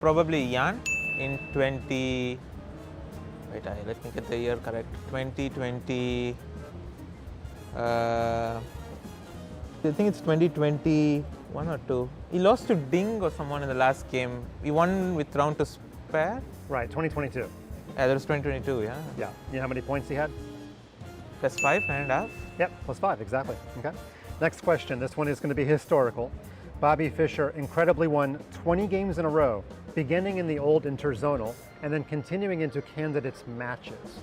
Probably Jan in 20. Wait, let me get the year correct. 2020. I think it's 2021 or 2. He lost to Ding or someone in the last game. He won with round to spare. Right, 2022. Yeah, that was 2022, yeah. Yeah. You know how many points he had? Plus 5, 9.5. Yep, plus 5, exactly. Okay. Next question. This one is going to be historical. Bobby Fischer incredibly won 20 games in a row, beginning in the old interzonal and then continuing into candidates matches.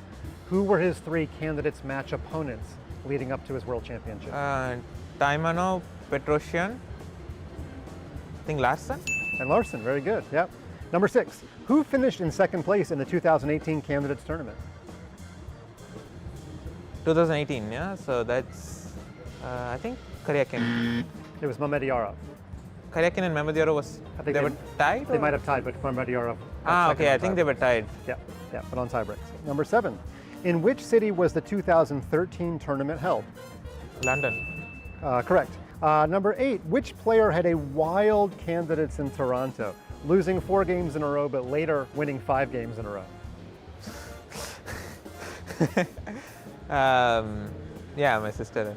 Who were his 3 candidates match opponents leading up to his world championship? Taimanov, Petrosyan, I think Larson. And Larson, very good. Yep. Number 6. Who finished in second place in the 2018 Candidates Tournament? 2018, yeah. So that's, I think, Karyakin. It was Mamedyarov. Karyakin and Mamedyarov was, they were tied? They might have tied, but Mamedyarov. Okay, I think they were tied. Yeah, but on tie breaks. Number 7. In which city was the 2013 tournament held? London. Correct. Number 8. Which player had a wild candidates in Toronto, losing 4 games in a row, but later winning 5 games in a row? Yeah, my sister.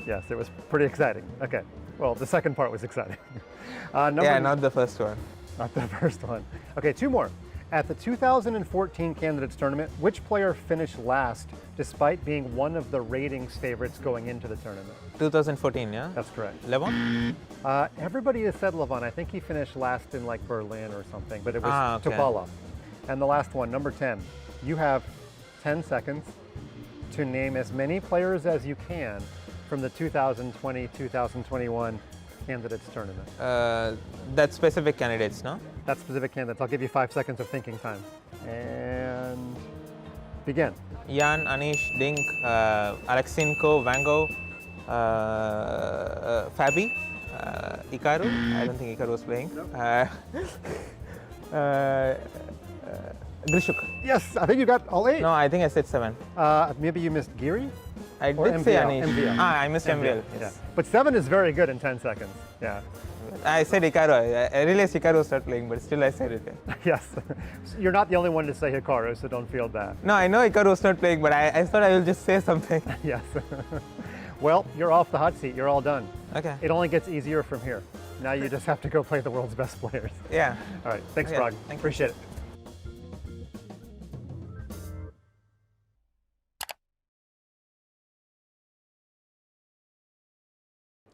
Yes, it was pretty exciting. Okay. Well, the second part was exciting. Not the first one. Not the first one. Okay, 2 more. At the 2014 Candidates Tournament, which player finished last despite being one of the ratings favorites going into the tournament? 2014, yeah? That's correct. Levon? Everybody has said Levon. I think he finished last in like Berlin or something, but it was okay. Topalov. And the last one, number 10. You have 10 seconds to name as many players as you can from the 2020-2021 Candidates Tournament. That's specific candidates, no? That's specific candidates. I'll give you 5 seconds of thinking time. And begin. Jan, Anish, Dink, Aleksinko, Vango, Fabi, Hikaru. I don't think Hikaru was playing. No. Grishuk. Yes, I think you got all 8. No, I think I said 7. Maybe you missed Giri? I Or did say MVL. Anish. I missed MVL. Yeah. Yes. But 7 is very good in 10 seconds. Yeah. I said Hikaru. I realized Hikaru started playing, but still I said it. Yes. You're not the only one to say Hikaru, so don't feel bad. No, I know Hikaru was not playing, but I thought I will just say something. Yes. Well, you're off the hot seat. You're all done. Okay. It only gets easier from here. Now you just have to go play the world's best players. Yeah. All right. Thanks, Okay. Pragg. Thank you. Appreciate it.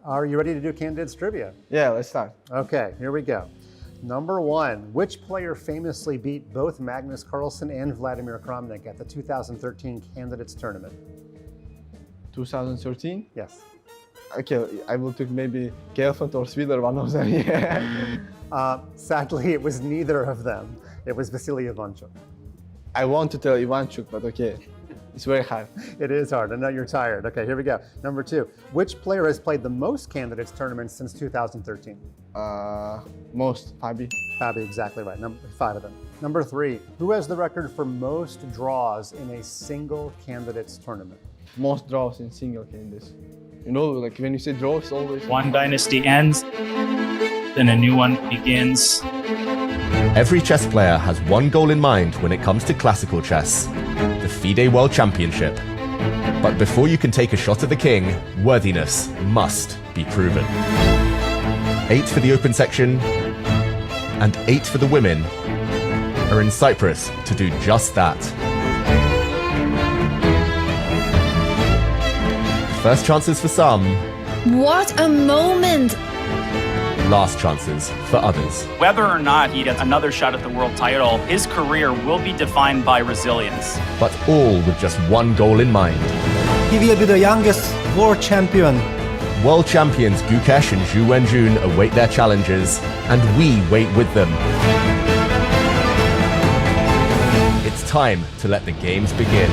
Are you ready to do candidates trivia? Yeah, let's start. Okay, here we go. Number 1, which player famously beat both Magnus Carlsen and Vladimir Kramnik at the 2013 Candidates Tournament? 2013? Yes. Okay, I will take maybe Gelfand or Svidler, one of them. Yeah. Sadly, it was neither of them. It was Vasily Ivanchuk. I want to tell Ivanchuk, but okay. It's very hard. It is hard. I know you're tired. Okay, here we go. Number 2, which player has played the most Candidates Tournaments since 2013? Most, Fabi. Fabi, exactly right. 5 of them. Number 3, who has the record for most draws in a single Candidates Tournament? Most draws in single candidates. You know, like when you say draw, it's always... One dynasty ends, then a new one begins. Every chess player has one goal in mind when it comes to classical chess, the FIDE World Championship. But before you can take a shot at the king, worthiness must be proven. 8 for the open section and 8 for the women are in Cyprus to do just that. First chances for some. What a moment! Last chances for others. Whether or not he gets another shot at the world title, his career will be defined by resilience. But all with just one goal in mind. He will be the youngest world champion. World champions Gukesh and Zhu Wenjun await their challenges, and we wait with them. It's time to let the games begin.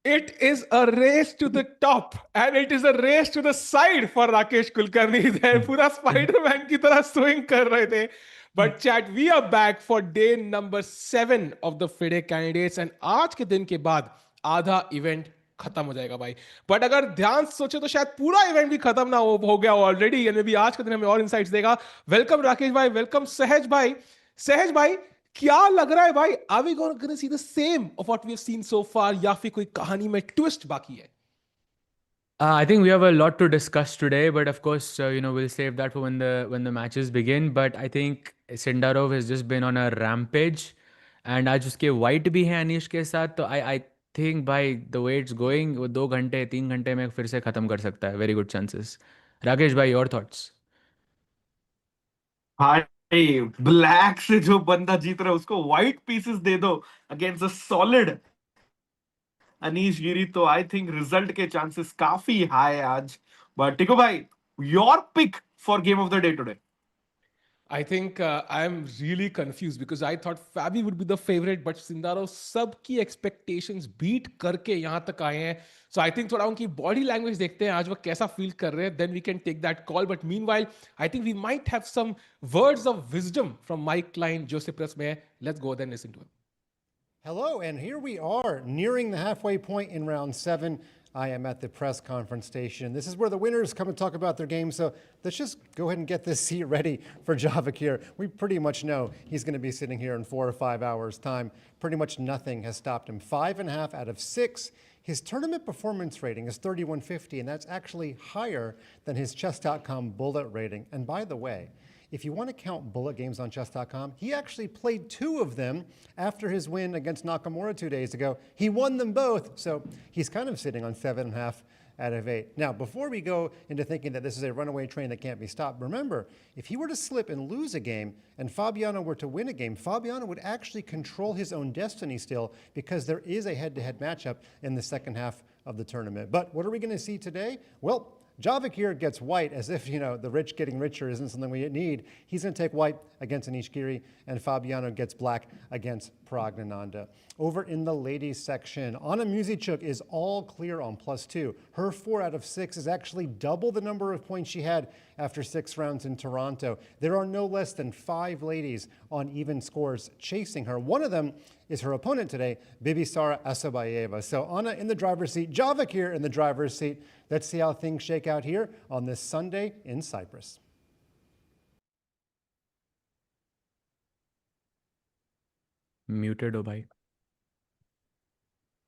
It is a race to the top and it is a race to the side for Rakesh Kulkarni. They पूरा Spider-Man की तरह swing कर रहे थे. But chat, we are back for day number 7 of the FIDE candidates, and आज के दिन के बाद आधा इवेंट खत्म हो जाएगा भाई. बट अगर ध्यान से सोचे तो शायद पूरा इवेंट भी खत्म ना हो गया ऑलरेडी, यानी भी आज का दिन हमें और इनसाइट्स देगा. वेलकम राकेश भाई, वेलकम सहज भाई. सहज भाई, क्या लग रहा है भाई, are we gonna see the same of what we have seen so far, या फिर कोई कहानी में ट्विस्ट बाकी है? I think we have a lot to discuss today, but of course, we'll save that for when the matches begin. But I think Sindarov has just been on a rampage, and आज उसके white भी हैं अनीश के साथ, तो I think by the way it's going, वो 2 घंटे 3 घंटे में फिर से खत्म कर सकता है. Very good chances. राकेश भाई, your thoughts? भाई ब्लैक से जो बंदा जीत रहा है उसको व्हाइट पीसेस दे दो against a solid Anish Giri, तो आई थिंक रिजल्ट के चांसेस काफी हाई आज. बट टिको भाई, your pick for game of the day today? I think I'm really confused because I thought Fabi would be the favorite, but Sindarov सबकी expectations beat करके यहाँ तक आए हैं. So I think थोड़ा उनकी body language देखते हैं आज वो कैसा feel कर रहे हैं, then we can take that call. But meanwhile, I think we might have some words of wisdom from my client Joseph Press में. Let's go then listen to him. Hello, and here we are nearing the halfway point in round 7. I am at the press conference station. This is where the winners come and talk about their game. So let's just go ahead and get this seat ready for Javokhir. We pretty much know he's going to be sitting here in 4 or 5 hours' time. Pretty much nothing has stopped him. 5.5 out of 6. His tournament performance rating is 3150, and that's actually higher than his chess.com bullet rating. And by the way, if you want to count bullet games on chess.com, he actually played 2 of them after his win against Nakamura 2 days ago. He won them both, so he's kind of sitting on 7.5 out of 8. Now, before we go into thinking that this is a runaway train that can't be stopped, remember, if he were to slip and lose a game and Fabiano were to win a game, Fabiano would actually control his own destiny still, because there is a head-to-head matchup in the second half of the tournament. But what are we going to see today? Well, Javokhir gets white, as if, the rich getting richer isn't something we need. He's going to take white against Anish Giri, and Fabiano gets black against Praggnanandhaa. Over in the ladies section, Anna Muzychuk is all clear on +2. Her 4 out of 6 is actually double the number of points she had after 6 rounds in Toronto. There are no less than 5 ladies on even scores chasing her. One of them is her opponent today, Bibisara Assaubayeva. So Anna in the driver's seat, Javokhir in the driver's seat. Let's see how things shake out here on this Sunday in Cyprus. Muted हो भाई.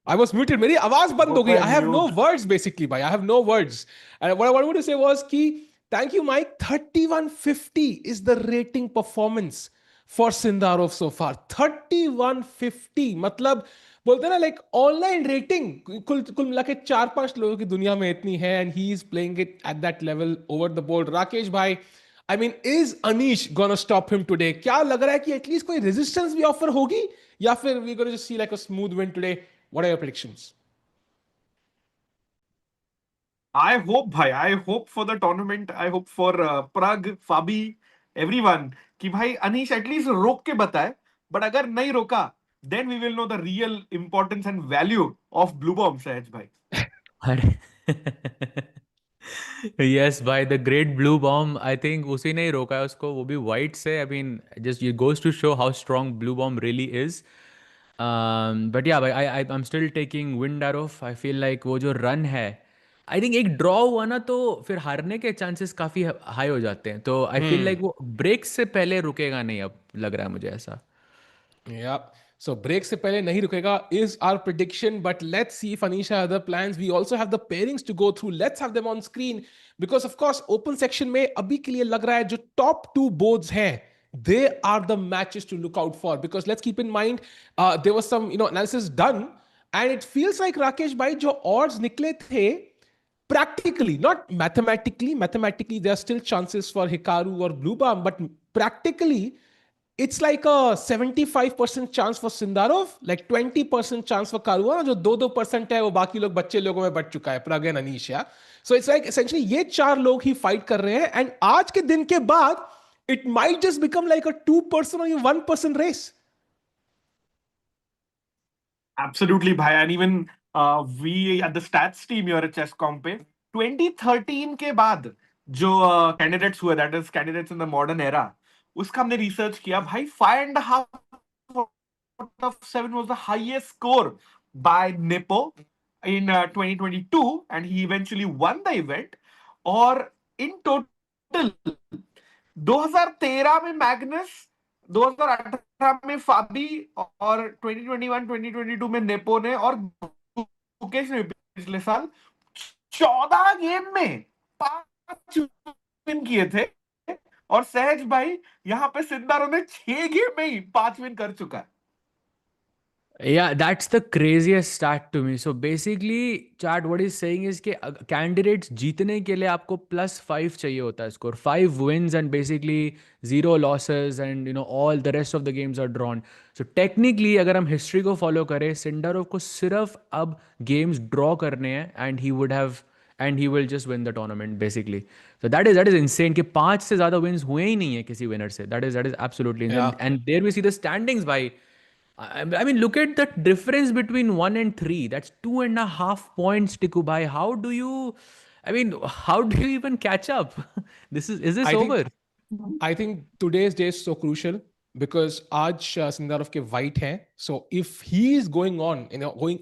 I was muted. मेरी आवाज बंद हो गई. I have no words basically, bhai. I have no words. And what I wanted to say was कि thank you, Mike. 3150 is the rating performance for Sindarov so far. 3150 मतलब बोलते ना, like online rating कुल मिला के 4-5 लोगों की दुनिया में इतनी है, and he is playing it at that level over the board. Rakesh भाई, I mean, is Anish gonna stop him today? क्या लग रहा है कि एटलीस्ट कोई रेजिस्टेंस भी ऑफर होगी, या फिर we gonna just see like a smooth win today? What are your predictions? I hope bhai, I hope for the tournament, I hope for Pragg, Fabi, everyone कि भाई अनीश एटलीस्ट रोक के बताए. बट अगर नहीं रोका, then we will know the real importance and value of Bluebaum, Sahaj bhai. Yes, by the great Bluebaum. I think उसी ने ही रोका है उसको, वो भी white से. I mean, just it goes to show how strong Bluebaum really is. But yeah, I'm still taking wind arrow. I feel like वो जो run है, I think एक draw हुआ ना तो फिर हारने के chances काफी high हो जाते हैं. तो I feel like वो break से पहले रुकेगा नहीं, अब लग रहा है मुझे ऐसा. Yeah. So break से पहले नहीं रुकेगा is our prediction, but let's see if Anish has other plans. We also have the pairings to go through. Let's have them on screen because of course open section में अभी के लिए लग रहा है जो top 2 boards हैं, they are the matches to look out for, because let's keep in mind there was some analysis done and it feels like Rakesh bhai जो odds निकले थे practically, not mathematically there are still chances for Hikaru or Bluebaum, but practically it's like a 75% chance for Sindarov, like 20% chance for Caruana, जो 2% है वो बाकी लोग बच्चे लोगों में बट चुका है, Pragg and Anish. Yeah? So it's like essentially ये 4 लोग ही fight कर रहे हैं, and आज के दिन के बाद it might just become like a 2% or even 1% race. Absolutely bhai, and even we at the stats team here at Chess.com पे 2013 के बाद जो candidates हुए, that is candidates in the modern era, उसका हमने रिसर्च किया भाई. 5.5 out of 7 was the highest score by Nepo in 2022 and he eventually won the event, or in total 2013 में मैग्नस, 2018 में फाबी और 2021-2022 में नेपो ने और गुकेश ने पिछले साल 14 गेम में 5 विन किए थे, और सहज भाई यहाँ पे सिंदारो ने 6 गेम में ही 5 विन कर चुका है. Yeah, that's the craziest stat to me. So basically, chat, what he's saying is कि candidates जीतने के लिए आपको +5 चाहिए होता है score. 5 wins and basically 0 losses and all the rest of the games are drawn. So technically अगर हम history को follow करें, सिंडारोव को सिर्फ अब games draw करने हैं and he will just win the tournament basically. So that is insane कि 5 से ज़्यादा wins हुए ही नहीं है किसी winner से. That is absolutely insane. Yeah. And there we see the standings by. I mean, look at the difference between 1 and 3. That's 2.5 points, Tikubai. How do you even catch up? Is this over? I think today's day is so crucial because आज Sindarov के white हैं. So if he is going on,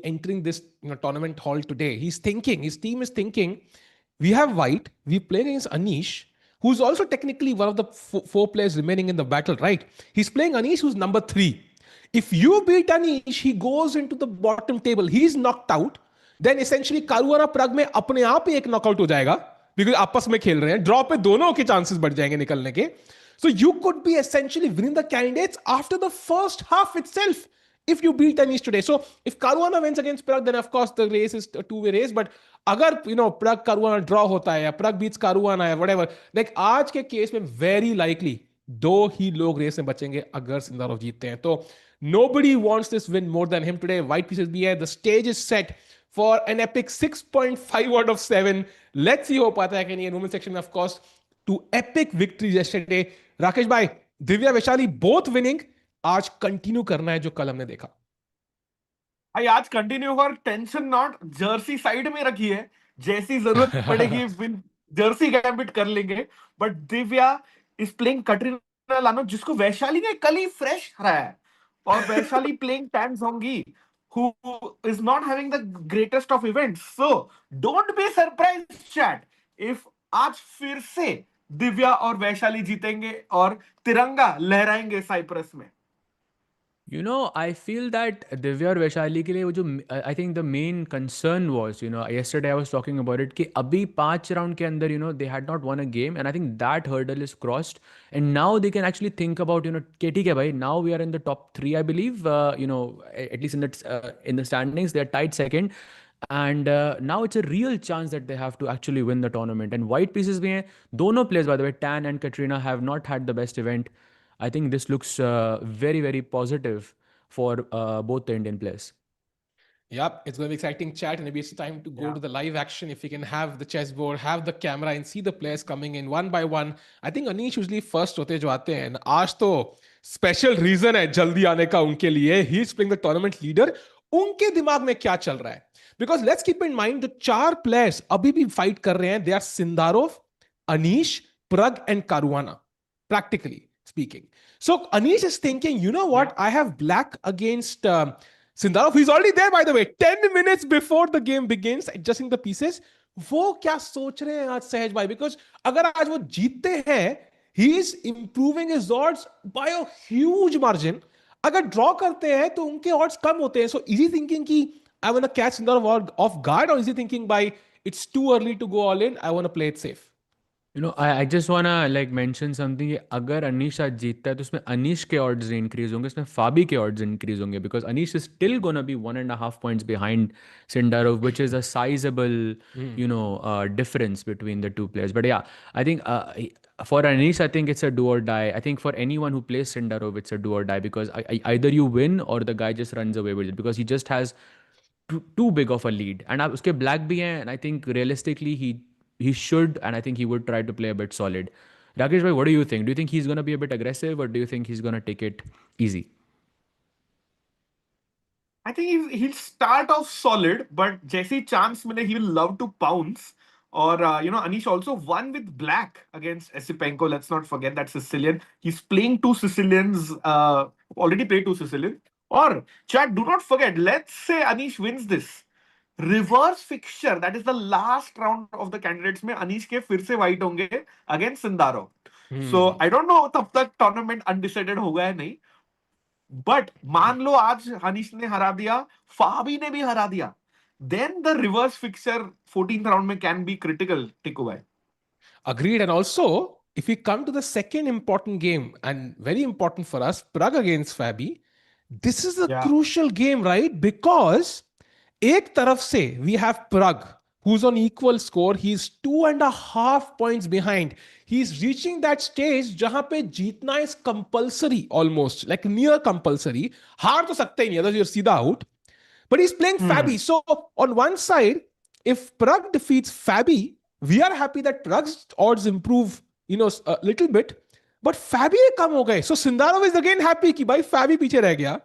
entering this tournament hall today, his team is thinking, we have white, we playing against Anish, who's also technically one of the four players remaining in the battle, right? He's playing Anish, who's number 3. If you beat Anish, he goes into the bottom table. He's knocked out. Then essentially Caruana Pragg में अपने आप ही एक knockout हो जाएगा because आपस में खेल रहे हैं. ड्रॉ पे दोनों के चांसेस बढ़ जाएंगे निकलने के. So you could be essentially winning the candidates after the first half itself if you beat Anish today. So if Caruana wins against Pragg, then of course the race is a two-way race. But अगर Pragg Caruana draw होता है या Pragg beats Caruana या whatever, like आज के case में very likely 2 ही लोग race में बचेंगे अगर सिंदारोव जीतते हैं. तो nobody wants this win more than him today. White pieces be here. The stage is set for an epic 6.5 out of 7. Let's see how pata hai in women's section, of course, 2 epic victories yesterday. Rakesh bhai, Divya, Vaishali both winning. आज continue करना है जो कल हमने देखा. भाई आज continue और टेंशन नॉट जर्सी साइड में रखी है, जैसी जरूरत पड़ेगी विन जर्सी गैम्बिट कर लेंगे. But Divya is playing Katrina लानो, जिसको वैशाली ने कल ही फ्रेश हराया है, और Vaishali playing Tan Zhongyi who is not having the greatest of events. So don't be surprised chat if आज फिर से दिव्या और वैशाली जीतेंगे और तिरंगा लहराएंगे साइप्रस में. I feel that Divya और वैशाली के लिए वो जो I think the main concern was, yesterday I was talking about it कि अभी 5 round के अंदर, they had not won a game, and I think that hurdle is crossed, and now they can actually think about, कि ठीक है भाई, now we are in the top 3, I believe, at least in the standings, they are tied second, and now it's a real chance that they have to actually win the tournament. And white pieces भी हैं, दोनों players by the way, Tan and Kateryna have not had the best event. I think this looks very, very positive for both the Indian players. Yep, it's going to be exciting chat, and maybe it's time to go to the live action. If we can have the chessboard, have the camera, and see the players coming in one by one. I think Anish usually first होते जो आते हैं. आज तो special reason है जल्दी आने का उनके लिए. He's playing the tournament leader. उनके दिमाग में क्या चल रहा है? Because let's keep in mind the 4 players अभी भी fight कर रहे हैं. They are Sindarov, Anish, Pragg, and Caruana, practically speaking. So Anish is thinking, you know what? I have black against Sindarov. He's already there, by the way. 10 minutes before the game begins, adjusting the pieces. वो क्या सोच रहे हैं आज सहज भाई? Because अगर आज वो जीतते हैं, he is improving his odds by a huge margin. अगर draw करते हैं, तो उनके odds कम होते हैं. So is he thinking कि I want to catch Sindarov off guard, or is he thinking by it's too early to go all in, I want to play it safe? I just wanna mention something कि अगर अनीश आज जीतता है तो उसमें अनीश के odds increase होंगे, उसमें फाबी के odds increase होंगे, because Anish is still gonna be 1.5 points behind Sindarov, which is a sizable, difference between the two players. But yeah, I think for Anish, I think it's a do or die. I think for anyone who plays Sindarov, it's a do or die, because either you win or the guy just runs away with it, because he just has too big of a lead. And उसके black भी हैं, and I think realistically he should, and I think he would try to play a bit solid. Rakesh bhai, what do you think? Do you think he's going to be a bit aggressive, or do you think he's going to take it easy? I think he'll start off solid, but जैसी chance मिले, he will love to pounce. Or, Anish also won with black against Esipenko. Let's not forget that Sicilian. He's playing 2 Sicilians, already played 2 Sicilians. Or chat, do not forget, let's say Anish wins this. Reverse fixture, that is the last round of the candidates में Anish के फिर से white होंगे against Sindarov. So I don't know तब तक tournament undecided होगा या नहीं. But मान लो आज अनिश ने हरा दिया, फाबी ने भी हरा दिया. Then the reverse fixture 14th round में can be critical, Tikku bhai. Agreed. And also, if we come to the second important game, and very important for us, Pragg against Fabi, this is a crucial game, right? Because एक तरफ से we have Pragg, who's on equal score. He's 2.5 points behind. He's reaching that stage जहां पे जीतना is compulsory, almost like near compulsory. हार तो सकते ही नहीं, otherwise you're सीधा out. But he's playing Fabi. So on one side, if Pragg defeats Fabi, we are happy that Pragg's odds improve, a little bit. But Fabi kam ho gaye. So Sindarov is again happy कि भाई Fabi पीछे रह गया.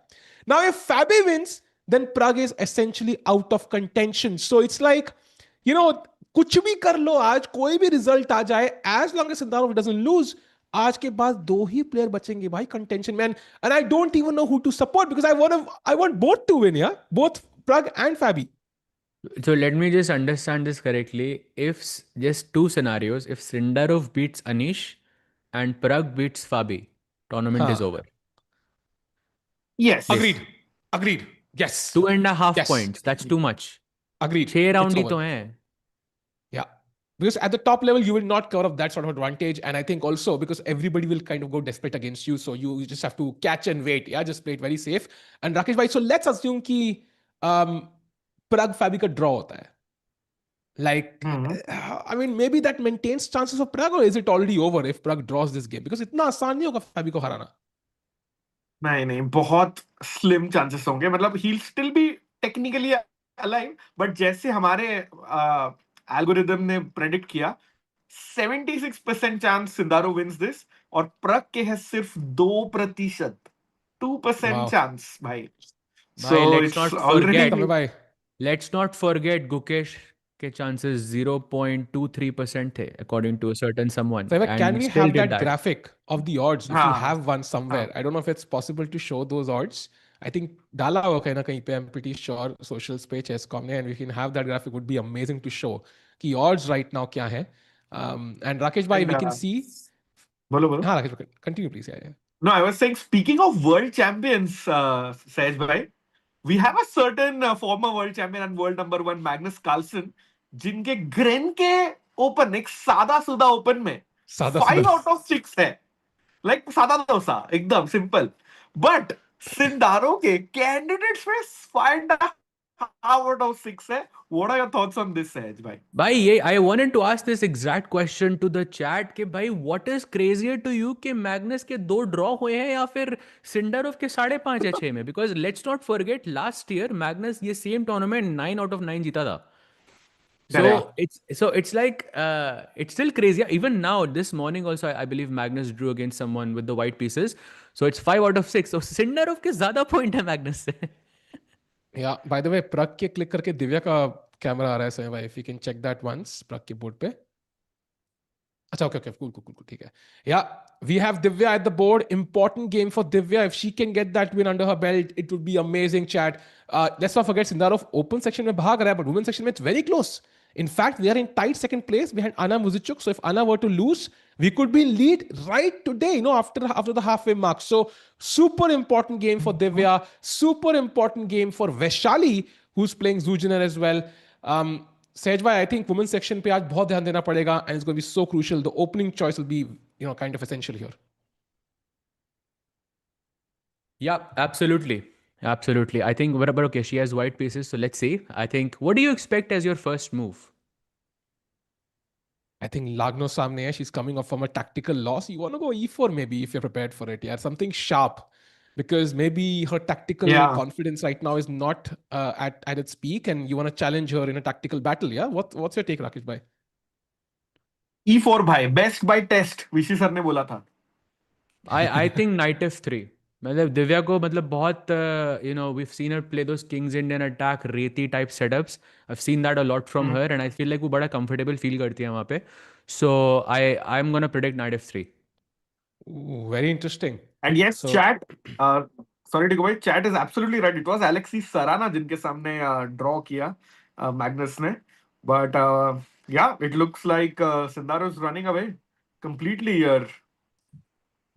Now if Fabi wins, then Pragg is essentially out of contention. So it's like, कुछ भी कर लो आज, कोई भी result आ जाए, as long as Sindarov doesn't lose, आज के बाद दो ही player बचेंगे भाई contention में. And I don't even know who to support because I want both to win, yeah? Both Pragg and Fabi. So let me just understand this correctly. If just two scenarios, if Sindarov beats Anish and Pragg beats Fabi, tournament is over. Yes. Agreed. Yes. 2.5 points. That's too much. Agreed. 6 round ही तो हैं. Yeah. Because at the top level, you will not cover up that sort of advantage. And I think also because everybody will kind of go desperate against you. So you just have to catch and wait. Yeah, just play it very safe. And Rakesh bhai, so let's assume कि Pragg Fabi का draw होता है. Like, I mean, maybe that maintains chances of Pragg, or is it already over if Pragg draws this game? Because इतना आसान नहीं होगा Fabi को हराना. नहीं, बहुत slim chances होंगे. मतलब he'll still be technically alive, but जैसे हमारे algorithm ने predict किया, 76% chance Sindarov wins this, और Pragg के है सिर्फ 2%, 2% chance, भाई. So let's not forget Gukesh के chances 0.23% थे, according to a certain someone. So can we have that graphic of the odds if you have one somewhere? I don't know if it's possible to show those odds. I think डाला होगा कहीं ना कहीं पे, I'm pretty sure socials पे chess.com ने, and we can have that graphic. Would be amazing to show कि odds right now क्या है. And Rakesh bhai, we can see. बोलो. हाँ Rakesh bhai, continue please. Yeah. No, I was saying, speaking of world champions, Sahaj bhai, we have a certain former world champion and world number 1 Magnus Carlsen, जिनके grain के open, एक सादा सुदा open में 5 out of 6 है. Like सादा डोसा, एकदम simple. But Sindarov के candidates में 5.5 out of 6 है. What are your thoughts on this, Sahaj bhai? Bhai, I wanted to ask this exact question to the chat कि भाई, what is crazier to you कि Magnus के 2 draw हुए हैं या फिर Sindarov के 5.5 या 6 में? Because let's not forget, last year Magnus ये same tournament 9 out of 9 जीता था. So it's like it's still crazy. Even now, this morning also, I believe Magnus drew against someone with the white pieces. So it's 5 out of 6. So Sindarov के ज़्यादा point है Magnus से. Yeah, by the way, Pragg के click करके दिव्या का camera आ रहा है सही भाई. If you can check that once, Pragg के board पे. अच्छा, okay, cool, ठीक है. Yeah, we have Divya at the board. Important game for Divya. If she can get that win under her belt, it would be amazing, chat. Let's not forget Sindarov open section में भाग रहा है, but women section में it's very close. In fact, we are in tight second place behind Anna Muzychuk. So if Anna were to lose, we could be in lead right today, after the halfway mark. So super important game for Divya. Super important game for Vaishali, who's playing Zhu Jiner as well. Sahaj bhai, I think women's section पे आज बहुत ध्यान देना पड़ेगा, and it's going to be so crucial. The opening choice will be, kind of essential here. Yeah, absolutely. I think, but okay, she has white pieces, so let's see. I think, what do you expect as your first move? I think Lagno सामने है. She's coming off from a tactical loss. You want to go e4 maybe if you're prepared for it. Yeah, something sharp. Because maybe her tactical confidence right now is not at its peak, and you want to challenge her in a tactical battle. Yeah, what's your take, Rakesh bhai? E4 bhai, best by test. Vishi sir ने बोला था. I think knight f3. मतलब दिव्या को मतलब बहुत we've seen her play those King's Indian attack रेती type setups. I've seen that a lot from her, and I feel like वो बड़ा comfortable feel करती है वहाँ पे. So I'm gonna predict knight f3. Ooh, very interesting. And yes, chat, Sorry, Tiku bhai, chat is absolutely right. It was Alexei Sarana जिनके सामने draw किया Magnus ने. But yeah, it looks like Sindarov is running away completely here.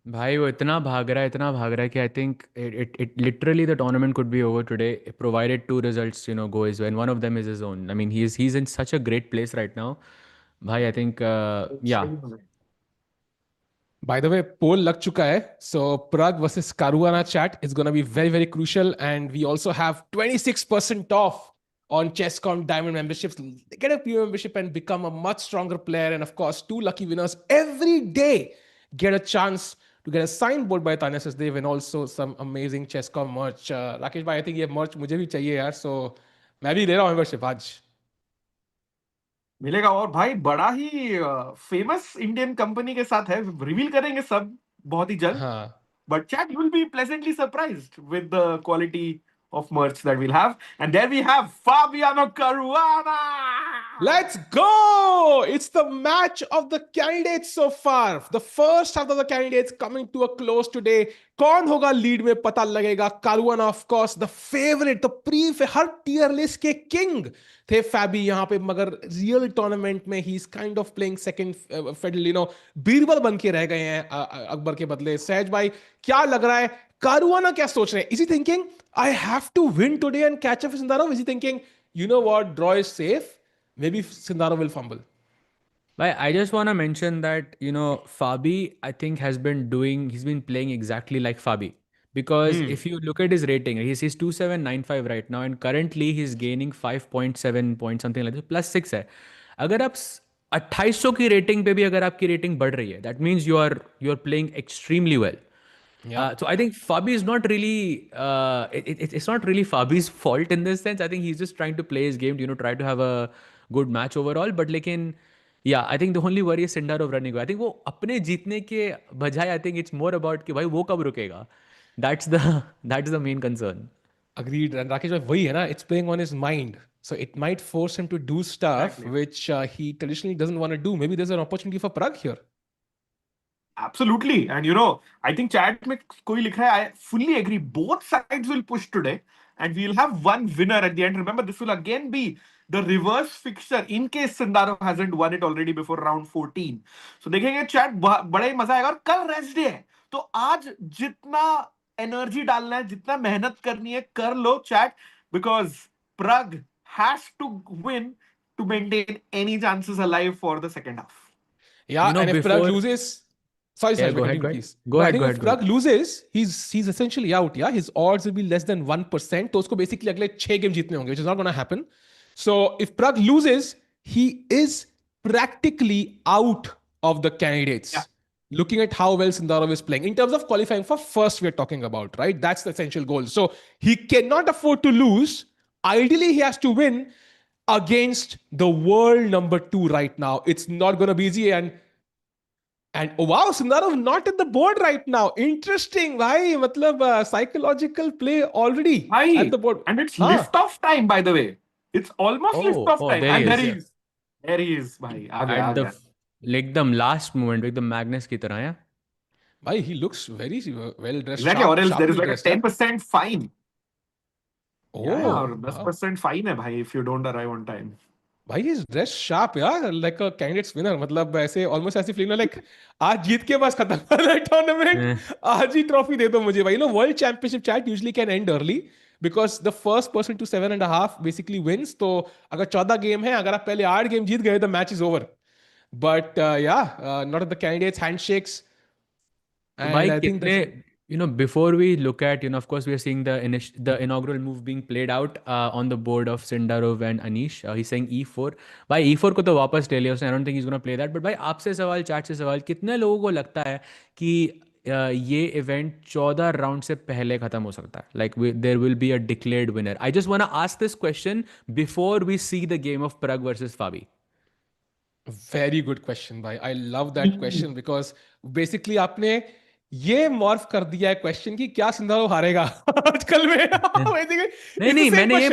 भाई वो इतना भाग रहा है कि I think it literally the tournament could be over today provided two results go his way and one of them is his own. I mean he's in such a great place right now. भाई I think yeah. By the way, poll lag chuka hai. So Pragg versus Caruana chat is going to be very, very crucial. And we also have 26% off on Chess.com Diamond memberships. Get a premium membership and become a much stronger player. And of course, 2 lucky winners every day get a chance to get a signed board by Tanya Sachdev and also some amazing Chess.com merch. Rakesh bhai, I think ये merch मुझे भी चाहिए यार. So मैं भी ले रहा हूँ membership आज. मिलेगा और भाई बड़ा ही फेमस इंडियन कंपनी के साथ है. रिवील करेंगे सब बहुत ही जल्द. हाँ. But chat, you will be pleasantly surprised with the quality of merch that we'll have. And there we have Fabiano Caruana. Let's go! It's the match of the candidates so far. The first half of the candidates coming to a close today. कौन होगा lead में पता लगेगा. Caruana, of course, the favorite, the her tier list के king थे फैबी यहाँ पे, मगर रियल टूर्नामेंट में he is kind of playing second fiddle, Birbal बन के रह गए हैं अकबर के बदले. सहज भाई, क्या लग रहा है? कारुआना क्या सोच रहे हैं? Is he thinking I have to win today and catch up Sindarov? Is he thinking you know what, draw is safe, maybe Sindarov will fumble? I just want to mention that, Fabi, I think he's been playing exactly like Fabi. Because if you look at his rating, he's 2795 right now, and currently he's gaining 5.7 points, something like that, plus 6 है. अगर आप 2800 की rating पे भी अगर आपकी rating बढ़ रही है, that means you're playing extremely well. Yeah. So I think Fabi is not really, it's not really Fabi's fault in this sense. I think he's just trying to play his game, try to have a good match overall. But लेकिन, yeah, I think the only worry is Sindarov running away. I think वो अपने जीतने के बजाय, I think it's more about कि भाई वो कब रुकेगा. That's the main concern. Agreed. And Rakesh bhai, वही है ना, it's playing on his mind. So it might force him to do stuff which he traditionally doesn't want to do. Maybe there's an opportunity for Pragg here. Absolutely. And I think chat में कोई लिख रहा है, I fully agree. Both sides will push today and we'll have one winner at the end. Remember, this will again be the reverse fixture in case Sindarov hasn't won it already before round 14. So देखेंगे chat, बड़ा ही मजा आएगा. और कल rest day है, तो आज जितना एनर्जी डालना है, जितना मेहनत करनी है, कर लो chat, because Pragg has to win to maintain any chances alive for the second half. Yeah, and if Pragg loses, sorry, go ahead, please. Go ahead. If Pragg loses, he's essentially out. Yeah, his odds will be less than 1%. तो उसको basically अगले 6 game जीतने होंगे, which is not going to happen. So if Pragg loses, he is practically out of the candidates. Yeah. Looking at how well Sindarov is playing in terms of qualifying for first, we're talking about, right? That's the essential goal. So he cannot afford to lose. Ideally, he has to win against the world number 2 right now. It's not going to be easy. And oh wow, Sindarov not at the board right now. Interesting, bhai. Matlab psychological play already at the board. And it's lift-off time, by the way. It's almost lift-off time. And there he is, bhai. At the एकदम last moment, एकदम Magnus की तरह है. Bhai, he looks very well dressed. Exactly, or else there is like a 10% fine. Oh, yeah, or 10% fine है, bhai, if you don't arrive on time. भाई he's dressed sharp यार, like a candidates winner. मतलब ऐसे almost ऐसी feeling like आज जीत के बस खत्म कर रहा है टूर्नामेंट, आज ही ट्रॉफी दे दो मुझे भाई. World championship chat usually can end early because the first person to 7.5 basically wins. तो अगर 14 गेम है, अगर आप पहले 8 गेम जीत गए, the match is over. But not at the candidates, handshakes. And भाई I think before we look at, of course, we are seeing the inaugural move being played out on the board of Sindarov and Anish. He's saying E4. भाई E4 को तो वापस ले लिया उसने. I don't think he's going to play that. But भाई आपसे सवाल, चैट से सवाल, कितने लोगों को लगता है कि ये इवेंट 14 राउंड से पहले खत्म हो सकता है? Like there will be a declared winner. I just want to ask this question before we see the game of Pragg versus Fabi. Very good question, bhai. I love that question because basically आपने ये morph कर दिया है question कि क्या Sindarov हारेगा आजकल में. नहीं, मैंने ये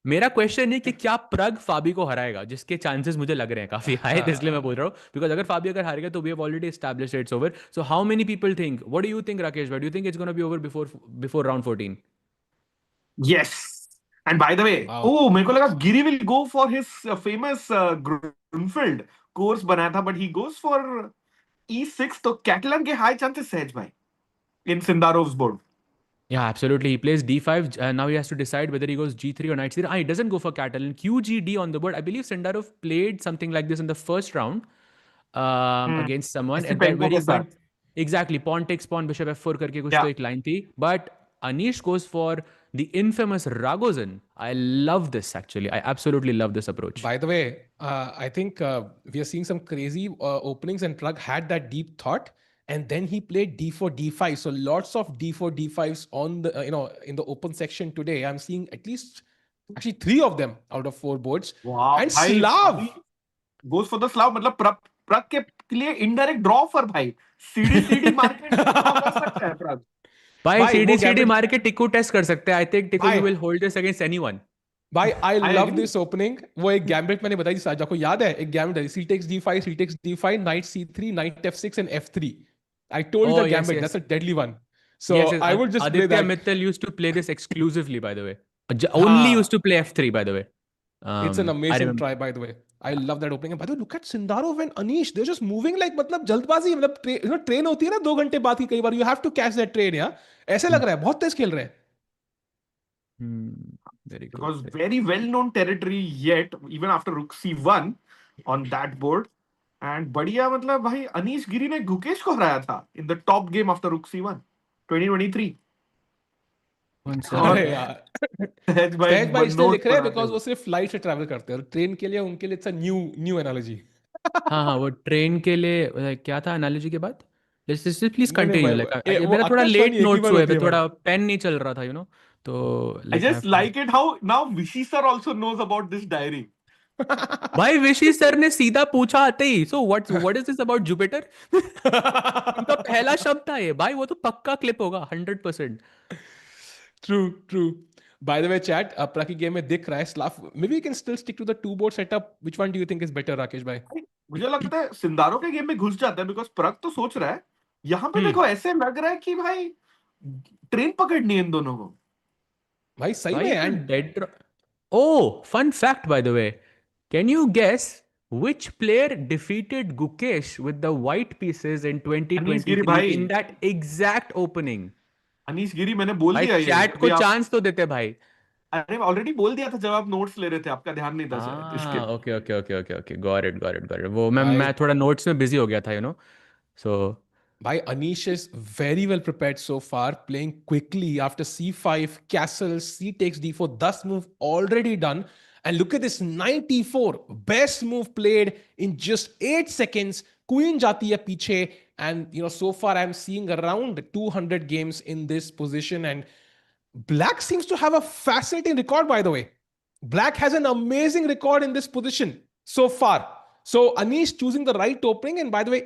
मेरा क्वेश्चन है कि क्या प्रग फाबी को हराएगा, जिसके चांसेस मुझे लग रहे हैं काफी हाई, इसलिए मैं बोल रहा हूँ, बिकॉज अगर फाबी अगर हारेगा तो we have already established it's over. So how many people think, what do you think Rakesh, what do you think it's gonna be over before round 14? Yes. And by the way, Wow. मेरे को लगा गिरी will go for his famous Grunfeld course बनाया था, but he goes for E6. तो Catalan के high chances सहज भाई in Sindarov's board. Yeah, absolutely. He plays d5. Now he has to decide whether he goes g3 or knight c3. Ah, he doesn't go for Catalan. QGD on the board. I believe Sindarov played something like this in the first round against someone at that Esipenko where he के साथ. went exactly pawn takes pawn bishop f4 करके कुछ तो Yeah. एक line थी. But Anish goes for the infamous Ragozin. I love this actually. I absolutely love this approach. By the way, I think we are seeing some crazy openings, and Pragg had that deep thought, and then he played d4, d5. So lots of d4, d5s on the in the open section today. I'm seeing at least actually 3 of them out of 4 boards. Wow, And भाई Slav. goes for the Slav. मतलब प्रग के लिए indirect draw for भाई. CD market draw कर सकता है प्रग. भाई वो सीडी gambit- मार के टिकू टेस्ट कर सकते हैं. आई थिंक टिकू भाई. Will hold this against anyone. भाई आई I love agree. This opening. वो एक गैम्बिट मैंने बताई थी साजा को, याद है? एक गैम्बिट है, c takes d5, c takes d5, knight c3, knight f6 and f3. I told you Oh, the yes, gambit. yes. That's a deadly one. So Yes, yes. I would just play Aditya that. Mittal used to play this exclusively, by the way. Only used to play f3, by the way. It's an I amazing remember. try, by the way. I love that opening. And by the way, look at Sindarov and Anish. They're just moving like मतलब जल्दबाजी, मतलब train होती है ना 2 घंटे बाद की, कई बार you have to catch that train. यार ऐसे लग रहा है बहुत तेज खेल रहे हैं. Very good. Because very well-known territory yet, even after Rook C1 on that board. And बढ़िया मतलब भाई अनीश गिरी ने गुकेश को हराया था in the top game after Rook C1 2023. अरे यार सहज सहज भाई इसलिए note लिख रहे हैं बनाते बिकॉज हुए. वो सिर्फ फ्लाइट से ट्रैवल करते हैं, और ट्रेन के लिए उनके लिए इट्स अ न्यू एनालॉजी. हाँ हाँ, वो ट्रेन के लिए क्या था एनालॉजी के बाद? प्लीज नहीं नहीं कंटिन्यू. भाई, लाइक वो मेरा थोड़ा लेट आकाशवाणी एक ही नोट्स बार हुए होती थे, है भाई. थोड़ा पेन नहीं चल रहा था, तो I like just like it how now Vishy sir also knows about this diary. भाई विशी सर ने सीधा पूछा आते ही, so what is this about Jupiter? उनका पहला शब्द था ये भाई, वो तो पक्का क्लिप होगा 100%. True. By the way, chat, Pragg की गेम में दिख रहा है Slav. Maybe you can still stick to the 2 board setup. Which one do you think is better, Rakesh bhai? मुझे लगता है सिंदारो के गेम में घुस जाता है बिकॉज प्रग तो सोच रहा है. यहाँ पे देखो ऐसे लग रहा है कि भाई ट्रेन पकड़नी है इन दोनों को. भाई सही भाई में. ये तो And dead. Oh, fun fact by the way. Can you guess which player defeated Gukesh with the white pieces in Anish Giri 2023 भाई. in that exact opening? Anish गिरी मैंने बोल भाई दिया ये चैट को अभी आप. चांस तो देते भाई. अरे ऑलरेडी बोल दिया था जब आप नोट्स ले रहे थे, आपका ध्यान नहीं था शायद इसके. ओके. Got it. वो मैं भाई मैं थोड़ा नोट्स में बिजी हो गया था, सो Bhai, Anish is very well prepared so far, playing quickly after c5, castle, c takes d4, thus move already done. And look at this, knight e4, best move played in just 8 seconds. Queen jati hai piche, and so far I'm seeing around 200 games in this position, and Black seems to have a fascinating record, by the way. Black has an amazing record in this position so far. So Anish choosing the right opening, and by the way,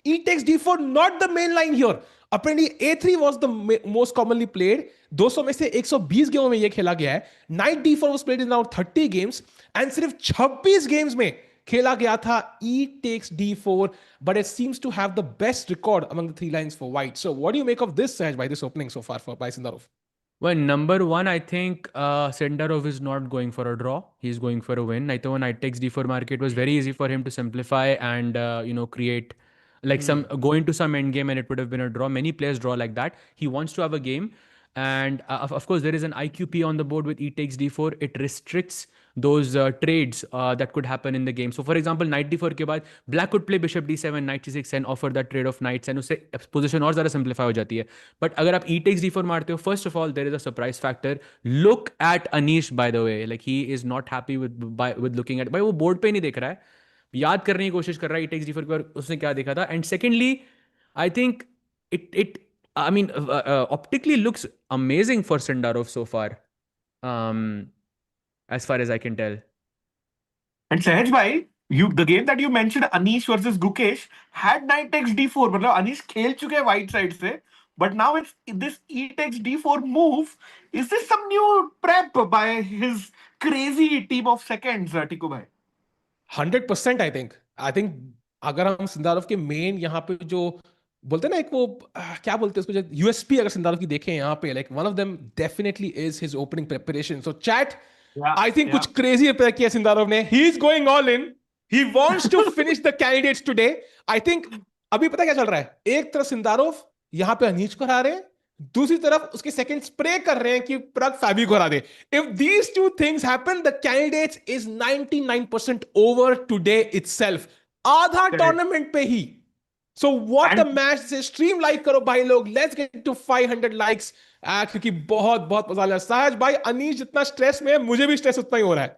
E takes d4, not the main line here. Apparently a3 was the most commonly played. 200 में से 120 गेमों में ये खेला गया है. Knight d4 was played in around 30 games, and सिर्फ 26 games में खेला गया था E takes d4, but it seems to have the best record among the 3 lines for white. So what do you make of this, Sahaj, by this opening so far by Sindarov? well, number one, I think Sendarov is not going for a draw. He's going for a win. I thought knight takes d4 market was very easy for him to simplify and create like some go into some endgame, and it would have been a draw. Many players draw like that. He wants to have a game, and of course there is an IQP on the board with e takes d4. It restricts those trades that could happen in the game. So for example, knight d4 के बाद black could play bishop d7, knight c6 and offer that trade of knights, and उससे position और ज़्यादा simplify हो जाती है. But अगर आप e takes d4 मारते हो, first of all there is a surprise factor. Look at Anish, by the way, like he is not happy with looking at, भाई वो board पे नहीं देख रहा है, याद करने की कोशिश कर रहा है e takes d4 के बाद उसने क्या देखा था. And secondly, I think it I mean optically looks amazing for Sindarov so far, as far as I can tell. And Sahaj bhai, the game that you mentioned, Anish versus Gukesh, had knight takes d4. मतलब Anish खेल चुके हैं white side से, but now it's this e takes d4 move. Is this some new prep by his crazy team of seconds, Tiku bhai. 100% I think अगर हम Sindarov के main यहाँ पे जो बोलते हैं ना, एक वो क्या बोलते हैं उसको, जो यूएसपी अगर सिंदारोव की देखें यहाँ पे, like one of them definitely is his opening preparation. So chat, Yeah, I think yeah. कुछ क्रेजी प्रिपेयर किया सिंदारोव ने. He is going all in. He wants to finish the Candidates today. I think अभी पता क्या चल रहा है, एक तरफ सिंदारोव यहाँ पे अनीश को हरा रहे हैं, दूसरी तरफ उसके सेकंड स्प्रे कर रहे हैं कि प्रग फैबी को हरा दे. If these two things happen, the candidates is 99% over today itself. आधा टूर्नामेंट पे ही. So what a match. से स्ट्रीम लाइक करो भाई लोग. लेट्स गेट टू 500 लाइक्स, क्योंकि बहुत बहुत मजा आ रहा है. सहज भाई, अनीश जितना स्ट्रेस में है, मुझे भी स्ट्रेस उतना ही हो रहा है.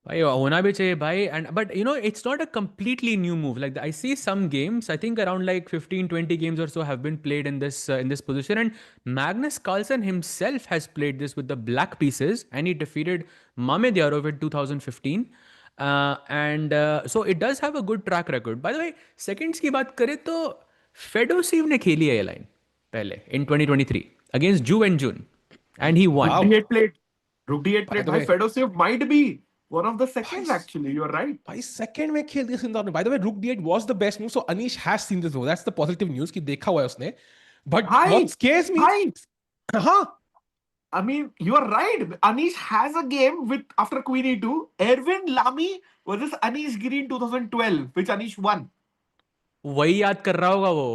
भाई होना भी चाहिए भाई. And but you know it's not a completely new move. Like I see some games, I think around like 15-20 games or so have been played in this position, and Magnus Carlsen himself has played this with the black pieces, and he defeated Mamedyarov in 2015. So it does have a good track record. By the way, seconds की बात करें तो Fedosiv ने खेली है ये line पहले in 2023 against Ju and Jun, and he won. Rook D8 played. Rook D8 played. the Bhai, way- Fedosiv might be one of the seconds actually. You're right. भाई सेकंड में खेल दिया सिंदारोव ने. बाय द वे, रुक D8 was the best move. So Anish has seen this move. That's the positive news कि देखा हुआ है उसने. But Hi, what scares me, hi. हाँ, I mean, you are right. Anish has a game with after Queen E2. Erwin Lamy versus Anish Giri in 2012, which Anish won. वही याद कर रहा होगा वो.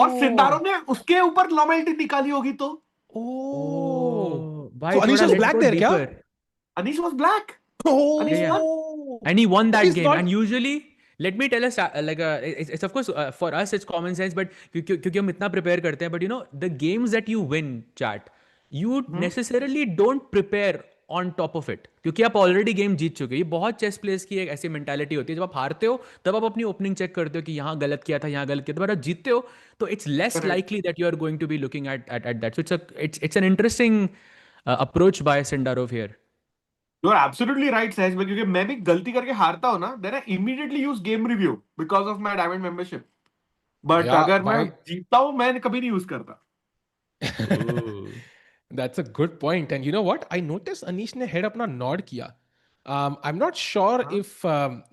और सिंदारोव ने उसके ऊपर लॉयल्टी निकाली होगी तो. भाई So Anish थोड़ा was let's black go there क्या? deeper. Anish was black. Oh, Anish Yeah. won. And he won that He's game. not- And usually, let me tell us, it's of course for us it's common sense, but क्योंकि हम इतना prepare करते हैं, but you know the games that you win, chat, you necessarily don't prepare on top of it, क्योंकि आप already game जीत चुके हो. ये बहुत chess players की एक ऐसी mentality होती है. जब आप हारते हो तब आप अपनी opening check करते हो कि यहाँ गलत किया था, यहाँ गलत किया था. पर आप जीतते हो तो it's less likely that you are going to be looking at that. So it's an interesting approach by Sindarov here. You are absolutely right, Sahaj, क्योंकि मैं भी गलती करके हारता हूँ ना, then I immediately use game review because of my diamond membership. But Yeah, अगर मैं भाई- जीतता हूँ, मैं कभी नहीं यूज करता. That's a good point. And you know what? I noticed Anish ने head अपना nod किया. I'm not sure if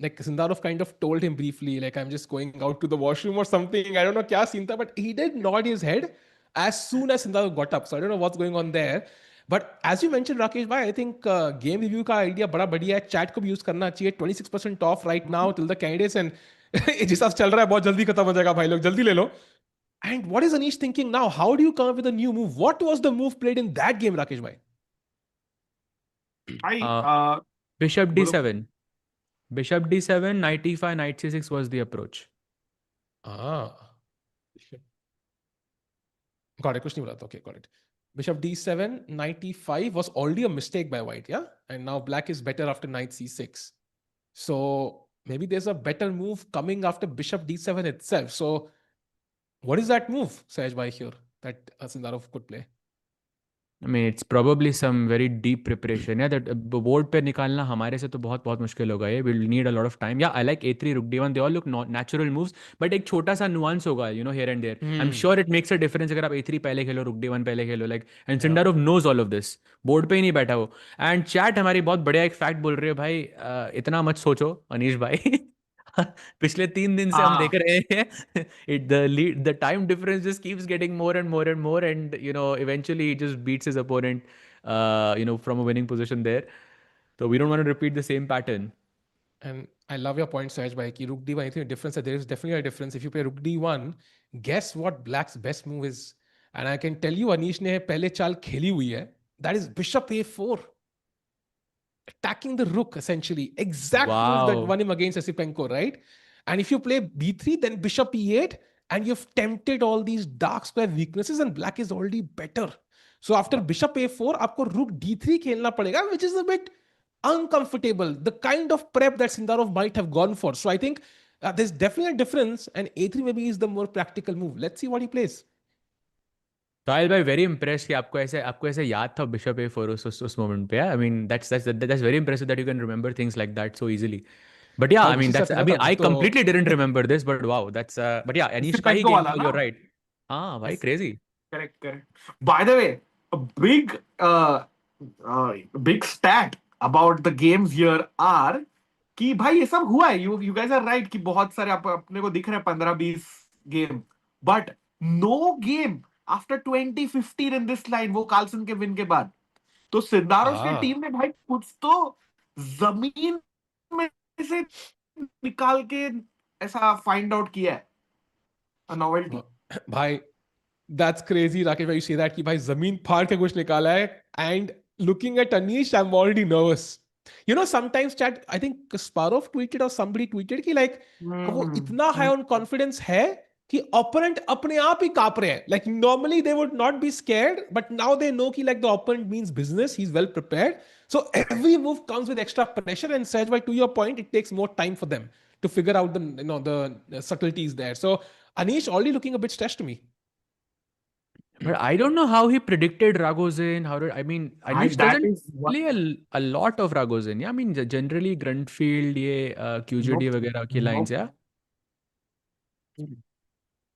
like Sindarov kind of told him briefly, like I'm just going out to the washroom or something. I don't know क्या scene था, but he did nod his head as soon as Sindarov got up. So I don't know what's going on there. But as you mentioned, Rakesh bhai, I think game review का idea बड़ा बढ़िया है. Chat को भी use करना चाहिए. 26% off right now till the candidates, and जिस हिसाब से चल रहा है बहुत जल्दी खत्म हो जाएगा भाई लोग, जल्दी ले लो. And what is Anish thinking now? How do you come up with a new move? What was the move played in that game, Rakesh bhai? Bishop बोलो. d7. Bishop d7, knight e5, knight c6 was the approach. Got it. कुछ नहीं बोला था. Okay, got it. Bishop d7, knight e5 was already a mistake by white, yeah? And now black is better after knight c6. So maybe there's a better move coming after bishop d7 itself. So what is that move, Sahaj bhai, here that Sindarov could play? I mean, it's probably some very deep preparation. Yeah, that board पे निकालना हमारे से तो बहुत बहुत मुश्किल होगा ये. We'll need a lot of time. Yeah, I like a3, rook d1. They all look natural moves, but एक छोटा सा nuance होगा, you know, here and there. I'm sure it makes a difference अगर आप a3 पहले खेलो, rook d1 पहले खेलो, like. And Sindarov knows all of this. Board पे ही नहीं बैठा वो. And chat हमारी बहुत बढ़िया एक fact बोल रही है भाई. इतना मत सोचो अनीश भाई. पिछले 3 दिन से हम देख रहे हैं the time difference just keeps getting more and more and more, and you know eventually he just beats his opponent you know from a winning position there. So we don't want to repeat the same pattern. And I love your point, Sahaj bhai, ki rook d1, I think a difference, there is definitely a difference. If you play rook d1, guess what black's best move is? And I can tell you Anish ne pehle chaal kheli hui hai. That is bishop a4. Attacking the rook, essentially. Exact move that won him against Esipenko, right? And if you play b3, then bishop e8, and you've tempted all these dark square weaknesses, and black is already better. So after bishop a4, aapko rook d3 khelna padega, which is a bit uncomfortable. The kind of prep that Sindarov might have gone for. So I think there's definitely a difference, and a3 maybe is the more practical move. Let's see what he plays. Sahil bhai, very impressed कि आपको ऐसे याद था bishop a4 उस moment पे. I mean that's very impressive that you can remember things like that so easily. But yeah, I mean I completely didn't remember this, but wow, that's but yeah, Anish ka hi game, you're right. Bhai, crazy. Correct. By the way, a big Big stat about the games here are कि भाई ये सब हुआ है. You guys are right कि बहुत सारे अपने को दिख रहे हैं 15-20 game, but no game after 2015 in this line, वो कार्लसन के विन के बाद. तो सिद्धारोस की टीम ने भाई कुछ तो जमीन में से निकाल के ऐसा फाइंड आउट किया है, नॉवेल्टी. भाई that's crazy, Rakesh, when you say that कि भाई जमीन फाड़ के कुछ निकाला है. And looking at Anish, I'm already nervous. You know, sometimes chat, I think Kasparov tweeted or somebody tweeted कि like वो इतना high on confidence है कि opponent अपने आप ही कांप रहे हैं. Like normally they would not be scared, but now they know कि like the opponent means business. He's well prepared. So every move comes with extra pressure. And Saj, by to your point, it takes more time for them to figure out the subtleties there. So Anish already looking a bit stressed to me. But I don't know how he predicted Ragozin. I mean, Anish doesn't play a lot of Ragozin. Yeah, I mean, generally Gruntfield, ये QGD वगैरह की lines, yeah. So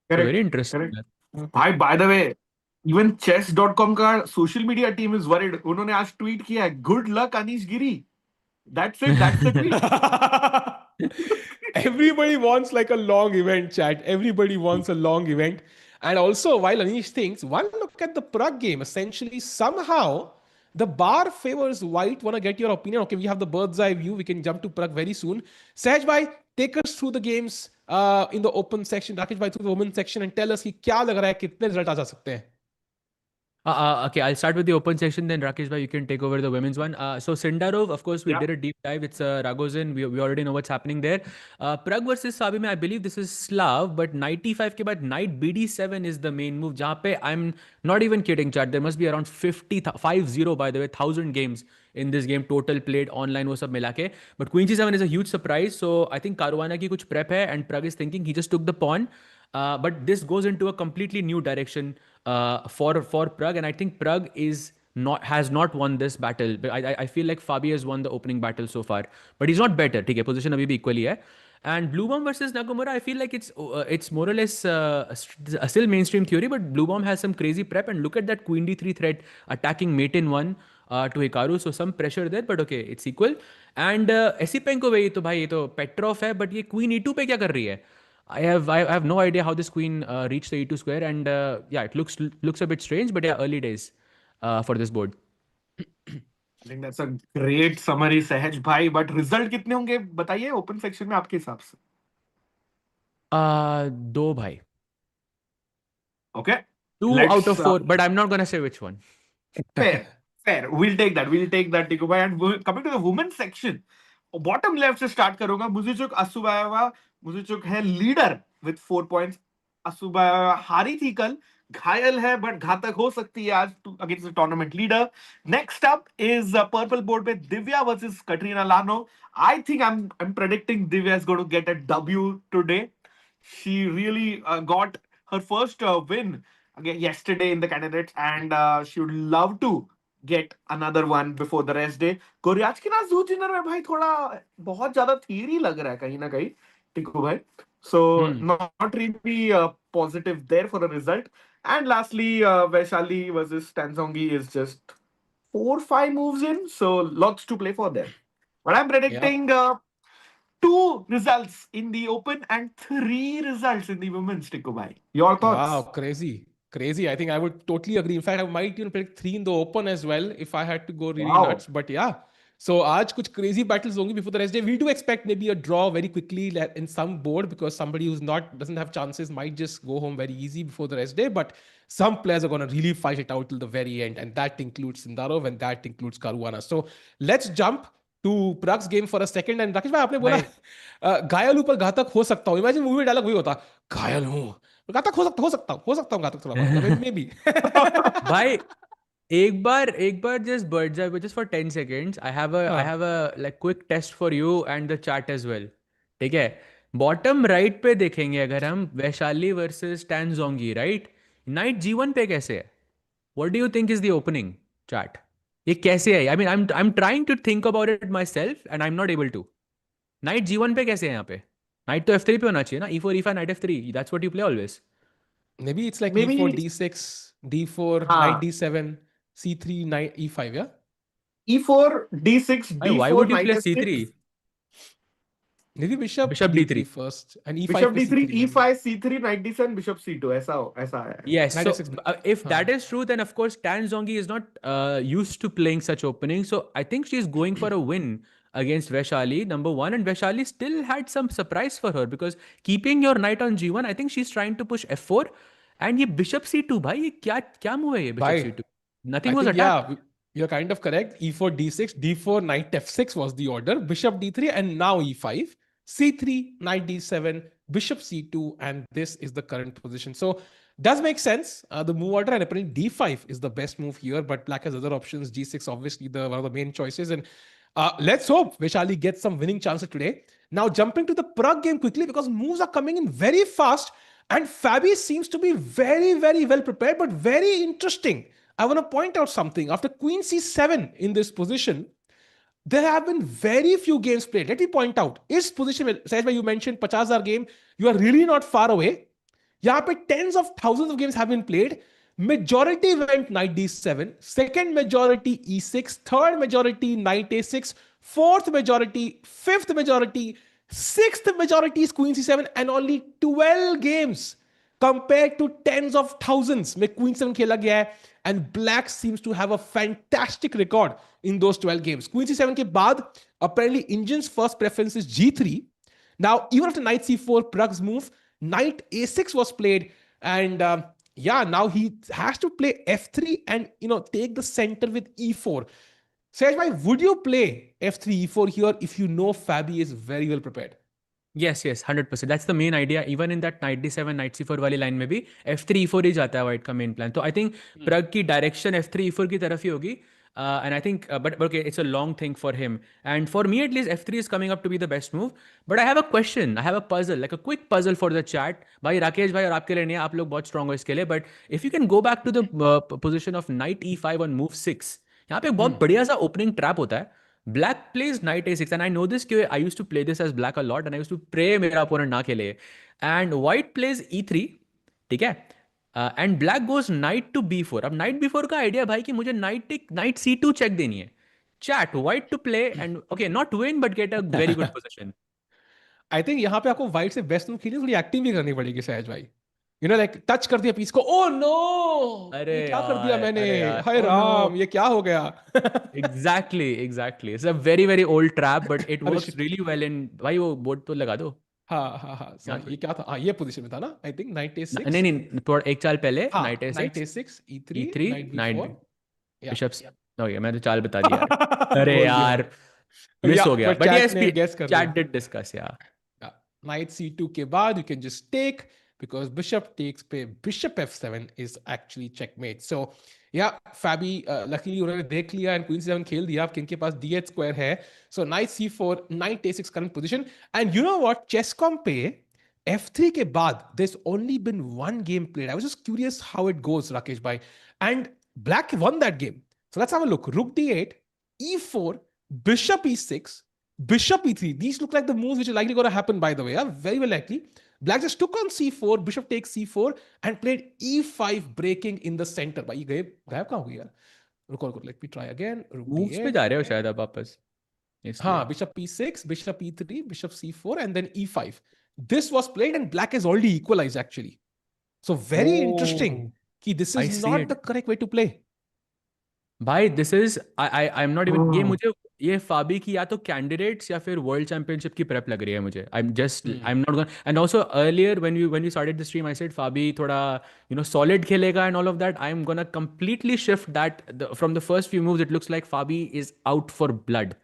very interesting. भाई by the way, even chess.com का social media team is worried. उन्होंने आज tweet किया है, good luck Anish Giri. That's it. That's the tweet. Everybody wants like a long event, chat. Everybody wants a long event. And also, while Anish thinks, one look at the Pragg game. Essentially, somehow, the bar favors white. Want to get your opinion? Okay, we have the bird's eye view. We can jump to Pragg very soon. Sahaj bhai, take us through the games in the open section. Rakesh bhai through the women's section and tell us कि क्या लग रहा है, कितने result आ जा सकते हैं. Okay, I'll start with the open section, then Rakesh bhai, you can take over the women's one. So Sindarov, of course, we did a deep dive. It's Ragozin. We already know what's happening there. Pragg versus Sabi, I believe this is Slav, but 95 के बाद Knight BD7 is the main move. जहाँ पे I'm not even kidding, chat. There must be around 50 by the way, 1,000 games in this game total played online वो सब मिला के. But Queen G7 is a huge surprise. So I think Caruana की कुछ prep है, and Pragg is thinking he just took the pawn. But this goes into a completely new direction for Pragg, and I think Pragg has not won this battle. I feel like Fabi has won the opening battle so far, but he's not better. ठीक है, position अभी भी equally है. And Bluebaum versus Nakamura, I feel like it's more or less still mainstream theory, but Bluebaum has some crazy prep. And look at that Queen D3 threat attacking mate in one to Hikaru, so some pressure there, but okay, it's equal. And Esipenko ये तो भाई ये तो Petrov है, but ये Queen E2 पे क्या कर रही है? I have no idea how this queen reached the E2 square, and yeah, it looks a bit strange, but yeah, early days for this board. I think that's a great summary, Sahaj bhai. But result कितने होंगे बताइए open section में आपके हिसाब से? 2 भाई. Okay. 2 out of 4, but I'm not gonna say which one. Fair. We'll take that. Tiku bhai. And coming to the women's section, bottom left से start करूंगा. Muzychuk Assaubayeva. Muzychuk है leader with 4 points. Assaubayeva हारी थी कल, घायल है but घातक हो सकती है आज against the tournament leader. Next up is purple board पे Divya versus Kateryna Lagno. I think I'm predicting Divya is going to get a W today. She really got her first win again yesterday in the candidates, and she would love to get another one before the rest day. Goryachkina Zhu Jiner में भाई थोड़ा बहुत ज्यादा theory लग रहा है कहीं ना कहीं टिकू भाई. So not really positive there for a result. And lastly, Vaishali versus Tan Zhongyi is just 4-5 moves in, so lots to play for there. But I'm predicting 2 results in the open and 3 results in the women's, Tikku bhai. Your thoughts? Wow, crazy. I think I would totally agree. In fact, I might even predict 3 in the open as well if I had to go really nuts. But yeah. So आज कुछ crazy battles होंगी before the rest day. We do expect maybe a draw very quickly in some board because somebody who's doesn't have chances might just go home very easy before the rest day. But some players are going to really fight it out till the very end, and that includes Sindarov and that includes Caruana. So let's jump to Pragg's game for a second. And Rakesh भाई आपने बोला घायल हूं पर घातक हो सकता हूं. Imagine मूवी डायलॉग वही होता, घायल हूं घातक हो सकता हूं घातक थोड़ा मे बी. भाई एक बार just bird's eye, just for 10 seconds. I have a like quick test for you and the chat as well. ठीक है, बॉटम राइट पे देखेंगे अगर हम Vaishali versus Tan Zhongyi, right? Knight G1 पे कैसे है? What do you think is the opening, chat? ये कैसे है? I mean, I'm trying to think about it myself and I'm not able to. Night G1 पे कैसे है यहाँ पे? नाइट तो F3 पे होना चाहिए ना, E4 E5 night F3. That's what you play always. Maybe it's like E4 D6 D4 knight D7 C3 knight E5, yeah? E4, D6, Why D4, would you knight play S6, C3? Maybe bishop Bishop D3 D3. first and E5 bishop पे D3, C3 maybe. E5, C3, knight D7, bishop C2. ऐसा है. Yes, Knight so S6. if that हाँ. is true, then of course Tan Zhongyi is not used to playing such openings. So I think she's going for a win against Vaishali, number one. And Vaishali still had some surprise for her because keeping your knight on G1, I think she's trying to push F4. And ये bishop C2, भाई ये क्या move है ये bishop Bhai, C2? Nothing I was think, attacked. yeah, you're kind of correct. E4, D6, D4, knight F6 was the order. Bishop D3 and now E5. C3, knight D7, bishop C2, and this is the current position. So does make sense. The move order and apparently D5 is the best move here, but black has other options. G6 obviously one of the main choices. And let's hope Vaishali gets some winning chances today. Now jumping to the Pragg game quickly because moves are coming in very fast and Fabi seems to be very, very well prepared, but very interesting. I want to point out something. After Queen C7 in this position, there have been very few games played. Let me point out. Is position, Sahaj, you mentioned 50,000 game. You are really not far away. यहाँ पे tens of thousands of games have been played. Majority went knight d7, second majority e6, third majority knight a6, fourth majority, fifth majority, sixth majority is queen c7, and only 12 games compared to tens of thousands में queen 7 खेला गया है, and black seems to have a fantastic record in those 12 games. Queen c7 के बाद apparently Indians first preference is g3. Now even after knight c4, Pragg's move, knight a6 was played, and yeah, now he has to play f3 and take the center with e4. Sahaj bhai, would you play f3 e4 here if you know Fabi is very well prepared? Yes, 100%. That's the main idea. Even in that knight d7, knight c4 वाली line में भी f3 e4 ही जाता है white का main plan. तो I think Pragg की direction f3 e4 की तरफ ही होगी. And I think, but okay, it's a long thing for him. And for me at least, f3 is coming up to be the best move. But I have a question. I have a puzzle, like a quick puzzle for the chat. भाई राकेश भाई और आपके लिए नहीं है, आप लोग बहुत strong हो इसके लिए. But if you can go back to the position of knight e5 on move 6, यहाँ पे एक बहुत बढ़िया सा opening trap होता है. Black plays knight a6, and I know this because I used to play this as black a lot, and I used to pray मेरा opponent ना खेले. And white plays e3, ठीक है? And black goes knight to b4. अब knight b4 का idea भाई कि मुझे knight c2 check देनी है. Chat, white to play and okay, not win but get a very good position. I think यहाँ पे आपको white से best move खेलनी थोड़ी acting भी करनी पड़ेगी सहज भाई. Like touch कर दिया पीस को. Oh no! अरे ये क्या कर दिया मैंने? हाय Oh, राम, no. ये क्या हो गया? Exactly. It's a very, very old trap, but it works really well in. भाई वो board तो लगा दो. हाँ. ये क्या था? ये position में था ना? I think knight a6. नहीं, थोड़ा एक चाल पहले knight a6, e3, knight b4. Bishops. Okay, मैं तो चाल बता दिया यार. अरे यार, miss हो गया. But yes, chat did discuss, yeah. Knight c2 के बाद you can just take, because bishop takes bishop f7 is actually checkmate. So yeah, Fabi luckily उन्होंने देख लिया and queen c7 खेल दिया. अब किनके पास d8 square है. So knight c4, knight a6 current position. And you know what? Chess.com पे f3 के बाद there's only been one game played. I was just curious how it goes, Rakesh bhai. And black won that game. So let's have a look. Rook d8, e4, bishop e6, bishop e3. These look like the moves which are likely going to happen, by the way. Very well likely. Black just took on c4, bishop takes c4 and played e5, breaking in the center. भाई गायब कहाँ हो गया? रुको, let me try again. Moves पे जा रहे हो शायद आप वापस. हाँ, bishop e6, bishop e3, bishop c4 and then e5. This was played and black has already equalized actually. So very interesting. कि this is not the correct way to play. भाई this is I'm not even ये फाबी की या तो candidates या फिर world championship की prep लग रही है मुझे. I'm not going. And also earlier when we started the stream I said फाबी थोड़ा solid खेलेगा and all of that. I'm gonna completely shift that. From the first few moves it looks like Fabi is out for blood.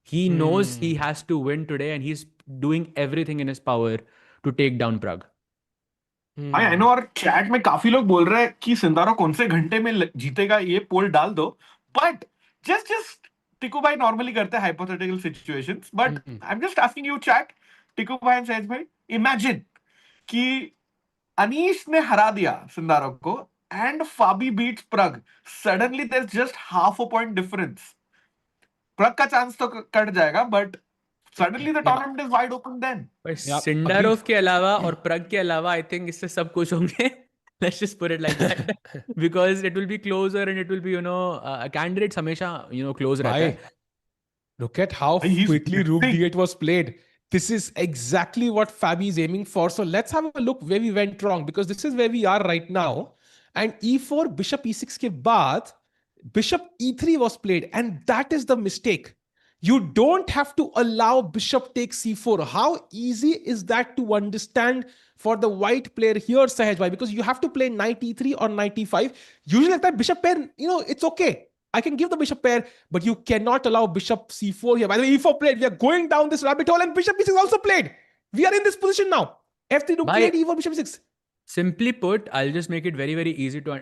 He knows he has to win today and he's doing everything in his power to take down Pragg. I know, और chat में काफी लोग बोल रहे हैं कि Sindarov कौन से घंटे में जीतेगा, ये पोल डाल दो. बट जस्ट टिकू भाई नॉर्मली करते हैं hypothetical situations, but I am just asking you chat, Tiku भाई एंड सहज भाई, इमेजिन कि अनीश ने हरा दिया सिंदारो को and Fabi beats Pragg. Suddenly there is just half a point difference. Pragg का चांस तो कट जाएगा, but suddenly the tournament is wide open then. Sindarov के अलावा और प्रग के अलावा आई थिंक इससे सब कुछ होंगे. Let's just put it like that. Because it will be closer and it will be, candidates हमेशा, close रहता Bhai, है. look at how He's quickly Rook blitzing. D8 was played. This is exactly what Fabi is aiming for. So let's have a look where we went wrong, because this is where we are right now. And E4, Bishop E6 के बाद, Bishop E3 was played. And that is the mistake. You don't have to allow Bishop takes C4. How easy is that to understand for the white player here, Sahaj bhai? Because you have to play knight E3 or knight E5. Usually like that, Bishop pair, it's okay. I can give the bishop pair, but you cannot allow bishop c4 here. By the way, e4 played. We are going down this rabbit hole, and bishop e6 also played. We are in this position now. F3 rook played, e4 bishop e6. Simply put, I'll just make it very very easy to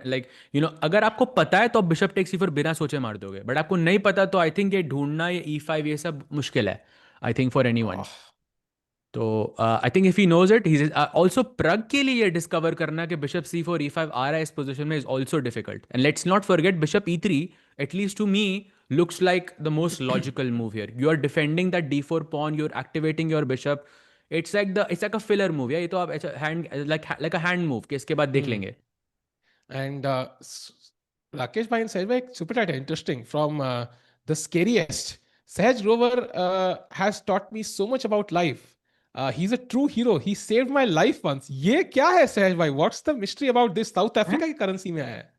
अगर आपको पता है तो आप bishop take सी4 बिना सोचे मार दोगे, बट आपको नहीं पता तो आई थिंक ये ढूंढना, ये e5 ये सब मुश्किल है, आई थिंक फॉर एनीवन. तो I think if he knows it, he also Pragg के लिए ये डिस्कवर करना कि बिशप c4 e5 आ रहा है इस पोजीशन में is also difficult. And let's not forget bishop e3, at least to me, looks like the most logical move here. You are defending that d4 pawn, you're activating your bishop. It's like a filler move. Yeah, ये तो आप hand like a hand move कि इसके बाद देख लेंगे. And Rakesh bhai and Sahaj bhai, super chat, interesting. From the scariest, Sahaj Rover has taught me so much about life. He's a true hero. He saved my life once. ये क्या है Sahaj bhai? What's the mystery about this? South Africa की currency में आया है.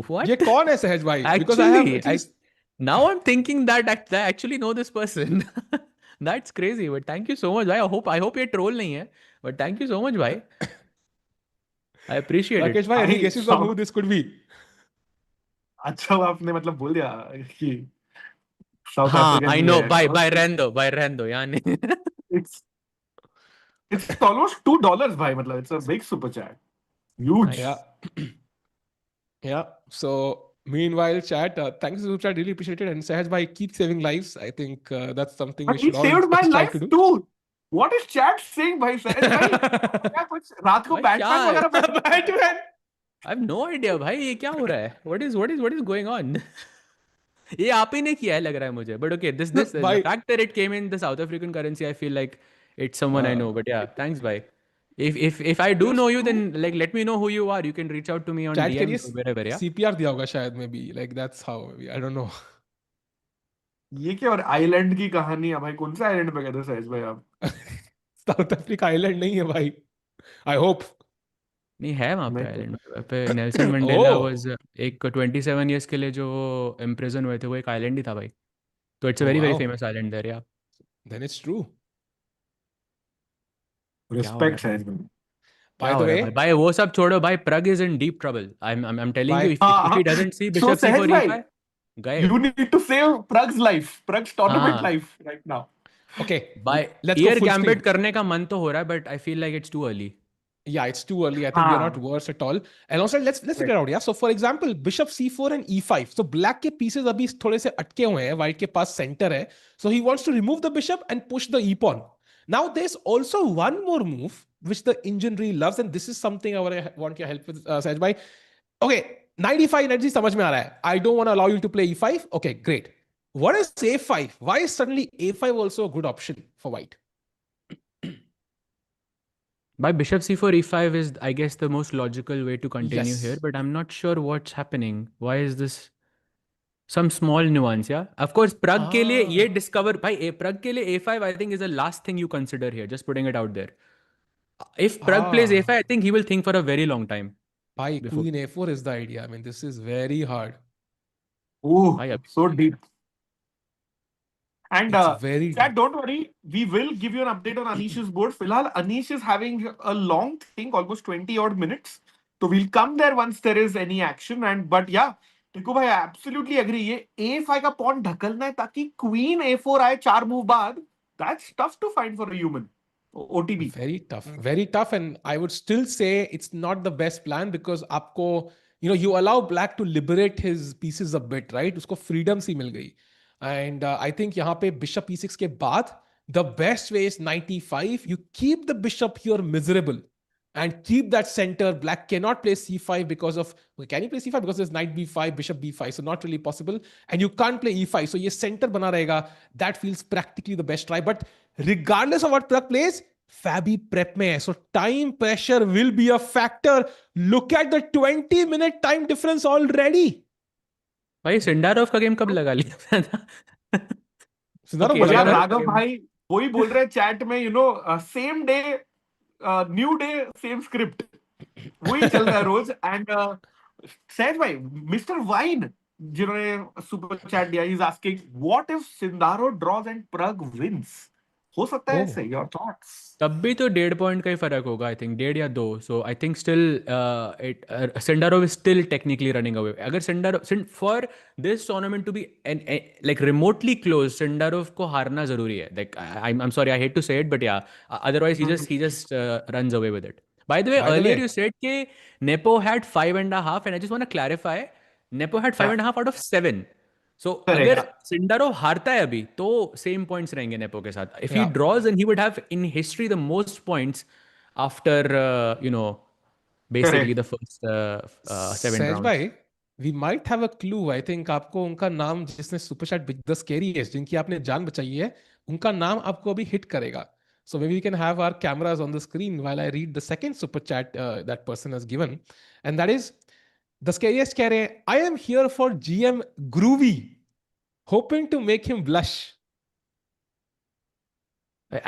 What? ये कौन है Sahaj bhai? Because now I'm thinking that I actually know this person. That's crazy. But thank you so much, bhai. I hope ये troll नहीं है. But thank you so much, bhai. I appreciate Rakesh it. bhai, any guesses on who this could be? अच्छा आपने मतलब बोल दिया कि South हाँ, African I ही know. है. By Rendo, यानी. It's almost $2, bhai. मतलब it's a big super chat. Huge. Yeah. Yeah. So meanwhile, chat, thanks to super chat, really appreciate it. And Sahaj bhai, keep saving lives. I think that's something But we he should all saved my strive life to do. too. What is chat saying, bhai? Sahaj bhai, क्या कुछ रात को भाई, Batman क्या वगैरह Batman. I have no idea, भाई ये क्या हो रहा है? What is going on? ये आप ही ने किया है लग रहा है मुझे. But okay, this the Bhai, fact that it came in the South African currency, I feel like it's someone I know. But yeah, thanks, bhai. If I do know you, then like let me know who you are. You can reach out to me on chat के DMs लिए or wherever. Yeah. CPR दिया होगा शायद, maybe. Like that's how, maybe. I don't know. ये क्या और island की कहानी है भाई. कौन सा आइलैंड पे गए थे सहज भाई आप? South Africa island नहीं है भाई. I hope. नहीं है वहाँ पे नहीं. आइलैंड पे. Nelson Mandela Oh. वाज एक 27 years के लिए जो इम्प्रिजन हुए थे, वो एक आइलैंड ही था भाई. तो it's a Oh, very very wow. Famous island there. या Then it's true. Respect Sahaj भाई. By क्या the हो रहा way, है भाई वो सब छोड़ो भाई. Pragg is in deep trouble. I'm telling Bye. you, if he doesn't see So bishop सहज c4 भाई, e5, गए. you need to save Prag's life, Prag's tournament हाँ. life right now. okay, By let's go ear full gambit screen. करने का मन तो हो रहा है, but I feel like it's too early. Yeah, it's too early. I think we are not हाँ. worse at all. And also, let's figure out. Yeah. So, for example, bishop c4 and e5. So, black के pieces अभी थोड़े से अटके हुए हैं. White के पास center है. So, he wants to remove the bishop and push the e pawn. Now, there's also one more move which the engine really loves, and this is something I want your help with, Sahaj bhai. Okay, knight e5, knight g समझ में आ रहा है. I don't want to allow you to play e5. Okay, great. What is a5? Why is suddenly a5 also a good option for white? By bishop c4 e5 is, I guess, the most logical way to continue Yes. here, but I'm not sure what's happening. Why is this some small nuance? Yeah, of course, Pragg के लिए ये discover भाई Pragg के लिए a5 I think is the last thing you consider here. Just putting it out there. If Pragg plays a5, I think he will think for a very long time. Bhai, before. queen a4 is the idea. I mean, this is very hard. Ooh, भाई so deep. And It's very chat, don't worry, we will give you an update on Anish's board. Filhal, Anish is having a long thing, almost 20 odd minutes. So we'll come there once there is any action. And but yeah, Tiku bhai, I absolutely agree. ये a5 का pawn ढकलना है ताकि queen a4 आए 4 move बाद. That's tough to find for a human. OTB. very tough. Very tough. And I would still say it's not the best plan because आपको, you allow black to liberate his pieces a bit, right? उसको freedom सी मिल गई. And I think यहाँ पे bishop e6 के बाद, the best way is knight e5. You keep the bishop here miserable and keep that center. Black cannot play c5 because of, can he play c5? Because there's knight b5, bishop b5. So not really possible. And you can't play e5. So ये center बना रहेगा. That feels practically the best try. But regardless of what Pragg plays, Fabi prep में है, so time pressure will be a factor. Look at the 20-minute time difference already. भाई Sindarov का game कब लगा लिया था? सिंदारोव Okay, बोला यार था Sindarov का राघव game. भाई वही बोल रहे हैं चैट में, same day new day same script, वही चल रहा है रोज. एंड सहज भाई, मिस्टर वाइन जिन्होंने सुपर चैट दिया, is asking what if Sindarov draws and Pragg wins. हो सकता है Oh, ऐसे? Your thoughts? तब भी तो 1.5 का ही फर्क होगा, आई थिंक 1.5 या 2. So I think still it Sindarov is still technically running away. अगर Sindarov for this tournament to be like remotely close, Sindarov को हारना जरूरी है. Like I am sorry, I hate to say it, but या otherwise he just runs away with it. By the way, by the earlier way, you said कि Nepo had 5.5, and I just want to clarify, Nepo had 5.5 out of 7. So अगर correct. Sindarov हारता है अभी तो same points रहेंगे Nepo के साथ. If he yeah, draws and he would have in history the most points after basically the first 7 सहज rounds. भाई, we might have a clue. I think आपको उनका नाम, जिसने सुपर चैट द स्कैरीएस्ट, जिनकी आपने जान बचाई है, उनका नाम आपको अभी हिट करेगा. So maybe we can have our cameras on the screen while I read the second super chat that person has given, and that is the scariest कह रहे हैं, I am here for GM Groovy, hoping to make him blush.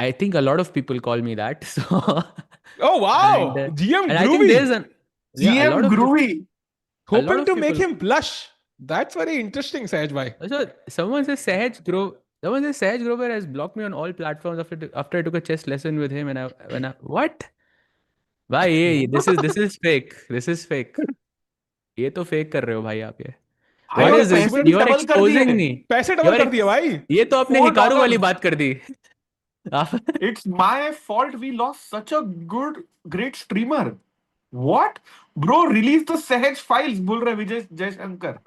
I think a lot of people call me that. So Oh and wow, GM and I think there's Groovy, an yeah, a GM lot of groovy. a lot hoping of to make people. him blush. That's very interesting, Sahaj bhai. So someone says Sahaj Grover has blocked me on all platforms after I took a chess lesson with him, and I what? भाई ये this is fake. This is fake. ये तो fake कर रहे हो भाई आप ये. भाई What और is this? पैसे भी You are डबल कर exposing दिए. me. पैसे You डबल are कर दिए भाई. ये तो आपने हिकारू वाली $4. बात कर दी. आप- It's my fault we lost such a great streamer. What? Bro, release the Sahaj files, बोल रहे विजय Jaishankar.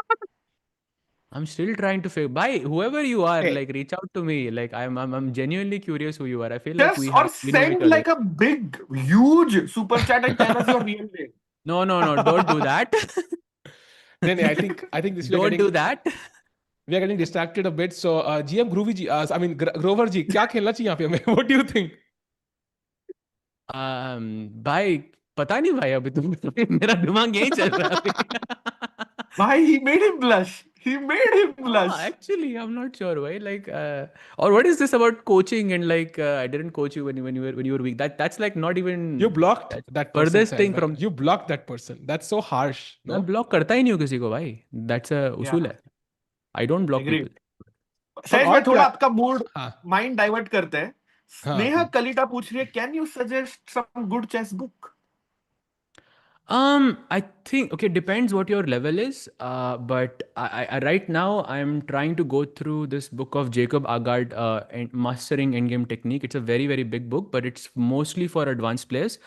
I'm still trying to figure. Bhai, whoever you are, Hey, like reach out to me. Like I'm genuinely curious who you are. I feel like Just or we know each send other. like a big, huge super chat and tell us your real name. No, don't do that. then I think this Don't do that. we are getting distracted a bit. So GM Groovy ji, I mean Grover ji, क्या खेलना चाहिए यहाँ पे हमें? What do you think? भाई पता नहीं भाई, अभी तुम मेरा दिमाग यही चल रहा है अभी. Why he made him blush? He made him blush. Actually, I'm not sure why. Like, or what is this about coaching and like I didn't coach you when you were weak. That's like not even You blocked that person. furthest Sahaj thing bhai. from. You blocked that person. That's so harsh. मैं No. Block करता ही नहीं हूँ किसी को भाई. That's a उसूल है. I don't block Agreed. people. सहज भाई थोड़ा आपका मूड हाँ माइंड डाइवर्ट करते हैं. हाँ. स्नेहा कलिटा पूछ रही है, can you suggest some good chess book? I think okay, depends what your level is. But I right now I'm trying to go through this book of Jacob Agard, Mastering Endgame Technique. It's a very very big book, but it's mostly for advanced players,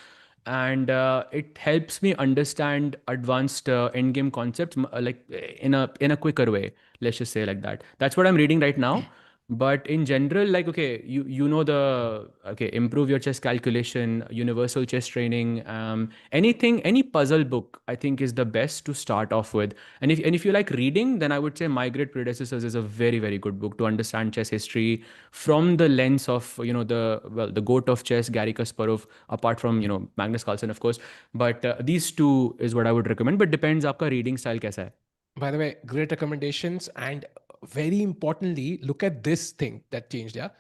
and it helps me understand advanced endgame concepts like in a quicker way. Let's just say like that. That's what I'm reading right now. But in general, like okay, you know the okay, improve your chess calculation, universal chess training, any puzzle book I think is the best to start off with. And if you like reading, then I would say My Great Predecessors is a very very good book to understand chess history from the lens of the goat of chess, Garry Kasparov, apart from Magnus Carlsen of course. But these two is what I would recommend, but depends आपका reading style कैसा है. By the way, great recommendations. And very importantly, look at this thing that changed. Yeah.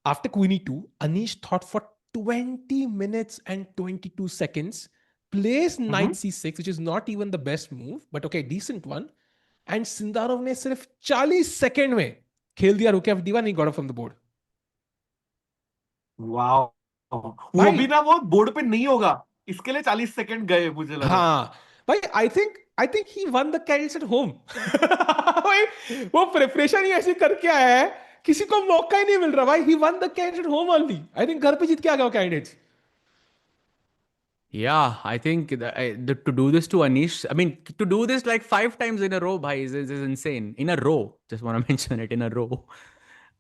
After Queenie 2, Anish thought for 20 minutes and 22 seconds, plays knight c6, which is not even the best move, but okay, decent one. And Sindarov ने सिर्फ 40 second में खेल दिया rook f d1, he got up from the board. Wow, वो भी ना वो board पे नहीं होगा, इसके लिए 40 सेकंड गए मुझे लगा. हाँ भाई, I think he won the candidates at home. भाई वो प्रिपरेशन ही ऐसी करके आया है, किसी को मौका ही नहीं मिल रहा भाई. He won the candidates at home only. I think घर पे जीत के आ गया वो candidates. Yeah, I think to do this to Anish, I mean, to do this like 5 times in a row, bhai, is insane. In a row. Just want to mention it, in a row.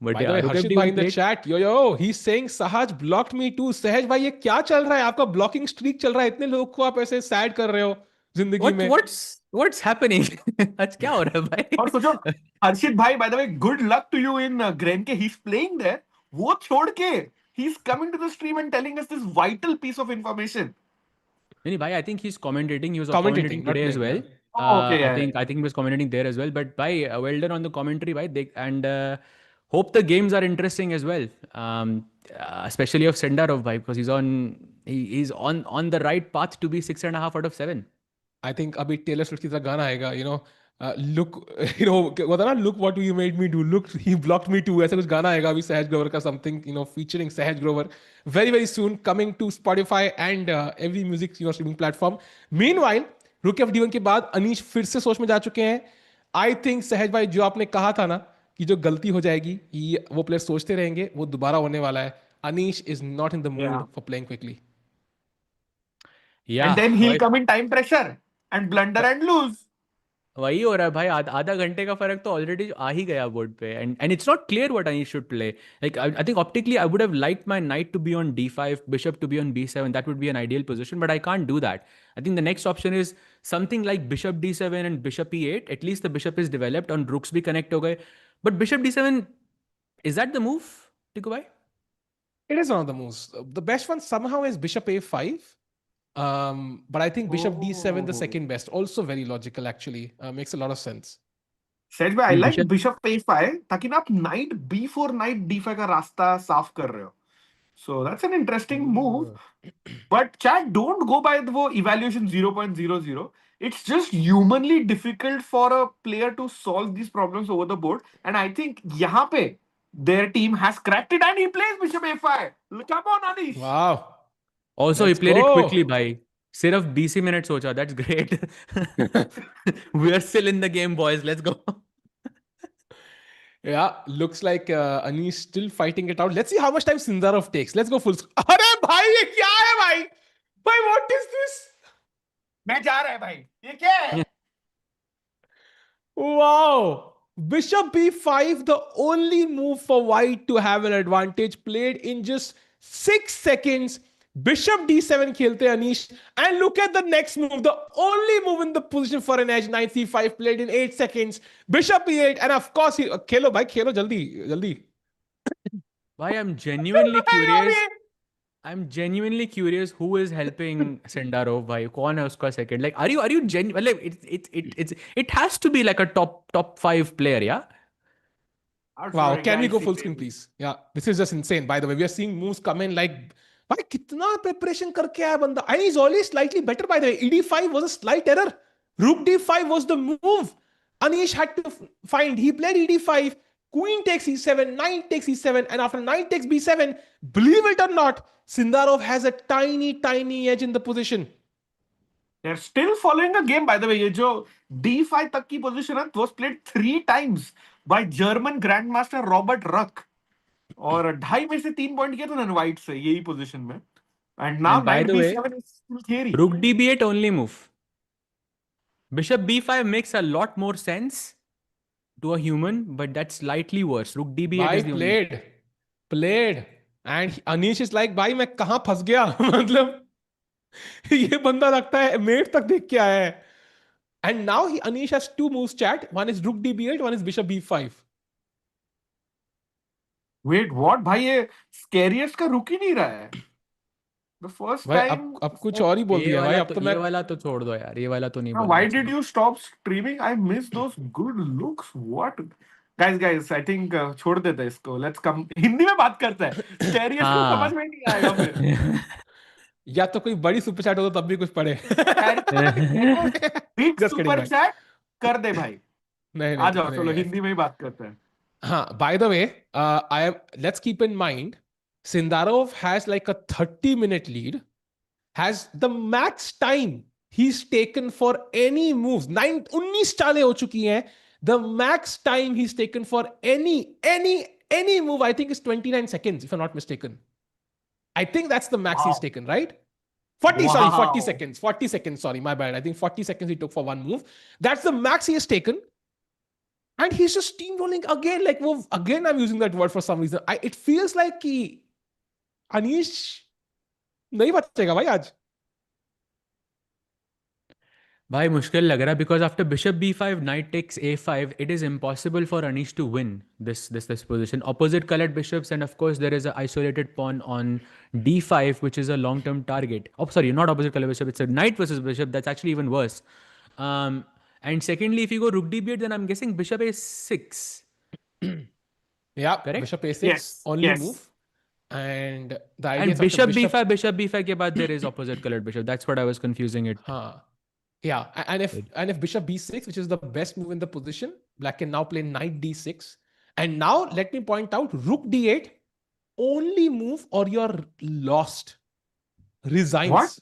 But By the way, Harshit bhai in the chat, yo, he's saying Sahaj blocked me too. सहज भाई ये क्या चल रहा है? आपका blocking streak चल रहा है, इतने लोगों को आप ऐसे sad कर रहे हो जिंदगी में. What's happening? आज क्या हो रहा है भाई? और सोचो हर्षित भाई, by the way, good luck to you in Grenke. He's playing there. वो छोड़ के He's coming to the stream and telling us this vital piece of information. नहीं भाई, I think he's commentating. He was Commentating, commentating not today as playing. well. Yeah. Oh, okay, I yeah, think he was commentating there as well. But भाई, well done on the commentary, भाई. And hope the games are interesting as well. Especially of Sendarov, भाई, because he's on the right path to be 6.5 out of 7. I think अभी Taylor Swift की तरह गाना आएगा, look, होता ना, look what you made me do, look he blocked me too, ऐसा कुछ गाना आएगा अभी सहज ग्रोवर का, something featuring सहज Grover, very very soon coming to Spotify and every music streaming platform. Meanwhile, Rookie of D1 के बाद अनीश फिर से सोच में जा चुके हैं. I think सहज भाई, जो आपने कहा था ना कि जो गलती हो जाएगी वो प्लेयर सोचते रहेंगे, वो दोबारा होने वाला है. Anish is not in the mood for playing quickly. Yeah. And then he'll come in time pressure and blunder and lose. वही हो रहा है भाई. आधा घंटे का फर्क तो ऑलरेडी आ ही गया बोर्ड पे. And it's not clear what Anish should play. Like I think optically I would have liked my knight to be on d5, bishop to be on b7. That would be an ideal position, but I can't do that. I think the next option is something like bishop d7 and bishop e8. At least the bishop is developed, on rooks bhi connect ho gaye. But bishop d7, is that the move, Tikubai? It is one of the moves. The best one somehow is bishop a5. But I think bishop d7 the second best. Also very logical actually. Makes a lot of sense. Sej bhai, I like bishop a5 ताकि ना आप knight b4 knight d5 का रास्ता साफ कर रहे हो. So that's an interesting move. But chat, don't go by the evaluation 0.00. It's just humanly difficult for a player to solve these problems over the board. And I think यहाँ पे their team has cracked it and he plays bishop a5. Come on, Anish. Wow. Also, he played it quickly, bhai. सिर्फ 20 minutes सोचा. That's great. We are still in the game, boys. Let's go. Yeah, looks like Anish still fighting it out. Let's see how much time Sindarov takes. Let's go full screen. अरे भाई ये क्या है भाई? भाई what is this? मैं जा रहा है भाई. ये क्या है? Wow. Bishop b5, the only move for white to have an advantage, played in just 6 seconds. Bishop d7 खेलते Anish, and look at the next move, the only move in the position for an edge, knight c5, played in 8 seconds. Bishop e8, and of course खेलो भाई, खेलो जल्दी जल्दी. Bhai, I'm genuinely curious. I'm genuinely curious who is helping Sendarov, bhai. कौन है उसका second? Like, are you genuine? Like, it has to be like a top 5 player, yeah? Wow, can we go full screen, please? Yeah, this is just insane. By the way, we are seeing moves come in like, भाई कितना preparation करके आया बंदा. And he's always slightly better, by the way. ed5 was a slight error. Rook d5 was the move Anish had to find. He played ed5, queen takes e7, knight takes e7, and after knight takes b7, believe it or not, Sindarov has a tiny edge in the position. They're still following the game, by the way. ये जो d5 तक की position है, was played 3 times by German Grandmaster Robert Ruck. और 2.5 में से 3 point किया था ना white से यही position में. And now by knight the way, b7 is still theory. Rook db8 only move. Bishop b5 makes a lot more sense to a human, but that's slightly worse. Rook db8 is the only. Played. And Anish is like, भाई मैं कहां फंस गया? मतलब ये बंदा लगता है मेट तक देख के आया है. And now Anish has 2 moves, chat. One is rook db8, one is bishop b5. Wait, what? भाई ये scariest का रुक ही नहीं रहा है. The first भाई time. अब कुछ और ही बोल दिया भाई. अब तो मैं ये वाला तो छोड़ दो यार. ये वाला तो नहीं. Why did you stop streaming? I miss those good looks. What? Guys, I think छोड़ देते हैं इसको. Let's come. हिंदी में बात करते हैं. Scariest को समझ में नहीं आएगा फिर. या तो कोई बड़ी सुपर चैट हो तो तब भी कुछ पढ़े. Big super chat कर दे भाई. नहीं आ जाओ चलो हिंदी में ही बात करते हैं. हाँ, by the way, let's keep in mind, Sindarov has like a 30-minute lead, has the max time he's taken for any moves. 19 चालें हो चुकी हैं. The max time he's taken for any move, I think, is 29 seconds, if I'm not mistaken. I think that's the max he's taken, right? 40 seconds. 40 seconds, sorry, my bad. I think 40 seconds he took for one move. That's the max he has taken. And he's just steamrolling again. Like, well, again, I'm using that word for some reason. It feels like Anish nahi bachega bhai aaj. भाई मुश्किल लग रहा है because after bishop b5 knight takes a5 it is impossible for Anish to win this position. Opposite colored bishops, and of course there is an isolated pawn on d5 which is a long term target. Oh sorry, not opposite colored bishop, it's a knight versus bishop. That's actually even worse. And secondly, if you go rook d8 then I'm guessing bishop a6. Yeah, Correct? bishop a6 Yes, only yes. move. And the idea And is after bishop b5 के बाद there is opposite colored bishop. That's what I was confusing it. Yeah, and if bishop b6, which is the best move in the position, black can now play knight d6. And now let me point out, rook d8, only move or you're lost. Resigns. What?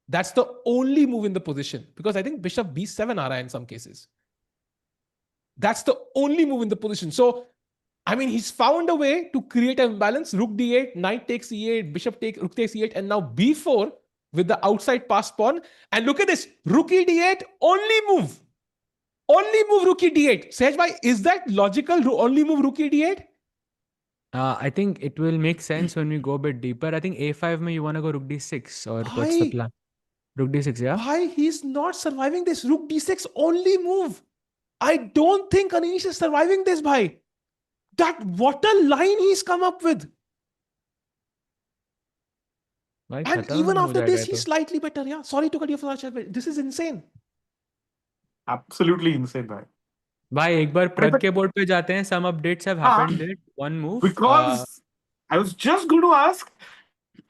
That's the only move in the position, because I think bishop b7 are in some cases. That's the only move in the position. So, I mean, he's found a way to create an imbalance. Rook d8, knight takes e8, rook takes e8, and now b4 with the outside pass pawn. And look at this, rook e d8, only move. Only move rook e d8. Sehaj bhai, is that logical? Only move rook e d8? I think it will make sense when we go a bit deeper. I think a5 mein you want to go rook d6, or what's the Bhai, plan? Rook d6, yeah? bhai, he's not surviving this. Rook d6, only move. I don't think Anish is surviving this, bhai. What a line he's come up with. भाई And खत्म even हो after जाएगा this, ये he's तो. slightly better. Yeah, sorry to cut you off, but this is insane. Absolutely insane, bhai. भाई एक बार Bhai, प्रग but के board पे जाते हैं. Some updates have हाँ, happened there. One move. because I was just going to ask,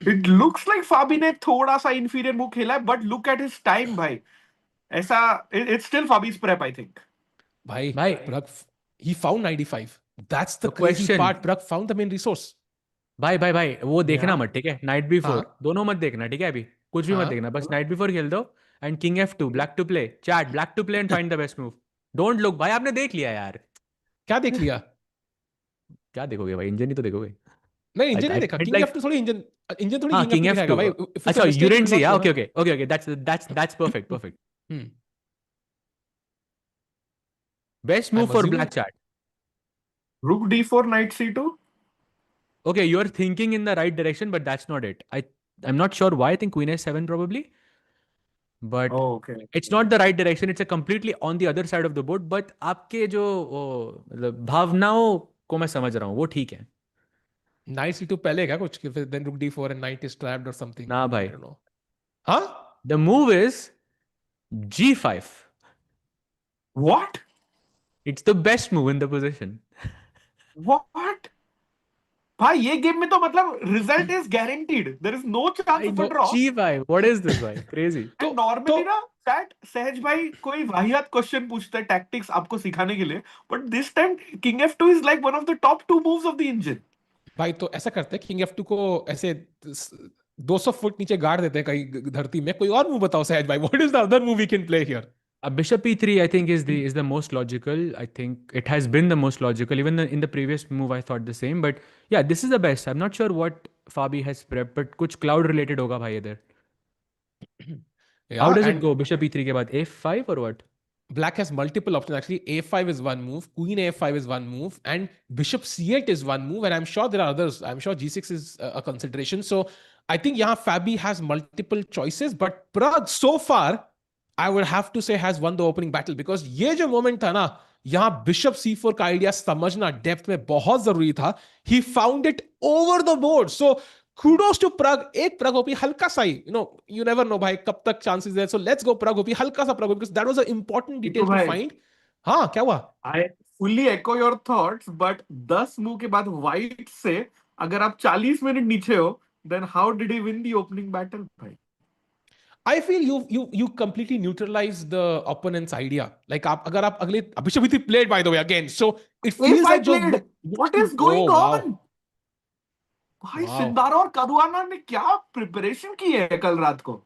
it looks like Fabi ने थोड़ा सा inferior move खेला है, but look at his time, भाई. ऐसा, it's still Fabi's prep, I think. Bhai, भाई Pragg, he found 95. That's the The crazy question. part. Pragg found the main resource. भाई वो देखना Yeah. मत, ठीक है? नाइट बी4 हाँ. दोनों मत देखना, ठीक है? अभी कुछ भी मत हाँ. देखना, बस नाइट बी4 खेल दो. And king f2, black to play, chat black to play and find the best move. Don't look. भाई आपने देख लिया यार. क्या देख लिया? क्या देखोगे भाई? इंजन ही तो देखोगे. नहीं, इंजन नहीं देखा. I'd king like. f2 थोड़ी इंजन थोड़ी हाँ, किंग किंग f2 दिखाएगा f2. भाई. If it's a अच्छा, mistake, you you didn't will see. not Yeah, know ना. okay. That's perfect. Best I'm move for assuming black chat. Rook d4, knight c2. Okay, you're thinking in the right direction, but that's not it. I'm not sure why. I think queen a7 probably, but Oh, okay. it's not the right direction. It's a completely on the other side of the board. But आपके जो मतलब भावनाओं को मैं समझ रहा हूँ, वो ठीक है. knight c2 पहले क्या कुछ, फिर then rook d4 and knight is trapped or something. ना I भाई. don't know. हाँ? The move is g5. What? It's the best move in the position. What? भाई ये गेम में तो मतलब result is guaranteed. There is no chance of a draw. g5. What is this भाई? Crazy. And normally ना chat सहज भाई कोई वाहियात क्वेश्चन पूछता है टैक्टिक्स आपको सिखाने के लिए, but this time king f2 is like one of the top 2 moves of the engine. भाई तो ऐसा करते हैं, किंग f2 को ऐसे 200 फुट नीचे गाड़ देते हैं कहीं धरती में. कोई और मूव बताओ सहज भाई. What is the other move we can play here? Bishop e3, I think, is the most logical. I think it has been the most logical. Even in the previous move, I thought the same. But yeah, this is the best. I'm not sure what Fabi has prepped, but कुछ cloud related होगा भाई इधर. Yeah, How does it and go? Bishop e3 के बाद a5 or what? black has multiple options. Actually, a5 is one move, queen a5 is one move, and bishop c8 is one move. And I'm sure there are others. I'm sure g6 is a consideration. So I think yeah, Fabi has multiple choices, but Pragg so far, I would have to say, has won the opening battle, because ये जो moment था ना, यहाँ bishop c4 का idea समझना depth में बहुत जरूरी था. He found it over the board. So kudos to Pragg. एक Pragg OP हल्का सा ही, you never know भाई कब तक chances there. So let's go Pragg OP, हल्का सा Pragg OP, because that was an important detail to find. हाँ, क्या हुआ? I fully echo your thoughts, but 10 move के बाद white से अगर आप 40 मिनट नीचे हो, then how did he win the opening battle, भाई? I feel you completely neutralize the opponent's idea. Like अगर आप अगले bishop e3 played by the way again, so it feels A5 like played. What is going on? भाई Sindarov और Caruana ने क्या preparation की है कल रात को?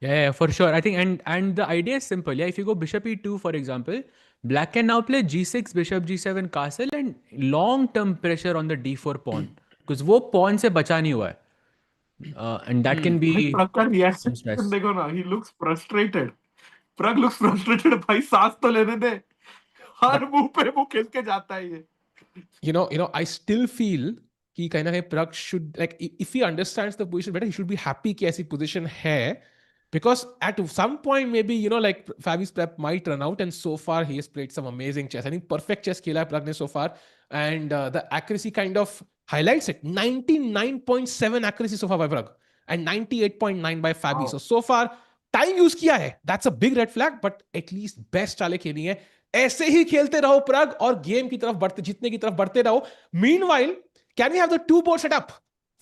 Yeah, for sure. I think and the idea is simple. Yeah, if you go bishop e2, for example, black can now play g6, bishop g7 castle, and long-term pressure on the d4 pawn, because वो pawn से बचा नहीं हुआ है. And that can be Pragg का reaction some stress. देखो ना, he looks frustrated. Pragg looks frustrated. भाई सांस तो लेने दे. हर मुंह पे मुंह खेल के जाता है ये. I still feel कि कहीं ना कहीं Pragg should, like, if he understands the position better, he should be happy कि ऐसी position है. Because at some point, maybe, like Fabi's prep might run out, and so far he has played some amazing chess. I think perfect chess खेला है Pragg ने so far, and the accuracy kind of highlights it. 99.7 accuracy so far by Pragg, and 98.9 by Fabi. Wow. So far time use किया है. That's a big red flag, but at least best चालें खेली है. ऐसे ही खेलते रहो Pragg, और game की तरफ बढ़ते, जीतने की तरफ बढ़ते रहो. Meanwhile, can we have the two board setup?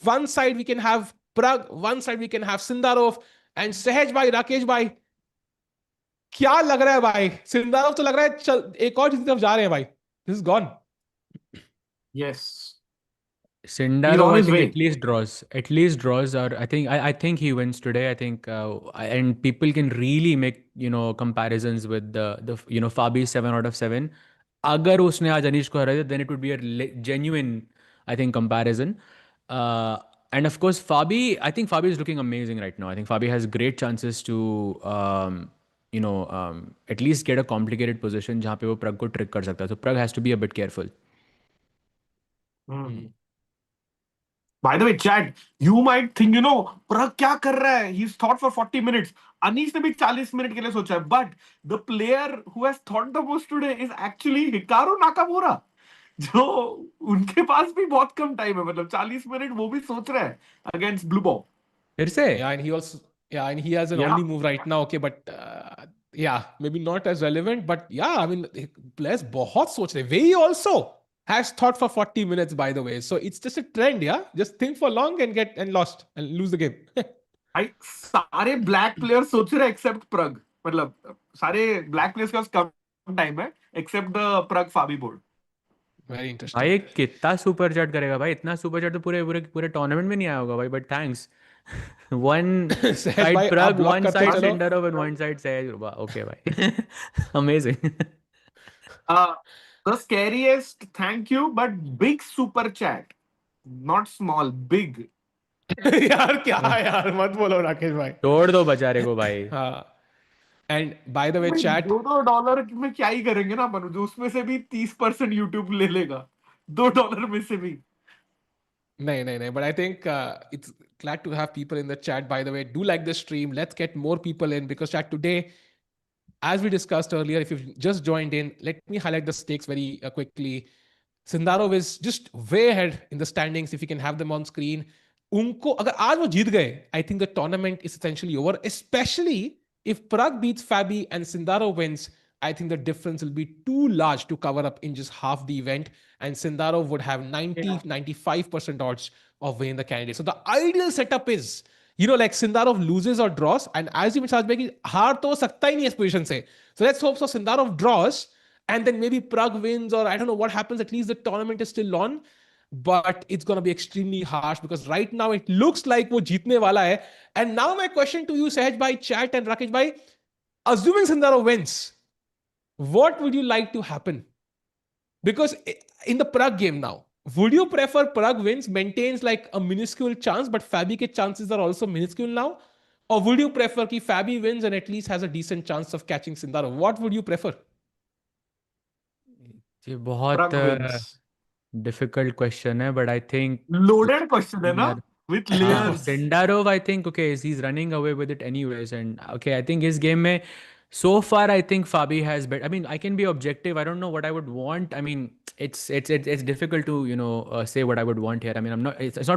One side we can have Pragg, one side we can have Sindarov. And Sahaj भाई, राकेश भाई, क्या लग रहा है भाई? सिंदारोव तो लग रहा है चल एक और चीज की तरफ जा रहे हैं भाई. This is gone. Yes. Sindarov, on I his think way. at least draws. At least draws, or I think he wins today. I think, and people can really make comparisons with the Fabi 7 out of 7. अगर उसने आज अनीश को हरा दिया, then it would be a genuine, I think, comparison. And of course, I think Fabi is looking amazing right now. I think Fabi has great chances to, at least get a complicated position जहाँ पे वो Pragg को trick कर सकता है. So Pragg has to be a bit careful. By the way, chat, you might think, Pragg क्या कर रहा है? He's thought for 40 minutes. Anish ने भी 40 मिनट के लिए सोचा है. But the player who has thought the most today is actually Hikaru Nakamura. जो उनके पास भी बहुत कम टाइम है, मतलब 40 मिनट वो भी सोच रहा है against Bluebaum. फिर से? And he has an only move right now. Okay, but maybe not as relevant, but I mean, players बहुत सोच रहे. Wei Yi also has thought for 40 minutes, by the way. So it's just a trend, Just think for long and get lost and lose the game. भाई सारे black player सोच रहे except Pragg. मतलब सारे black players के पास कम time है except the Pragg Fabi board. Very interesting. भाई कितना सुपर चैट करेगा भाई? इतना सुपर चैट तो पूरे पूरे पूरे टूर्नामेंट में नहीं आया होगा भाई. But thanks. One side भाई, आप Pragg, block one करते side चलो. Sindarov, and one side Sehaj. Okay, bhai. Amazing. The scariest thank you, but big super chat. Not small, big. यार क्या यार, मत बोलो राकेश भाई. छोड़ दो बेचारे को भाई. हाँ. And by the way, भाई, chat. $2 में क्या ही करेंगे ना अपन, जो उसमें से भी 30% YouTube ले लेगा. $2 में से भी. No. But I think it's glad to have people in the chat. By the way, do like the stream. Let's get more people in, because chat today, as we discussed earlier, if you've just joined in, let me highlight the stakes very quickly. Sindarov is just way ahead in the standings. If you can have them on screen, उनको अगर आज वो जीत गए, I think the tournament is essentially over. Especially if Pragg beats Fabi and Sindarov wins, I think the difference will be too large to cover up in just half the event, and Sindarov would have 95% odds of winning the candidate. So the ideal setup is, like Sindarov loses or draws, and as you mentioned, कि हार तो सकता ही नहीं इस position से. So let's hope so Sindarov draws, and then maybe Pragg wins, or I don't know what happens. At least the tournament is still on. But it's going to be extremely harsh, because right now it looks like वो जीतने वाला है. And now my question to you, Sehaj bhai, chat, and Rakesh bhai, assuming Sindarov wins, what would you like to happen? Because in the Pragg game now, would you prefer Pragg wins, maintains like a minuscule chance, but Fabi ke chances are also minuscule now? Or would you prefer कि Fabi wins and at least has a decent chance of catching Sindarov? What would you prefer? ये बहुत Pragg wins. difficult question है, but I think Loaded question है ना? With layers. Sindarov, I think, okay, he's running away with it anyways, and okay, I think his game में so far, I think Fabi has better. I mean, I can be objective. I don't know what I would want. I mean, it's difficult to say what I would want here. I mean, I'm not. It's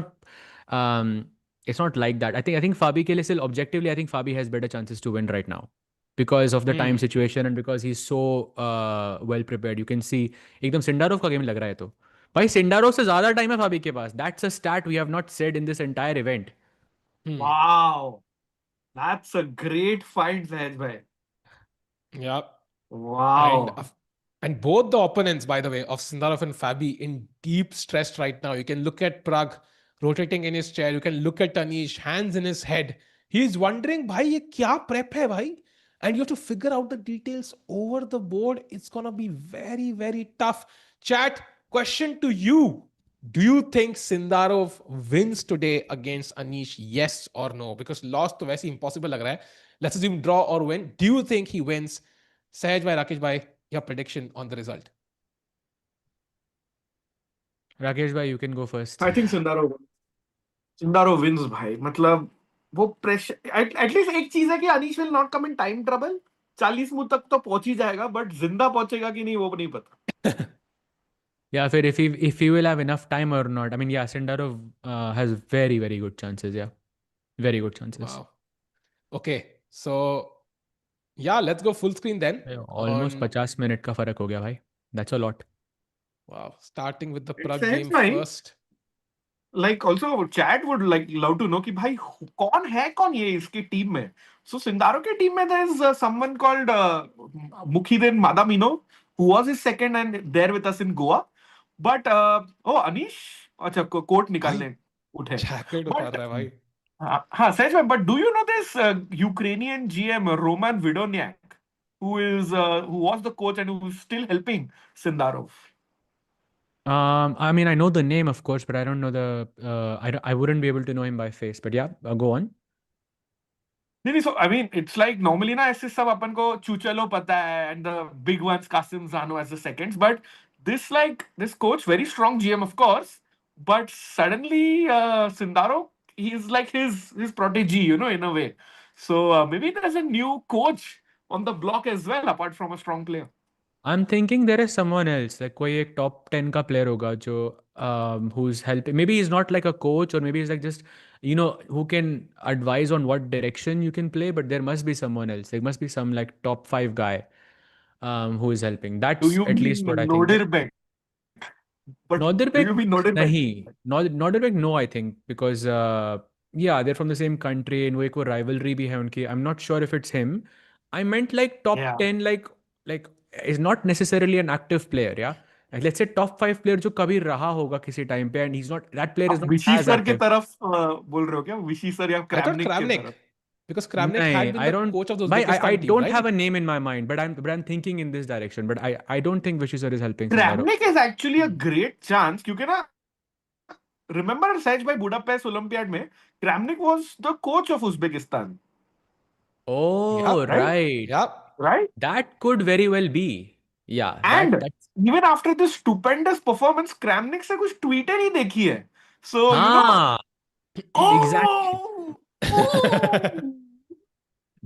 not like that. I think Fabi के लिए still objectively, I think Fabi has better chances to win right now, because of the time situation and because he's so well prepared. You can see एकदम Sindarov का game लग रहा है तो. भाई Sindarov से ज़्यादा time है Fabi के पास. That's a stat we have not said in this entire event. Wow. That's a great find, Sehaj bhai. Yeah. Wow. And both the opponents, by the way, of Sindarov and Fabi in deep stress right now. You can look at Pragg rotating in his chair. You can look at Anish, hands in his head. He's wondering, bhai, ye kya prep hai, bhai? And you have to figure out the details over the board. It's going to be very, very tough. Chat, question to you. Do you think Sindarov wins today against Anish? Yes or no? Because loss to वैसे impossible लग रहा है. Let's assume draw or win. Do you think he wins? Sehaj bhai, Rakesh bhai, your prediction on the result. Rakesh bhai, you can go first. I think Sindarov wins, bhai. मतलब वो pressure at least एक चीज है कि Anish will not come in time trouble. 40 मुंह तक तो पहुंच ही जाएगा, बट जिंदा पहुंचेगा कि नहीं वो नहीं पता. Yeah, if he will have enough time or not. I mean, yeah, Sindarov has very good chances. Yeah, very good chances. Wow. Okay, so yeah, let's go full screen then. Almost On 50 minute का फर्क हो गया भाई. That's a lot. wow, starting with the It Pragg says game भाई, first. like also chat would like love to know कि भाई कौन ये इसकी टीम में. So सिंदारो की टीम में there is someone called Mukhidin Madamino who was his second and there with us in Goa. But oh Anish, अच्छा coat निकालने उठे. जैकेट उतार But रहा है भाई. हाँ सच में. But do you know this Ukrainian GM Roman Vidoniak who was the coach and who is still helping Sindarov? I mean, I know the name, of course, but I don't know the. I wouldn't be able to know him by face. But yeah, go on. नहीं नहीं. So I mean, it's like normally ना ऐसे सब अपन को चूचलो पता है and the big ones Kasim Zano as the seconds, but this coach very strong GM of course, but suddenly Sindaro he's like his protege, you know, in a way. So maybe there's a new coach on the block as well apart from a strong player. I'm thinking there is someone else, like कोई एक top 10 का player होगा जो who's helping. Maybe he's not like a coach, or maybe he's like just who can advise on what direction you can play. But there must be someone else. There must be some like top 5 guy who is helping. Do That's you at least mean what I think. Nodirbeck? But do Nordirbek, you mean Nodirbeck? nahi. Nordirbek, no, I think, because yeah, they're from the same country and वो एक वो rivalry भी है उनकी. I'm not sure if it's him. I meant like top Yeah. 10, like is not necessarily an active player, yeah. Like let's say top 5 player जो कभी रहा होगा किसी time पे, and he's not, that player is आप not विशी as sir की active. तरफ बोल रहे हो क्या? विशी सर या I thought क्रैमनिक की Kramnik, तरफ? because Kramnik नहीं, had been I the don't. coach of the Bhai, I Uzbekistan team, don't right? have a name in my mind, but I'm thinking in this direction. But I don't think Vishy sir is helping Sindarov. Kramnik is actually a great chance क्योंकि ना remember सहज भाई Budapest olympiad में Kramnik was the coach of Uzbekistan, Oh, Yep. right? right. Yep. Right? That could very well be. Yeah, And that's. even after this stupendous performance, Kramnik से कुछ Twitter ही देखी है. So you know, हाँ, exactly. oh, oh.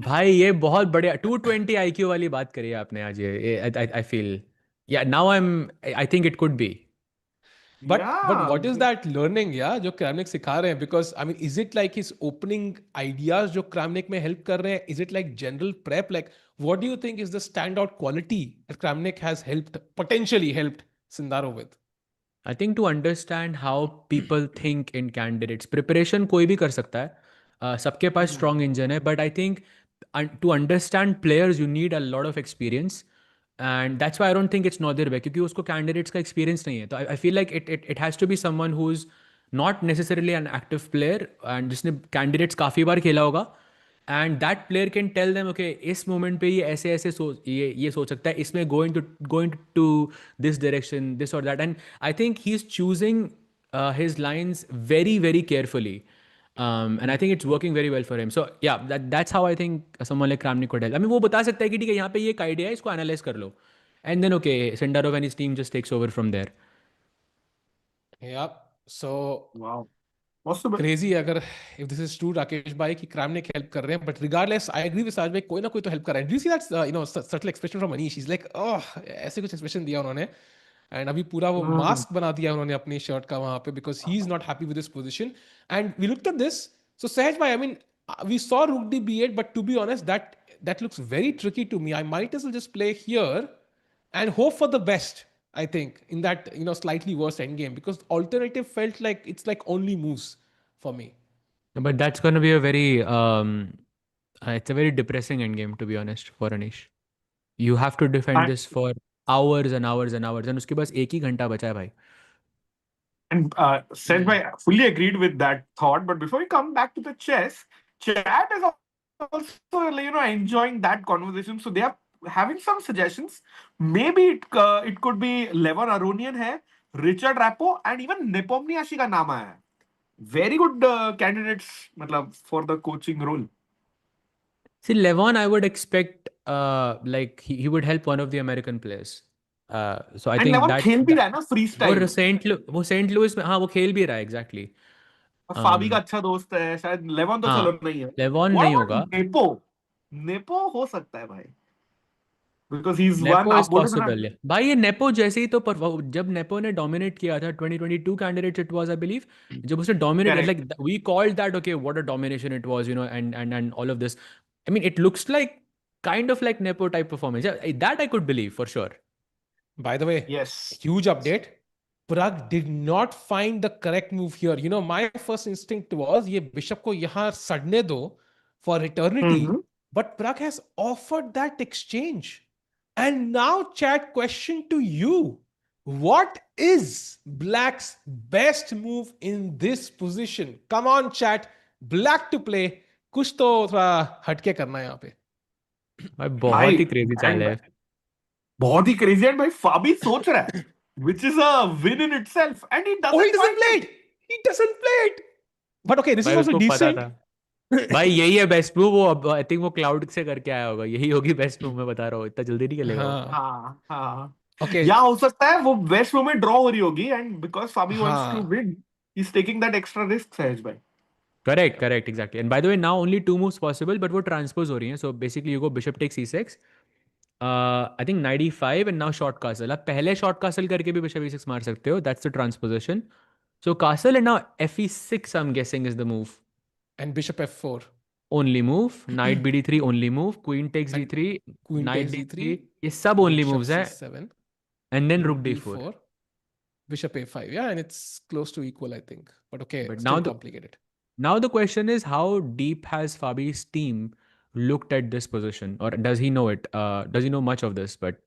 भाई ये बहुत बढ़िया 220 IQ वाली बात करी है आपने आज. ये आई फील, या now I think it could be. But Yeah. what is that learning, yeah, जो Kramnik सिखा रहे हैं? Because I mean, is it like his opening ideas जो Kramnik में help कर रहे हैं? Is it like general prep? Like, what do you think is the standout quality that Kramnik has potentially helped Sindaro with? I think to understand how people think in candidates, preparation कोई भी कर सकता है. सबके पास strong engine है, but I think to understand players you need a lot of experience. And that's why I don't think it's Nodir way, क्योंकि उसको कैंडिडेट्स का एक्सपीरियंस नहीं है. तो I feel like it has to be someone who is not necessarily an active player, and जिसने candidates काफ़ी बार खेला होगा. And that player can tell them, okay इस मोमेंट पे ये ऐसे ऐसे ये सोच सकता है, इसमें going to this direction, this और that. And I think he is choosing his lines very carefully, and I think it's working very well for him. So yeah, that's how I think someone like Kramnik could help. I mean, वो बता सकता है कि ठीक है यहाँ पे ये एक आइडिया है, इसको एनालाइज कर लो, and then okay, Sindarov and his team just takes over from there. Yep. So Wow. Possible. crazy अगर if this is true Rakesh भाई कि Kramnik help कर रहे हैं, but regardless I agree with Saj भाई, कोई ना कोई तो help कर रहा है. Do you see that subtle expression from Anish? He's like, oh, ऐसे कुछ expression दिया उन्होंने. एंड अभी पूरा वो मास्क बना दिया उन्होंने अपनी शर्ट का वहां पे, because he is not happy with this position. And we looked at this. So Sahaj भाई, I mean we saw rook d b eight, but to be honest that looks very tricky to me. I might as well just play here and hope for the best. I think in that slightly worse end game, because alternative felt like it's like only moves for me. But that's going to be a very it's a very depressing end game, to be honest, for Anish. You have to defend this for hours and hours and hours, and उसके पास एक ही घंटा बचा है भाई. And Sej bhai, fully agreed with that thought. But before we come back to the chess, chat is also enjoying that conversation. So they are having some suggestions. Maybe it could be Levon Aronian hai, Richard Rappo, and even Nepomniachtchi का नाम आया है. Very good candidates, मतलब for the coaching role. See, Levon, I would expect like he would help one of the American players. So I And think Levon that खेल भी रहा है ना freestyle. वो सेंट लुइस में, हाँ वो खेल भी रहा है exactly. फाबी का अच्छा दोस्त है शायद, लेवॉन तो चलो हाँ, नहीं है। लेवॉन व्हाट नहीं अबाउट होगा। नेपो? नेपो हो सकता है भाई, because he is one, nepo आप इज बोलो ना। पॉसिबल। भाई ये नेपो जैसे ही तो जब नेपो ने डोमिनेट किया था 2022 Candidates it was I believe, जब उसने dominate correct. Like we called that okay what a domination it was, you know, and all of this. I mean it looks like kind of like nepo type performance. Yeah, that I could believe for sure. By the way, yes. huge update. Pragg did not find the correct move here. You know, my first instinct was ये bishop को यहाँ सड़ने दो for eternity, but Pragg has offered that exchange. And now, chat, question to you. What is Black's best move in this position? Come on, chat. Black to play. कुछ तो थोड़ा हटके करना है यहाँ पे. भाई भाई बहुत ही क्रेजी चाल है। बहुत ही क्रेजी एंड भाई फाबी सोच रहा है, which is a win in itself, and he Oh, he doesn't doesn't find play it. it. He doesn't play it. But okay, this is भाई also उसको पता decent. था भाई यही है बेस्ट मूव। वो अब आई थिंक वो क्लाउड से करके आया होगा, यही होगी बेस्ट मूव, मैं बता रहा हूँ, इतना जल्दी नहीं खेलेगा वो। हाँ. हाँ हाँ, Okay. या हो सकता है वो वेस्ट रो में ड्रॉ हो रही होगी, and because Fabi wants to हाँ. Win he is taking that extra risk, Sahaj भाई। Correct correct exactly. And by the way now only two moves possible, but वो ट्रांसपोज हो रही हैं। So basically you go bishop take c6, I think knight e5 and now short castle. आप पहले short castle करके भी bishop e6 मार सकते हो, that's the transposition. So castle and now fe6 I am guessing is the move. And bishop f4. Only move, knight bd3 only move, queen takes And d3, queen knight takes d3, d3. ये सब only Bishop moves हैं। c7. And then rook Rook d4। d4. Bishop a5. Yeah, and it's close to equal, I think. But okay, But still complicated. now the question is, how deep has Fabi's team looked at this position, or does he know it? Does he know much of this? But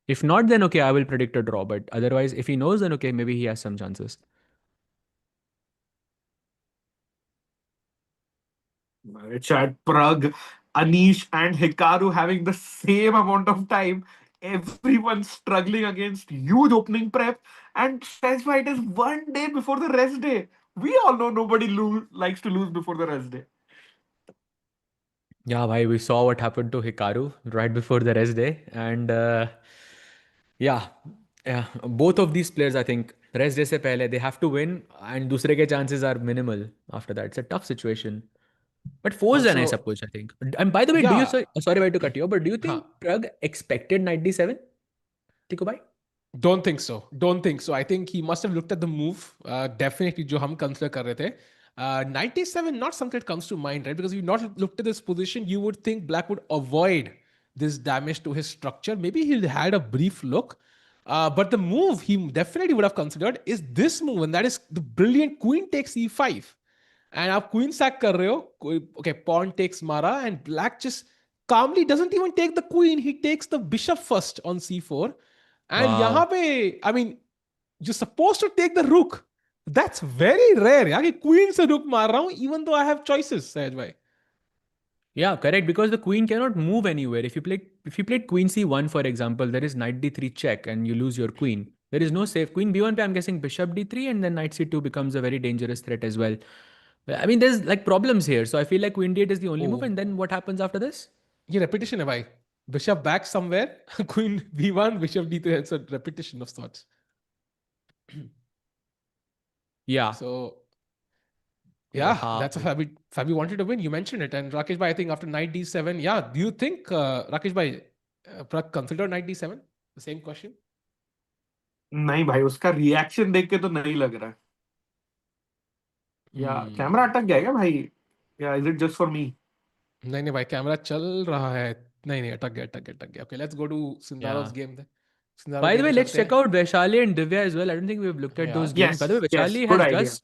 if not, then okay, I will predict a draw. But otherwise, if he knows, then okay, maybe he has some chances. Chad, Pragg, Anish, and Hikaru having the same amount of time. Everyone struggling against huge opening prep, and Sejva, it is one day before the rest day. We all know nobody likes to lose before the rest day. Yeah, bhai, we saw what happened to Hikaru right before the rest day, and yeah, yeah, both of these players, I think, rest day se pehle, they have to win, and दूसरे के chances are minimal after that. It's a tough situation. But forced है ना ये सब Also, कुछ, I think. And by the way, do you yeah. sorry to cut you, off, but do you Huh. think Pragg expected knight d7? Tiko bhai? Don't think so. Don't think so. I think he must have looked at the move. Definitely, जो हम consider कर रहे थे. 97, not something that comes to mind, right? Because if you not looked at this position, you would think Black would avoid this damage to his structure. Maybe he had a brief look. But the move he definitely would have considered is this move, and that is the brilliant queen takes e5. And आप queen sack कर रहे हो. Okay, pawn takes Mara, and Black just calmly doesn't even take the queen. He takes the bishop first on c4. And Wow. यहाँ पे, I mean, you're supposed to take the rook. That's very rare यार कि queen से rook मार रहा हूँ, even though I have choices, सहज भाई. Yeah, correct. Because the queen cannot move anywhere. If you played queen c1, for example, there is knight d3 check and you lose your queen. There is no safe. Queen b1 pe I'm guessing bishop d3 and then knight c2 becomes a very dangerous threat as well. I mean, there's like problems here. So I feel like queen d8 is the only move. And then what happens after this? ये repetition है भाई. Bishop back somewhere, queen b1, bishop d3. It's a repetition of sorts. Yeah. So yeah, हाँ. that's a Fabi wanted to win. You mentioned it. And Rakesh bhai, I think after knight d7, yeah. Do you think Rakesh bhai, Pragg consider knight d7? The same question. नहीं भाई, उसका reaction देख के तो नहीं लग रहा है। या कैमरा अटक गया क्या भाई? या is it just for me? नहीं भाई, कैमरा चल रहा है. नहीं अटक गया. Okay, let's go to Sindarov's game then. By the way, let's check out Vaishali and Divya as well. I don't think we've looked at those games. By the way, Vaishali good has idea. just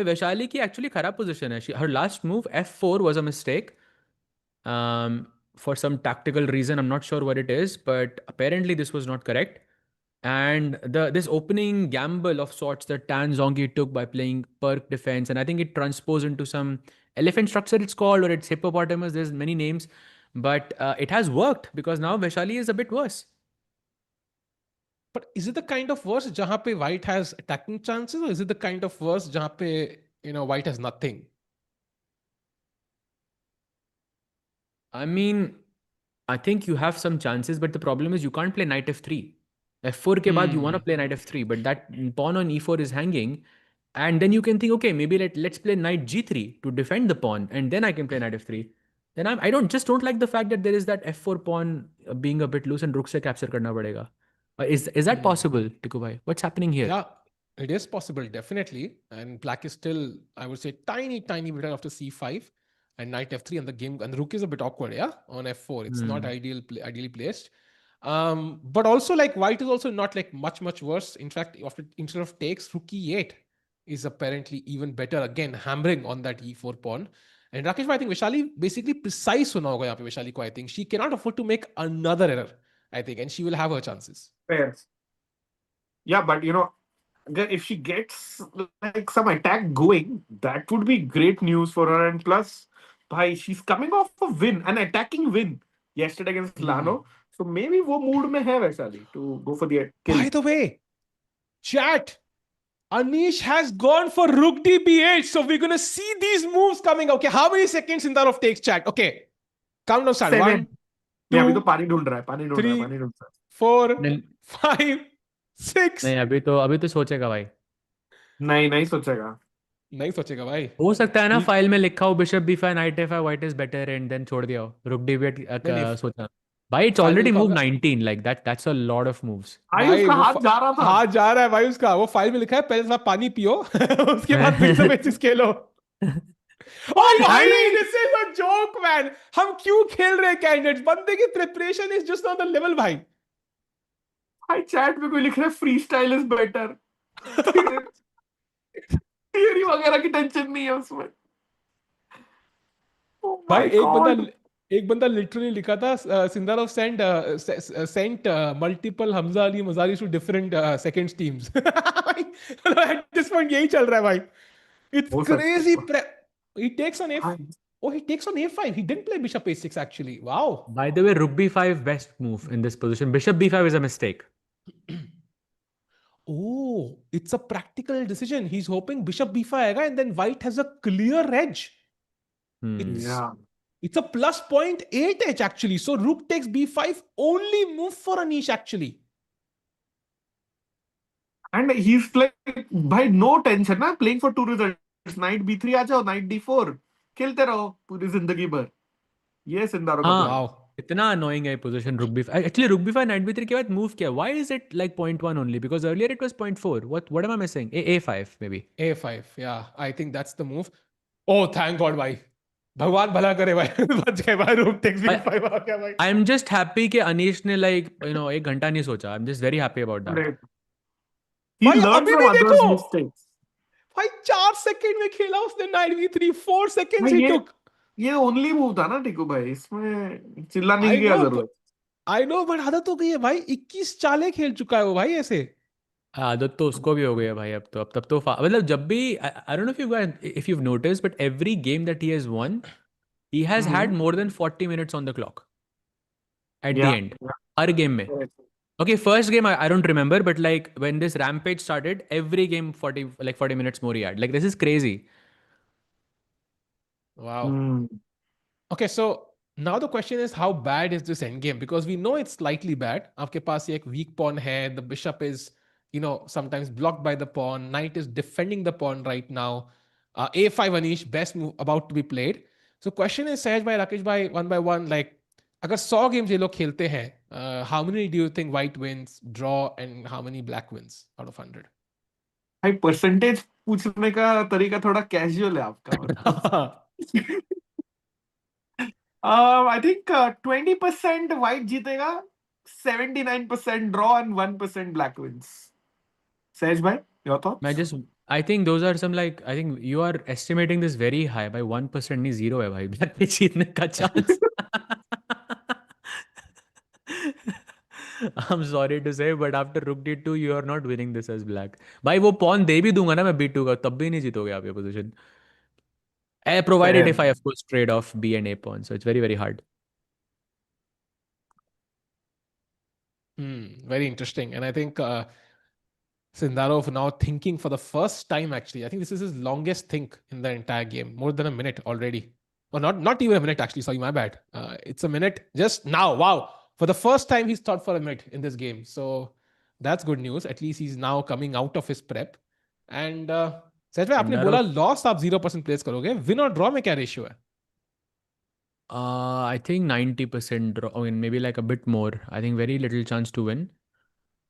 Vaishali की actually खराब position है. Her last move f4 was a mistake. For some tactical reason, I'm not sure what it is, but apparently this was not correct. And this opening gamble of sorts that Tan Zhongyi took by playing Perk defense, and I think it transposed into some elephant structure it's called, or it's hippopotamus. There's many names, but it has worked because now Vaishali is a bit worse. But is it the kind of worse जहाँ पे white has attacking chances, or is it the kind of worse जहाँ पे white has nothing? I mean, I think you have some chances, but the problem is you can't play knight f3. f4 के बाद you want to play knight f3, but that pawn on e4 is hanging, And then you can think, okay, maybe let's play knight g3 to defend the pawn, and then I can play knight f3. Then I don't like the fact that there is that f4 pawn being a bit loose and rook se capture karna padega. Is that possible, Tiku bhai? What's happening here? Yeah, it is possible, definitely. And black is still, I would say, tiny bit after c5 and knight f3, and the game and the rook is a bit awkward, yeah, on f4. It's not ideally placed. But also, like, white is also not like much worse. In fact, instead of takes, rook e8 is apparently even better, again hammering on that e4 pawn. And Rakesh, I think Vaishali basically precise hona hoga yahan pe Vaishali ko. I think she cannot afford to make another error, I think, and she will have her chances. Fair. Yeah, but if she gets like some attack going, that would be great news for her. And plus, bhai, she's coming off a win, an attacking win yesterday against Lagno. So maybe वो mood में है Vaishali to go for the kill. By the way, chat, Anish has gone for rook db8. So we're going to see these moves coming. Okay, how many seconds Sindarov takes, chat? Okay, count down, start. 1, 2, अभी तो पानी ढूंढ रहा है, पानी ढूंढ रहा है, 3, पानी ढूंढ रहा है. 4, 5, 6. नहीं, अभी तो सोचेगा भाई. नहीं सोचेगा. नहीं सोचेगा भाई. हो सकता है ना फाइल में लिखा हो bishop b5 knight a5 white is better and then छोड़ दिया हो rook d8 सोचा. भाई it's already moved 19, like that's a lot of moves. भाई उसका हाथ जा रहा था. हाथ जा रहा है भाई उसका. वो फाइल में लिखा है पहले थोड़ा पानी पियो उसके बाद बिशप h6 खेलो. Oh भाई, this is a joke man. हम क्यों खेल रहे हैं कैंडिडेट्स? बंदे की preparation is just on the level भाई. भाई चैट में कोई लिख रहा है free style is better. Theory वगैरह की टेंशन नहीं है उसमें. भाई एक बंदा लिटरली लिखा था Sindarov sent multiple Hamza Ali Mazari to different seconds teams. At this point यही चल रहा है भाई. It's crazy. He takes on a5. Oh, he takes on a5. He didn't play bishop a6 actually. Wow. By the way, rook b5 best move in this position. Bishop b5 is a mistake. Oh, it's a practical decision. He's hoping bishop b5 aega and then white has a clear edge. It's a plus 0.8 edge actually. So rook takes b5, only move for Anish actually. And he's like, by no tension na, playing for two results. Knight b3 आ जाओ, knight d4 खेलते रहो पूरी जिंदगी भर. ये Sindarov का wow. इतना annoying है position rook b5. Actually rook b5 knight b3 के बाद move किया. Why is it like 0.1 only? Because earlier it was 0.4. What am I missing? A5 maybe. A5, yeah. I think that's the move. Oh, thank God भाई. भगवान भला करे भाई. बच गए भाई. rook takes b5 आ गया भाई. I'm just happy कि अनीश ने like एक घंटा नहीं सोचा. I'm just very happy about that. He learned from others' mistakes. भाई 4 सेकंड में खेला उसने knight b3. 4 seconds he took. ये ओनली मूव था ना टिकू भाई, इसमें चिल्लाने की क्या जरूरत. आई नो, बट आदत हो गई है भाई. 21 चालें खेल चुका है वो भाई ऐसे. आदत तो उसको भी हो गई है भाई. अब तो तब तो मतलब जब भी I don't know if you've noticed, but every game that he has won, he has had more than 40 minutes on the clock at the end. Her game में. Okay, first game I don't remember, but like when this rampage started, every game 40 minutes more he had. Like this is crazy. Wow. Okay, so now the question is, how bad is this endgame? Because we know it's slightly bad. आपके पास एक weak pawn है. The bishop is, sometimes blocked by the pawn. Knight is defending the pawn right now. A5 Anish, best move about to be played. So question is Sahaj bhai, Rakesh bhai, one by one, like अगर 100 games ये लोग खेलते हैं, how many do you think white wins, draw, and how many black wins out of 100? भाई percentage पूछने का तरीका थोड़ा कैजुअल है आपका. I think 20% white जीतेगा, 79% draw and 1% black wins. Sahaj bhai, your thoughts? I think those are some like, I think you are estimating this very high. by 1% नहीं, 0 है भाई black पे जीतने का chance. I'm sorry to say, but after rook d2 you are not winning this as black. भाई वो pawn दे भी दूंगा ना मैं b2 का, तब भी नहीं जीतोगे आप ये position. Provided if I of course trade off b and a pawn, so it's very very hard. Very interesting. And I think Sindarov now thinking for the first time actually. I think this is his longest think in the entire game, more than a minute already. Or not even a minute actually, sorry, my bad. It's a minute just now. Wow. For the first time he's thought for a minute in this game. So that's good news. At least he's now coming out of his prep. And सच में आपने बोला Sindarov, loss आप 0% place करोगे, win और draw में क्या ratio है? I think 90% draw. I mean, maybe like a bit more. I think very little chance to win.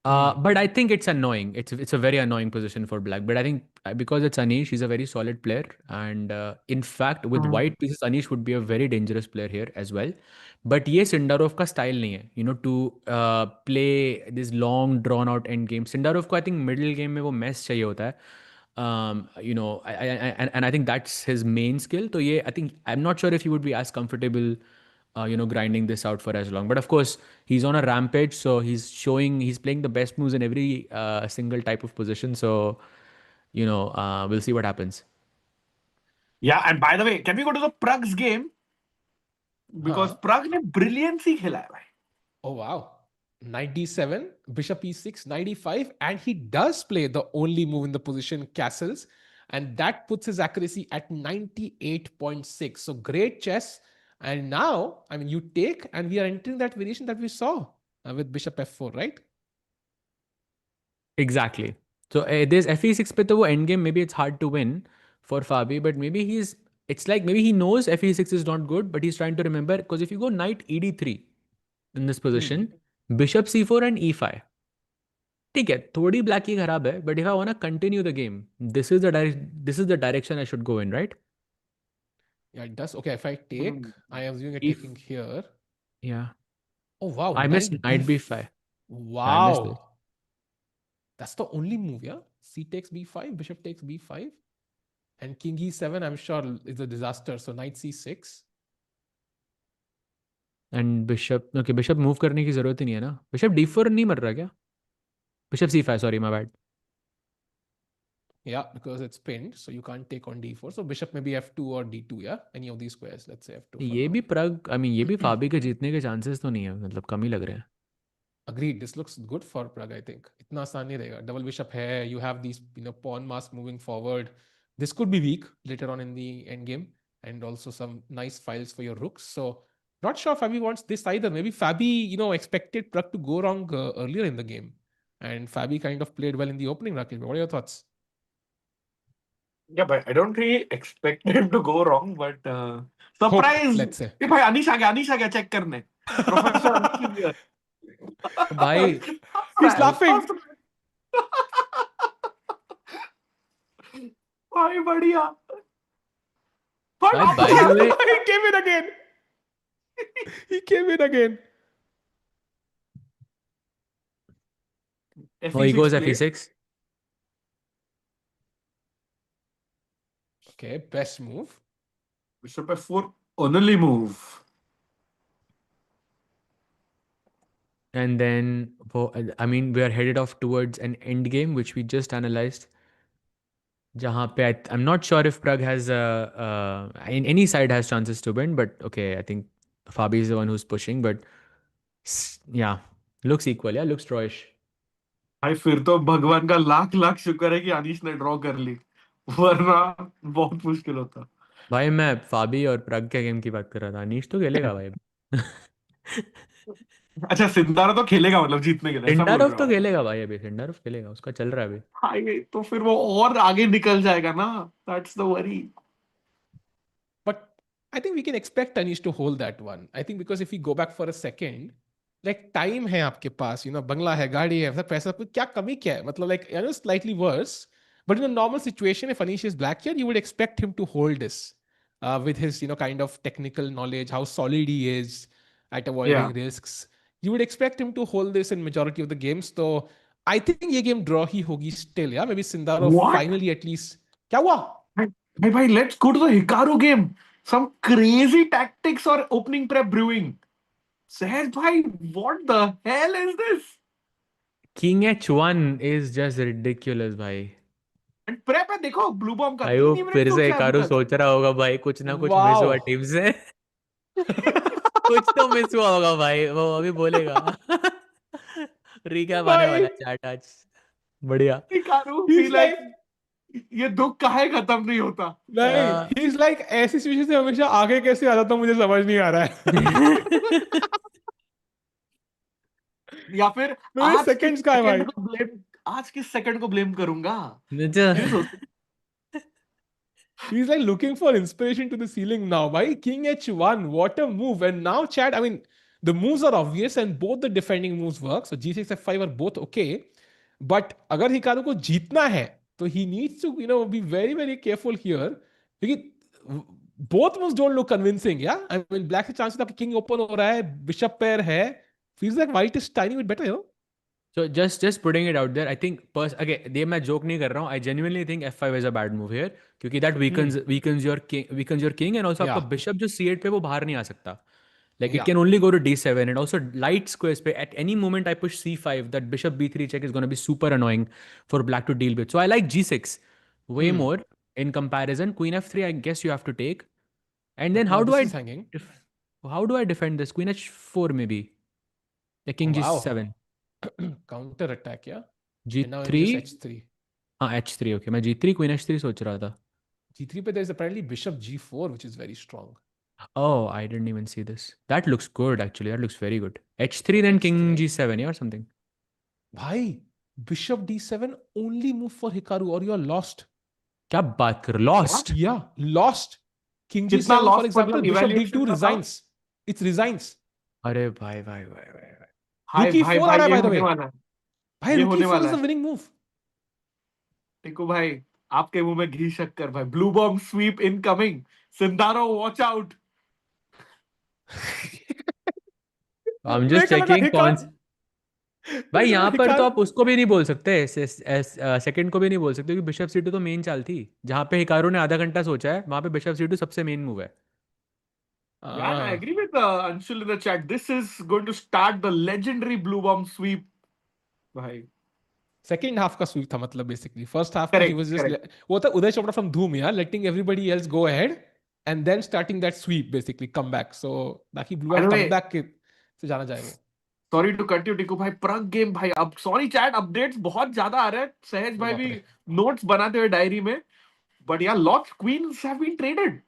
But I think it's annoying. It's a very annoying position for black. But I think because it's Anish, he's a very solid player. And in fact, with white pieces, Anish would be a very dangerous player here as well. But ये Sindarov का style नहीं है. You know, to play this long drawn out end game. Sindarov को I think middle game में वो mess चाहिए होता है. You know, and I think that's his main skill. So yeah, I think I'm not sure if he would be as comfortable, you know, grinding this out for as long. But of course, he's on a rampage, so he's playing the best moves in every single type of position. So, you know, we'll see what happens. Yeah, and by the way, can we go to the Pragg's game? Because हाँ. Pragg ने brilliance ही खेला है भाई. Oh wow. 97, bishop e6, 95, and he does play the only move in the position, castles, and that puts his accuracy at 98.6. So great chess. And now, I mean, you take, and we are entering that variation that we saw with bishop f4, right? Exactly. So there's fe6 पे तो वो endgame, maybe it's hard to win for Fabi, but maybe it's like maybe he knows fe6 is not good, but he's trying to remember, because if you go knight ed3 in this position, bishop c4 and e5. ठीक है, थोड़ी black की खराब है, but if I want to continue the game, this is the direction I should go in, right? Yeah, it does. Okay, if I take, I am assuming you're If taking here. Yeah, Oh wow, I missed knight b5. Yeah, I missed it. Wow. That's the only move, yeah? C takes b5, bishop takes b5, and king e7, I'm sure, is a disaster. So knight c6. And bishop move करने की जरूरत ही नहीं है ना. Bishop d4 नहीं मर रहा क्या? Bishop c5, sorry, my bad. Yeah, because it's pinned, so you can't take on d4. So bishop maybe f2 or d2, yeah? Any of these squares, let's say f2 for ये now. भी प्रग, I mean, ये भी फाबी के जीतने के chances तो नहीं है, मतलब कम ही लग रहे हैं. Agreed. This looks good for Pragg, I think. इतना आसान नहीं रहेगा. Double bishop है. You have these, pawn mask moving forward. This could be weak later on in the endgame, and also some nice files for your rooks. So not sure Fabi wants this either. Maybe Fabi, expected Pragg to go wrong earlier in the game, and Fabi kind of played well in the opening. Rakesh, what are your thoughts? Yeah, but I don't really expect him to go wrong, but surprise! Let's say. ए भाई अनीश आ गया check करने. Professor Anish is here. भाई He's laughing. भाई बढ़िया. भाई, by the way, He came in again. He came in again. oh, he goes play. fe6. Okay, best move. Bishop f4 only move. And then, I mean, we are headed off towards an end game, which we just analyzed. जहाँ पे I'm not sure if Pragg has in any side has chances to win, but okay, I think Fabi is the one who's pushing, but yeah, looks equal, yeah, looks drawish. भाई फिर तो भगवान का लाख लाख शुक्र है कि अनीश ने ड्रॉ कर ली, वरना बहुत मुश्किल होता. भाई मैं फाबी और प्रग के गेम की बात कर रहा था. अनीश तो खेलेगा भाई. अच्छा सिंदारा तो खेलेगा मतलब जीतने के लिए, ऐसा बोल सिंडारोव रहे तो हो? खेलेगा भाई, अभी सिंडारोव खेलेगा, उसका चल रहा है अभी. भाई तो फिर वो और आगे निकल जाएगा ना. That's the worry. But I think we can expect Anish to hold that one. I think because if we go back for a second, like time है आपके पास, बंगला है, गाड़ी है, सब पैसा, क्या कमी क्या है? मतलब like, slightly worse. But in a normal situation, if Anish is black here, you would expect him to hold this with his, kind of technical knowledge, how solid he is at avoiding risks. You would expect him to hold this in majority of the games. So I think ये game draw ही होगी still, yeah? Maybe Sindarov What? finally at least. क्या हुआ? भाई let's go to the Hikaru game. Some crazy tactics or opening prep brewing. Sahaj bhai, what the hell is this? King h1 is just ridiculous भाई. And prep है देखो Bluebaum का भाई वो 3 ही minute फिर तो से किया अभी हिकारू तक. सोच रहा होगा भाई, कुछ ना कुछ मिस Wow. हुआ टीम से. कुछ तो मिस हुआ होगा भाई, वो अभी बोलेगा. रिकैप आने वाला है चैट आज. बढ़िया. Hikaru be He's like, like, ये दुख काहे खत्म नहीं होता. नहीं, he's like ऐसी सिचुएशन से हमेशा आगे कैसे आता था मुझे समझ नहीं आ रहा है. या फिर मेरे आज seconds का है भाई. आज किस सेकंड को ब्लेम करूंगा. मुझे- ये सोच He's like looking for inspiration to the ceiling now. Why King H1? What a move! And now, Chad. I mean, the moves are obvious, and both the defending moves work. So G6 F5 are both okay. But अगर Hikaru को जीतना है, तो he needs to be very very careful here. Because both moves don't look convincing. Yeah, I mean, black से chances that king open हो रहा है, bishop pair है. Feels like white is tiny bit better. So just putting it out there, I think okay, ये मैं joke नहीं कर रहा हूँ. I genuinely think F5 is a bad move here क्योंकि that weakens your king and also आपका bishop जो C8 पे वो बाहर नहीं आ सकता. Like it can only go to D7 and also light squares पे at any moment I push C5 that bishop B3 check is going to be super annoying for black to deal with. So I like G6 way more in comparison. Queen F3 I guess you have to take. And then how do I defend this? Queen H4 maybe. Yeah, king G7. Counter attack, yeah. G3 H3. हाँ H3 okay. मैं G3 Queen H3 सोच रहा था. G3 पे there is apparently bishop G4 which is very strong. Oh, I didn't even see this. That looks good actually. That looks very good. H3 then king G7 yeah, or something. Bhai, bishop D7 only move for Hikaru or you are lost. क्या बात कर lost? Yeah, lost. King G7 for example, bishop D2 resigns. It resigns. अरे भाई. Rook E4 आ रहा है by the way. भाई Rook E4 is the winning move. टिकू भाई आपके मुंह में घी शक्कर भाई. Blue bomb sweep incoming. Sindarov watch out. I'm just checking कौन भाई यहाँ पर तो आप उसको भी नहीं बोल सकते सेकंड को भी नहीं बोल सकते क्योंकि बिशप C2 तो मेन चाल थी जहाँ पे हिकारू ने आधा घंटा सोचा है वहाँ पे बिशप C2 सबसे मेन मूव है. Yeah, I agree with Anshul in the chat. This is going to start the legendary blue bomb sweep. भाई second half का sweep था मतलब basically. First half he was just वो था Uday Chopra from Dhoom yeah, letting everybody else go ahead and then starting that sweep basically comeback. So बाकी blue bomb comeback के से जाना जाएगा. Sorry to cut you टिकू भाई. Pragg game भाई अब sorry chat updates बहुत ज्यादा आ रहे हैं. सहज भाई भी notes बनाते हुए डायरी में. But yeah, lots queens have been traded.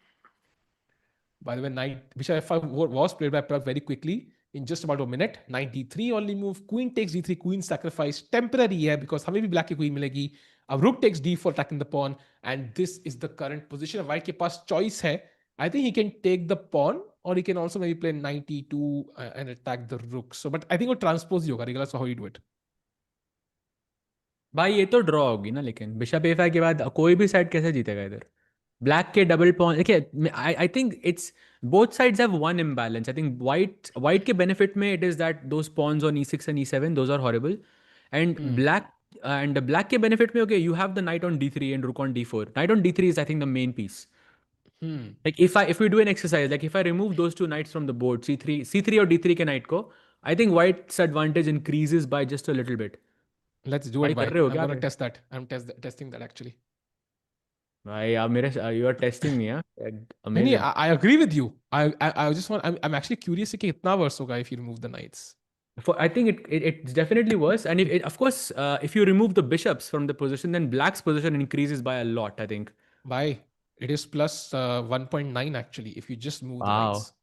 By the way, knight bishop f5 was played by Pragg very quickly in just about a minute. Knight d3 only move. Queen takes d3. Queen sacrifice temporary है because हमें भी black की queen मिलेगी. अब rook takes d4 attacking the pawn and this is the current position. White के पास choice है. I think he can take the pawn or he can also maybe play knight e2 and attack the rook. So, but I think वो transpose ही होगा regardless of how you do it. भाई ये तो draw होगी ना लेकिन bishop a5 के बाद कोई भी साइड कैसे जीतेगा इधर. Black के double pawn देखिए I think it's both sides have one imbalance. I think white के benefit में it is that those pawns on e6 and e7 those are horrible and black के benefit में okay you have the knight on d3 and rook on d4. Knight on d3 is I think the main piece. Like if we do an exercise like if I remove those two knights from the board c3 or d3 के knight को I think white's advantage increases by just a little bit. Let's do it. I'm gonna test that. I'm testing that actually. भाई आप मेरे you are testing me yeah. Amazing. I agree with you. I just want I'm actually curious कि कितना worse होगा if you remove the knights. I think it's definitely worse and of course if you remove the bishops from the position then black's position increases by a lot I think. By it is plus 1.9 actually if you just move the knights.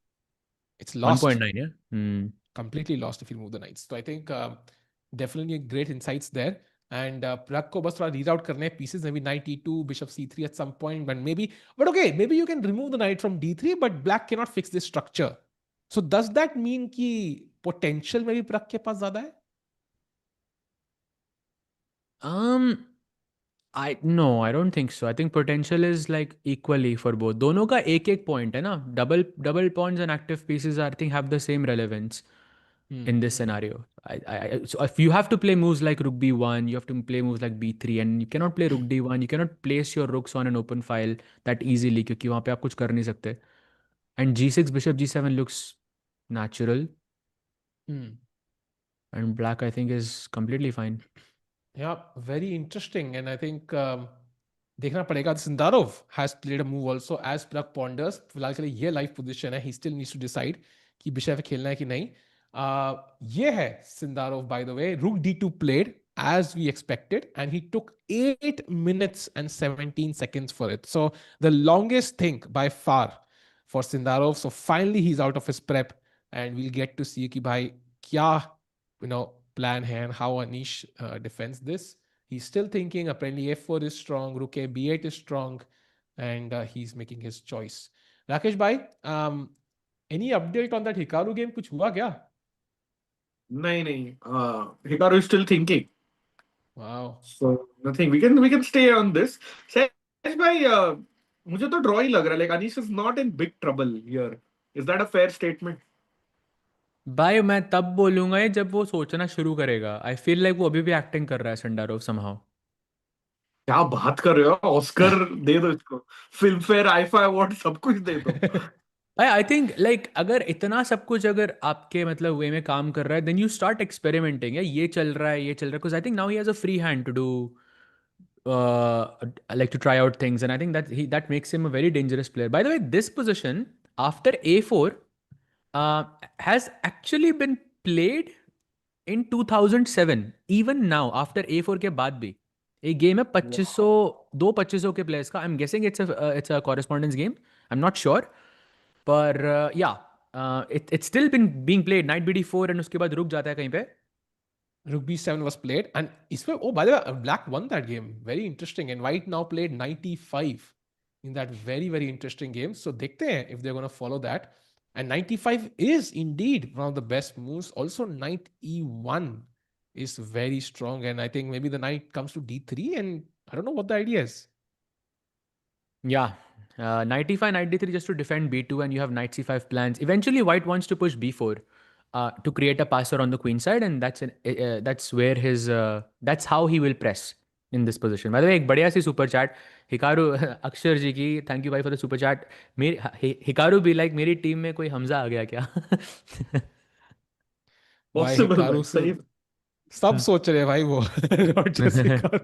It's lost. 1.9 yeah. Completely lost if you move the knights. So I think definitely great insights there. And Pragg को बस थोड़ा read out करने हैं pieces maybe knight e2 bishop c3 at some point but maybe you can remove the knight from d3 but black cannot fix this structure. So does that mean कि potential maybe Pragg के पास ज़्यादा है? No, I don't think so. I think potential is like equally for both. दोनों का एक point है ना. Double pawns and active pieces I think have the same relevance. In this scenario, so if you have to play moves like rook b1, you have to play moves like b3, and you cannot play rook d1. You cannot place your rooks on an open file that easily क्योंकि वहाँ पे आप कुछ कर नहीं सकते. And g6 bishop g7 looks natural. And black I think is completely fine. Yeah, very interesting, and I think देखना पड़ेगा. Sindarov has played a move also as Pragg ponders. फिलहाल के लिए ये live position है. He still needs to decide कि bishop खेलना है कि नहीं. ये है Sindarov by the way. Rook d2 played as we expected and he took 8 minutes and 17 seconds for it. So the longest thing by far for Sindarov. So finally he's out of his prep and we'll get to see कि भाई क्या plan है and how Anish defends this. He's still thinking apparently f4 is strong, rook a b8 is strong and he's making his choice. Rakesh bhai, any update on that Hikaru game? कुछ हुआ क्या? नहीं, Hikaru is still thinking. Wow. So nothing. We can stay on this. Sahej bhai, मुझे तो draw ही लग रहा है. Like Anish is not in big trouble here. Is that a fair statement? भाई मैं तब बोलूंगा ये जब वो सोचना शुरू करेगा. आई फील लाइक वो अभी भी एक्टिंग कर रहा है संडारोव समहाउ. क्या बात कर रहे हो? ऑस्कर दे दो इसको. फिल्म फेयर, आईफा अवार्ड सब कुछ दे दो. आई थिंक लाइक अगर इतना सब कुछ अगर आपके मतलब वे में काम कर रहा है देन यू स्टार्ट एक्सपेरिमेंटिंग. ये चल रहा है, ये चल रहा है, because I think now he has a free hand to do like to try out things, and I think that makes him a very dangerous player. By the way, this position after a4 has actually been played in 2007. Even now after a4 के बाद भी एक game है 2500 दो 2500 के players का. I am guessing it's a correspondence game. I am not sure, पर या it's still been being played. Knight bd4 and उसके बाद रुक जाता है कहीं पे. Rook b7 was played, and oh, by the way, Black won that game. Very interesting. And White now played 95 in that very, very interesting game. So, dekhte hain if they're going to follow that. And 95 is indeed one of the best moves. Also, knight e1 is very strong, and I think maybe the knight comes to d3, and I don't know what the idea is. Yeah. Knight e5, knight d3 just to defend b2, and you have knight c5 plans. Eventually, white wants to push b4 to create a passer on the queen side, and that's where that's how he will press in this position. By the way, एक बढ़िया सी super chat Hikaru अक्षर जी की. Thank you भाई for the super chat. Hikaru भी like मेरी team में कोई हमजा आ गया क्या? भाई Possible हिकारू भाई, से सही. सब सोच रहे हैं भाई वो. Not just Hikaru.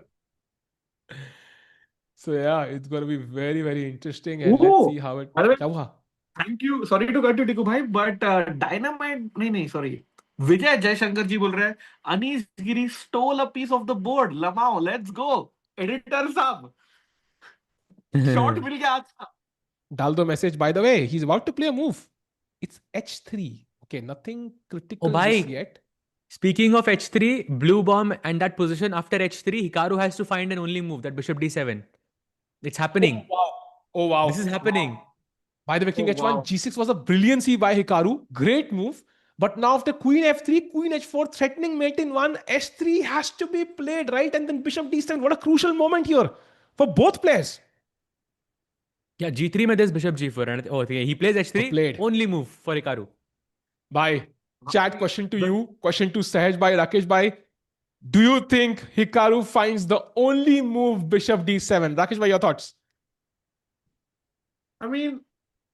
So yeah, it's going to be very, very interesting, and let's see how it. By the way, क्या हुआ? thank you. Sorry to cut you, Tiku bhai, but Dynamite. नहीं, sorry. Vijay Jaishankar ji बोल रहे हैं, Anish Giri stole a piece of the board. Lamao, let's go. Editor साहब, shot मिल गया आज का. डाल दो message. By the way, he's about to play a move. It's h3. Okay, nothing critical just yet. Speaking of h3, blue bomb and that position after h3, Hikaru has to find an only move, that bishop d7. It's happening. Oh wow. This is happening. Wow. By the way, king h1, wow. g6 was a brilliancy by Hikaru. Great move. But now after queen f3, queen h4, threatening mate in 1, h3 has to be played, right? And then bishop d7. What a crucial moment here for both players. Yeah, g3 में there's bishop g4. And he plays h3. Played. Only move for Hikaru. Bye. Chat question to you. Question to Sahej bhai, Rakesh bhai. Do you think Hikaru finds the only move bishop d7? Rakesh bhai, your thoughts? I mean,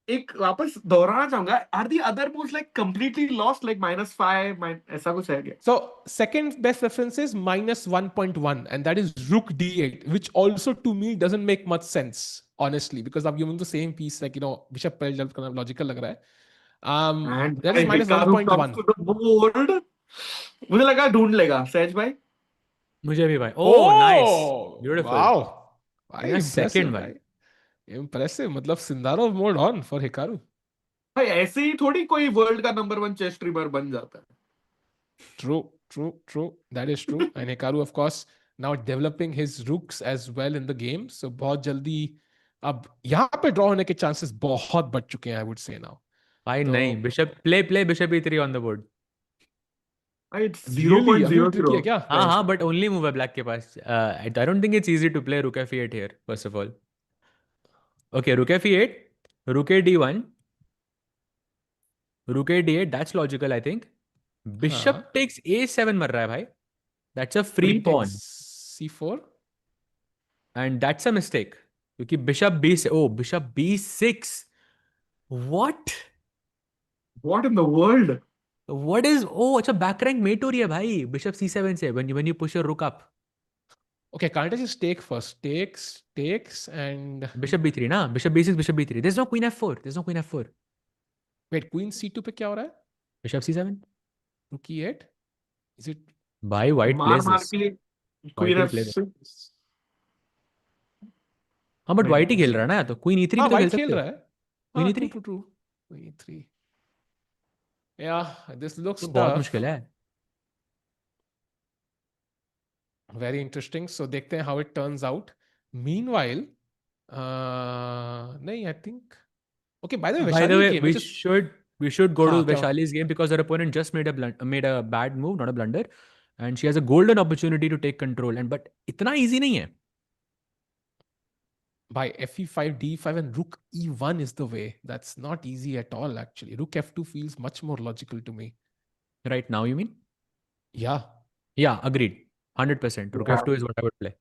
एक वापस दोहराना चाहूंगा. Are the other moves like completely lost, like -5, ऐसा कुछ है क्या? So second best reference is -1.1, and that is rook d8, which also to me doesn't make much sense, honestly, because I'm given the same piece, like bishop per kind of logical लग रहा है. And that is Hikaru -1.1. comes to the board. मुझे लगा ढूंढ लेगा सहज भाई. मुझे भी भाई. Oh, nice. Beautiful. Wow. Nice second भाई. Impressive. मतलब Sindarov mode on for Hikaru. भाई ऐसे ही थोड़ी कोई वर्ल्ड का नंबर 1 चेस स्ट्रीमर बन जाता है. True. That is true. And Hikaru, of course, now developing his rooks as well in the game. So बहुत जल्दी अब यहाँ पे ड्रॉ होने के चांसेस बहुत बढ़ चुके हैं, I would say now. भाई नहीं, bishop play bishop e3 on the board. It's 0.00. हाँ, but only move है black के पास. I don't think it's easy to play rook f8 here, first of all. Okay, rook f8, rook a d1, rook a d8, that's logical, I think. Bishop takes a7 मर रहा है भाई. That's a free pawn. c4. And that's a mistake. क्योंकि bishop bishop b6. What? What in the world? What is... अच्छा back rank mate हो रही है भाई bishop c7 से when you push your rook up. Okay, can't I just take first? Takes and... Bishop b3 ना? Bishop b6, bishop b3. There's no queen f4. Wait, queen c2 पे क्या हो रहा है? Bishop c7. Rook e8? Is it... Bhai, white plays this. Queen f6. हाँ, but white ही खेल रहा है ना, तो queen e3 भी तो खेल सकते हो. रहा है. Queen e3? True. Queen e3. Yeah, this looks tough. बहुत मुश्किल है. Very interesting. So देखते हैं how it turns out. Meanwhile, नहीं, I think. Okay, by the way, By the Vaishali's way, game, we should go हाँ, to क्या? Vaishali's game because her opponent just made a bad move, not a blunder, and she has a golden opportunity to take control. And but इतना easy नहीं है. By fe5, d5, and rook e1 is the way. That's not easy at all, actually. Rook f2 feels much more logical to me. Right now, you mean? Yeah. Yeah, agreed. 100%. Rook Yeah. f2 is what I would play.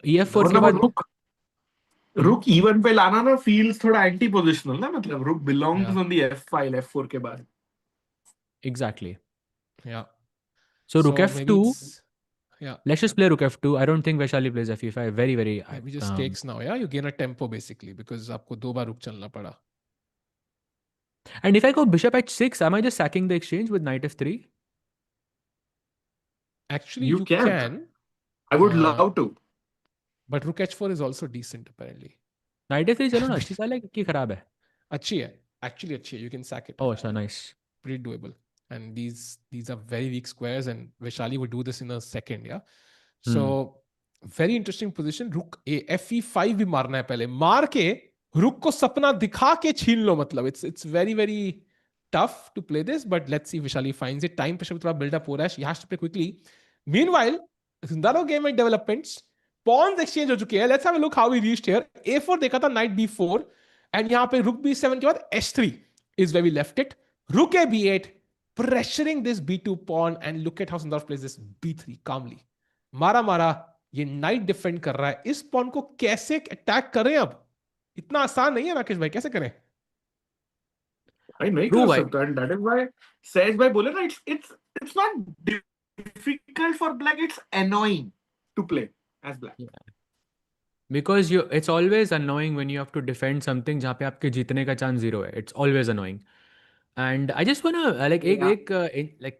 EF4 और के ना वो बाद रुक E1 पे लाना ना feels थोड़ा एंटी पोजिशनल ना, मतलब रुक belongs Yeah. on the F file F4 के बाद. exactly. Yeah. So rook maybe f2. it's, yeah. Let's just play rook f2. I don't think Vaishali plays fe5. Very, very. Maybe just takes now. Yeah, you gain a tempo basically because आपको 2 बार रुक चलना पड़ा. And if I go bishop h6, am I just sacking the exchange with knight f3? Actually, You you can't. can. I would love to. But rook h4 is also decent apparently. Knight f3 चलो ना, अच्छी चाल है कि खराब है? अच्छी है. Actually अच्छी है. You can sack it. Oh, अच्छा, nice. Pretty doable. And these are very weak squares, and Vaishali would do this in a second. Yeah. So very interesting position. Rook a fe5 भी मारना है पहले. मार के रुक को सपना दिखा के छीन लो, मतलब it's very very tough to play this, but let's see if Vaishali finds it. Time pressure थोड़ा build up हो रहा है. She has to play quickly. Meanwhile, Sindarov game में developments, pawns exchange हो चुके हैं. Let's have a look how we reached here. a4 देखा था, knight b4, and यहाँ पे rook b7 के बाद h3 is where we left it. Rook a b8, pressuring this b2 pawn, and look at how Sindarov plays this b3 calmly. मारा ये night defend कर रहा है. इस पॉन को कैसे अटैक करें? अब इतना आसान नहीं है राकेश भाई, कैसे करें? भाई नहीं कर सकता, and that is why सहज भाई बोले ना, it's not difficult for black, it's annoying to play as black. Yeah. Because it's always annoying when you have to defend something जहाँ पे आपके जीतने का chance 0 है. It's always annoying. And I just wanna like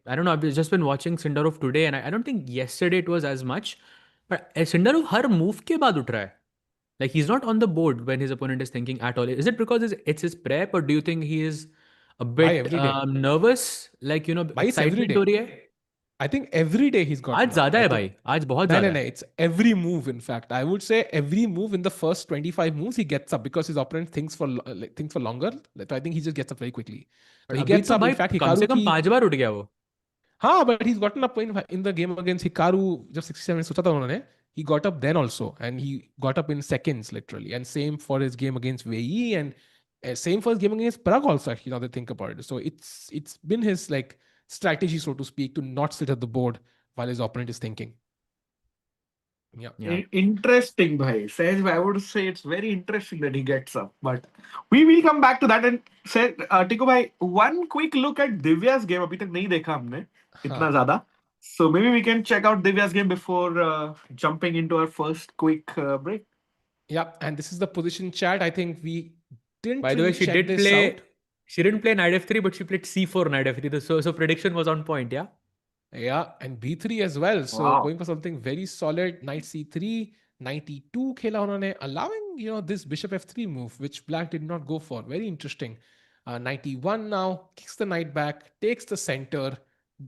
I don't know, I've just been watching Sindarov today, and I don't think yesterday it was as much, but Sindarov her move के बाद उठ रहा है. Like he's not on the board when his opponent is thinking at all. Is it because it's his prep, or do you think he is a bit nervous? Like excitement हो रही है? I think every day he's got. आज ज़्यादा है भाई, आज बहुत ज़्यादा है. It's every move. In fact, I would say every move in the first 25 moves he gets up because his opponent thinks for longer. So I think he just gets up very quickly. So he gets up. In fact, कम से कम 5 बार उठ गया वो. हाँ, but he's gotten up in the game against Hikaru. जब 67 सोचा था उन्होंने, he got up then also, and he got up in seconds literally. And same for his game against Wei Yi, and same for his game against Pragg also. Actually, now that I think about it, so it's been his like strategy, so to speak, to not sit at the board while his opponent is thinking. Yeah. Interesting, bhai. Sahaj bhai, I would say it's very interesting that he gets up, but we will come back to that. And say, Tiku bhai, one quick look at Divya's game. अभी तक नहीं देखा हमने इतना ज़्यादा. So maybe we can check out Divya's game before jumping into our first quick break. Yeah, and this is the position chat. I think we didn't. By the way, she didn't play knight f3, but she played c4 knight f3. So prediction was on point, yeah. Yeah, and b3 as well. So going for something very solid. Knight c3, knight e2 खेला उन्होंने, allowing this bishop f3 move, which black did not go for. Very interesting. Knight e1 now, kicks the knight back, takes the center,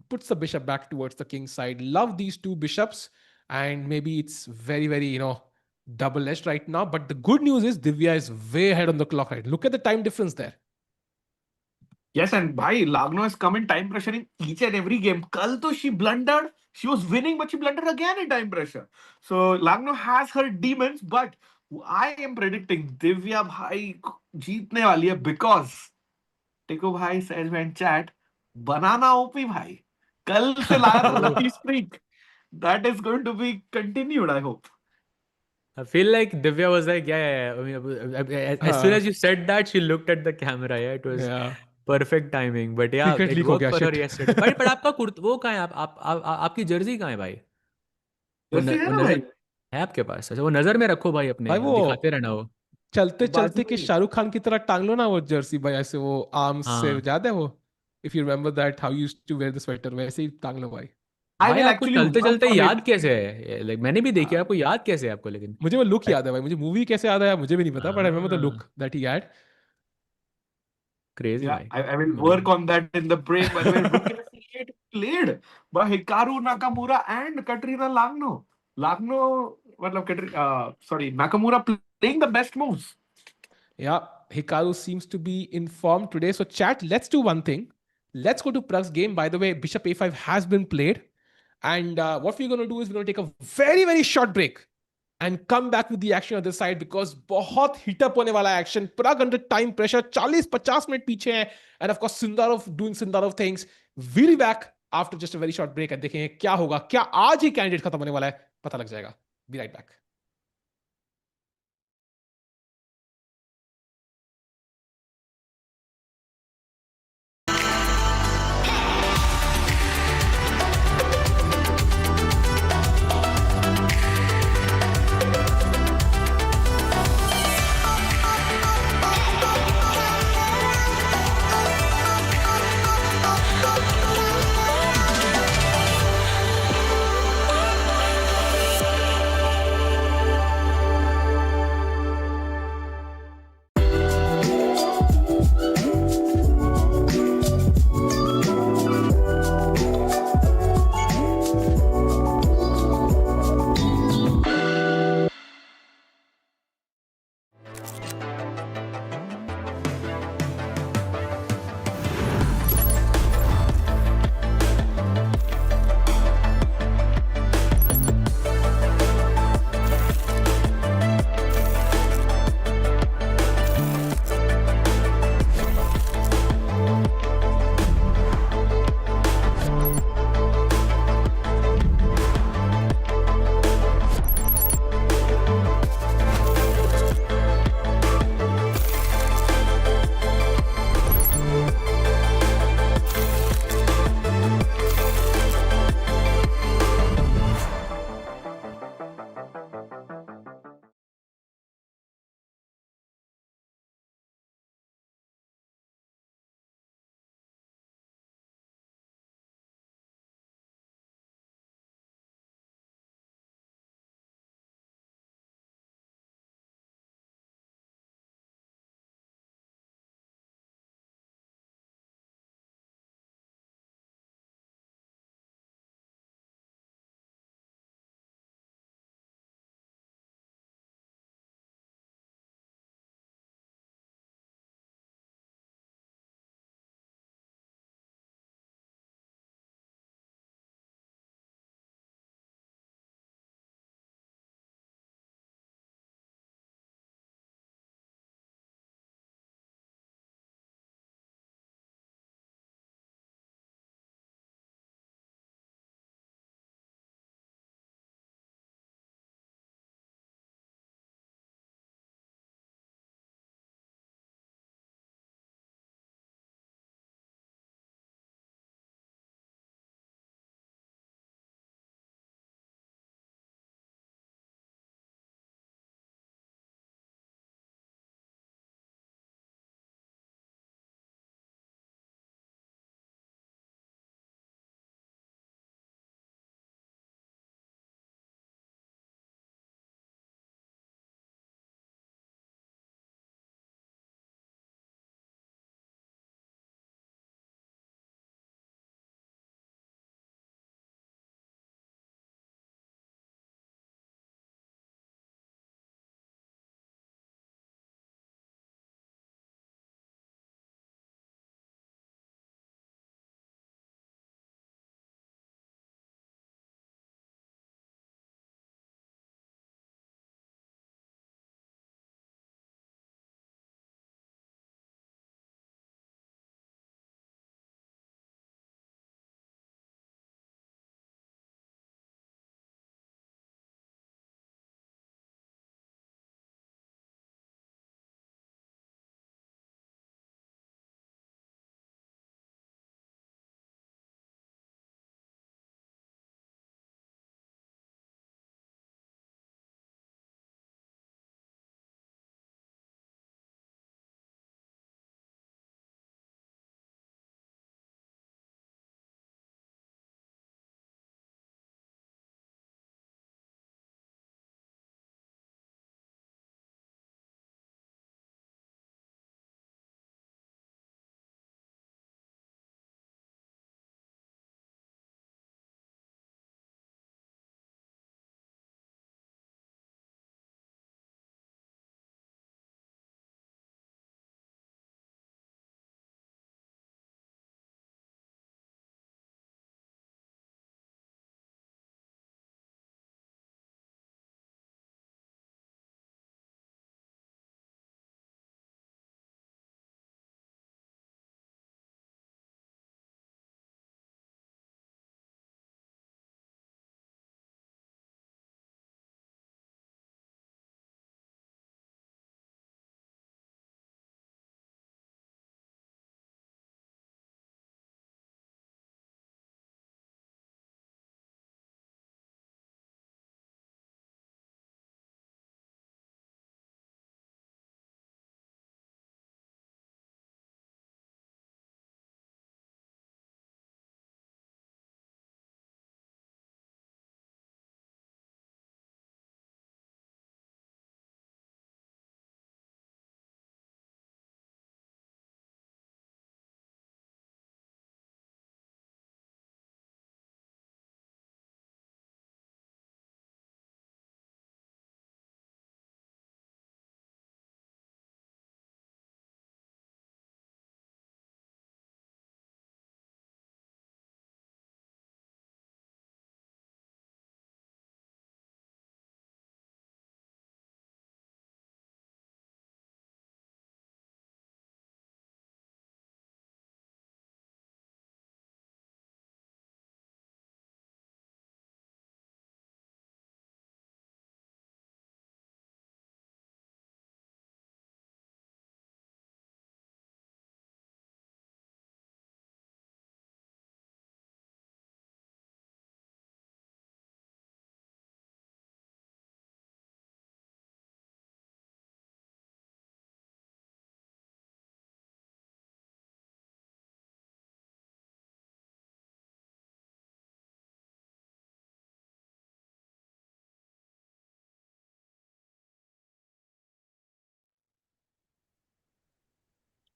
puts the bishop back towards the king's side. Love these two bishops, and maybe it's very, very, double-edged right now. But the good news is Divya is way ahead on the clock. Right? Look at the time difference there. Yes, and bhai, Lagno has come in time pressure in each and every game. Kal to she blundered. She was winning, but she blundered again in time pressure. So Lagno has her demons, but I am predicting Divya bhai jeetne wali hai because Tiku bhai says when chat, banana OP bhai. Kal se laya tha lucky streak. That is going to be continued, I hope. I feel like Divya was like, yeah. I mean, as soon as you said that, she looked at the camera. Yeah, it was perfect timing. But yeah, it worked for her yesterday. But आपका वो कहाँ है? आपकी Jersey कहाँ है भाई? Jersey है ना भाई? है आपके पास? अच्छा, वो नजर में रखो भाई अपने, दिखाते रहना वो. चलते चलते के शाहरुख खान की तरह टांग लो ना वो जर्सी भाई, ऐसे वो आर्म्स से, याद है वो? If you remember that, how you used to wear the sweater, वैसे ही टांग लो भाई. भाई आपको चलते चलते याद कैसे है? Like मैंने भी देखी, आपको याद कैसे है आपको? लेकिन मुझे वो लुक याद है भाई. मुझे मूवी कैसे याद आया मुझे भी नहीं पता, but I remember the look that he had. Crazy. Yeah, I will work on that in the break. By the way, played by Hikaru Nakamura and Kateryna Lagno. Lagno, Nakamura playing the best moves. Yeah, Hikaru seems to be in form today. So chat, let's do one thing. Let's go to Pragg's game. By the way, Bishop A5 has been played. And what we're going to do is we're going to take a very, very short break and come back with the action on this side because बहुत hit up होने वाला action. Pragg under time pressure, 40-50 minute पीछे हैं. And of course, Sindarov doing Sindarov things. We'll be back after just a very short break and देखेंगे क्या होगा. क्या आज ही candidate खत्म होने वाला है, पता लग जाएगा. Be right back.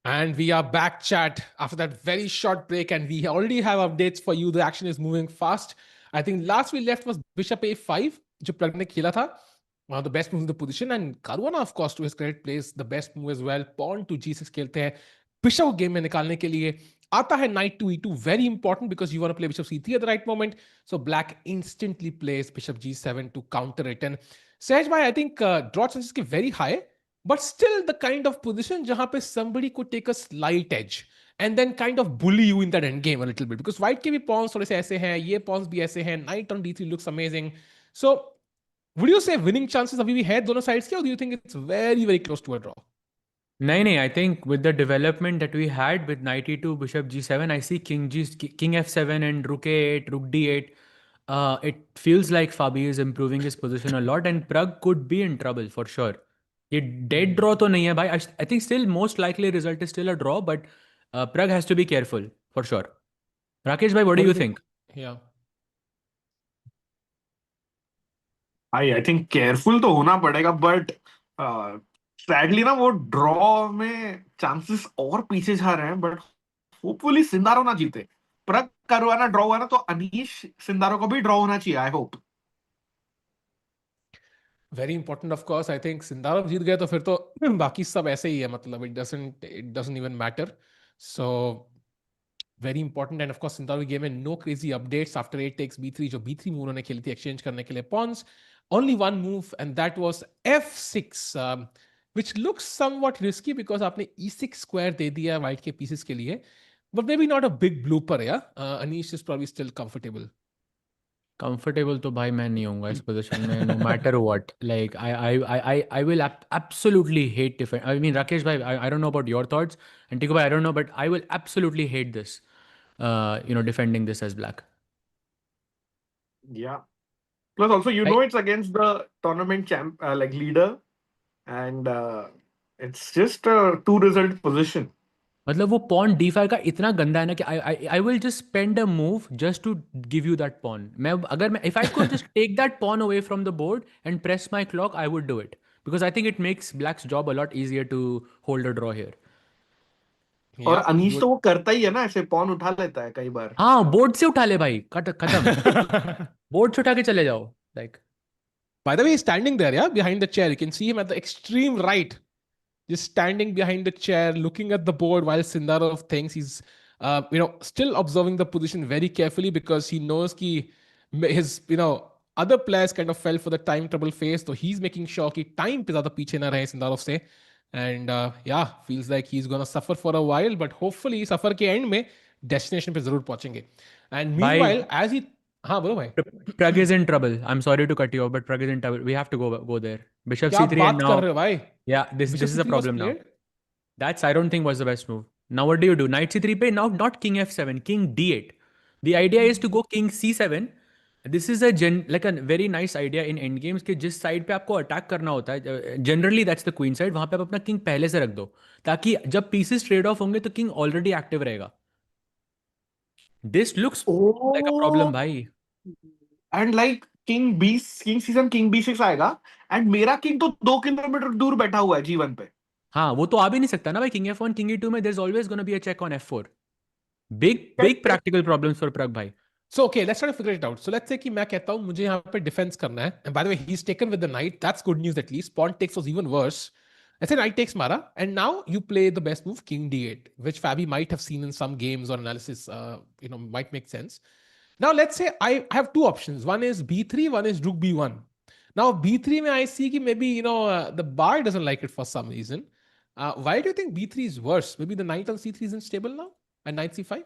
And we are back, chat, after that very short break, and we already have updates for you. The action is moving fast. I think last we left was Bishop A5, जो Pragg ने खेला था. One of the best moves in the position, and Caruana, of course, to his credit, plays the best move as well. Pawn to G6 खेलते हैं. Bishop को game में निकालने के लिए आता है Knight to E2, very important because you want to play Bishop C3 at the right moment. So Black instantly plays Bishop G7 to counter it. And Sehaj bhai, I think draw chances ke very high. But still the kind of position जहां पे somebody could take a slight edge and then kind of bully you in that end game a little bit, because white के भी pawns थोड़े से ऐसे हैं, ये pawns भी ऐसे हैं, knight on d3 looks amazing. So would you say winning chances अभी भी है दोनों sides के, or do you think it's very very close to a draw? No, I think with the development that we had with knight e2, bishop g7, I see king f7 and rook a8, rook d8. It feels like Fabi is improving his position a lot, and Pragg could be in trouble for sure. ये dead draw तो नहीं है भाई. I think still most likely result is still a draw, but Pragg has to be careful for sure. Rakesh bhai, what do you think? Yeah. I think careful तो होना पड़ेगा, but sadly ना वो draw में chances और पीछे जा रहे हैं. बट होपफुली सिंदारो ना जीते. प्रग करवाना ड्रॉ हुआ ना, तो अनीश सिंदारो को भी ड्रॉ होना चाहिए, I hope. Very important, of course. I think Sindarov जीत गए तो फिर तो बाकी सब ऐसे ही है, मतलब it doesn't even matter. So very important. And of course Sindarov game में no crazy updates after a takes b3, जो b3 move उन्होंने खेली थी exchange करने के लिए pawns. Only one move, and that was f6, which looks somewhat risky because आपने e6 square दे दिया white के pieces के लिए, but maybe not a big blooper. Yeah, Anish is probably still comfortable. Comfortable तो भाई मैं नहीं होऊंगा इस position में, no matter what. Like I will absolutely hate defend. I mean Rakesh bhai, I don't know about your thoughts, and Tiku bhai, I don't know, but I will absolutely hate this. Defending this as black. Yeah. Plus also it's against the tournament champ, like leader, and it's just a 2-result position. मतलब वो pawn d5 का इतना गंदा है ना कि I will just spend a move just to give you that pawn. If I could just take that pawn away from the board and press my clock, I would do it, because I think it makes black's job a lot easier to hold a draw here. और अनीश तो वो करता ही है ना, ऐसे pawn उठा लेता है कई बार. हाँ, बोर्ड से उठा ले भाई, खत्म. बोर्ड से उठा के चले जाओ. Like, by the way, he's standing there, yeah, behind the chair. You can see him at the extreme right, just standing behind the chair, looking at the board while Sindarov thinks he's, still observing the position very carefully, because he knows his, other players kind of fell for the time trouble phase. So he's making sure कि time पे ज़्यादा पीछे ना रहे Sindarov से. And feels like he's gonna suffer for a while, but hopefully suffer के end में destination पे जरूर पहुंचेंगे. And meanwhile, as he, हाँ बोलो भाई. Pragg is in trouble. I'm sorry to cut you off, but Pragg is in trouble. We have to go there. Bishop क्या c3 बात and now. कर रहे हो भाई? Yeah, this is a problem now. That's, I don't think, was the best move. Now what do? Knight c3 पे, now not king f7, king d8. The idea is to go king c7. This is a very nice idea in endgames कि जिस side पे आपको attack करना होता है, generally that's the queen side, वहाँ पे आप अपना king पहले से रख दो, ताकि जब pieces trade off होंगे तो king already active रहेगा. This looks like a problem भाई. And like king c7 king b6 आएगा, and मेरा king तो 2 किलोमीटर दूर बैठा हुआ है g1 पे. हाँ, वो तो आ भी नहीं सकता ना भाई. king f1 king e2 में there's always going to be a check on f4. Big practical problems for Pragg bhai. So okay, let's try to figure it out. So let's say कि मैं कहता हूँ मुझे यहाँ पे defense करना है. And by the way, he's taken with the knight. That's good news at least. Pawn takes was even worse. Let's say knight takes Mara, and now you play the best move, king d8, which Fabi might have seen in some games or analysis. Might make sense. Now let's say I have two options. One is b3, one is rook b1. Now b3 में I see कि maybe the bar doesn't like it for some reason. Why do you think b3 is worse? Maybe the knight on c3 isn't stable now, and knight c5.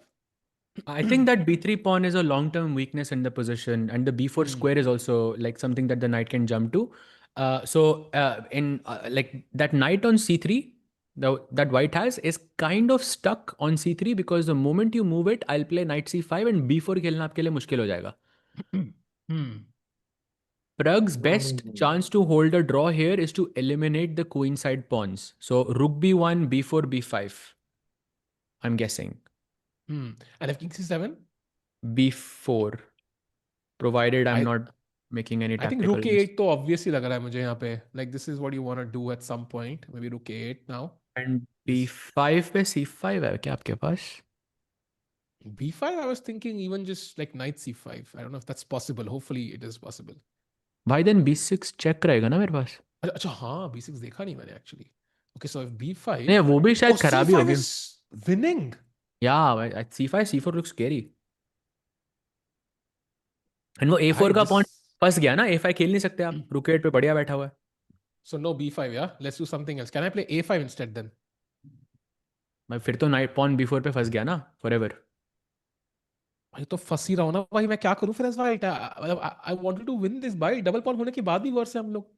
I think that b3 pawn is a long-term weakness in the position, and the b4 square is also like something that the knight can jump to. Like that knight on c3 that white has is kind of stuck on c3, because the moment you move it, I'll play knight c5 and b4 खेलना आपके लिए मुश्किल हो जाएगा. Pragg's best chance to hold a draw here is to eliminate the queenside pawns. So rook b1, b4, b5. I'm guessing. And if king c7? b4. Provided I'm not making any I think tactical rook moves. a8 तो obviously लग रहा है मुझे यहाँ पे. Like this is what you want to do at some point. Maybe rook a8 now. And b5 पे c5 है क्या आपके पास? b5 I was thinking even just like knight c5. I don't know if that's possible. Hopefully it is possible. भाई then b6 check रहेगा ना मेरे पास. अच्छा हाँ b6 देखा नहीं मैंने actually. Okay, so if b5. नहीं वो भी शायद Oh, खराब ही c5 होगी. is winning. Yeah, c5 c4 looks scary. And वो a4 भाई का this. पॉइंट फंस गया ना. a5 खेल नहीं सकते आप. rook a8 पे बढ़िया बैठा हुआ है. So no b5, yeah. Let's do something else. Can I play a5 instead then? भाई फिर तो नाइट पॉन b4 पे फंस गया ना forever. भाई तो फंस ही रहा हूँ ना भाई. मैं क्या करूँ फिर इस वाइट. मतलब I wanted to win this भाई. डबल पॉन होने के बाद भी वर्स है हम लोग.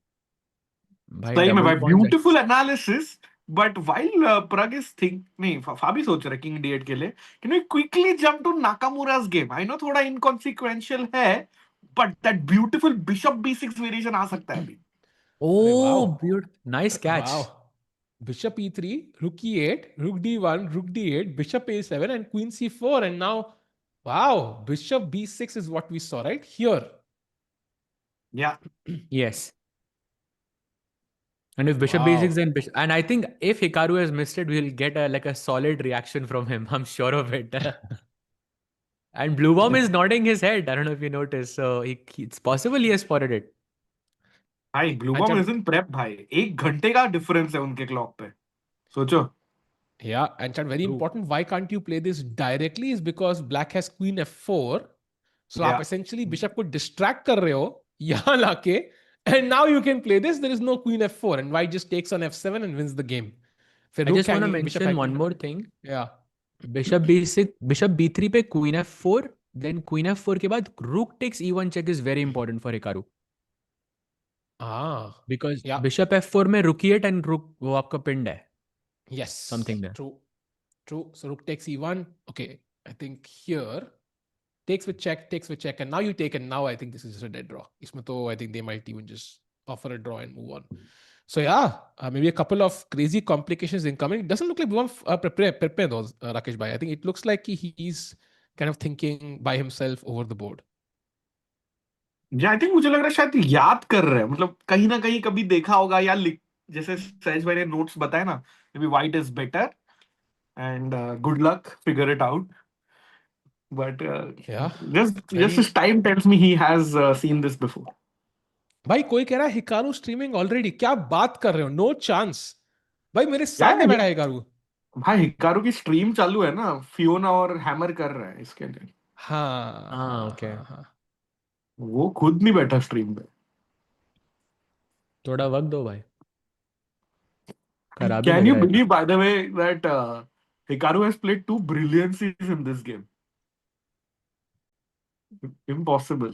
भाई सही में डबल भाई, pawn beautiful analysis. But while Pragg is think नहीं, फाबी सोच रहा है किंग d8 के लिए, can we quickly jump to Nakamura's game? I know थोड़ा इनकॉन्सिक्वेंशियल है, but that beautiful bishop b6 variation आ सकता है अभी. अरे wow. Oh, beautiful. Nice catch. Wow. Bishop e3, rook e8, rook d1, rook d8, bishop a7 and queen c4 and now wow, bishop b6 is what we saw right here. या Yes. And if bishop Wow. b6 then bishop, and I think if Hikaru has missed it, we'll get a solid reaction from him. I'm sure of it. And Bluebaum is nodding his head. I don't know if you noticed. So it's possible he has spotted it. भाई ब्लूबॉम is in prep भाई. 1 घंटे का difference है उनके clock पे, सोचो. Yeah, and Chan, very important. Why can't you play this directly? Is because black has queen f4. So आप essentially bishop को distract कर रहे हो यहाँ लाके, and now you can play this. There is no queen f4 and white just takes on f7 and wins the game. फिर I rook just want to hanging, bishop mention hanging. one more thing. Yeah. Bishop b6, bishop b3 पे queen f4, then queen f4 के बाद rook takes e1 check is very important for Hikaru. Ah. Because Yeah. bishop f4 में rook e8 and rook वो आपका pinned है. Yes. Something there. True. True. So rook takes e1. Okay. I think here takes with check, and now you take, and now I think this is just a dead draw. इसमें तो I think they might even just offer a draw and move on. So yeah, maybe a couple of crazy complications incoming. It doesn't look like Bluebaum prepare those, Rakesh bhai. I think it looks like he's kind of thinking by himself over the board. या I think मुझे लग रहा है शायद याद कर रहे हैं, मतलब कहीं ना कहीं कभी देखा होगा या जैसे सहज भाई ने नोट्स बताए ना, may be white is better and good luck figure it out. But just time tells me he has seen this before. भाई कोई कह रहा है हिकारू स्ट्रीमिंग ऑलरेडी. क्या बात कर रहे हो? नो चांस भाई, मेरे सामने बैठा है हिकारू. भाई हिकारू की स्ट्रीम चालू है ना, फियोना और हैमर कर रहे हैं इसके लिए. हाँ okay. वो खुद नहीं बैठा स्ट्रीम पे. थोड़ा वक्त दो भाई. खराब ही Can लग you रहा है. believe, by the way, that Hikaru has played 2 brilliancies in this game? Impossible.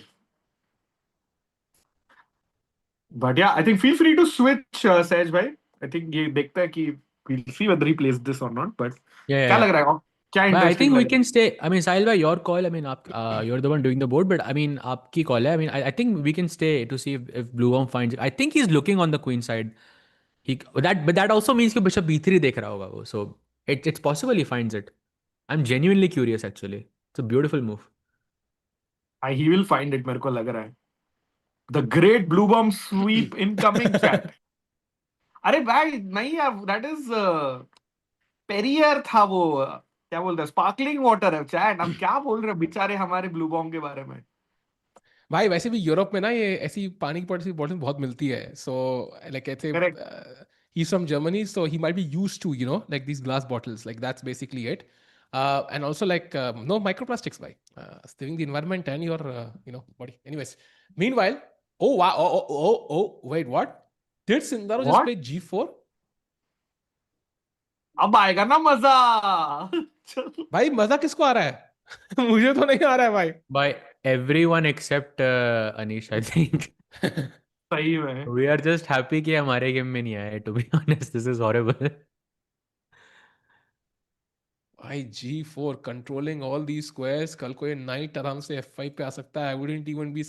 But yeah, I think feel free to switch, Saj bhai. I think ये देखता है कि we'll see whether he plays this or not. But क्या लग रहा है? क्या But I interesting think we लग रहा can stay. I mean, Sahil bhai, your call. I mean, you're the one doing the board, but I mean, आपकी call है. I mean, I think we can stay to see if Bluebaum finds it. I think he's looking on the queen side. But that also means कि bishop b3 देख रहा होगा वो. So it's possible he finds it. I'm genuinely curious actually. It's a beautiful move. है? He will find it, मेरे को लग रहा है. The great Bluebaum sweep incoming chat. अरे भाई नहीं यार, that is पेरियर था वो. क्या बोलते हैं, स्पार्कलिंग वाटर है चैट. हम क्या बोल रहे हैं बेचारे हमारे ब्लूबॉम के बारे में. भाई वैसे भी यूरोप में ना ये ऐसी पानी की बॉटल बहुत मिलती है. सो लाइक ऐसे he's from Germany, so he might be used to, you know, like these glass bottles. Like that's basically it. And also like no microplastics, by saving the environment and your body. Anyways, meanwhile, oh wow, oh wait, what? Did Sindarov just play g4? अब आएगा ना मजा. भाई मजा किसको आ रहा है? मुझे तो नहीं आ रहा है भाई. By everyone except Anish, I think. सही में. We are just happy कि हमारे गेम में नहीं आया. To be honest, this is horrible. भाई g4 controlling all these squares. कल को ये knight आराम से f5 पे आ सकता है. I wouldn't even be,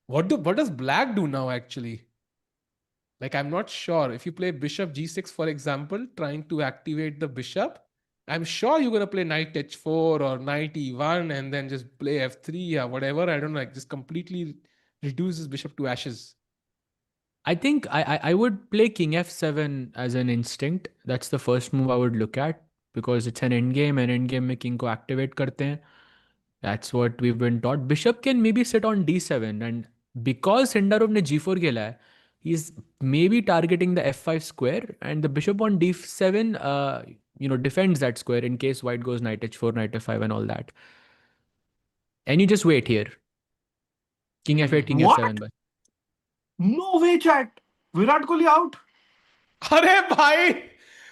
what does black do now actually? Like I'm not sure. If you play bishop g6 for example, trying to activate the bishop, I'm sure you're gonna play knight h4 or knight e1 and then just play f3 or whatever. I don't know, like just completely reduces bishop to ashes. I think I would play king f7 as an instinct. That's the first move I would look at because it's an endgame and endgame में king को activate करते हैं. That's what we've been taught. Bishop can maybe sit on d7 and because Sindarov ने g4 खेला है, he's maybe targeting the f5 square and the bishop on d7 defends that square in case white goes knight h4, knight f5 and all that. And you just wait here. King f8, king What? f7. No way, chat. Virat Kohli out. अरे भाई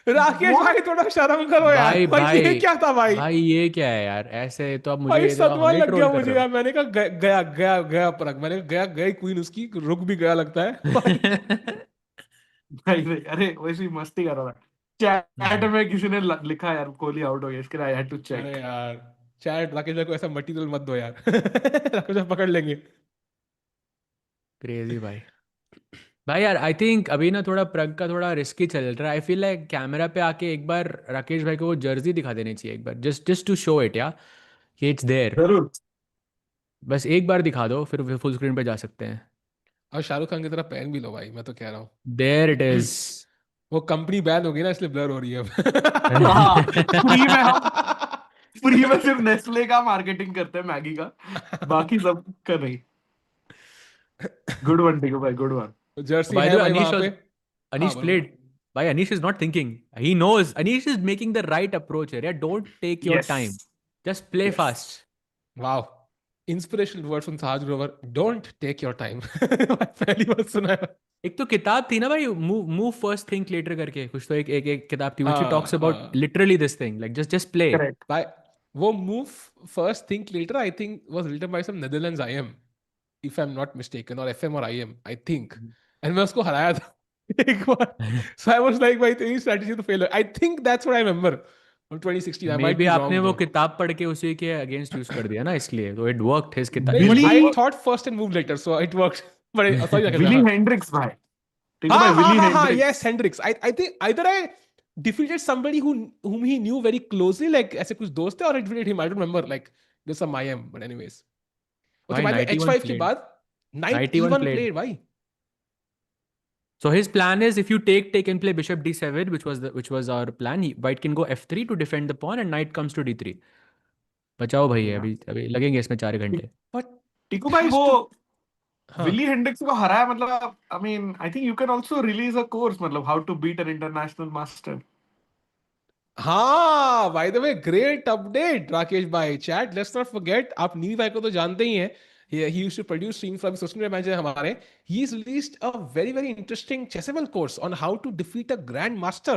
Rakesh What? भाई थोड़ा शर्म करो यार. भाई ये क्या था भाई? भाई ये क्या है यार? ऐसे तो अब मुझे भाई ये तो सदमा हमें लग ट्रोल गया कर मुझे रहे यार. मैंने कहा गया गया गया परग. मैंने कहा गया गई क्वीन उसकी. रुक भी गया लगता है भाई. भाई अरे वैसे ही मस्ती कर रहा था. चैट में किसी ने लिखा यार कोहली आउट हो गया. इसके लिए आई हैड टू चेक. अरे यार चैट राकेश भाई को ऐसा मटेरियल मत दो यार. राकेश भाई पकड़ लेंगे. क्रेजी भाई. भाई यार आई थिंक अभी ना थोड़ा प्रग का थोड़ा रिस्की चल रहा है. आई फील लाइक कैमरा पे आके एक बार राकेश भाई को वो जर्सी दिखा देनी चाहिए एक बार. जस्ट टू शो इट या कि इट्स देयर. जरूर. बस एक बार दिखा दो फिर फुल स्क्रीन पे जा सकते हैं. और शाहरुख खान की तरह पहन भी लो भाई. मैं तो कह रहा हूँ देयर इट इज. वो कंपनी बैन होगी ना इसलिए ब्लर हो रही है अब. फ्री में हम फ्री में सिर्फ नेस्ले का मार्केटिंग करते हैं मैगी का. बाकी सब कर नहीं. गुड वन टिको भाई. Good one. जर्सी By है the way, भाई वहां पे. Anish बोलो. played. Why Anish is not thinking. He knows. Anish is making the right approach here. Yeah? Don't take your time. Just play fast. Wow. Inspirational words from Taj Grover. Don't take your time. पहली बार सुना है. एक तो किताब थी ना भाई, move first think later करके कुछ तो एक किताब थी which talks about literally this thing like just play. Correct. By वो move first think later I think was written by some Netherlands IM if I'm not mistaken or FM or IM I think. And मैं उसको हराया था एक बार. So I was like भाई तेरी strategy तो fail है. I think that's what I remember from 2016. I might Maybe be आपने wrong वो though. किताब पढ़ के उसी के अगेंस्ट यूज कर दिया ना इसलिए तो it worked his किताब. नहीं, but I thought first and moved later so it worked. But sorry Willy Hendriks भाई. टिको भाई हाँ विली हाँ हाँ Hendriks. yes Hendrix. I think either I defeated somebody whom he knew very closely like ऐसे कुछ दोस्त थे or I defeated him. I don't remember like there's some IM but anyways. Okay, Why by the way 91 H5 के played? बाद 91 91 played. played भाई. So his plan is if you take and play bishop d7 which was our plan. White can go f3 to defend the pawn and knight comes to d3. बचाओ भाई अभी लगेंगे इसमें 4 घंटे. But टिको भाई has वो हाँ. विली हेंड्रिक्स को हराया. मतलब I mean I think you can also release a course. मतलब how to beat an international master. हाँ by the way great update Rakesh भाई. Chat let's not forget आप नीवी भाई को तो जानते ही हैं. He used to produce streams from social media manager हमारे. He's released a very interesting chessable course on how to defeat a grandmaster.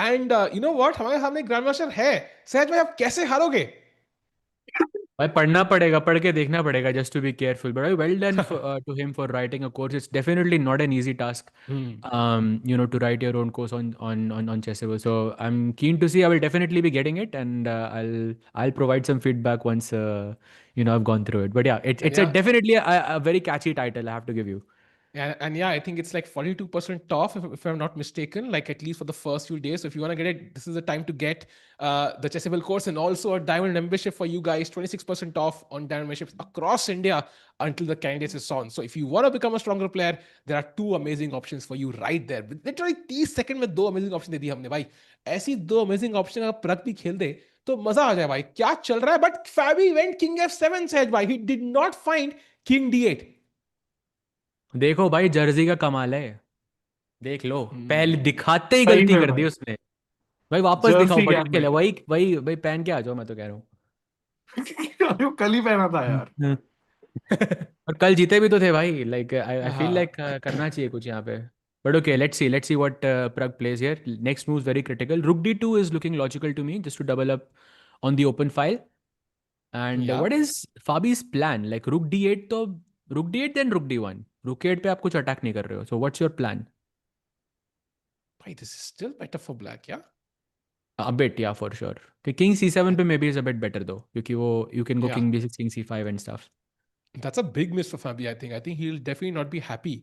And you know what हमारे सामने grandmaster है. सहज भाई आप कैसे हारोगे? भाई पढ़ना पड़ेगा, पढ़ के देखना पड़ेगा just to be careful. But well done to him for writing a course. It's definitely not an easy task, to write your own course on Chessable. So I'm keen to see. I will definitely be getting it, and I'll provide some feedback once I've gone through it. But yeah, it's definitely a very catchy title. I have to give you. And yeah, I think it's like 42% off if I'm not mistaken, like at least for the first few days. So if you want to get it, this is the time to get the Chessable course and also a diamond membership for you guys, 26% off on diamond memberships across India until the candidates is on. So if you want to become a stronger player, there are two amazing options for you right there. Literally 30 seconds में दो amazing options दे दी हमने भाई. ऐसी दो amazing option अगर प्रग भी खेल दे तो मजा आ जाए भाई. क्या चल रहा है? But Fabi went king f7 said भाई. He did not find king d8. देखो भाई जर्सी का कमाल है. देख लो पहले दिखाते ही गलती कर दी उसने. भाई वापस दिखाओ बढ़िया खेला. वही पहन के आ जाओ. मैं तो कह रहा हूँ कल ही पहना था यार. और कल जीते भी तो थे भाई. लाइक आई फील लाइक करना चाहिए कुछ यहाँ पे. But okay, let's see what Pragg plays here. Next move is very critical. Rook d2 is looking logical to me, just to double up on the open file. And what is Fabi's plan? Like rook d8 तो rook d8 then rook d1. Rook 8 पे आप कुछ attack नहीं कर रहे हो. So what's your plan? Wait, this is still better for black, yeah? A bit, yeah, for sure. King c7 पे maybe is a bit better though, क्योंकि वो you can go king d6, king c5 and stuff. That's a big miss for Fabi, I think. I think he'll definitely not be happy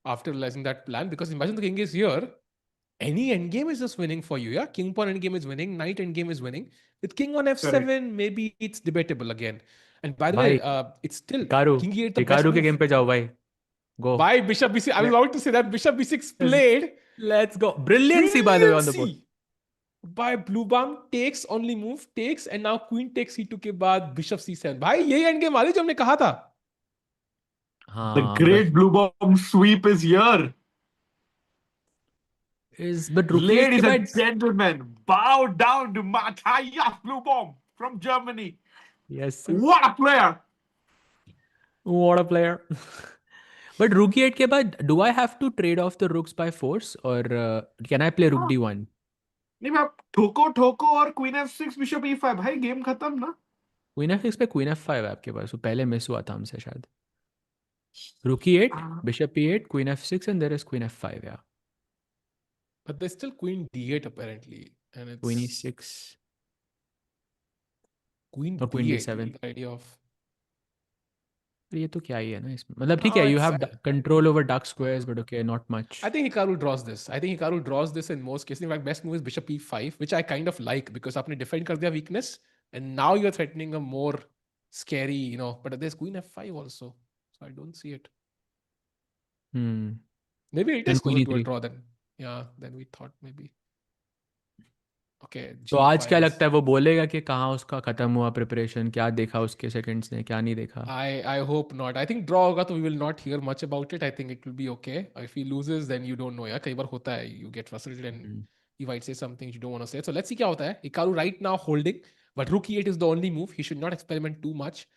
after realizing that plan, because imagine the king is here. Any endgame is just winning for you, yeah? King pawn endgame is winning, knight endgame is winning. With king on f7, maybe it's debatable again. And by the way, it's still Hikaru king e8 the best के move. game पे जाओ भाई. Go. By Bishop B6, I was about to say that Bishop B6 played. Let's go. Brilliancy, by the way, on the board. By Bluebaum takes only move, takes, and now Queen takes C2 के बाद Bishop C7. भाई यही endgame वाली जो हमने कहा था. The हाँ, great blue bomb sweep is here. but rookie Ladies के and बाद gentlemen, bow down to Matthias Bluebaum from Germany. yes sir. What a player! What a player. But rookie 8 के बाद do I have to trade off the rooks by force or can I play rook d1? नहीं मैं ठोको ठोको और Queen F6 Bishop E5 भाई game खत्म ना. Queen f6 पे Queen f5 है आपके पास, वो पहले मिस हुआ था हमसे शायद. Rook e8, Bishop e8, Queen f6 and there is Queen f5, yeah. But there's still Queen D8 apparently, and it's Queen e6 Queen or Queen D8. d7. The idea of ये तो क्या ही है ना इसमें, मतलब ठीक है, you have control over dark squares, but okay, not much. I think Hikaru draws this. I think Hikaru draws this in most cases. In fact, best move is Bishop E5, which I kind of like because आपने defend कर दिया weakness, and now you're threatening a more scary, But there's Queen F5 also, so I don't see it. Maybe it Then is closer Queen to a e3. draw than we thought maybe. Okay. तो आज G5 क्या is- लगता है वो बोलेगा कि कहाँ उसका खत्म हुआ प्रिपरेशन, क्या देखा उसके सेकंड्स ने, क्या नहीं देखा? I hope not. I think draw होगा तो we will not hear much about it. I think it will be okay. If he loses, then you don't know. Yeah, कई बार होता है. You get frustrated and he might say some things you don't want to say. So let's see क्या होता है. Hikaru right now holding, but rook e8 is the only move. He should not experiment too much.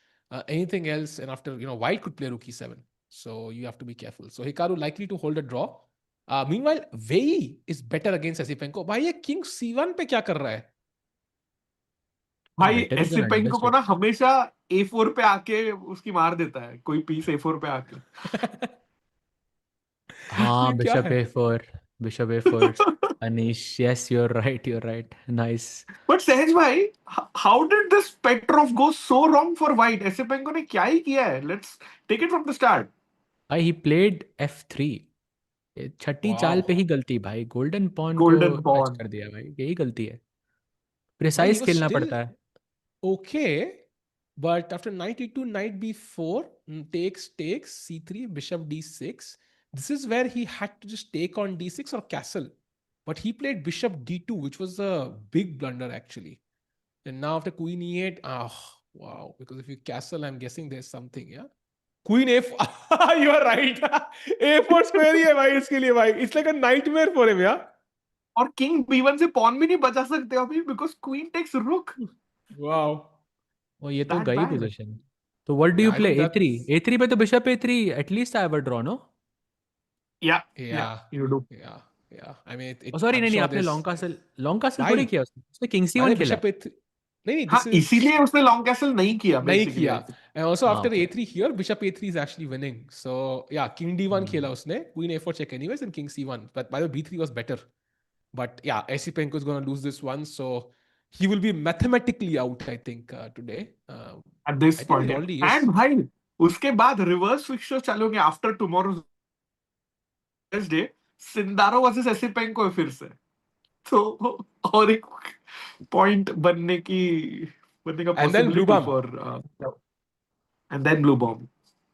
Anything else, and after white could play rook e7. So you have to be careful. So Hikaru likely to hold a draw. Meanwhile, Wei Yi is better against Esipenko. भाई ये king c1 पे क्या कर रहा है? भाई Esipenko को ना हमेशा A4 पे आके उसकी मार देता है कोई पीस A4 पे आके. हाँ, Bishop A4, Anish, yes, you're right, nice. But Sehaj bhai, how did this Petrov go so wrong for white? Esipenko ने क्या ही किया है? Let's take it from the start. He played F3. छठी चाल पे ही गलती भाई, गोल्डन पॉन को touch कर दिया भाई, यही गलती है. प्रिसाइज खेलना पड़ता है. Okay, but after knight e2, knight b4, takes, c3, bishop d6. This is where he had to just take on d6 or castle. But he played bishop d2, which was a big blunder actually. And now after queen e8, wow. Because if you castle, I'm guessing there's something, yeah? Queen a4, you are right. A4 square ही है भाई इसके लिए भाई. It's like a nightmare for him, yeah? और king b1 से pawn भी नहीं बचा सकते अभी because queen takes rook. Wow. Oh, ये तो गई पोजीशन. तो what do you play? A3. A3 पे तो bishop A3 at least I have a draw, no? Yeah, you do. Yeah. I mean, sorry, नहीं आपने long castle थोड़ी किया उसने king c1 खेला. नहीं, हाँ, इसीलिए उसने long castle नहीं किया. And also after A3 here, bishop A3 is actually winning. So yeah, king D1 खेला उसने, queen A4 check anyways, and king C1. But by the way, B3 was better. But yeah, Esipenko is going to lose this one, so he will be mathematically out, I think, today. At this point, and भाई उसके बाद reverse fixture चलोगे after tomorrow's Thursday, Sindarov versus Esipenko है फिर से. तो और एक point बनने का possibility for and then Bluebaum.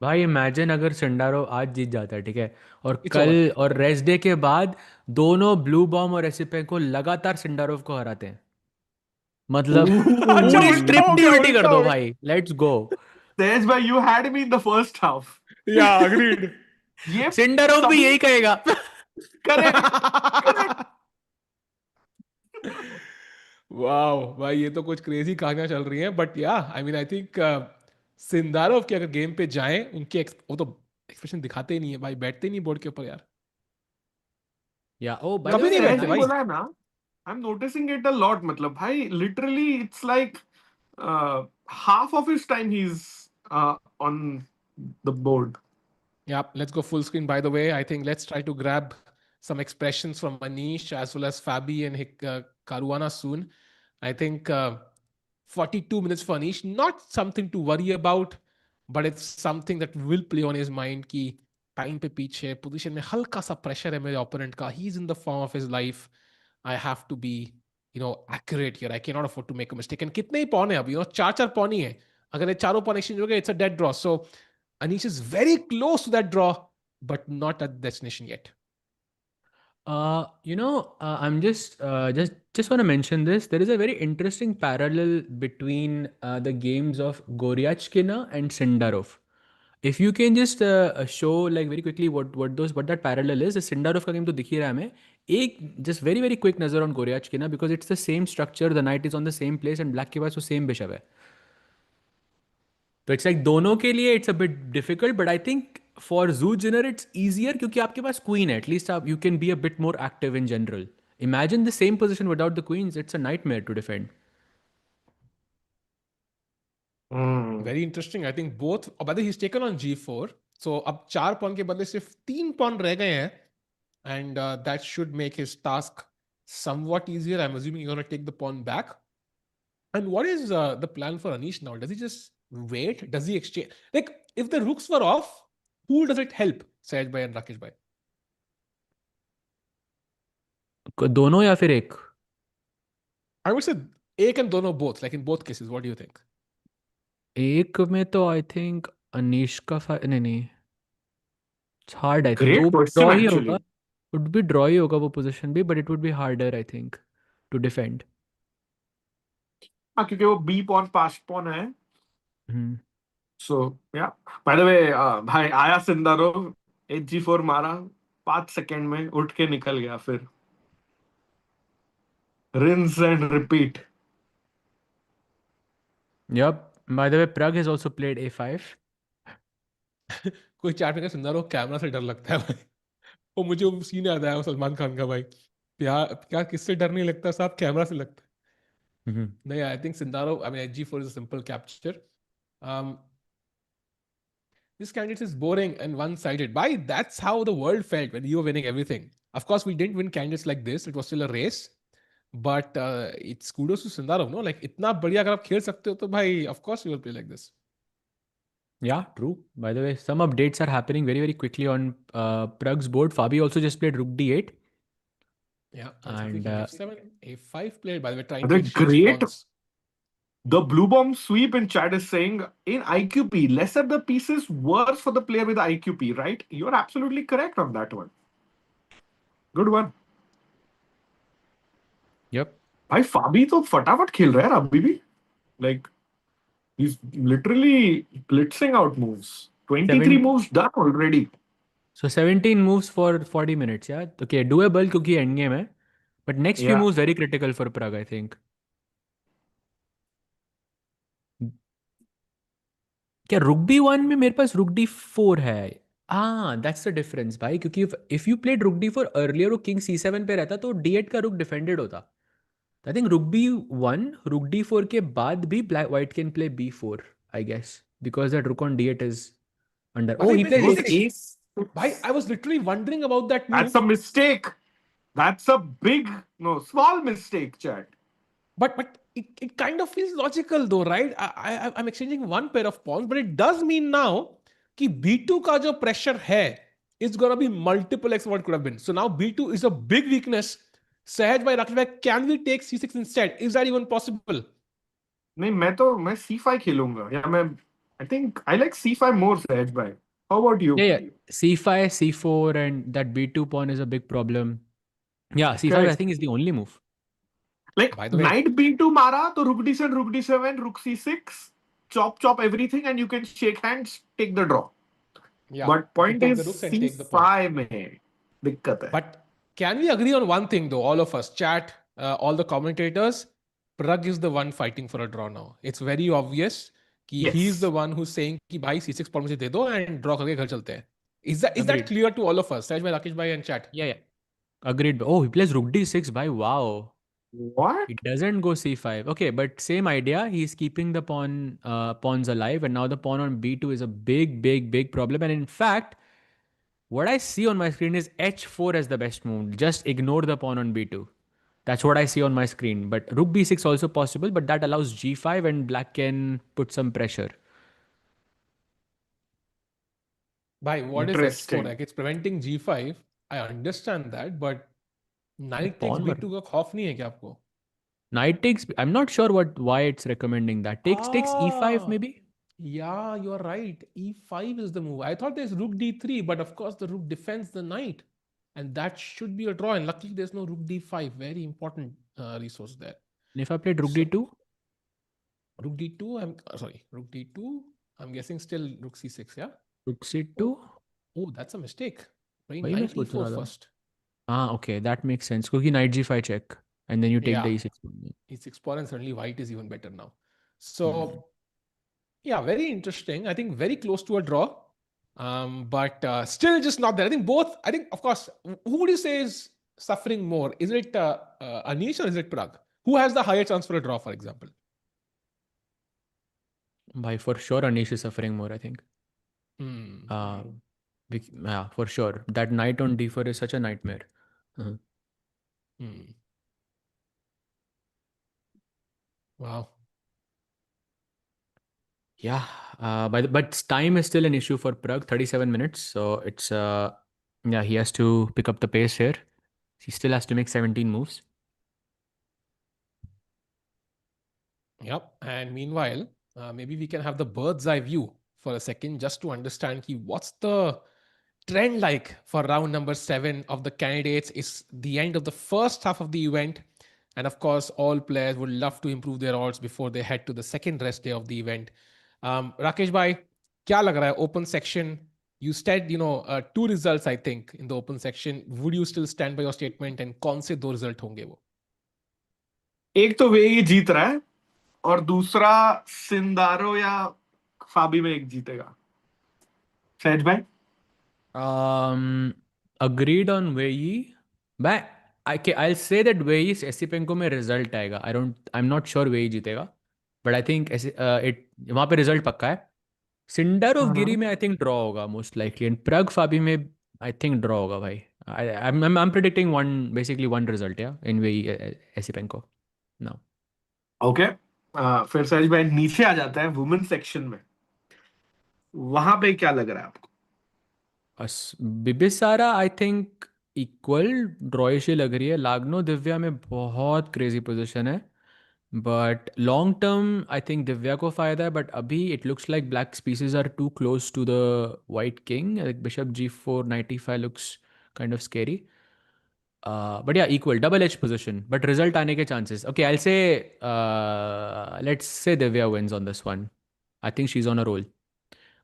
भाई इमेजिन अगर सिंडारोव आज जीत जाता है, ठीक है, और कल और रेस्ट डे के बाद दोनों ब्लूबॉम और एसिपेंको लगातार सिंडारोव को हराते हैं, मतलब पूरी स्क्रिप्ट ही उल्टी कर दो भाई. Let's go. Tej bhai, you had me in the first half. Yeah, agreed. ये सिंडारोव भी यही कहेगा. करेक्ट. वाओ भाई, ये तो कुछ क्रेजी कहानियां चल रही हैं. बट या आई मीन आई थिंक सिंदारोव के अगर गेम पे जाएं, उनके वो तो एक्सप्रेशन दिखाते ही नहीं है भाई, बैठते नहीं बोर्ड के ऊपर यार. या कभी नहीं बैठते भाई. बोला है ना, I'm noticing it a lot. मतलब भाई literally it's like half of his time he's on the board. Yeah, let's go full screen. By the way, I think let's try to grab some expressions from Anish as well as Fabi and Caruana soon. I think 42 minutes for Anish, not something to worry about, but it's something that will play on his mind कि time पे पीछे position में हल्का सा pressure है मेरे opponent का. He's in the form of his life. I have to be, accurate here. I cannot afford to make a mistake. And कितने ही pawn है अभी? 4 pawn ही है. अगर ये चारों pawn exchange हो गए, it's a dead draw. So Anish is very close to that draw, but not at the destination yet. I'm just want to mention this. There is a very interesting parallel between the games of Goryachkina and Sindarov. If you can just show like very quickly what that parallel is. The Sindarov का game तो दिख ही रहा है हमें. एक just very very quick नजर on Goryachkina because it's the same structure. The knight is on the same place and black के पास वो same bishop है. तो it's like दोनों के लिए it's a bit difficult, but I think for Zhu Jiner it's easier क्योंकि आपके पास queen है. At least you can be a bit more active in general. Imagine the same position without the queens. It's a nightmare to defend. Very interesting. I think both. By the way, he's taken on g4. So अब 4 pawn के बदले सिर्फ 3 pawn रह गए हैं, and that should make his task somewhat easier. I'm assuming you're going to take the pawn back. And what is the plan for Anish now? Does he just wait? Does he exchange? Like, if the rooks were off, who does it help? Sahaj bhai and Rakesh bhai. दोनों या फिर एक? I would say ek and dono both. Like in both cases, what do you think? एक में तो I think Anish का नहीं. It's hard, I think. Great वो question, draw ही actually. होगा. Would be draw ही होगा वो position भी, but it would be harder, I think, to defend. हाँ, क्योंकि वो B pawn pass pawn है. So yeah. By the way, भाई आया सिंदारोव, Hg4 मारा, 5 सेकंड में उठ के निकल गया फिर. Rinse and repeat. Yep. By the way, Pragg has also played a5. कोई चैट में कहा सिंदारोव कैमरा से डर लगता है भाई. वो मुझे वो सीन याद आया सलमान खान का भाई. क्या किससे डर नहीं लगता साहब, कैमरा से लगता है. नहीं, I think Sindarov, I mean, Hg4 is a simple capture. This candidate is boring and one-sided. Why? That's how the world felt when you were winning everything. Of course, we didn't win candidates like this. It was still a race. But it's kudos to Sindarov, no? Like, इतना बढ़िया अगर आप खेल सकते हो तो भाई, of course you will play like this. Yeah, true. By the way, some updates are happening very, very quickly on Pragg's board. Fabi also just played Rook D8. Yeah, and F7, A5 played, by the way, trying They're to exchange great. pawns. The Bluebaum sweep in chat is saying in IQP, lesser the pieces, worse for the player with IQP, right? You're absolutely correct on that one. Good one. Yep. भाई फाबी तो फटाफट खेल रहा है यार अभी भी. Like he's literally blitzing out moves. 23 moves done already. So 17 moves for 40 minutes, yeah? Okay, doable क्योंकि endgame है. But next few moves very critical for Pragg, I think. क्या रुक B1 में मेरे पास रुक D4 है? That's the difference भाई, क्योंकि if you played रुक D4 earlier वो king C7 पे रहता तो D8 का रुक defended होता. I think रुक B1, रुक D4 के बाद भी white can play B4, I guess, because that rook on D8 is under. Oh, he played A6. Bhai, I was literally wondering about that move. That's a mistake. That's a small mistake, chat. But it kind of feels logical though, right? I'm exchanging one pair of pawns, but it does mean now कि B2 का जो pressure है, it's gonna be multiple x what could have been. So now B2 is a big weakness. Sahaj bhai, Rakesh bhai, can we take C6 instead? Is that even possible? नहीं, मैं C5 खेलूंगा. या I think I like C5 more, Sahaj bhai. How about you? Yeah. C5, C4 and that B2 pawn is a big problem. Yeah, C5 Correct. I think is the only move. Like knight B2 mara, तो rook D7, rook C6, chop everything and you can shake hands, take the draw. Yeah, but point is C5 में दिक्कत है. But can we agree on one thing though, all of us, chat, all the commentators, Pragg is the one fighting for a draw now. It's very obvious कि he's the one who's saying कि भाई C6 pawn मुझे दे दो and draw करके घर चलते हैं. Is that clear to all of us? Sahaj bhai, Rakesh bhai and chat. Yeah. Agreed. Oh, he plays rook D6 by wow. What? It doesn't go C5. Okay, but same idea. He's keeping the pawns alive, and now the pawn on B2 is a big problem. And in fact, what I see on my screen is H4 as the best move. Just ignore the pawn on B2. That's what I see on my screen. But rook B6 also possible, but that allows G5 and black can put some pressure. By what is H4? Like it's preventing G5. I understand that, but knight takes B2 का खौफ नहीं है क्या आपको? Knight takes. I'm not sure why it's recommending that. Takes E5 maybe. Yeah, you're right. E5 is the move. I thought there's rook d3, but of course the rook defends the knight. And that should be a draw. And luckily there's no rook d5. Very important resource there. And if I played rook So, d2? rook d2, rook d2. I'm guessing still rook c6, yeah? Rook c2? Oh, that's a mistake. Play वही मैं knight सोच e4 रहा था. first. Okay, that makes sense. क्योंकि knight g5 check. And then you take Yeah. the e6 pawn. e6 pawn, and certainly white is even better now. Hmm. So, yeah, very interesting. I think very close to a draw. But still just not there. I think both, of course, who would you say is suffering more? Is it Anish or is it Pragg? Who has the higher chance for a draw, for example? By for sure, Anish is suffering more, I think. Hmm. Yeah, for sure. That knight on d4 is such a nightmare. Uh-huh. Hmm. Wow. Yeah, but time is still an issue for Pragg, 37 minutes. So it's, yeah, he has to pick up the pace here. He still has to make 17 moves. Yep. And meanwhile, maybe we can have the bird's eye view for a second just to understand what's the trend like for round number 7 of the candidates. Is the end of the first half of the event. And of course, all players would love to improve their odds before they head to the second rest day of the event. Rakesh bhai, kya lag raha hai? Open section. You said, two results, I think, in the open section. Would you still stand by your statement? And kaun se do result honge wo? एक तो वे ही जीत रहा है और दूसरा Sindarov या फाबी में एक जीतेगा. सहज भाई. Agreed on Wei Yi. But I'll say that Wei Yi Esipenko में result आएगा. I'm not sure Wei Yi जीतेगा. But I think वहाँ पे result पक्का है. Sindarov Giri में I think draw होगा most likely. And Pragg Fabi में I think draw होगा भाई. I'm predicting basically one result, yeah, in Wei Yi Esipenko. No. Okay. फिर सहज भाई नीचे आ जाता है वुमेन सेक्शन में. वहां पे क्या लग रहा है आपको? बिबिसारा आई थिंक इक्वल ड्रॉइश ही लग रही है. लागनो दिव्या में बहुत क्रेजी पोजीशन है. But long term I think Divya को फायदा है. बट अभी it looks like black pieces are too close to the white king. Bishop g4 95 looks kind of scary. But या equal double edge position. But result आने के chances. Okay, I say let's say Divya wins on this one. I think she is on a roll.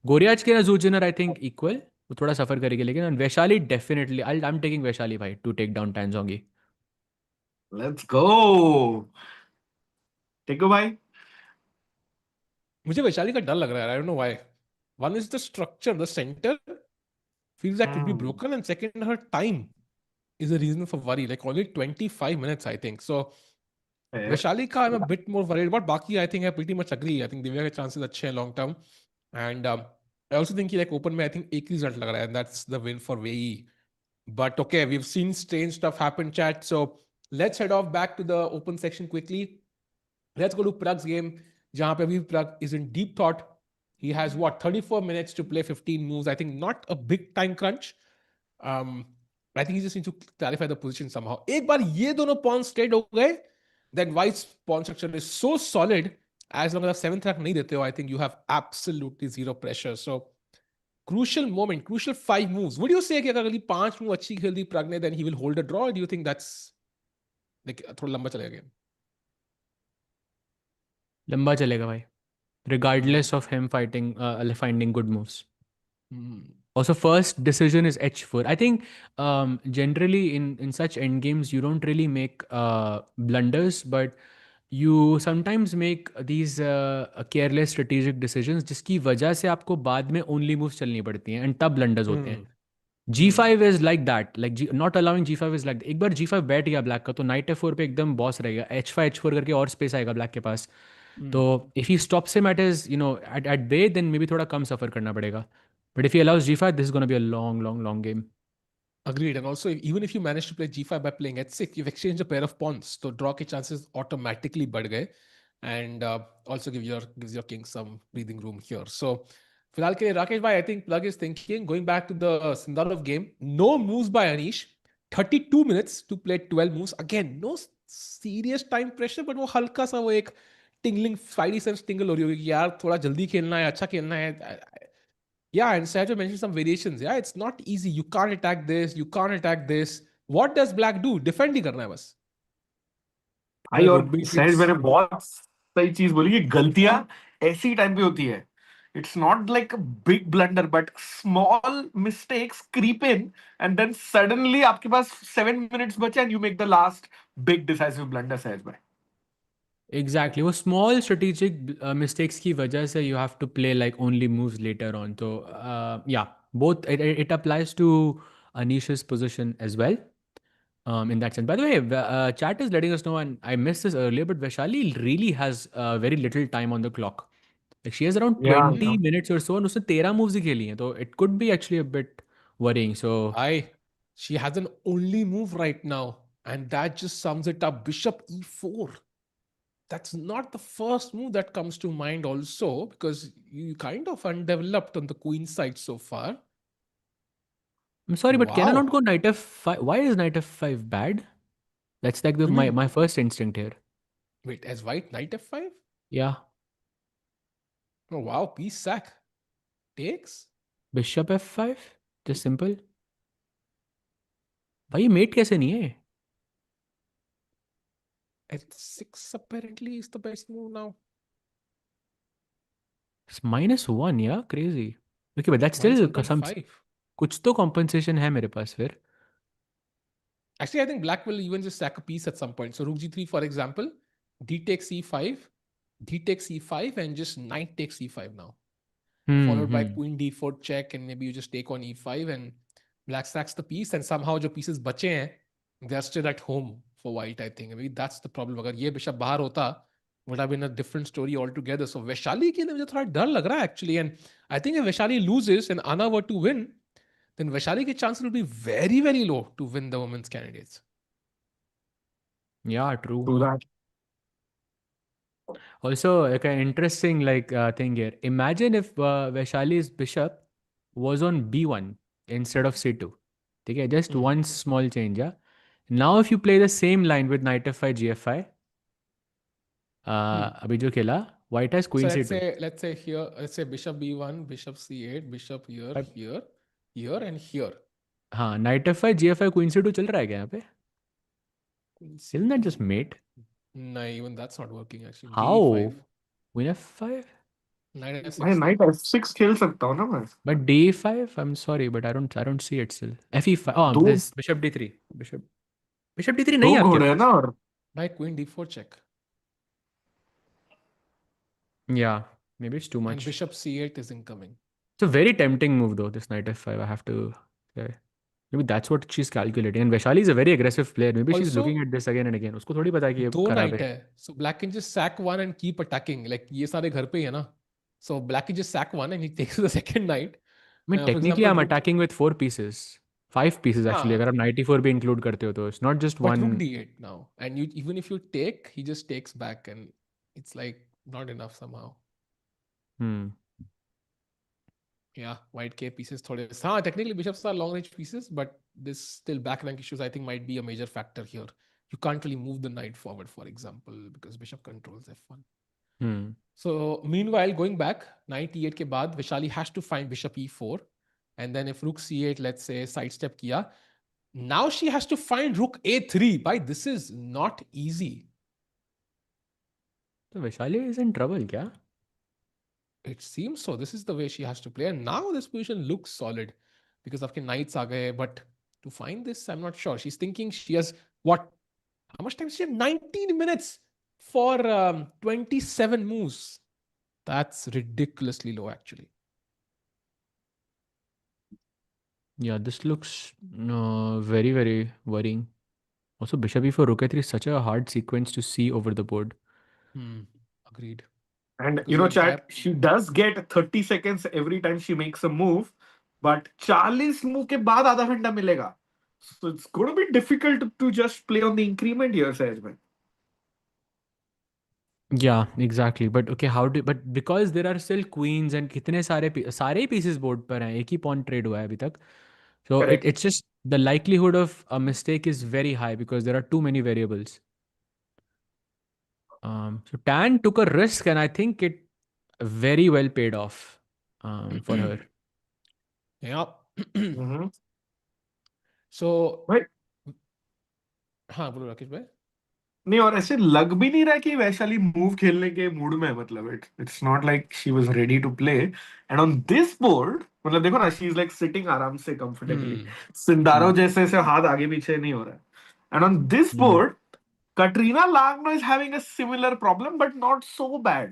Goryachkina Zhu Jiner I think equal. वो थोड़ा suffer करेगी लेकिन Vaishali definitely I am taking Vaishali भाई to take down Tan Zhongyi. Let's go. टेको भाई. मुझे वैशाली का डर लग रहा है. I don't know why. One is the structure, the center feels like could be broken, and second, her time is a reason for worry. Like only 25 minutes, I think. So Vaishali ka I'm a bit more worried about. Baki, I think I pretty much agree. I think Divya के chances अच्छे हैं long term, and I also think like open में I think एक result लग रहा है, and that's the win for Wei Yi. But okay, we've seen strange stuff happen, chat. So let's head off back to the open section quickly. Let's go to Pragg's game. Jahan pe abhi Pragg is in deep thought. He has 34 minutes to play 15 moves. I think not a big time crunch. I think he just needs to clarify the position somehow. एक बार ये दोनों pawns straight हो गए, then white's pawn structure is so solid. As long as आप 7th rank नहीं देते हो, I think you have absolutely zero pressure. So crucial moment, crucial 5 moves. Would you say कि अगर अगली 5 move अच्छी खेल दी Pragg ने, then he will hold a draw? Or do you think that's like थोड़ा लंबा चलेगा game? लंबा चलेगा भाई. Regardless of him finding good moves. Also, first decision is h4. I think generally in such end games you don't really make blunders, but you sometimes make these careless strategic decisions जिसकी वजह से आपको बाद में only moves चलनी पड़ती हैं and तब blunders होते हैं. G5 is like that, like not allowing G5 is like that. एक बार G5 बैठ गया ब्लैक का तो नाइट F4 पे एकदम बॉस रहेगा. H5 H4 करके और स्पेस आएगा ब्लैक के पास. तो if he stops him at his at bay, then maybe थोड़ा कम सफर करना पड़ेगा. But if he allows G5, this is going to be a long game. Agreed. And also, even if you manage to play G5 by playing H6, you've exchanged a pair of pawns. So draw ke chances automatically बढ़ गए. And also gives your king some breathing room here. So फिलहाल के लिए राकेश भाई, I think Pragg is thinking, going back to the Sindarov game, no moves by Anish, 32 minutes to play 12 moves. Again, no serious time pressure, but वो हल्का सा वो एक tingling, spidey sense tingle हो रही होगी कि यार थोड़ा जल्दी खेलना है, अच्छा खेलना है. Yeah, and Sergio mentioned some variations. Yeah, it's not easy. You can't attack this. You can't attack this. What does Black do? Defend ही करना है बस. भाई The और rook b6. सहज मैंने बहुत सही चीज बोली कि गलतियां ऐसी टाइम पे होती है. It's not like big blunder but small mistakes creep in and then suddenly आपके पास 7 मिनट्स बचे and you make the last big decisive blunder Sahaj भाई. Exactly. वो small strategic mistakes की वजह से you have to play like only moves later on. So yeah, both it applies to Anish's position as well. In that sense. By the way, chat is letting us know, and I missed this earlier, but Vaishali really has very little time on the clock. Like she has around या 20 minutes or so, and उसने 13 moves ही खेली हैं, so it could be actually a bit worrying. So She has an only move right now, and that just sums it up. Bishop e4. That's not the first move that comes to mind also, because you kind of undeveloped on the queen side so far. I'm sorry, but can I Wow. not go knight f5? Why is knight f5 bad? That's like my first instinct here. Wait, as white, knight f5? Yeah. Oh wow, piece sack. Takes? Bishop f5? Just simple. भाई mate कैसे नहीं है? F6 apparently is the best move now. It's -1, yeah? Crazy. Okay, but that's still some कुछ तो compensation है मेरे पास फिर. Actually, I think black will even just sack a piece at some point. So rook g3, for example, d takes e5, d takes e5, and just knight takes e5 now. Followed by queen d4 check, and maybe you just take on e5, and black sacks the piece, and somehow जो pieces बचे हैं, they're still at home for white, I think. Maybe that's the problem. अगर ये bishop बाहर होता, would have been a different story altogether. So Vaishali के लिए मुझे थोड़ा डर लग रहा है actually, and I think if Vaishali loses and Anna were to win, then Vaishali के chances will be very, very low to win the women's candidates. Yeah, true. Do that. Also, like an interesting thing here. Imagine if Vaishali's bishop was on b1 instead of c2. Okay, just one small change. Yeah. Now, if you play the same line with knight f5, gf5, अभी जो खेला, white has queen so c2. Let's say here, let's say bishop b1, bishop c8, bishop here, here, here, and here. हाँ, knight f5, gf5, queen c2 चल रहा है क्या यहाँ पे? Isn't that just mate? No, even that's not working actually. How? d5. Queen f5? Knight f6. मैं night f6 खेल सकता हूँ ना मैं. But d5? I'm sorry, but I don't see it still. fe5. Oh, this bishop d3. Bishop d3 नहीं है दो आपके घोड़े हैं पास. ना और Knight queen d4 check. Yeah, maybe it's too much. And bishop c8 is incoming. It's a very tempting move though, this knight f5, I have to say. Maybe that's what she's calculating. And Vaishali is a very aggressive player. Maybe she's Also, looking at this again and again. उसको थोड़ी पता है कि ये दो खराब knight है. है. So black can just sack one and keep attacking. Like ये सारे घर पे ही है ना. So black can just sack one and he takes the second knight. I mean, For technically example, I'm attacking with 4 pieces. 5 pieces actually. अगर आप knight e4 भी include करते हो तो it's not just but one. rook d8 now. And you even if you take, he just takes back and it's like not enough somehow. Yeah, white K pieces थोड़े. हाँ, technically bishops are long range pieces, but this still back rank issues I think might be a major factor here. You can't really move the knight forward, for example, because bishop controls f1. So meanwhile, going back, knight e8 के बाद Vaishali has to find bishop e4, and then if rook c8, let's say sidestep किया, now she has to find rook a3. Bhai, this is not easy. So Vaishali is in trouble क्या? It seems so. This is the way she has to play. And now this position looks solid because of knights aa gaye. But to find this, I'm not sure. She's thinking she has what? How much time does she have? 19 minutes for 27 moves. That's ridiculously low, actually. Yeah, this looks very, very worrying. Also, bishop e4 rook a3 is such a hard sequence to see over the board. Agreed. And you know, chat, she does get 30 seconds every time she makes a move, but 40 move के बाद आधा घंटा मिलेगा. So it's going to be difficult to just play on the increment here, Sahaj. Yeah, exactly. But okay, but because there are still queens and कितने सारे pieces board पर हैं, एक ही pawn trade हुआ है अभी तक. So it's just the likelihood of a mistake is very high because there are too many variables. So Tan took a risk, and I think it very well paid off for her. Yeah. Mm-hmm. So, Right. हाँ बोलो राकेश भाई. नहीं और ऐसे लग भी नहीं रहा कि वैशाली मूव खेलने के मूड में है, मतलब it's not like she was ready to play and on this board मतलब देखो ना शी इज लाइक सिटिंग आराम से कंफर्टेबली, सिंडारो जैसे से हाथ आगे पीछे नहीं हो रहा है and on this board Kateryna Lagno is having a similar problem but not so bad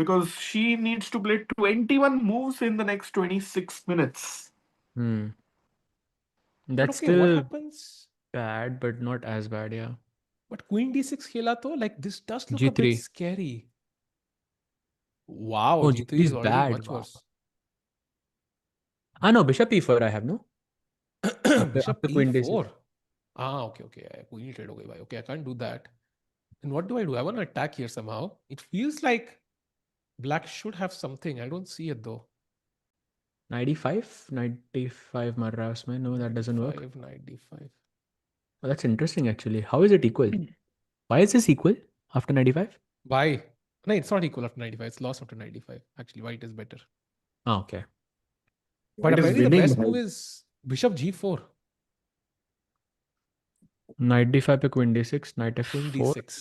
because she needs to play 21 moves in the next 26 minutes. But That's okay, what still happens? bad, but not as bad, yeah. But Queen D6 खेला तो like this does look a bit G3. scary. Wow, Oh, G3 G3 is is already bad. much Wow. worse. Ah, no, Bishop E4 I have, no? Bishop after Queen D6. E4. Ah, okay, okay. Queen trade हो गई भाई. Okay, I can't do that. And what do? I want to attack here somehow. It feels like black should have something. I don't see it though. 95 mar raha hai usme. No, that doesn't work. 95. Oh, that's interesting actually. How is it equal? Why is this equal after 95? Why? No, it's not equal after 95. It's lost after 95. Actually, white is better. Ah, okay. But It is apparently the winning, best bhai. move is Bishop G4. Knight D5 पे Queen D6, Knight Queen F4, D6.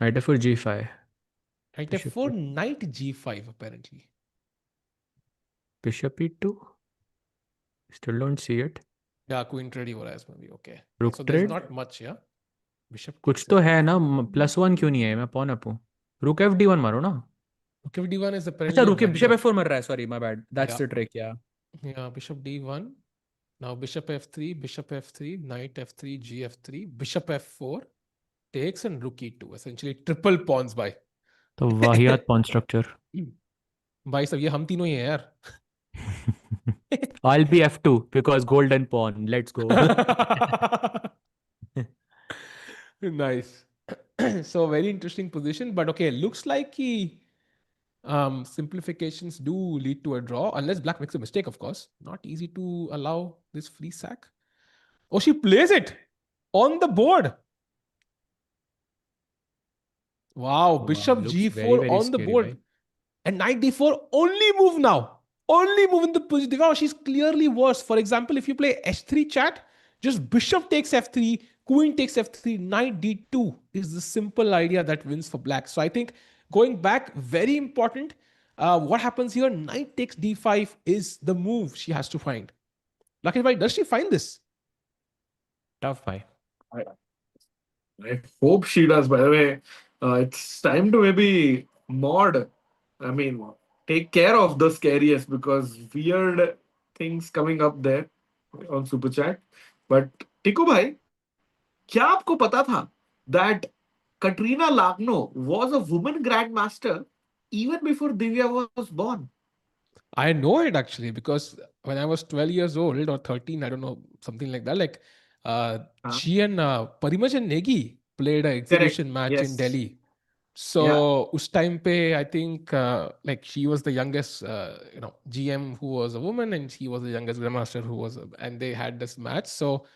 Knight F4 G5. Knight Bishop F4, Knight G5 apparently. Bishop E2. Still don't see it. Yeah, Queen trade ही हो रहा है इसमें भी. Okay. Rook So there's trade. not much, yeah. Bishop कुछ takes तो it. है ना, +1 क्यों नहीं है? मैं pawn up हूँ. Rook FD1 मारो ना. Rook D1 is अच्छा, apparently a Rook blunder. Bishop F4 मर रहा है. Sorry, my bad. That's Yeah. the trick, yeah. Yeah, Bishop D1. Now Bishop F3, Bishop F3, Knight F3, G F3, Bishop F4 takes and Rook E2. Essentially triple pawns by. तो वाहियात pawn structure. भाई सब ये हम तीनों ही हैं यार. I'll be F2 because golden pawn. Let's go. Nice. So very interesting position, but okay, looks like simplifications do lead to a draw unless black makes a mistake, of course. Not easy to allow this free sack. Oh, she plays it on the board. Wow, Bishop looks G4 very, very on the scary, board. right? And Knight D4, only move now. Only move in the position. Wow, she's clearly worse. For example, if you play H3 chat, just Bishop takes F3, Queen takes F3, Knight D2 is the simple idea that wins for black. So I think going back, very important. What happens here? Knight takes D5 is the move she has to find. Rakesh bhai, does she find this? Tough fight. I hope she does. By the way, it's time to maybe mod. I mean, take care of the scariest because weird things coming up there on Super Chat. But Tiku bhai, क्या आपको पता था that Kateryna Lagno was a woman grandmaster even before Divya was born? I know it actually because when I was 12 years old or 13, I don't know, something like that, like she and Parimajan Negi played an exhibition match in Yes. Delhi. So us time pe, I think like she was the youngest GM who was a woman and she was the youngest grandmaster who was and they had this match. So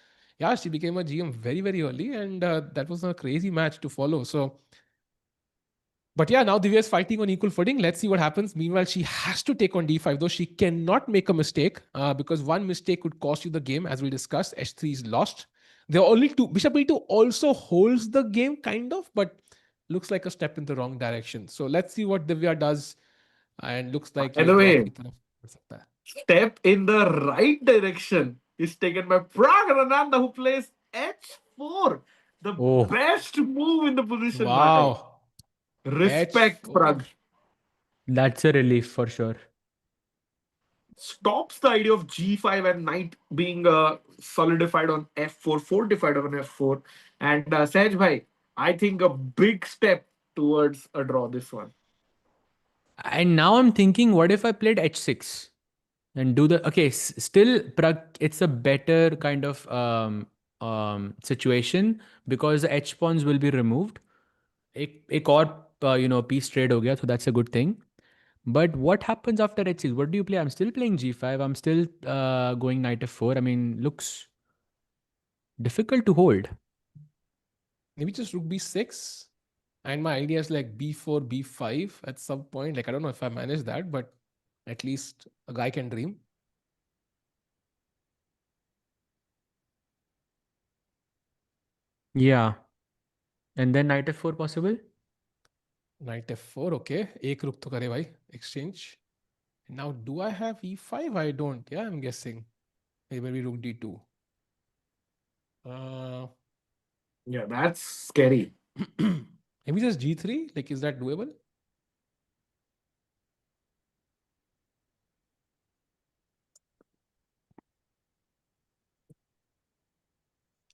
yeah, she became a GM very, very early and that was a crazy match to follow. So but yeah, now Divya is fighting on equal footing. Let's see what happens. Meanwhile, she has to take on D5, though she cannot make a mistake because one mistake could cost you the game, as we discussed. H3 is lost. There are only two. Bishop E2 also holds the game, kind of, but looks like a step in the wrong direction. So let's see what Divya does. And looks like By the way, draw ki taraf बढ़ सकता है. step in the right direction is taken by Praggnanandhaa, who plays H4. The best move in the position. Wow. Respect, H4. Pragg. That's a relief for sure. Stops the idea of G5 and Knight being solidified on F4, fortified on F4. And Sahaj bhai, I think a big step towards a draw this one. And now I'm thinking, what if I played H6 and do the still Pragg, it's a better kind of situation because the H pawns will be removed. एक और piece trade हो गया, so that's a good thing. But what happens after H6? What do you play? I'm still playing G5. I'm still going Knight F4. I mean, looks difficult to hold. Maybe just Rook B6. And my idea is like b4, b5 at some point. Like, I don't know if I manage that, but at least a guy can dream. Yeah. And then knight f4 possible? Knight f4, okay. Ek ruk to kare bhai, exchange. Now, do I have e5? I don't. Yeah, I'm guessing. Maybe rook d2. Yeah, that's scary. Maybe just g3. Like, is that doable?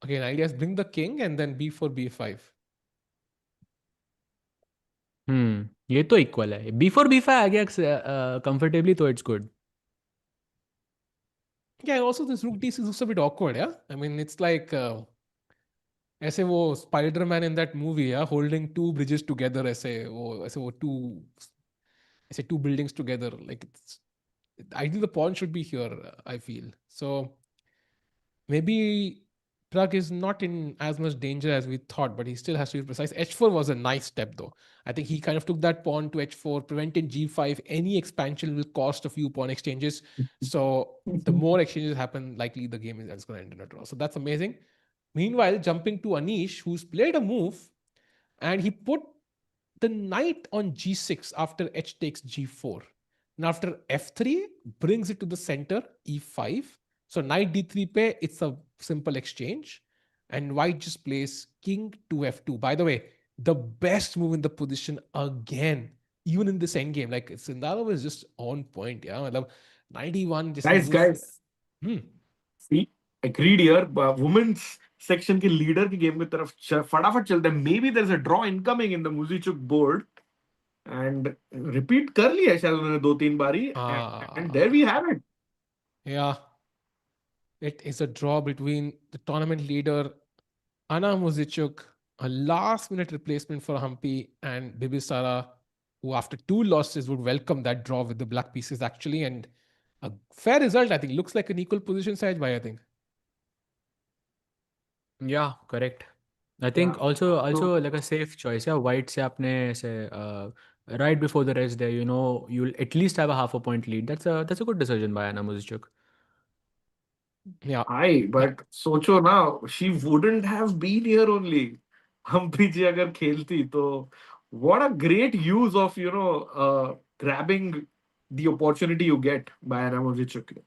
Again, idea is bring the king and then b4, b5. ये तो equal है. b4 b5 आ गया comfortably, तो it's good. Yeah, also this rook d6 is a bit awkward, yeah? I mean, it's like ऐसे वो Spider-Man in that movie, yeah, holding two bridges together, ऐसे वो two buildings together. Like, it's ideally the pawn should be here, I feel. So maybe Pragg is not in as much danger as we thought, but he still has to be precise. h4 was a nice step, though. I think he kind of took that pawn to h4, prevented g5. Any expansion will cost a few pawn exchanges. So the more exchanges happen, likely the game is going to end in a draw. So that's amazing. Meanwhile, jumping to Anish, who's played a move, and he put the knight on g6 after h takes g4. And after f3, brings it to the center, e5. So knight d3 pe, it's a simple exchange. And white just plays king to f2. By the way, the best move in the position again, even in this endgame. Like, Sindarov is just on point. Yeah, 91. Guys. See, agreed here. Women's section के leader की game की तरफ फटाफट चलते हैं. Maybe there's a draw incoming in the Muzychuk board. And repeat कर लिया शायद उन्होंने 2-3 बारी. And there we have it. Yeah. It is a draw between the tournament leader, Anna Muzychuk, a last-minute replacement for Humpy, and Bibisara, who after 2 losses would welcome that draw with the black pieces, actually. And a fair result, I think. Looks like an equal position, Sahaj, I think. Yeah, correct. I think also like a safe choice. Yeah, white se apne say right before the rest there, you'll at least have a half a point lead. That's a good decision by Anna Muzychuk. Yeah. But सोचो ना, she wouldn't have been here only. Humpy ji अगर खेलती तो what a great use of grabbing the opportunity you get by Anna Muzychuk.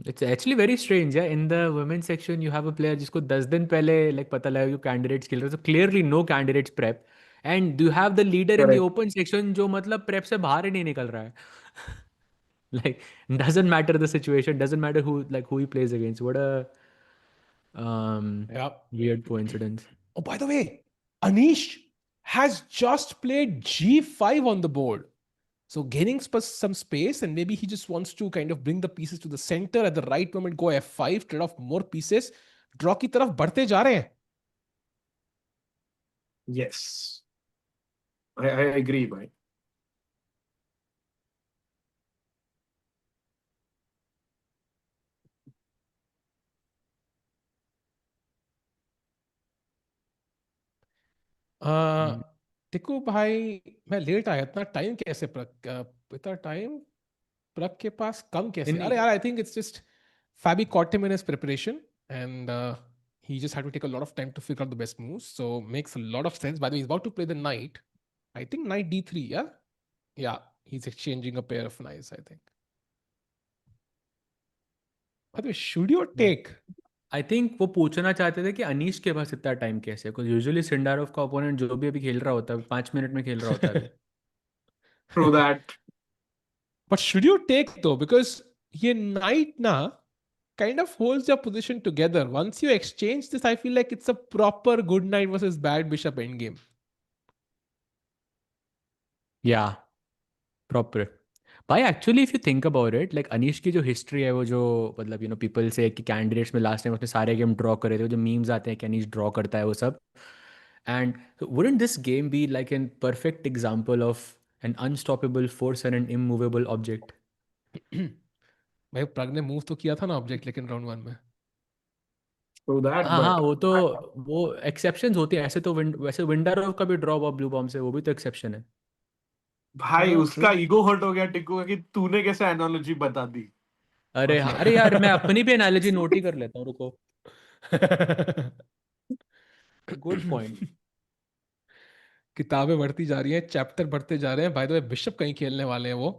It's actually very strange. Yeah, in the women's section you have a player जिसको 10 दिन पहले like पता लगा कि candidates खेल रहे हैं. So clearly no candidates prep, and you have the leader in the open section जो मतलब prep से बाहर ही नहीं निकल रहा है. Like, doesn't matter the situation, doesn't matter who he plays against. What a weird coincidence. Oh, by the way, Anish has just played g5 on the board. So gaining some space, and maybe he just wants to kind of bring the pieces to the center at the right moment, go f5, trade off more pieces. Draw की तरफ बढ़ते जा रहे हैं. Yes. I agree, bhai. टिकू भाई, मैं late आया. इतना टाइम कैसे इतना टाइम प्रग के पास कम कैसे? अरे यार, I think it's just Fabi caught him in his preparation, and he just had to take a lot of time to figure out the best moves. So makes a lot of sense. By the way, he's about to play the knight. I think knight d3, yeah? Yeah, he's exchanging a pair of knights, I think. By the way, should you take? I think वो पूछना चाहते थे कि अनीश के पास इतना time कैसे है, because usually Sindarov का ओपोनेंट जो भी अभी खेल रहा होता है 5 मिनट में खेल रहा होता है. True that. But should you take though? Because ये knight na kind of holds your position together. Once you exchange this, I feel like it's a proper good knight versus bad bishop endgame. Yeah, proper. भाई actually if you think about it, like Anish की जो history है वो जो मतलब people से कि candidates में लास्ट टाइम उसने सारे गेम ड्रॉ करे थे, वो जो मीम्स आते हैं कि अनीश ड्रॉ करता है वो सब. And wouldn't this game be like an perfect example of an unstoppable force and an immovable object? भाई प्रग ने मूव तो किया था ना ऑब्जेक्ट, लेकिन राउंड 1 में. So that, हाँ हाँ, but वो एक्सेप्शंस होते हैं ऐसे तो वैसे विंडर का भी ड्रॉ हुआ ब्लू बॉम्ब से, वो भी तो एक्सेप्शन है। भाई उसका ईगो हर्ट हो गया टिक्कू का कि तूने कैसे एनालॉजी बता दी। अरे हाँ, मतलब अरे यार मैं अपनी भी एनालॉजी नोट ही कर लेता हूँ, रुको। Good point. किताबें बढ़ती जा रही हैं, चैप्टर बढ़ते जा रहे हैं। बाय द वे बिशप कहीं खेलने वाले हैं वो।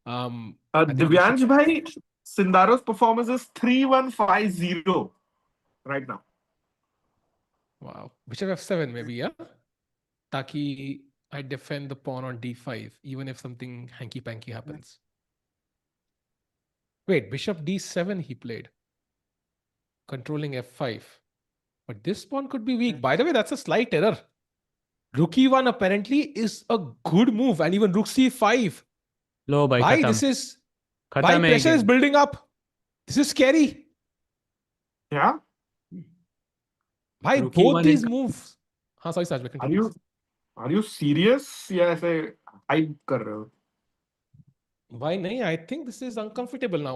आई थिंक बिशप, दिव्यांश भाई, Sindarov's performance is 3-1-5-0 right now. Wow, bishop F7 में भी, या ताकि I defend the pawn on D5 even if something hanky panky happens. Wait, bishop D7 he played, controlling F5. But this pawn could be weak. By the way, that's a slight error. Rook E1 apparently is a good move, and even Rook C5. लो भाई Bhai, खत्म, this is... Bhai, खत्म है pressure is गेम। building up. This is scary. क्या? Bhai, रुकी both one these in. moves... हाँ, sorry, Sajbek, are continue. You are you serious या ऐसे हाइप कर रहे हो? Why nahi? I think this is uncomfortable now.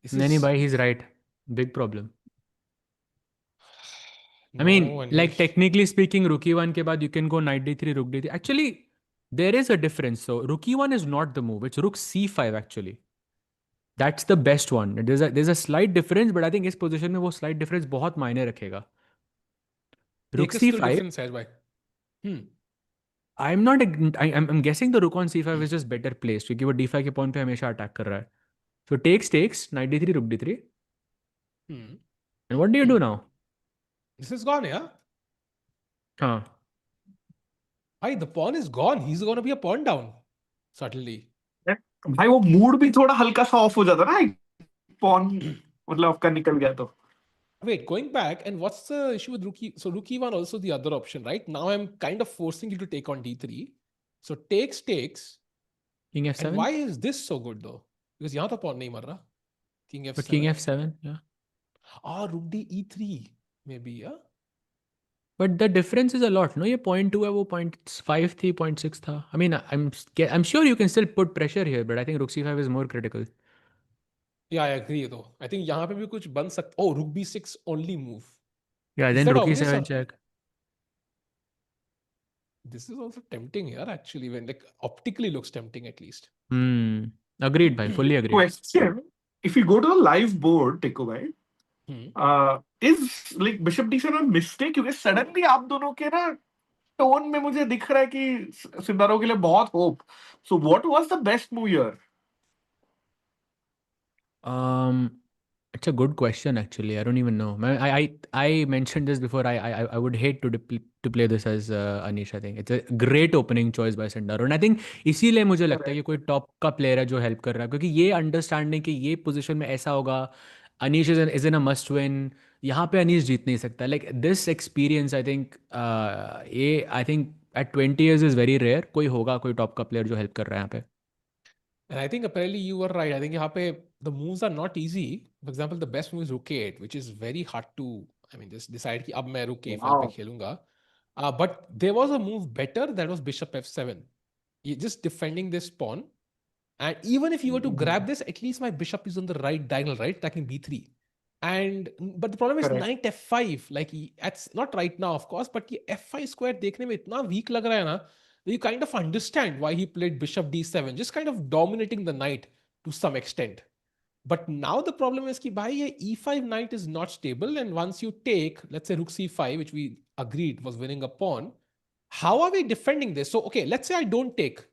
This नहीं नहीं is... भाई, he is right, big problem. I No, mean, like Anish. technically speaking, rook e1 के बाद you can go knight d3, rook d3. Actually, there is a difference. So rook e1 is not the move. It's rook c5 actually. That's the best one. There's a slight difference, but I think इस position में वो slight difference बहुत मायने रखेगा. Rook Take us to c5. different sides, bhai. I'm not. I'm guessing the rook on c5 is just better placed क्योंकि वो d5 के pawn पे हमेशा attack कर रहा है. So takes knight d3, rook d3. And what do you do now? This is gone, yeah? हाँ. Bhai, the pawn is gone. He's going to be a pawn down. Subtly. भाई वो mood भी थोड़ा हल्का सा ऑफ हो जाता ना, पॉन मतलब आपका निकल गया तो। Wait, going back, and what's the issue with Rook E? So Rook E1 also the other option, right? Now I'm kind of forcing you to take on D3. So takes. King And f7. why is this so good though? Because यहाँ तो pawn नहीं मर रहा. King But F7. king f7, yeah. Ah, Rook D E3 maybe, yeah? But the difference is a lot, no? ये point 2 है, वो point 5 थी, point 6 था. I mean, I'm sure you can still put pressure here, but I think rook c5 is more critical. Yeah, I agree though. I think यहाँ पे भी कुछ बन सकता. Oh, Rook B6 only move. Yeah, Is then that rook obvious? e7 check. This is also tempting here actually, when like optically looks tempting at least. Agreed, bhai. Fully agreed. Question: if you go to a live board, Tikko bhai, is like Bishop D7 a mistake? क्योंकि suddenly आप दोनों के ना tone में मुझे दिख रहा है कि सिंदारो के लिए बहुत hope. So what was the best move here? It's a good question actually. I don't even know. I mentioned this before. I would hate to play this as Anish. I think it's a great opening choice by Sindar, and I think इसीलिए मुझे लगता है कि कोई top का player है जो help कर रहा है, क्योंकि ये अंडरस्टैंडिंग कि ये पोजीशन में ऐसा होगा, Anish is in a must win, यहाँ पे अनीश जीत नहीं सकता. Like this experience I think ये I think at 20 years is very rare. कोई होगा कोई टॉप का प्लेयर जो हेल्प कर रहा है यहाँ पे. And I think apparently you were right. I think यहाँ पे the moves are not easy. For example, the best move is Rook A8, which is very hard to, I mean, just decide कि अब मैं Rook A5 पे खेलूंगा. But there was a move better, that was Bishop F7. You're just defending this pawn. And even if you were to grab this, at least my bishop is on the right diagonal, right? Attacking B3. But the problem is knight F5. Like, that's not right now, of course, but ये F5 square देखने में इतना weak लग रहा है ना, you kind of understand why he played bishop D7, just kind of dominating the knight to some extent. But now the problem is कि भाई ये E5 knight is not stable, and once you take, let's say Rook C5, which we agreed was winning a pawn, how are we defending this? So, okay, let's say I don't take.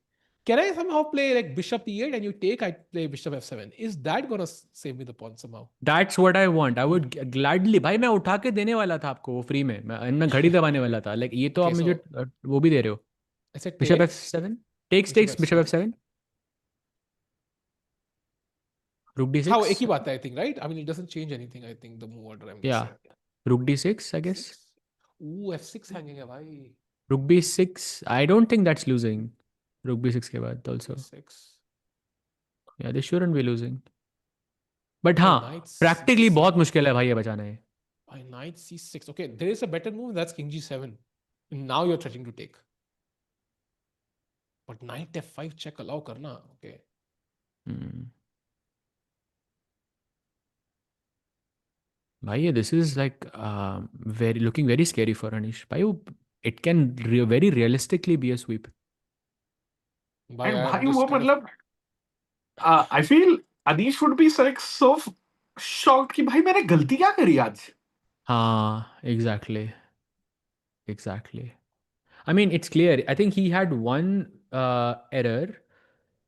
Can I somehow play like bishop E8 and you take, I play bishop F7? Is that going to save me the pawn somehow? That's what I want. I would gladly. भाई मैं उठा के देने वाला था आपको वो free में. मैं घड़ी दबाने वाला था. Like ये तो आप मुझे वो भी दे रहे हो. I said Bishop takes. F7. Takes. Bishop F7. Rook D6. How एक ही बात है, I think, right? I mean, it doesn't change anything. I think the move order I'm guessing. Yeah. Rook D6, I guess. Ooh, F6 hanging है भाई. Rook B6. I don't think that's losing. Rook B6 के बाद also. B6. Yeah, they shouldn't be losing. But हाँ, Knight practically C6. बहुत मुश्किल है भाई ये बचाना है. By knight C6. Okay, there is a better move. That's king G7. And now you're threatening to take. But knight F5 check allow करना. Okay. Bhai, this is like very looking very scary for Anish. Bhai, it can very realistically be a sweep. Bhai, And I'm भाई वो just kind of मतलब I feel Anish would be like so shocked कि भाई मैंने गलती क्या करी आज. Exactly. Exactly. I mean, it's clear. I think he had one error,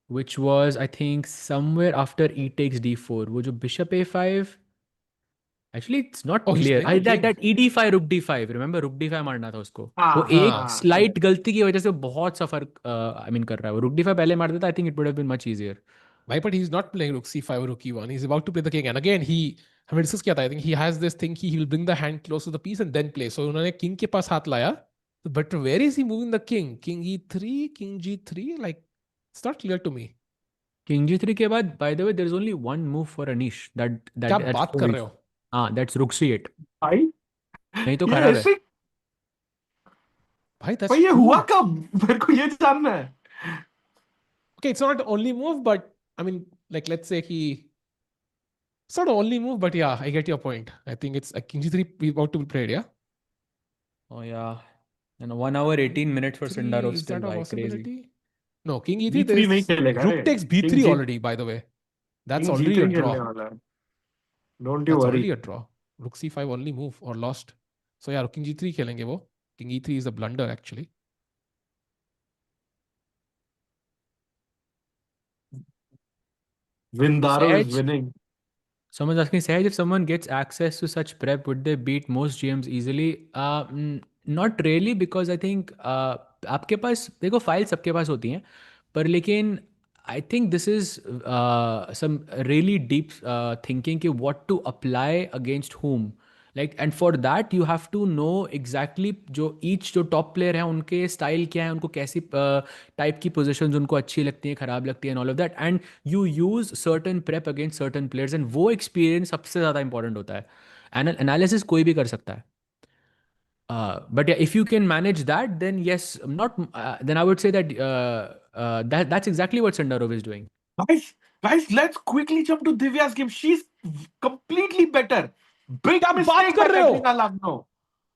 which was, I think, somewhere after e takes d4. वो जो bishop a5. Actually, it's not oh, he's clear. playing the That king. ed5 rook d5. Remember, rook d5 मारना था उसको. वो हाँ एक हाँ हाँ. slight गलती की वजह से बहुत सफर I mean कर रहा है. वो rook d5 पहले मार देता, I think it would have been much easier. Why? But he's not playing rook c5 or rook e1. He's about to play the king. And again, हमें discuss किया था. I think he has this thing. He will bring the hand close to the piece and then play. So उन्होंने king के पास हाथ लाया. But where is he moving the king? King e3, king g3. Like, it's not clear to me. King g3 के बाद, by the way, there is only one move for Anish. क्या That's बात so कर रहे easy. हो? That's rook c8. भाई नहीं तो ये खराब है. ऐसे भाई, that's भाई ये true. हुआ कब मेरे को ये जानना है. Okay, it's not the only move, but I mean, like, let's say it's not the only move, but yeah, I get your point. I think it's king g3 about to be played, yeah? Oh yeah. And 1 hour 18 minutes for Three, Sindarov is still. that a Why crazy? possibility? No, king e3, there G3 नहीं is खेलेगा रे. rook takes King b3 G already, by the way. That's King already a G3 draw. खेलने वाला है. Don't you That's worry. already a draw. Rook c5 only move or lost. So yeah, king g3 खेलेंगे वो. King e3 is a blunder actually. Vindaro is Sahaj, winning. someone's asking, Sahaj, if someone gets access to such prep, would they beat most GMs easily? Not really, because I think आपके पास देखो file सबके पास होती हैं, पर लेकिन I think this is some really deep thinking कि what to apply against whom. Like, and for that you have to know exactly जो each जो top player है उनके style क्या है, उनको कैसी type की positions उनको अच्छी लगती हैं, खराब लगती हैं, and all of that. And you use certain prep against certain players, and वो experience सबसे ज़्यादा important होता है. Analysis कोई भी कर सकता है. But yeah, if you can manage that, then yes, not then I would say that that's exactly what Sandarov is doing. Guys, let's quickly jump to Divya's game. She's completely better. Big क्या बात mistake by कर रहे हो? Kateryna Lagno.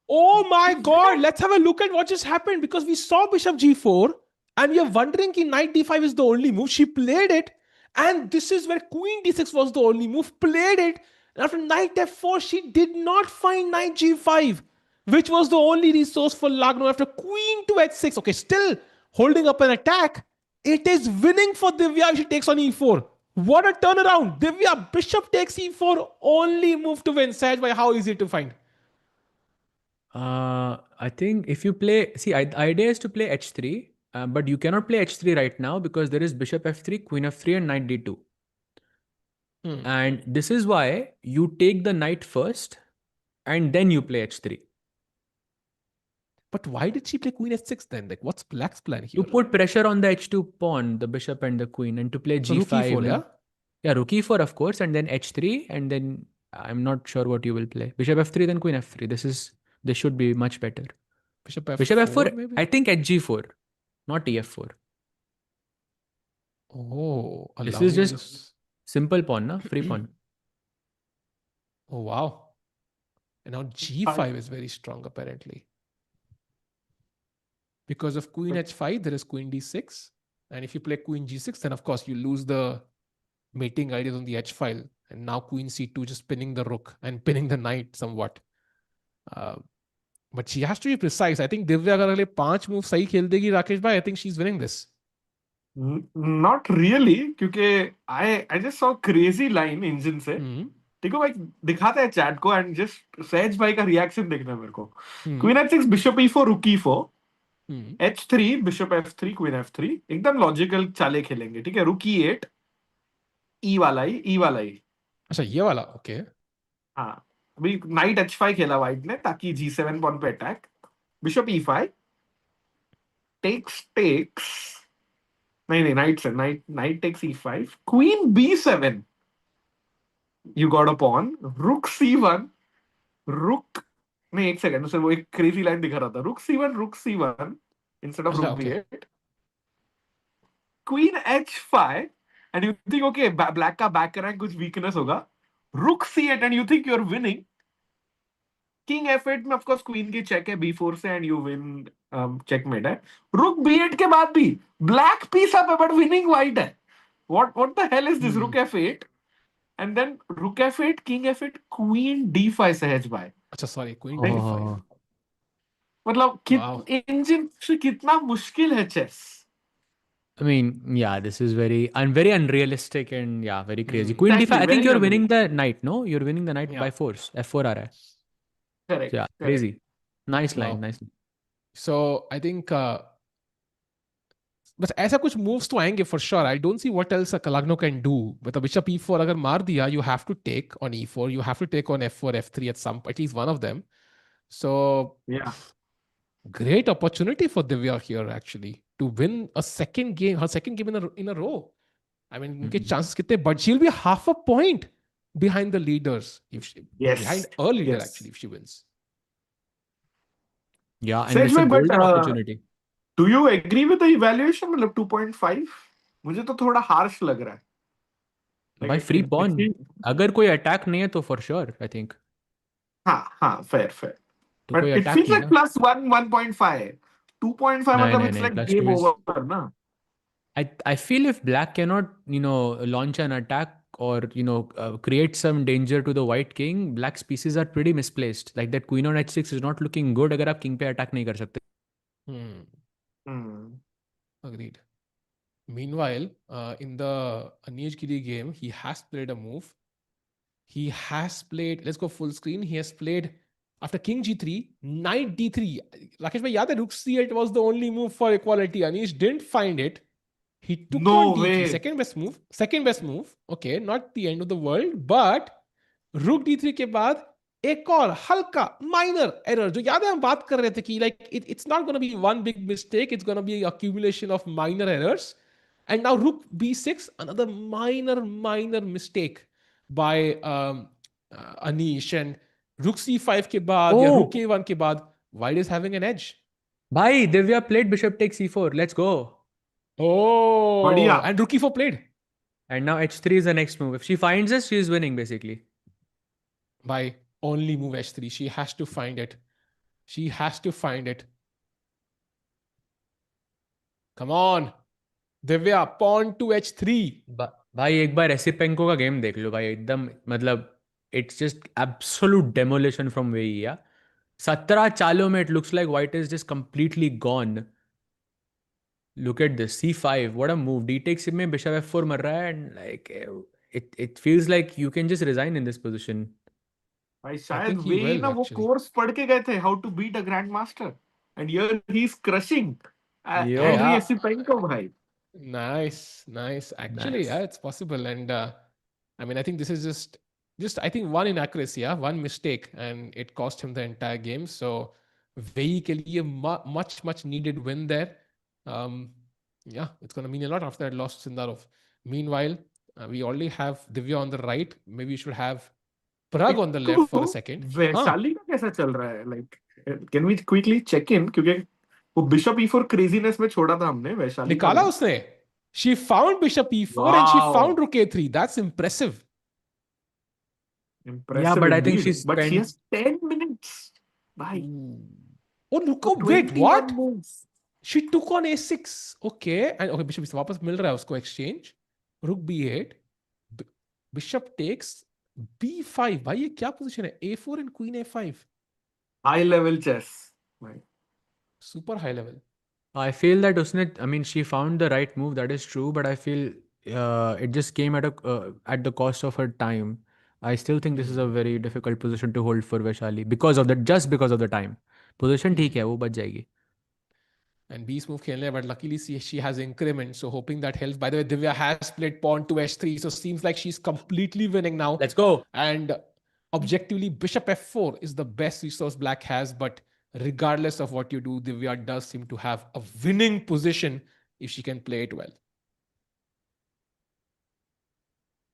Oh my God, let's have a look at what just happened, because we saw bishop g4 and we are wondering ki knight d5 is the only move. She played it, and this is where queen d6 was the only move. Played it, and after knight f4, she did not find knight g5, which was the only resource for Lagno. After queen to h6, okay, still holding up an attack. It is winning for Divya if she takes on e4. What a turnaround! Divya, bishop takes e4, only move to win. Saj, by how easy to find? I think if you play, see, idea is to play h3, but you cannot play h3 right now because there is bishop f3, queen f3, and knight d2. And this is why you take the knight first, and then you play h3. But why did she play queen h6 then? Like, what's black's plan here? To put pressure on the h2 pawn, the bishop and the queen, and to play So g5. rook e4, yeah? Yeah, rook e4, of course, and then h3, and then I'm not sure what you will play. Bishop f3, then queen f3. This should be much better. Bishop f4, Bishop f4, maybe? I think hg4, not ef4. Oh, This is just simple pawn, na? Free pawn. Oh, wow. And now g5 is very strong, apparently. Because of queen h5, there is queen d6. And if you play queen g6, then of course you lose the mating ideas on the h file. And now queen c2 just pinning the rook and pinning the knight somewhat. But she has to be precise. I think Divya अगर अगले 5 moves सही खेल देगी राकेश भाई, I think she's winning this. Not really, क्योंकि I just saw crazy line engine से. ठीक है भाई, दिखाते हैं चैट को and just सहज भाई का रिएक्शन देखना है मेरे को. Queen h6, bishop e4, rook e4, h3, bishop f3, queen f3, एकदम लॉजिकल चाले खेलेंगे. ठीक है, rook e8, e वाला ही. अच्छा, ये वाला, ओके. हाँ, अभी knight h5 खेला व्हाइट ने ताकि g7 पॉन पे अटैक. bishop e5, takes. नहीं, knight takes e5, queen b7. You got a pawn. Rook c1, rook. नहीं, एक सेकंड, उसे वो एक क्रेजी लाइन दिखा रहा था. Rook c1 instead of rook b8. Queen h5, and you think okay, black का back rank कुछ weakness होगा. Rook c8, and you think you're winning. King F8 में ऑफकोर्स क्वीन की चेक है B4 से एंड यू विन चेकमेट है. रुक B8 के बाद भी ब्लैक पीस अप है बट विनिंग व्हाइट है. What the hell is this? Rook F8 and then Rook F8, King F8, Queen D5 सहज भाई. अच्छा सॉरी, क्वीन नहीं, D5. मतलब Wow. इंजन से कितना मुश्किल है chess. I mean, yeah, this is very unrealistic and yeah, very crazy. Queen D5. Exactly, I think very you're winning unrealistic. the knight. No, you're winning the knight Yeah. by force. F4 आ रहा है. Correct, So, yeah, correct. crazy. Nice Wow. line, nice line. So I think बस ऐसा कुछ moves तो आएंगे for sure. I don't see what else Lagno can do. मतलब bishop E4 अगर मार दिया, you have to take on E4, you have to take on F4, F3 at least one of them. So Yeah. great opportunity for Divya here actually to win a second game, her second game in a row. I mean, उनके chances कितने, but she'll be half a point behind the leaders Yes. behind a leader Yes. actually if she wins. Yeah, and Sej it's a bhai, but golden opportunity. do you agree with the evaluation? मतलब 2.5 मुझे तो थोड़ा harsh लग रहा है. By free pawn. अगर कोई attack नहीं है तो for sure, I think. हाँ, fair. तो But कोई it attack feels नहीं like ना. plus 1.5. 2.5 मतलब it's नहीं, like plus game 2 is. over ना. I feel if black cannot, launch an attack or, create some danger to the white king, black's pieces are pretty misplaced. Like that queen on h6 is not looking good अगर आप king पे attack नहीं कर सकते. Agreed. Meanwhile, in the Anish Giri game, he has played a move. He has played, let's go full screen. He has played after king G3, knight D3. Rakesh bhai, yaad hai, rook C8 was the only move for equality. Anish didn't find it. He took No on D3, way. second best move. Okay, not the end of the world, but rook D3 के बाद एक और हल्का minor error जो याद है हम बात कर रहे थे कि like it's not going to be one big mistake, it's going to be accumulation of minor errors. And now rook B6, another minor mistake by Anish, and rook C5 के बाद या rook A1 के बाद white is having an edge. भाई Divya played bishop takes e4. Let's go. Oh, बढ़िया. and rook E4 played. And now h3 is the next move. If she finds this, she is winning basically. By only move H3. She has to find it. She has to find it. Come on. Divya, pawn to H3. भाई एक बार Esipenko का game देख लो भाई, एकदम मतलब it's just absolute demolition from वेई. या 17 चालों में it looks like white is just completely gone. Look at this, c5, what a move. D takes में bishop f4 मर रहा है and like it feels like you can just resign in this position. भाई I शायद think he way will ना वो actually. Course पढ़ के गए थे how to beat a grandmaster and here he is crushing Yeah. Andrey Esipenko भाई. Nice. Actually, Nice. yeah, it's possible. And I mean, I think this is just I think one inaccuracy, yeah, one mistake, and it cost him the entire game. So Wei के लिए much needed win there. Yeah, it's going to mean a lot after that loss to Sindarov. Meanwhile, we already have Divya on the right. Maybe we should have Pragg on the left for a second. Vaishali का कैसा चल रहा है? Like, can we quickly check in? क्योंकि वो bishop E4 craziness में छोड़ा था हमने वैशाली. निकाला उसने. She found bishop E4 and she found rook A3. That's impressive. Yeah, but I think she's But she has 10 minutes. Bhai. Oh, look, wait, what? She took on A6. Okay. And okay, bishop वापस मिल रहा है उसको exchange. Rook B8. Bishop takes B5. भाई ये क्या position है? A4 and Queen A5. High level chess. Right. Super high level. I feel that उसने, I mean, she found the right move. That is true, but I feel it just came at the cost of her time. I still think this is a very difficult position to hold for Vaishali just because of the time. Position ठीक है, वो बच जाएगी. And B move खेलने, but luckily she has increment, so hoping that helps. By the way, Divya has played pawn to H3, so seems like she's completely winning now. Let's go. And objectively, bishop F4 is the best resource Black has, but regardless of what you do, Divya does seem to have a winning position if she can play it well.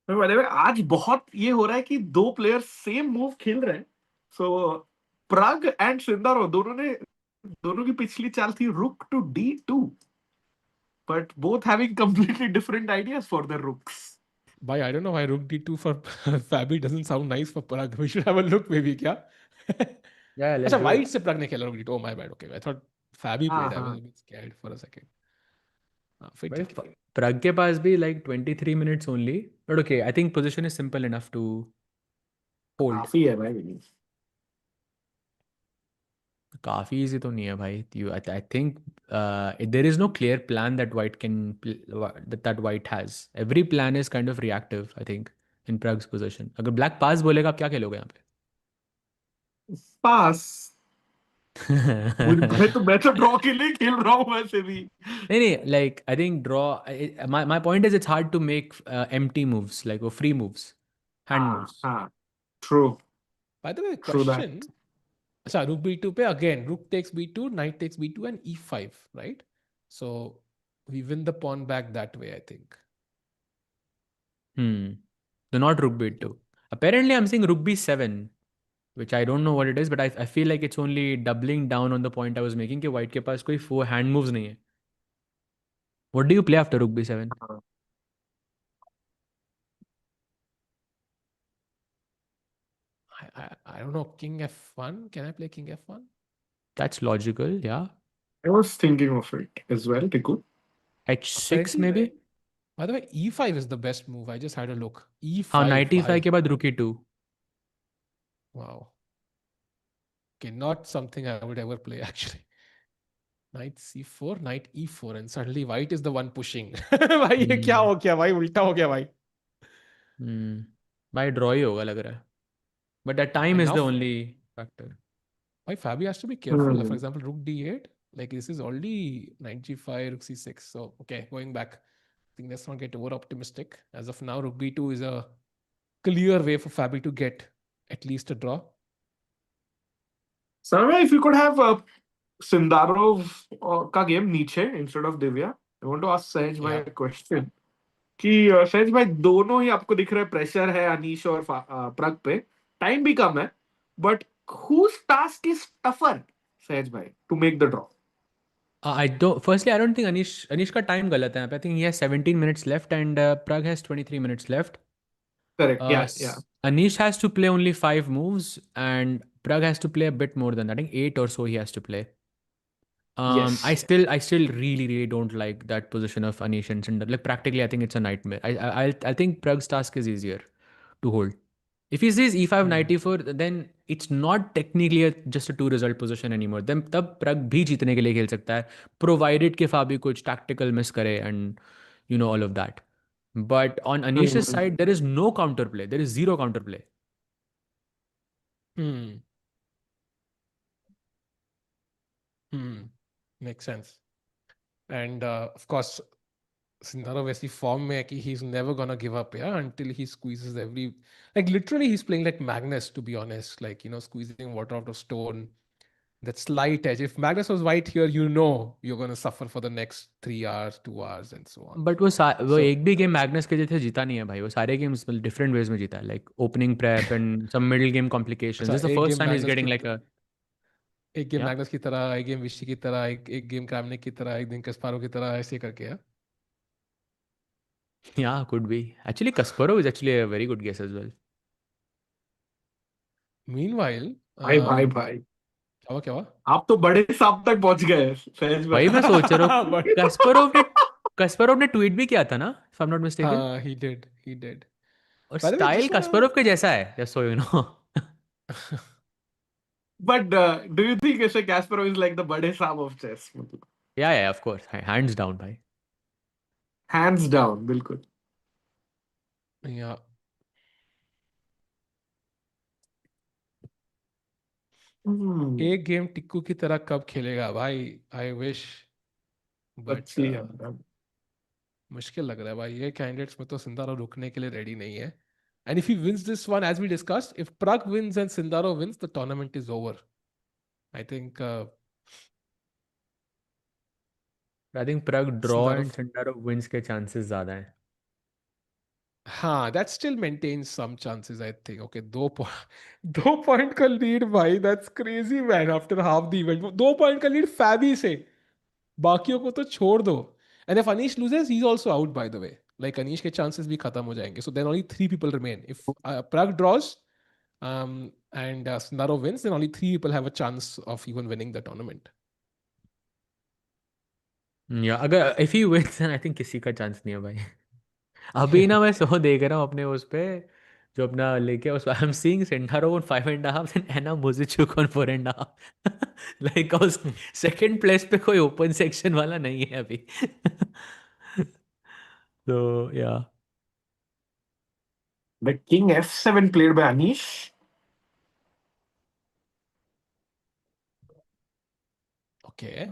By the way, आज बहुत ये हो रहा है कि दो player same move खेल रहे हैं. So Pragg and Sindarov दोनों की पिछली चाल थी rook to D2, but both having completely different ideas for their rooks. Bhai, I don't know why rook D2 for Fabi doesn't sound nice for Pragg. We should have a look maybe, kya? Yeah, let's अच्छा, do it. white से Pragg ने खेला rook d2. Oh my bad. Okay, I thought Fabi हाँ played. I was हाँ a bit scared for a second. फिर भाई ठीक है. प्रग के पास भी like 23 minutes only, but okay, I think position is simple enough to hold. काफी है भाई. काफी easy तो नहीं है भाई. I think there is no clear plan that white can that white has. Every plan is kind of reactive, I think, in Prague's position. अगर black pass बोलेगा आप क्या खेलोगे यहाँ पास. पे? मैं तो ड्रॉ के लिए खेल रहा हूँ वैसे भी. नहीं नहीं, like I think draw. My point is it's hard to make empty moves like or free moves, hand हाँ moves. हाँ. True. By the way, True that. question. अच्छा, rook b2 पे again rook takes b2, knight takes b2 and e5, right? So we win the pawn back that way, I think. So not rook b2. Apparently I'm seeing rook b7, which I don't know what it is, but I feel like it's only doubling down on the point I was making कि white के पास कोई four hand moves नहीं है. What do you play after rook b7? I don't know. King f1. Can I play king f1? That's logical, yeah. I was thinking of it as well, Tiku. h6 Apparently, maybe. By the way, e5 is the best move. I just had a look. E5. हाँ, knight e5 के बाद rook e2. Wow. Okay, not something I would ever play actually. Knight c4, knight e4, and suddenly white is the one pushing. भाई ये क्या हो गया भाई? उल्टा हो गया भाई. भाई draw ही होगा लग रहा है. But that time And is now the only factor. why Fabi has to be careful. For example, rook d8. Like this is already knight g5, rook c6. So okay, going back. I think let's not get over optimistic. As of now, rook b2 is a clear way for Fabi to get at least a draw. Sarve, if you could have Sindarov का game नीचे instead of Divya, I want to ask सहज भाई a question. कि सहज भाई दोनों ही आपको दिख रहा है प्रेशर है अनीश और प्रग पे, टाइम भी कम है, but whose task is tougher, सहज भाई, to make the draw? Firstly, I don't think Anish का time गलत है. I think he has 17 minutes left and Pragg has 23 minutes left. Correct. Yeah. Anish has to play only 5 moves and Pragg has to play a bit more than that. I think 8 or so he has to play. Yes. I still really don't like that position of Anish and Sundar. Like practically, I think it's a nightmare. I think Pragg's task is easier to hold. If he says e5 knight e4, then it's not technically just a 2 result position anymore. Then तब Pragg भी जीतने के लिए खेल सकता है, provided कि Fabi कुछ tactical miss करे and you know all of that. But on Anish's side, there is no counterplay. There is zero counterplay. Makes sense. And of course, Sindarov ऐसी form में है कि he's never gonna give up, yeah, until he squeezes every, like literally he's playing like Magnus, to be honest, like, you know, squeezing water out of stone. That slight edge. If Magnus was white here, you know you're gonna suffer for the next 3 hours, 2 hours, and so on. But वो एक भी game Magnus के जैसे जीता नहीं है भाई. वो सारे गेम्स different ways में जीता है. Like opening prep and some middle game complications. This is the first time he's getting like a. एक गेम मैग्नस की तरह, एक गेम विशी की तरह, एक गेम क्रैमनिक की तरह, एक दिन कस्पारोव की तरह, ऐसे करके है. Yeah, could be. Actually, Kasparov is actually a very good guess as well. Meanwhile, भाई क्या हुआ? आप तो बड़े साहब तक पहुंच गए सहज भाई. भाई मैं सोच रहा हूँ Kasparov ने ट्वीट भी किया था ना, if I'm not mistaken. हाँ, he did. और स्टाइल Kasparov के जैसा है, just so you know. But do you think ऐसे Kasparov is like the बड़े साहब of chess? Yeah, of course. Hands down, भाई. Hands down, बिल्कुल. Yeah. एक गेम टिक्कू की तरह कब खेलेगा भाई? आई विश, बट मुश्किल लग रहा है भाई. ये कैंडिडेट्स में तो सिंदारो रुकने के लिए रेडी नहीं है. And if he wins this one, as we discussed, if Pragg wins and Sindaro wins, the tournament is over. I think Pragg draw and Sindarov wins के chances ज़्यादा हैं. हाँ, that still maintains some chances, I think. Okay, 2 point का lead भाई, that's crazy man. After half the event, 2 point का lead Fabi से, बाकियों को तो छोड़ दो. And if Anish loses, he's also out, by the way. Like Anish के chances भी खत्म हो जाएंगे. So then only 3 people remain. If Pragg draws, and Sindarov wins, then only 3 people have a chance of even winning the tournament. या अगर if he wins I think किसी का chance नहीं है भाई. अभी ना मैं सो देख रहा हूँ अपने उस पे जो अपना लेके उस I am seeing Sindarov on 5.5 and Anna Muzychuk on 4.5. Like उस सेकंड प्लेस पे कोई ओपन सेक्शन वाला नहीं है अभी. तो या The king f7 played by Anish. Okay.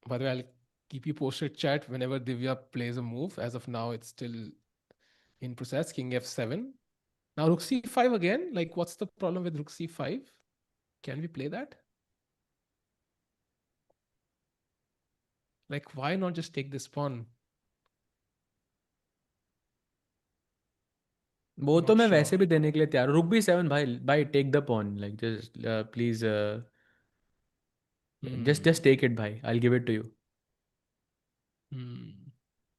By the way, I'll keep you posted, chat, whenever Divya plays a move. As of now, it's still in process. King f7. Now rook c5 again. Like, what's the problem with rook c5? Can we play that? Like, why not just take this pawn? वो तो Not मैं sure. वैसे भी देने के लिए तैयार हूँ. रुक भी 7 भाई. भाई take the pawn like just please just take it भाई. I will give it to you.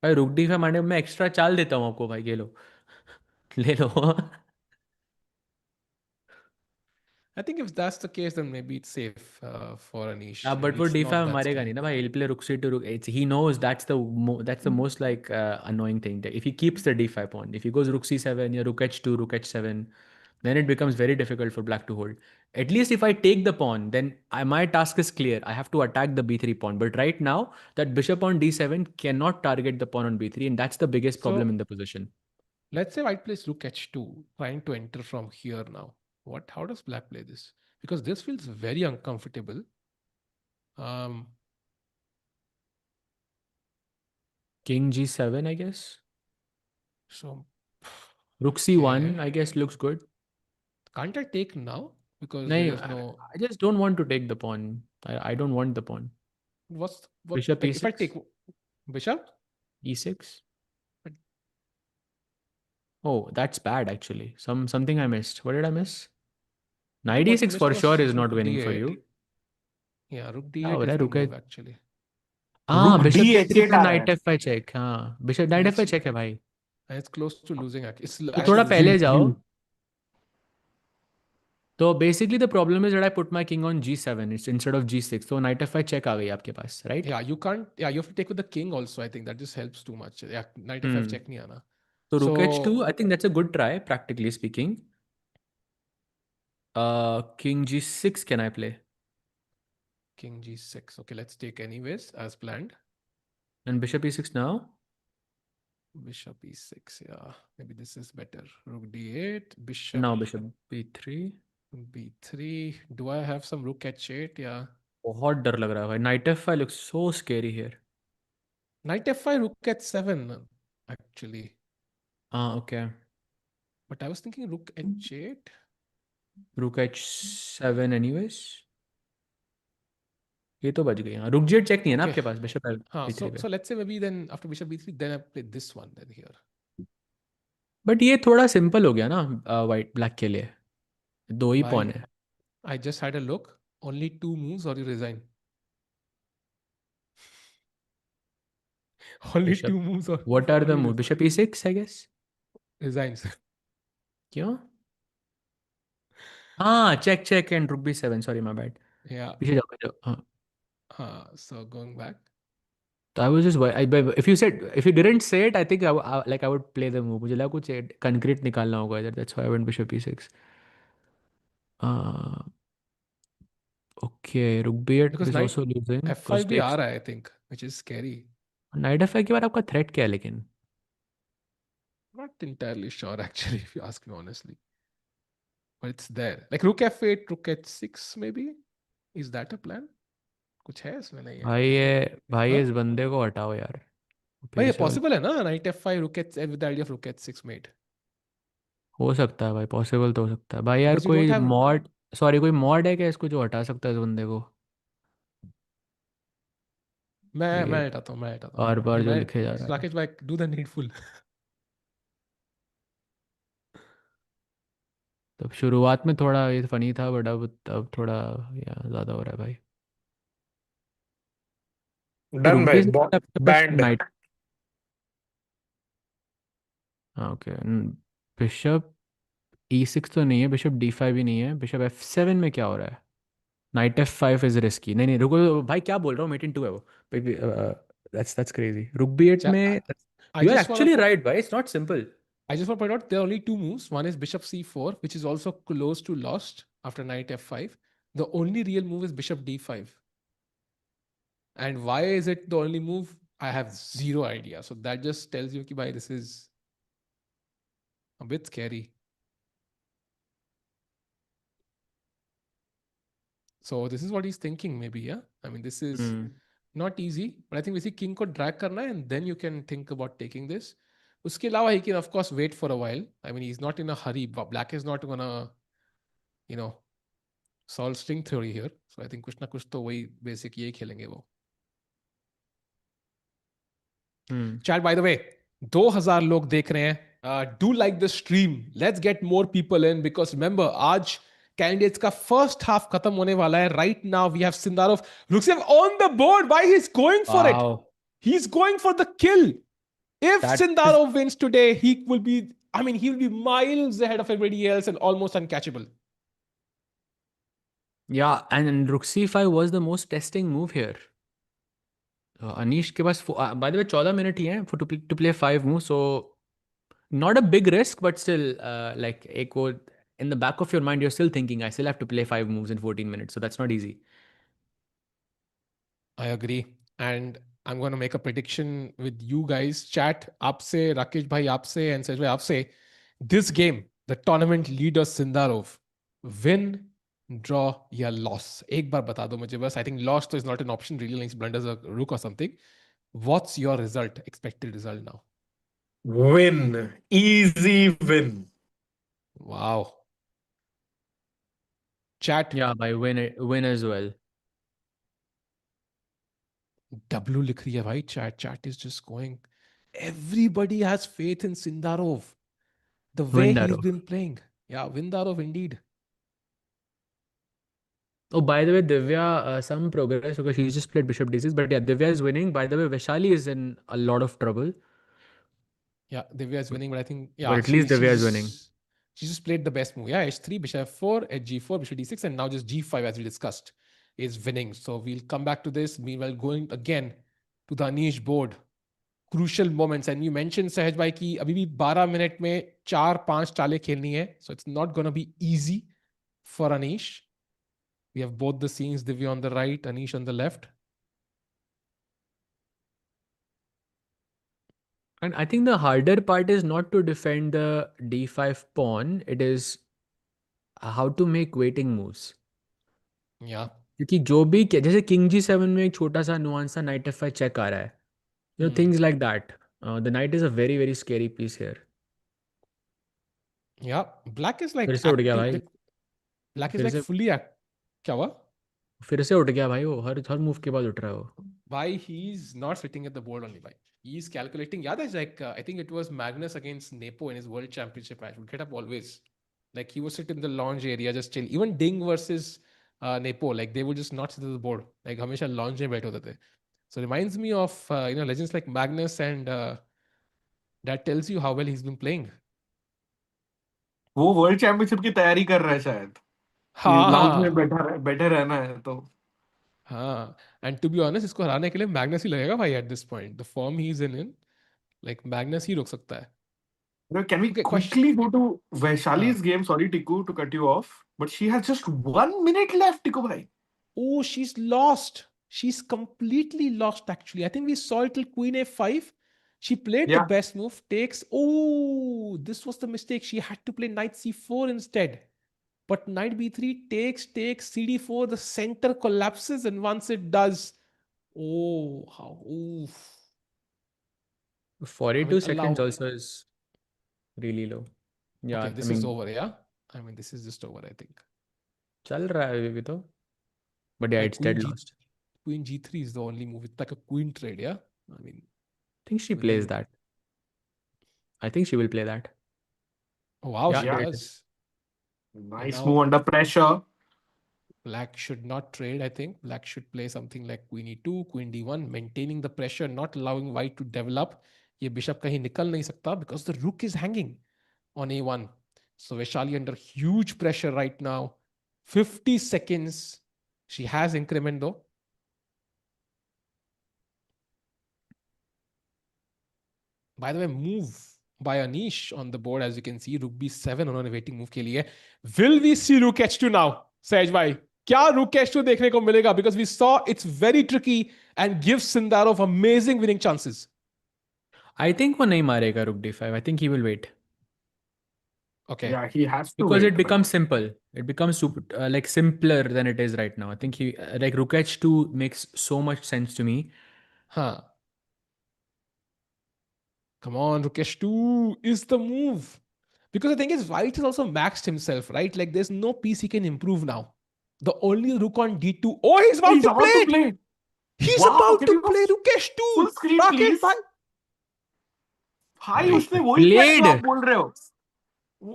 भाई रुक डी 5 मारने में मैं एक्स्ट्रा चाल देता हूँ आपको भाई. ये लो. ले लो. I think if that's the case, then maybe it's safe for Anish. But Maybe वो it's not d5 that मारेगा scary. नहीं ना भाई. he'll play rook c to rook h. He knows that's the most like annoying thing. If he keeps the d5 pawn, if he goes rook c7 या rook h2 rook h7, then it becomes very difficult for black to hold. At least if I take the pawn, then my task is clear. I have to attack the b3 pawn. But right now, that bishop on d7 cannot target the pawn on b3, and that's the biggest problem in the position. Let's say white plays rook h2, trying to enter from here now. How does black play this? Because this feels very uncomfortable. King g7, I guess. So Rook c1, I guess looks good. Can't I take now? Because No, there is no. I just don't want to take the pawn. I don't want the pawn. What Bishop like, if I e6? take bishop? E6? But- Oh, that's bad actually. Something I missed. What did I miss? Knight What you e6 missed for was sure is not rook winning for d8. you. Yeah, rook क्या हो d8 रहा is है the रुक move actually. हाँ Rook bishop e3 d8 पर आ रहा night है. f5 check. हाँ बिशप नाइट f5 चेक है भाई. And it's close to losing. It's तो थोड़ा actually losing. पहले जाओ. तो basically the problem is that I put my king on g7 instead of g6. So knight f5 check आ गई आपके पास, right? Yeah, you can't. Yeah, you have to take with the king also. I think that just helps too much. Yeah, knight f5 check nahi aana. So rook h2, I think that's a good try, practically speaking. King g6 can I play? King g6. Okay, let's take anyways as planned. And bishop e6 now? Bishop e6. Yeah, maybe this is better. Rook d8. Bishop. Now bishop b3. b3. Do I have some rook h8? Yeah. बहुत डर लग रहा है भाई. Knight f5 looks so scary here. Knight f5, rook h7 actually. Okay. But I was thinking rook h8. Rook h7 anyways. ये तो बच गई. हाँ रुक जेट चेक नहीं है ना आपके पास बिशप b3 पे. So let's say maybe then after bishop b3, then I play this one then here. But ये थोड़ा सिंपल हो गया ना वाइट ब्लैक के लिए. दो ही पॉन है. I just had a look. Only 2 moves or you resign. Only Bishop. 2 moves or What are or the you moves? Bishop e6 I guess. resigns. क्यों? हाँ check check and rook b7. Sorry my bad. Yeah. पीछे जाओ. हाँ. So going back. So I was just if you didn't say it, I think I would play the move. मुझे लगा कुछ concrete निकालना होगा इधर. That's why I went bishop e6. Okay, rook b8 Because is also losing. f5 भी आ रहा है, I think, which is scary. Knight f5 के बाद आपका threat क्या है लेकिन? Not entirely sure actually, if you ask me honestly. But it's there. Like rook f8, rook h6 maybe? Is that a plan? कुछ है इसमें नहीं है. भाई इस बंदे को हटाओ यार. भाई ये possible है ना? Knight f5, rook h with the idea of rook h6 mate. हो सकता है भाई. पॉसिबल तो हो सकता है भाई यार. Because you don't have. कोई मॉड है क्या इसको जो हटा सकता है इस बंदे को? मैं हटाता हूँ. बार बार जो लिखे जा रहा है. राकेश भाई, do the needful. तब शुरुआत में थोड़ा ये फनी था बट अब थोड़ा ज्यादा हो रहा है भाई. Done by banned. Night. Okay. Bishop E6 तो नहीं है, बिशप D5 भी नहीं है, बिशप F7 में क्या हो रहा है? Night F5 is risky. नहीं नहीं रुको भाई, क्या बोल रहा हूँ, मेट इन 2 है वो। That's crazy. रुक B8 में I you are just want actually to right भाई, it's not simple. I just want to point out there are only two moves. One is bishop c4, which is also close to lost after knight f5. The only real move is bishop d5. And why is it the only move? I have zero idea. So that just tells you that this is a bit scary. So this is what he's thinking, maybe, yeah? I mean, this is not easy, but I think we see king ko drag karna hai, and then you can think about taking this. Uske alawa, he can, of course, wait for a while. I mean, he's not in a hurry. Black is not gonna, solve string theory here. So I think कुछ ना कुछ तो वही basic यही खेलेंगे वो. Chat, by the way, 2000 लोग देख रहे हैं. Do like the stream. Let's get more people in because remember, आज candidates का first half खत्म होने वाला है. Right now we have Sindarov. Luksev on the board. Why he's going for it? He's going for the kill. If Sindarov wins today, he will be miles ahead of everybody else and almost uncatchable. Yeah, and rook c5 was the most testing move here. Anish के पास by the way 14 minutes ही हैं to play 5 moves, so not a big risk, but still like एक वो in the back of your mind you're still thinking I still have to play 5 moves in 14 minutes, so that's not easy. I agree. And I'm going to make a prediction with you guys. Chat, आपसे, Rakesh bhai आपसे, and Sej bhai आपसे. This game, the tournament leader Sindarov, win, draw या loss. एक बार बता दो मुझे बस. I think loss is not an option really unless blunders a rook or something. What's your result, expected result now? Win. Easy win. Wow. Chat. Yeah, by win as well. W लिख रही है भाई. Chat is just going. Everybody has faith in Sindarov. The way he's been playing. Yeah, Vindarov indeed. Oh, by the way, Divya, some progress because she's just played Bishop D6. But yeah, Divya is winning. By the way, Vaishali is in a lot of trouble. Yeah, Divya is winning, but I think, But at least Divya is winning. She just played the best move. Yeah, H3, Bishop F4, H4, Bishop D6, and now just G5 as we discussed is winning. So we'll come back to this. Meanwhile, going again to the Anish board. Crucial moments. And you mentioned, Sahaj bhai, ki abhi bhi 12 minute mein 4-5 chale khelni hai. So it's not going to be easy for Anish. We have both the scenes, Divya on the right, Anish on the left. And I think the harder part is not to defend the d5 pawn. It is how to make waiting moves. Yeah. क्योंकि जो भी जैसे king G7 में एक छोटा सा nuance सा night F5 check आ रहा है. You know, things like that. The knight is a very, very scary piece here. Yeah. Black is like फिर से उठ गया भाई. Black is like fully क्या हुआ? फिर से उठ गया भाई वो, हर मूव के बाद उठ रहा है वो. Why he's not sitting at the board only, bhai. He's calculating. Yeah, that's like I think it was Magnus against Nepo in his World Championship match. Would get up always. Like he would sit in the lounge area, just chill. Even Ding versus Nepo, like they would just not sit at the board. Like हमेशा lounge में बैठे होते थे. So it reminds me of legends like Magnus, and that tells you how well he's been playing. वो world championship की तैयारी कर रहा है शायद. लाउंज में बैठे रहना है तो. हाँ, and to be honest, इसको हराने के लिए मैग्नस ही लगेगा भाई at this point. The form he's in, like Magnus ही रोक सकता है. Can we quickly go to Vaishali's game? Sorry, Tiku, to cut you off, but she has just 1 minute left, Tiku bhai. Oh, she's lost. She's completely lost, actually. I think we saw it till Queen A5. She played the best move, takes. Oh, this was the mistake. She had to play Knight C4 instead. But Knight B3 takes, CD4, the center collapses, and once it does, oh, how, oof. 42 seconds also is really low. Yeah, okay, this is over, yeah? I mean, this is just over, I think. चल रहा है अभी तो. But yeah, it's dead lost. Queen G3 is the only move. It's like a queen trade, yeah? I mean, I think she plays that. I think she will play that. Oh, wow, she does. Nice move under pressure. Black should not trade, I think. Black should play something like Queen E2, Queen D1, maintaining the pressure, not allowing white to develop. ये bishop कहीं निकल नहीं सकता because the rook is hanging on A1. So Vaishali under huge pressure right now. 50 seconds. She has increment though. By the way, move by Anish on the board, as you can see. Rook b7 उन्होंने waiting move के लिए. Will we see Rook h2 now? Sahaj bhai, क्या Rook h2 देखने को मिलेगा? Because we saw it's very tricky and gives Sindarov amazing winning chances. I think वो नहीं मारेगा rook d5. I think he will wait. Okay. Yeah, he has to Because wait, it becomes simple. It becomes super, like simpler than it is right now. I think he like rook h2 makes so much sense to me. Huh. Come on, Rook h2 is the move. Because the thing is, White has also maxed himself, right? Like there's no piece he can improve now. The only Rook on d2. Oh, he's about He's to about play to play. He's Wow, about can to you go play Rook h2. full screen, Rakesh please? bhai. भाई उसने वही किया जो Played. आप बोल रहे हो.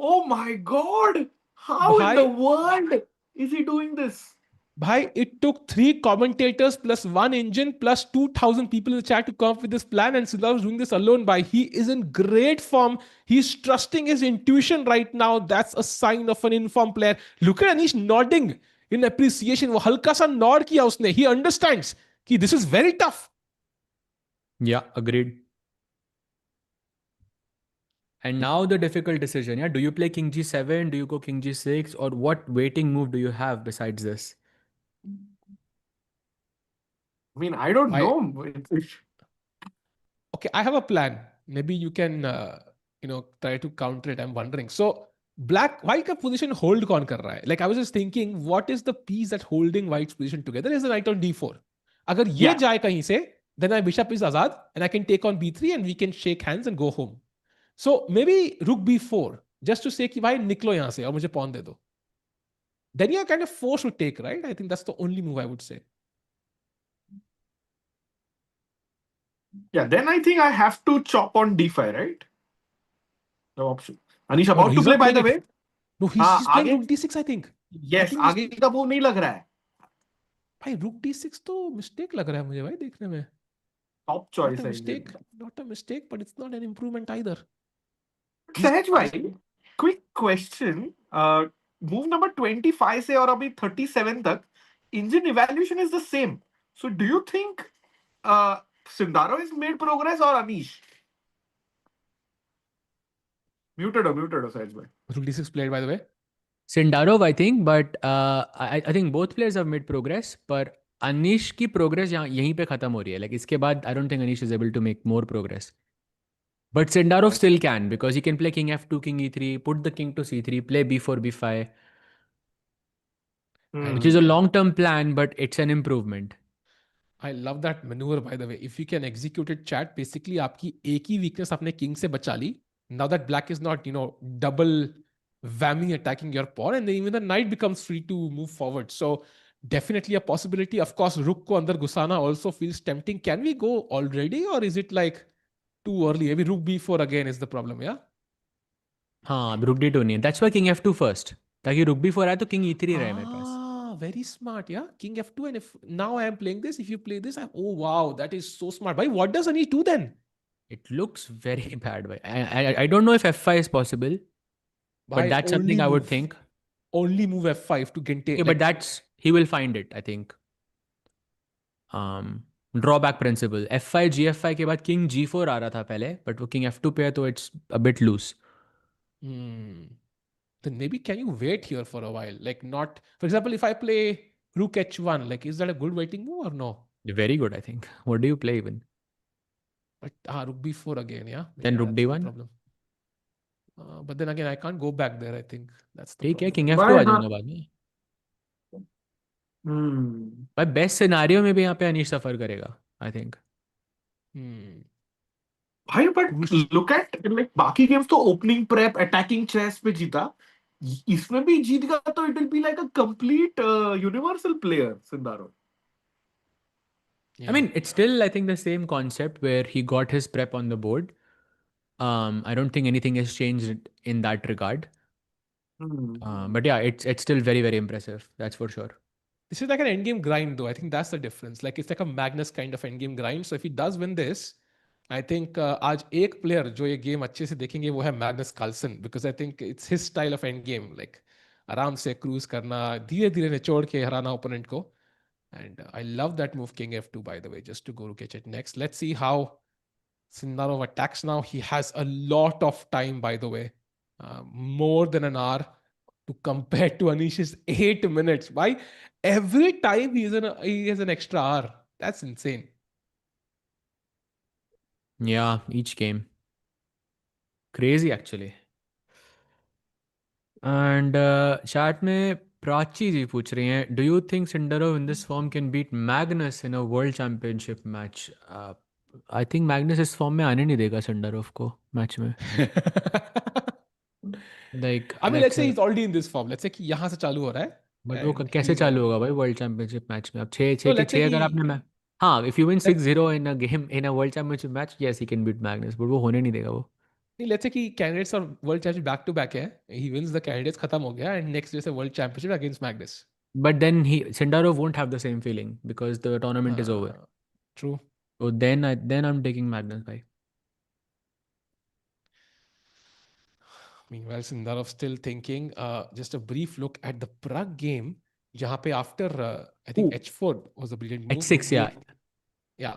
Oh my God! How in Bhai. the world is he doing this? Bhai, it took 3 commentators plus 1 engine plus 2,000 people in the chat to come up with this plan, and Sindarov's doing this alone. Bhai, he is in great form. He's trusting his intuition right now. That's a sign of an informed player. Look at Anish nodding in appreciation. वो हल्का सा nod किया उसने. He understands कि this is very tough. Yeah, agreed. And now the difficult decision, yeah? Do you play king g7? Do you go king g6? Or what waiting move do you have besides this? I mean, I don't Bhai, know. okay, I have a plan. Maybe you can, try to counter it. I'm wondering. So, white का position hold कौन कर रहा है? Like I was just thinking, what is the piece that holding white's position together? Is the knight on d4. अगर ये Yeah. जाए कहीं से, then my bishop is azad and I can take on b3 and we can shake hands and go home. So maybe rook b4, just to say कि भाई निकलो यहाँ से और मुझे pawn दे दो. Then you're kind of forced to take, right? I think that's the only move I would say. Yeah, then I think I have to chop on d5, right? The option. Anish Oh, about no, to he's play, not by the playing way. it. No, he's playing आगे rook d6, I think. yes, think he's- आगे का वो नहीं लग रहा है. भाई rook d6 तो mistake लग रहा है मुझे भाई देखने में. Top Not choice a है. mistake, not a mistake, but it's not an improvement either. सहज भाई, quick question. Move number 25 से और अभी 37 तक engine evaluation is the same. So do you think Sindarov has made progress or Anish? Muted हो सहज भाई. Rook d6 played, by the way. Sindarov, I think, but I think both players have made progress. पर Anish की progress यहीं पे खत्म हो रही है. Like इसके बाद, I don't think Anish is able to make more progress. But Sindarov still can, because he can play king f2, king e3, put the king to c3, play b4, b5, which is a long-term plan, but it's an improvement. I love that maneuver, by the way. If you can execute it, chat, basically आपकी एक ही weakness आपने king से बचा ली. Now that black is not, double whammy attacking your pawn, and then even the knight becomes free to move forward. So definitely a possibility. Of course, rook को अंदर घुसाना also feels tempting. Can we go already, or is it like too early? Maybe rook b4 again is the problem, yeah? हाँ, rook d2 नहीं. That's why king f2 first. ताकि rook b4 आए तो king e3 रहे मेरे पास. Very smart, yeah. King f2, and if now I am playing this, if you play this, oh wow, that is so smart. Bhai, what does Anish do then? It looks very bad. I don't know if f5 is possible, but Bhai, that's something I would think. Only move f5 to get Yeah, but he will find it, I think. Drawback principle. f5 gf5 के बाद king g4 आ रहा था पहले, but वो king f2 पे है तो it's a bit loose. Then maybe can you wait here for a while? Like not, for example, if I play rook h1, like is that a good waiting move or no? Very good, I think. What do you play even? But rook b4 again, yeah. Then Yeah, rook that's the d1. problem. But then again, I can't go back there. I think that's the ठीक है, problem. king f2 आ जाऊंगा बाद में. भाई best scenario में भी यहाँ पे अनीश सफर करेगा, I think. भाई but look at like बाकी games तो opening prep, attacking chess पे जीता. इसमें भी जीत गया तो it will be like a complete universal player, Sindarov. I mean, it's still, I think, the same concept where he got his prep on the board. I don't think anything has changed in that regard. But yeah, it's still very, very impressive. That's for sure. This is like an endgame grind, though. I think that's the difference. Like it's like a Magnus kind of endgame grind. So if he does win this, I think आज एक player जो ये game अच्छे से देखेंगे वो है Magnus Carlsen, because I think it's his style of endgame, like आराम से क्रूज करना, धीरे धीरे निचोड़ के हराना ओपोनेंट को. And I love that move, King F2, by the way, just to go to catch it next. Let's see how Sindarov attacks now. He has a lot of time, by the way, more than an hour to compare to Anish's 8 minutes. Why? Every time he has an extra hour. That's insane. Yeah, each game. Crazy actually. And chat में प्राची जी पूछ रही हैं, do you think Sindarov in this form can beat Magnus in a world championship match? I think Magnus इस form में आने नहीं देगा Sindarov को match में. Like, I mean, let's say he's already in this form. Let's say कि यहाँ से चालू हो रहा है. बट वो कैसे चालू होगा भाई वर्ल्ड चैंपियनशिप मैच में? अब 6 So 6 के let's say 6 अगर आपने हाँ, if you win 6-0 in a game in a world championship match, yes, he can beat Magnus, but वो होने नहीं देगा वो. let's say कि कैंडिडेट्स और world championship back to back है, he wins the candidates, खत्म हो गया, and next जैसे world championship against Magnus. But then Sindarov won't have the same feeling because the tournament is over. True. So then I'm taking Magnus by. Meanwhile, Sindarov still thinking. Just a brief look at the Pragg game. जहाँ पे after I think H4 was a brilliant move. H6, yeah. Yeah.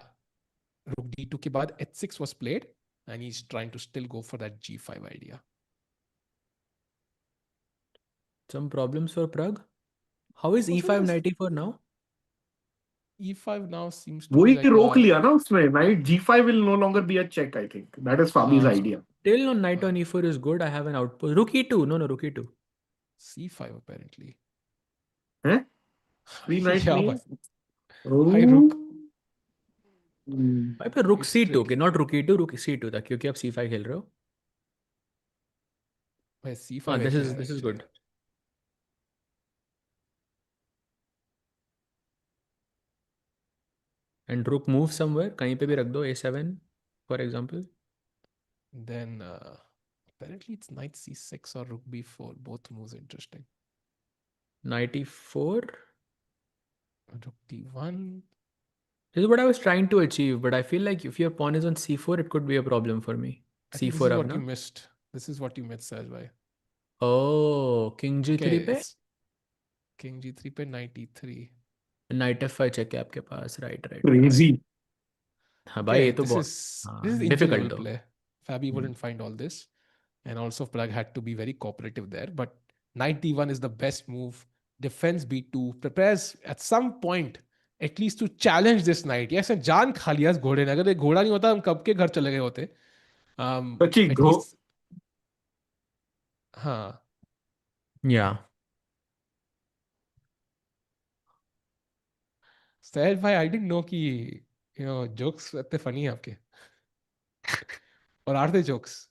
Rook D2 के बाद H6 was played, and he's trying to still go for that G5 idea. Some problems for Pragg. How is E5 knight E4 now? E5 now seems to वही be like रोक लिया ना उसमें. Knight G5 will no longer be a check. I think that is Fabi's idea. Still no, knight on E4 is good. I have an outpost. Rook E2. No, rook E2. C5 apparently. हैं? Three knight means. High rook. भाई फिर rook C2 के, not rook E2, rook C2 था, क्योंकि आप C5 खेल रहे हो. भाई C5. This is good. And rook move somewhere, कहीं पे भी रख दो, A7 for example. Then apparently it's knight C6 or rook B4. Both moves interesting. Knight E4. Rook D1. This is what I was trying to achieve, but I feel like if your pawn is on C4, it could be a problem for me. I think C4 this is up what now. you missed. This is what you missed, Sajbhai. Oh, King G3 पे? King G3 पे knight E3. Knight F5 check है आपके पास, right. Crazy. हाँ भाई, ये तो this is difficult though. Play. Fabi wouldn't find all this, and also Pragg had to be very cooperative there. But knight D1 is the best move. Defense B2 prepares at some point at least to challenge this knight. Yes, and जान खा लिया इस घोड़े ने. अगर ये घोड़ा नहीं होता हम कब के घर चले गए होते. At least, हाँ. Yeah. Sahel भाई, I didn't know कि jokes इतने funny हैं आपके. और are they jokes?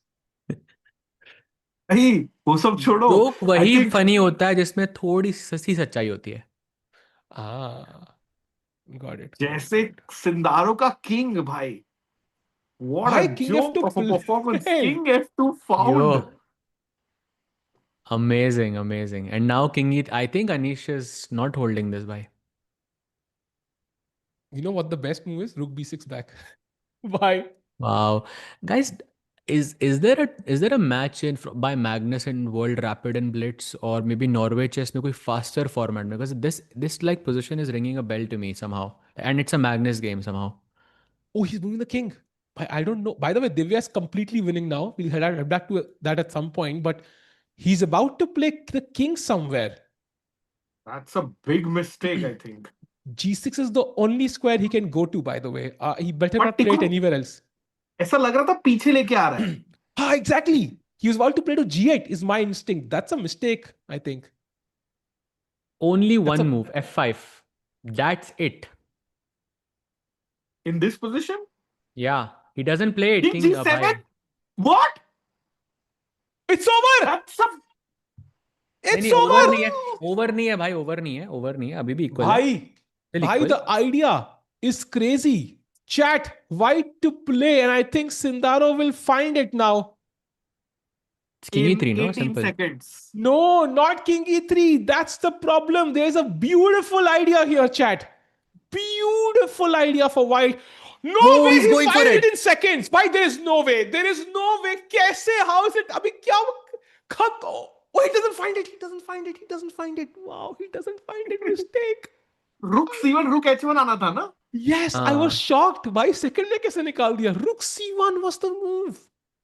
नहीं, वो सब छोड़ो. जोक वही फनी होता है जिसमें थोड़ी सी सच्चाई होती है. Got it. जैसे सिंदारो का किंग भाई. What a joke of a performance. King F2 found. Yo. Amazing. And now King E, I think Anish is not holding this by. You know what the best move is? Rook B6 back. Why? Wow. Guys, is there a match by Magnus in World Rapid and Blitz or maybe Norway chess में कोई faster format? Because this like position is ringing a bell to me somehow, and it's a Magnus game somehow. Oh, he's moving the king. I don't know. By the way, Divya is completely winning now. We'll head back to that at some point, but he's about to play the king somewhere. That's a big mistake, I think. G6 is the only square he can go to, by the way. He better not play it anywhere else. ऐसा लग रहा था पीछे लेके आ रहा है. Exactly. He was about to play to G8 is my instinct. That's a mistake, I think. Only one move, F5. That's it. In this position? Yeah. He doesn't play it. King G7? What? It's over! It's over! Over नहीं है भाई, over नहीं है. अभी भी equal भाई, the idea is crazy. Chat, white to play, and I think Sindarov will find it now. It's King E3, no? 18 Simple. seconds. No, not King E3. That's the problem. There's a beautiful idea here, chat. Beautiful idea for white. No Oh, way, he's he going for fired it it. in seconds. Why? There is no way. There is no way. कैसे? How is it? अभी क्या? खत? Oh, he doesn't find it. He doesn't find it. He doesn't find it. Wow, he doesn't find it. Mistake. रुक C1 रुक H1 आना था ना? Yes, I was shocked. भाई second में कैसे निकाल दिया? Rook C1 was the move.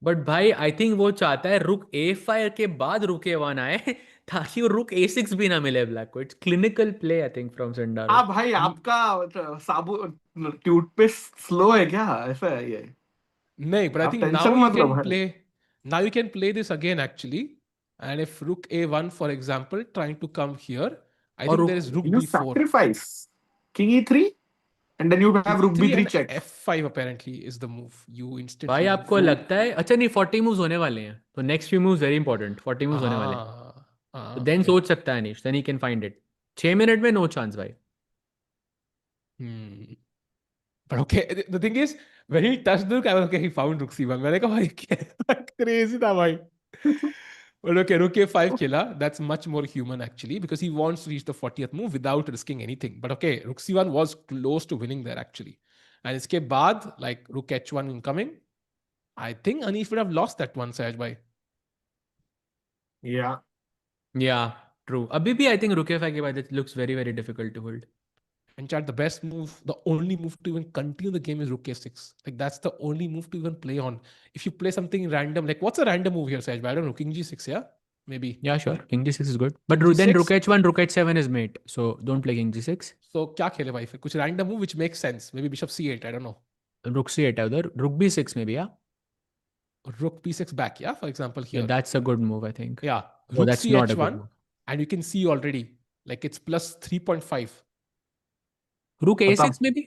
But भाई आई थिंक वो चाहता है रुक A5 के बाद रुक A1 आए ताकि वो रुक A6 भी ना मिले ब्लैक को. It's clinical play I think from Sindarov. हाँ भाई, आपका साबुन टूथपेस्ट स्लो है क्या? ऐसा है ये? नहीं, but I आप think now टेंशन you मत लो can भाई. play. Now you can play this again actually. And if Rook A1, for example, trying to come here, I और think there is Rook You B4. sacrifice King E3 and then you have King Rook E3 B3 and check. F5 apparently is the move. You instantly भाई move आपको forward. लगता है अच्छा नहीं 40 moves होने वाले हैं तो next few moves very important 40 moves होने वाले हैं तो देन okay. सोच सकता है Anish then he can find it 6 minute में नो चांस भाई. But okay, the thing is, when he touched the rook, I was okay, he found Rook C1. मैंने कहा भाई क्या crazy था भाई. But okay, Rook A5 खेला. That's much more human actually because he wants to reach the 40th move without risking anything. But okay, Rook C1 was close to winning there actually. And इसके बाद, like Rook H1 incoming, I think Anish would have lost that one, Sahaj bhai. Yeah. True अभी भी I think rook e five के बाद it looks very very difficult to hold. And chat, the best move, the only move to even continue the game is Rook A6. Like that's the only move to even play on. If you play something random, like what's a random move here, Sahaj? I don't know, King G6, yeah? Maybe. Yeah, sure. King G6 is good. But King then G6? Rook H1, Rook H7 is mate. So don't play King G6. So क्या खेले भाई फिर? कुछ random move which makes sense. Maybe Bishop C8, I don't know. Rook C8 है उधर. Rook B6 maybe, yeah? Rook B6 back, yeah? For example here. Yeah, that's a good move, I think. Yeah. Oh, Rook that's not a good CH1. move. And you can see already, like it's plus 3.5. Rook A6 maybe?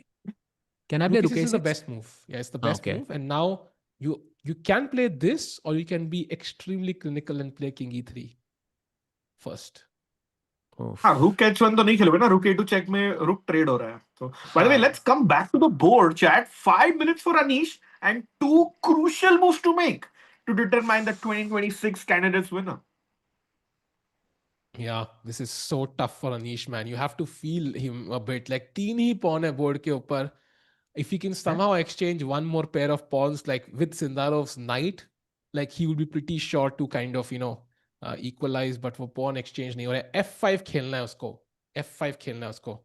Can I play Rook Rook A6 A6? is the best move. Yeah, it's the best okay. move. And now you can play this or you can be extremely clinical and play King E3 first. हाँ, Rook H1 तो नहीं खेलोगे ना. Rook A2 check में Rook trade हो रहा है. So by the way, let's come back to the board, chat. 5 minutes for Anish and 2 crucial moves to make to determine the 2026 candidates winner. Yeah, this is so tough for Anish, man. You have to feel him a bit. Like तीन ही pawn है board के ऊपर. If he can somehow exchange one more pair of pawns, like with Sindarov's knight, like he would be pretty sure to kind of, equalize. But वो pawn exchange नहीं हो रहा है. F5 खेलना है उसको. F5 खेलना है उसको.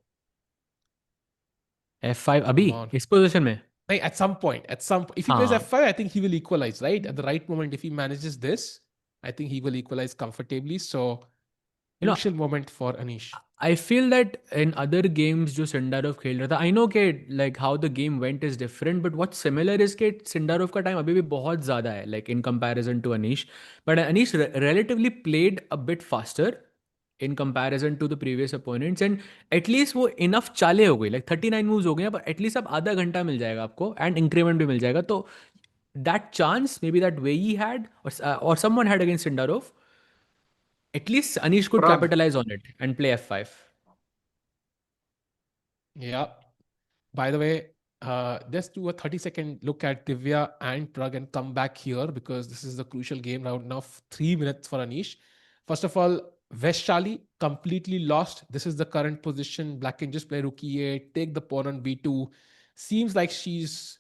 F5 अभी इस पोजीशन में. नहीं, at some point. If he plays F5, I think he will equalize, right? At the right moment, if he manages this, I think he will equalize comfortably. So, crucial moment for Anish. I feel that in other games जो Sindarov खेल रहा था, I know कि like how the game went is different, but what's similar is कि Sindarov का time अभी भी बहुत ज़्यादा है, like in comparison to Anish. But Anish relatively played a bit faster in comparison to the previous opponents, and at least वो enough चाले हो गई, like 39 moves हो गए हैं, but at least अब आधा घंटा मिल जाएगा आपको, and increment भी मिल जाएगा. तो that chance maybe that Wei Yi had or someone had against Sindarov, at least Anish could capitalize on it and play F5. Yeah. By the way, just do a 30-second look at Divya and Pragg and come back here because this is the crucial game round now. 3 minutes for Anish. First of all, Vaishali completely lost. This is the current position. Black can just play Rook E8, take the pawn on B2. Seems like she's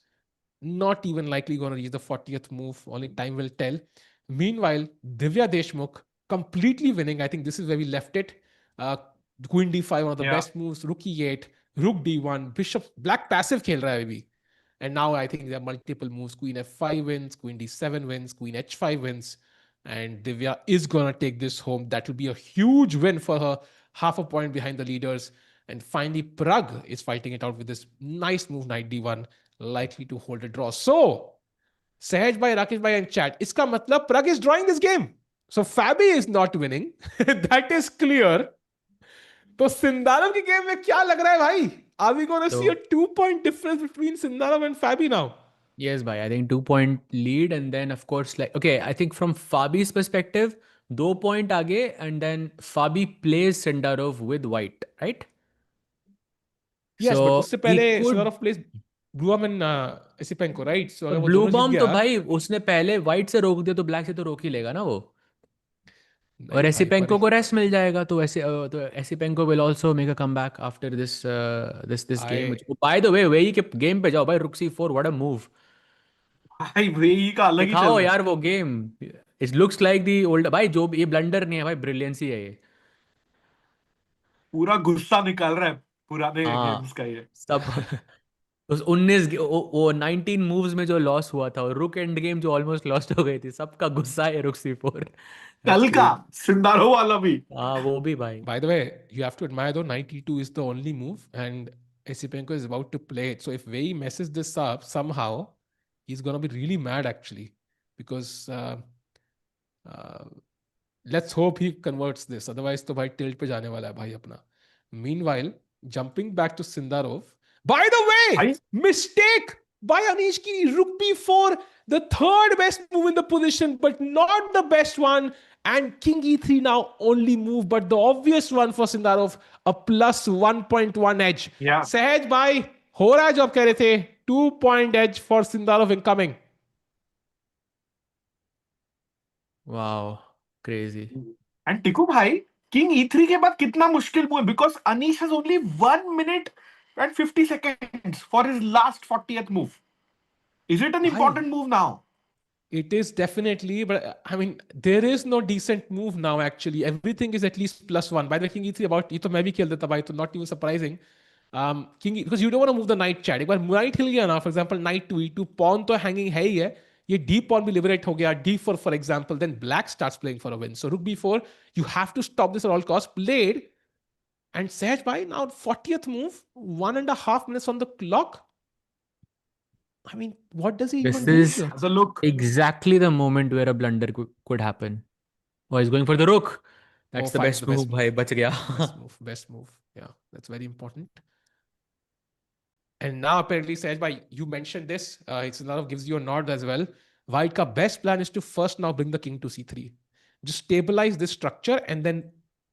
not even likely going to reach the 40th move. Only time will tell. Meanwhile, Divya Deshmukh completely winning. I think this is where we left it. Queen D5, one of the best moves. Rook E8, Rook D1, Bishop. Black passive खेल रहा है अभी. And now I think there are multiple moves. Queen F5 wins, Queen D7 wins, Queen H5 wins. And Divya is going to take this home. That will be a huge win for her. Half a point behind the leaders. And finally, Pragg is fighting it out with this nice move, Knight D1, likely to hold a draw. So, Sahaj bhai, Rakesh bhai and chat, iska matlab Pragg is drawing this game. So, Fabi is not winning. That is clear. तो Sindarov की game में क्या लग रहा है भाई? Are we going to see a 2-point difference between Sindarov and Fabi now? Yes, bhai. I think 2-point lead, and then of course, like okay, I think from Fabi's perspective, 2 point आगे, and then Fabi plays Sindarov with white, right? Yes, so but उससे पहले could... Sindarov plays Bluebaum and Esipenko, right? So अगर वो Bluebaum जीत तो गया, भाई उसने पहले white से रोक दिया तो black से तो रोक ही लेगा ना वो. और नहीं भाई, एसिपेंको पर को रेस्ट मिल जाएगा, तो ऐसे तो Esipenko will also make a comeback after this game. I by the way, Wei के गेम पे जाओ भाई. रुक C4, व्हाट अ मूव. भाई वेई का अलग ही चल दिखाओ रहा है। यार वो game. It looks like the old भाई. जो ये ब्लंडर नहीं है भाई, ब्रिलियंसी है ये. पूरा गुस्सा निकाल रहा है पुराने हाँ, गेम्स का ये। सब. उस 19 वो 19 मूव्स में जो लॉस हुआ था, और रुक एंड गेम जो ऑलमोस्ट लॉस्ट हो गई थी, सबका गुस्सा है रुक C4. दैट्स कल का क्रेजी. सिंदारो वाला भी। हाँ, वो भी भाई. By the way, you have to admire though 92 is the only move, and Esipenko is about to play it. So if Wei messes this up somehow, he's gonna be really mad actually, because uh, let's hope he converts this. Otherwise, तो भाई tilt पे जाने वाला है भाई अपना. Meanwhile, jumping back to Sindarov. By the way, भाई mistake by Anish Giri. Rook B4, the third best move in the position, but not the best one. And King E3 now only move, but the obvious one for Sindarov, a plus 1.1 edge. या Sahaj bhai, हो रहा है जो आप कह रहे थे. 2 point edge for Sindarov incoming. Wow, crazy. And Tiku भाई, किंग E3 के बाद कितना मुश्किल मूव है, because Anish has only 1 minute and 50 seconds for his last 40th move. Is it an important move now? It is definitely, but I mean, there is no decent move now. Actually, everything is at least +1. By the way, King E3 about ये तो मैं भी खेल देता भाई, तो not even surprising. King because you don't want to move the knight chat. एक बार knight हिल गया ना, for example, knight to E2, pawn तो hanging है ही है. ये d pawn भी liberate हो गया. D4 for example, then black starts playing for a win. So rook B4, you have to stop this at all costs. Played, and Sehaj bhai now 40th move, 1.5 minutes on the clock. I mean, what does he This even do is here? Has a look. exactly the moment where a blunder could happen. Oh, he's going for the rook. That's the fine, best move, bhai. Bach gaya. Best move. Best move. Yeah, that's very important. And now apparently, Sahaj bhai, you mentioned this. It's a lot of gives you a nod as well. White ka best plan is to first now bring the king to C3. Just stabilize this structure and then,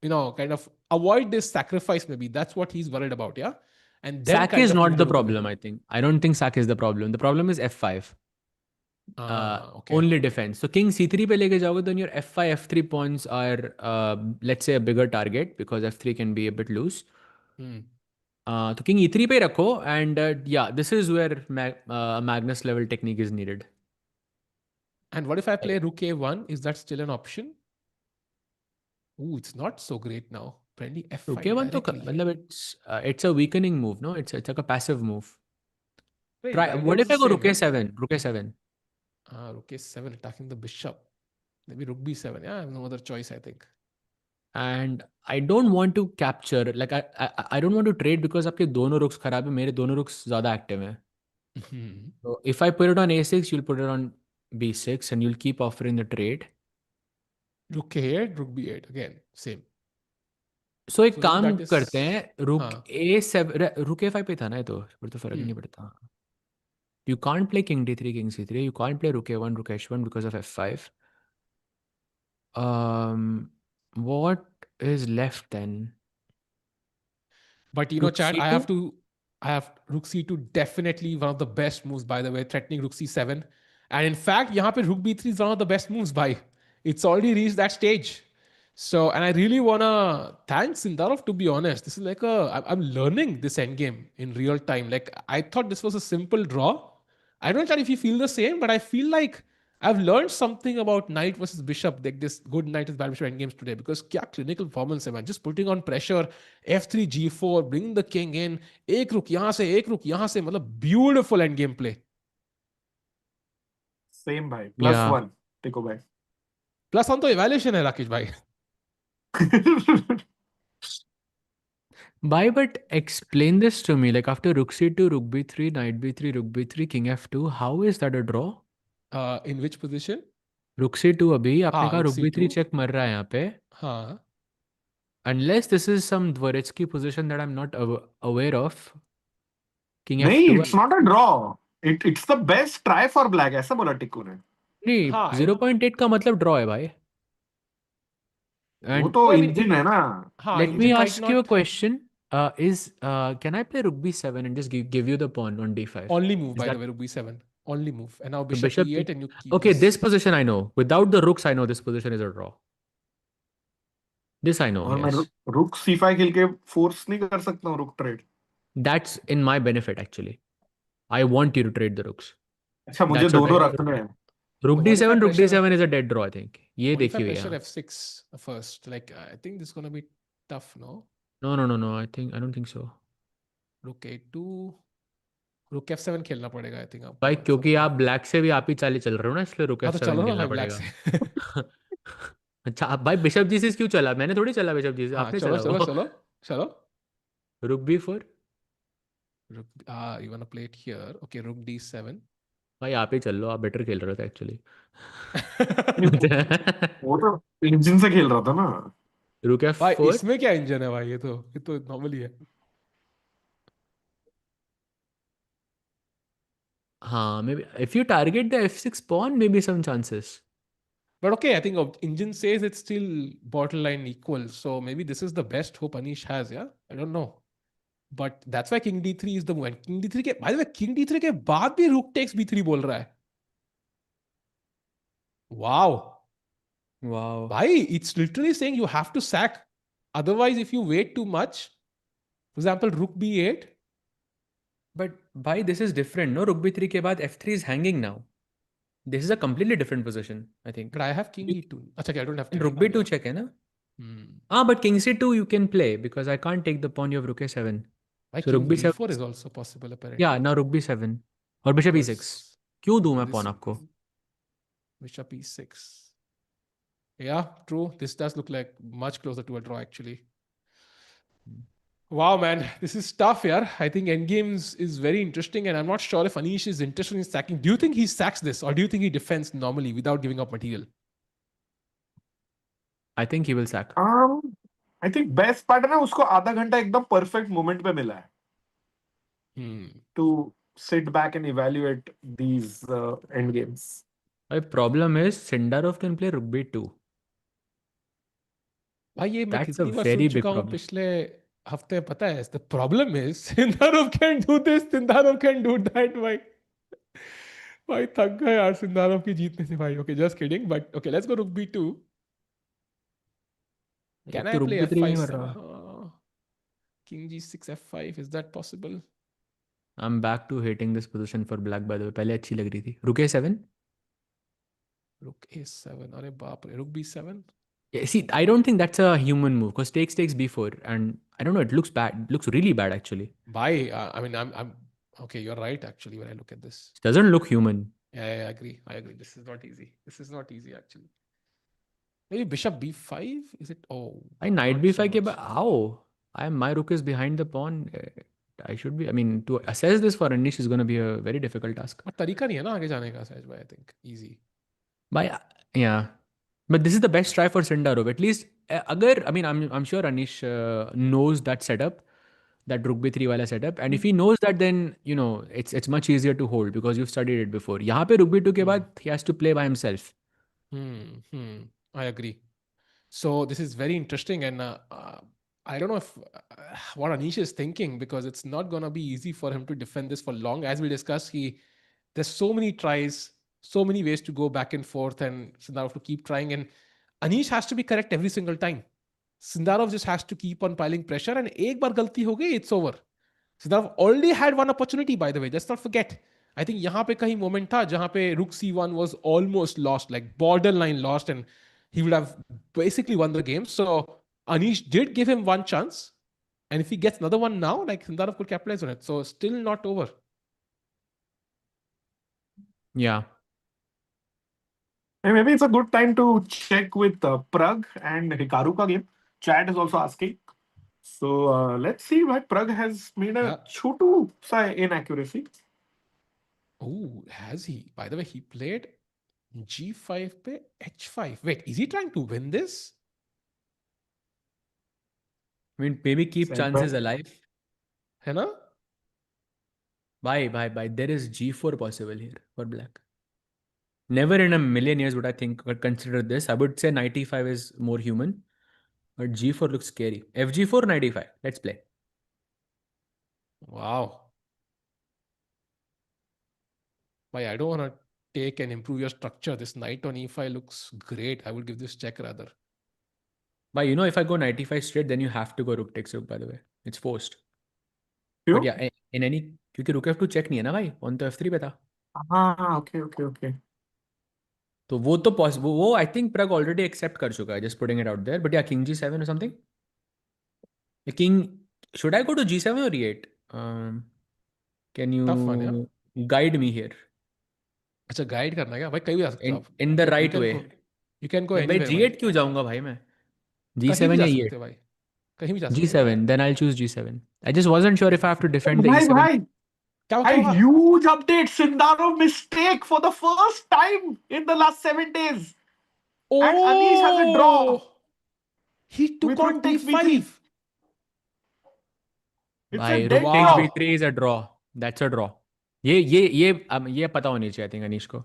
kind of avoid this sacrifice maybe. That's what he's worried about, yeah? And then Sack kind is of not move the rook problem, I think. I don't think sack is the problem. The problem is F5. Okay. Only defense. So king C3 पे लेके जाओगे, then your F5, F3 pawns are, let's say, a bigger target because F3 can be a bit loose. Hmm. तो king E3 पे रखो, and yeah, this is where Magnus level technique is needed. And what if I play rook A1? Is that still an option? Ooh, it's not so great now. Apparently F5 Rook A1 तो directly. मतलब it's a weakening move, no? It's like a passive move. Wait, Try. the idea What is if I the go rook same, A7? Rook A7. rook A7 attacking the bishop. Maybe rook B7. Yeah, I have no other choice, I think. And I don't want to capture, like I don't want to trade because आपके दोनों rooks खराब है, मेरे दोनों rooks ज़्यादा active हैं. So if I put it on A6, you'll put it on B6, and you'll keep offering the trade. Rook A8, rook B8 again, same. So एक So काम that is करते हैं, rook हाँ. A7, rook A5 पे था ना ये, तो फिर तो फर्क ही नहीं पड़ता. You can't play king D3, king C3. You can't play rook A1, rook H1 because of F5. What is left then? But Rook chat, C2? I have rook C2 definitely one of the best moves, by the way, threatening rook C7. And in fact, यहाँ पे rook B3 is one of the best moves by. It's already reached that stage. So, and I really wanna thank Sindarov, to be honest. This is like I'm learning this endgame in real time. Like I thought this was a simple draw. I don't know if you feel the same, but I feel like I've learned something about knight versus bishop, like this good knight versus bad bishop endgames today. Because kya clinical performance hai man, just putting on pressure, F3, G4, bringing the king in, एक रुक यहाँ से, एक रुक यहाँ से, मतलब beautiful endgame play. Same भाई, Yeah. +1 टिकू भाई. +1 तो evaluation है राकेश भाई. Bhai, but explain this to me. Like after rook C2, rook B3, knight B3, rook B3, king F2, how is that a draw? In which position? Rook C2 अभी आपने हाँ, कहा rook rook B3 C2. check मर रहा है यहाँ पे. हाँ. Unless this is some Dvoretsky position that I'm not aware of. King नहीं, F2. it's not a draw. It's the best try for black, ऐसा बोला टिकू ने. नहीं, हाँ, 0.8 का मतलब draw है भाई. वो And तो I mean, इंजन है ना. हाँ, let me engine might ask you a not question. Can I play rook B7 and just give you the pawn on D5? only move, Is by that the way, rook B7. Only move. And now the bishop bishop? E8 and you keep Okay, this position I know. Without the rooks, I know this position is a draw. This I know, और मैं yes. रुक c5 खेल के force नहीं कर सकता हूँ रुक trade. That's in my benefit actually. I want you to trade the rooks. अच्छा मुझे That's what दोनों I. रखने हैं. Rook What if I d7, rook pressure? d7 is a dead draw, I think. ये What if I देखिए pressure भैया. f6 first? Like I think this is gonna be tough, no? No, no, no, no. I don't think so. Rook a2, rook f7 खेलना पड़ेगा I think भाई आपको. क्योंकि आप black से भी आप ही चाले चल रहे हो ना, इसलिए रुक हाँ तो f7 चलो ना खेलना भाई ब्लैक पड़ेगा. से. अच्छा आप भाई बिशप जी6 क्यों चला? मैंने थोड़ी चला बिशप जी6, हाँ आपने चलो चला चलो वो. चलो चलो. रुक b4. Rook, you wanna play it here? Okay, rook d7. भाई आप ही चल लो, आप बेटर खेल रहे थे एक्चुअली. वो तो इंजन से खेल रहा था ना. रुक भाई f4. इसमें क्या इंजन है भाई? ये तो नॉर्मली है. हाँ, maybe if you target the f6 pawn, maybe some chances. But okay, I think engine says it's still borderline equal. So maybe this is the best hope Anish has, yeah? I don't know. But that's why king d3 is the move. And king d3 के, by the way, king d3 के बाद भी rook takes b3 बोल रहा है. Wow. Wow. Bhai, it's literally saying you have to sack. Otherwise, if you wait too much, for example, rook b8. But bhai, this is different. No, rook b3 के बाद f3 is hanging now. This is a completely different position, I think. But I have king e2. Achha, okay, I don't have And king rook e2. b2 check है ना? But king c2 you can play because I can't take the pawn. You have rook a7. Why So rook king b7. b4 is also possible apparently. Yeah, now rook b7 और bishop e6. Because क्यों दूं मैं this pawn आपको? bishop e6. Yeah, true. This does look like much closer to a draw actually. Wow, man, this is tough, yeah. I think endgames is very interesting, and I'm not sure if Anish is interested in sacking. Do you think he sacks this, or do you think he defends normally without giving up material? I think he will sack. I think best part है ना उसको आधा घंटा एकदम perfect moment पे मिला है to sit back and evaluate these end games. My problem is Sindarov can play rook b2. भाई ये मैं That's a कितनी बार सुन very big चुका हूँ problem. पिछले हफ्ते. पता है the problem is Sindarov can do this, Sindarov can do that. भाई थक गए यार सिंदारोव की जीतने से भाई. Okay, just kidding, but okay, let's go rook b2. Can एक I तो rook play b3 नहीं f5 मर रहा. somehow? King g6 f5, is that possible? I'm back to hating this position for black by the way. पहले अच्छी लग रही थी. Rook a7. Rook a7. अरे बाप रे. Rook b7. Yeah, see, I don't think that's a human move because takes b4 and I don't know. It looks bad. It looks really bad actually. Bye. I mean, I'm okay. You're right actually when I look at this. It doesn't look human. Yeah, I agree. This is not easy. This is not easy actually. Maybe bishop b5. Is it? Oh, I knight not so b5 के much. बाद how? My rook is behind the pawn. I should be. I mean, to assess this for Anish is going to be a very difficult task. और तरीका नहीं है ना आगे जाने का सहज भाई. I think easy. By yeah, but this is the best try for Sindarov. At least, agar I mean, I'm sure Anish knows that setup, that rook b3 wala setup, and if he knows that, then you know it's much easier to hold because you've studied it before. यहाँ पे rook b2 के बाद he has to play by himself. I agree. So this is very interesting, and I don't know if what Anish is thinking because it's not gonna be easy for him to defend this for long. As we discussed, there's so many tries, so many ways to go back and forth, and Sindarov to keep trying, and Anish has to be correct every single time. Sindarov just has to keep on piling pressure, and एक बार गलती हो गई, it's over. Sindarov already had one opportunity, by the way. Let's not forget. I think यहाँ पे कहीं moment था जहाँ पे rook c1 was almost lost, like borderline lost, and he would have basically won the game. So Anish did give him one chance, and if he gets another one now, like Sindarov could capitalize on it. So still not over. Yeah. And maybe it's a good time to check with Pragg and Hikaru ka game. Chat is also asking. So let's see why Pragg has made a chotu sa inaccuracy. Oh, has he? By the way, he played g5 pe h5. Wait, is he trying to win this? I mean, maybe keep chances alive. है ना? Bye. There is g4 possible here for black. Never in a million years would I think or consider this. I would say knight e5 is more human, but g4 looks scary. fg4, knight e5. Let's play. Wow. Why I don't want to take and improve your structure. This knight on e5 looks great. I would give this check rather. But you know, if I go knight e5 straight, then you have to go rook takes rook, by the way. It's forced. क्यों? But yeah, in any, क्योंकि rook f2 check नहीं है ना भाई, on तो f3 पे था. हाँ, okay. तो वो तो possible, वो I think Pragg already accept कर चुका है, just putting it out there. But yeah, king g7 or something. The king, should I go to g7 or e8? Can Tough one, yeah. you guide me here? अच्छा guide करना है क्या भाई? कहीं भी जा सकते हो आप. In the right way. You can go भाई anywhere g8 क्यों जाऊंगा भाई मैं? कहीं भी g7 जा या सकते e8? हो भाई. कहीं भी जा सकते हो. g7, then I'll choose g7. I just wasn't sure if I have to defend the भाई e7. भाई, क्या a होगा? huge update. Sindarov mistake for the first time in the last 7 days. And Anish has a draw. He took With on rook takes d5. b3. It's भाई a rook dead takes draw. b3 is a draw. That's a draw. ये पता होनी चाहिए I think Anish को.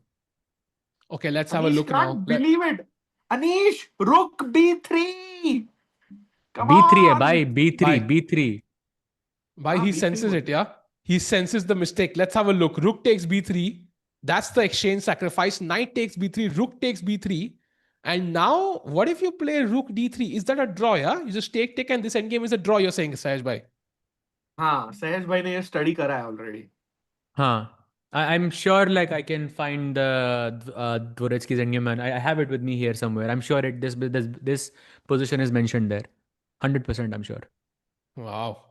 Okay, let's have a Anish look now. can't believe it. Anish, rook b3. Come b3 है on. भाई, b3, Bye. b3. Why he B3 senses was- it, yeah? He senses the mistake. Let's have a look. Rook takes b3. That's the exchange sacrifice. Knight takes b3. Rook takes b3. And now, what if you play rook d3? Is that a draw, yeah? You just take, and this endgame is a draw, you're saying, Sahaj bhai. हाँ, सहज भाई ने ये study करा है already. हाँ. I'm sure like I can find the Dvoretsky's endgame and I have it with me here somewhere. I'm sure this position is mentioned there. 100% I'm sure. Wow.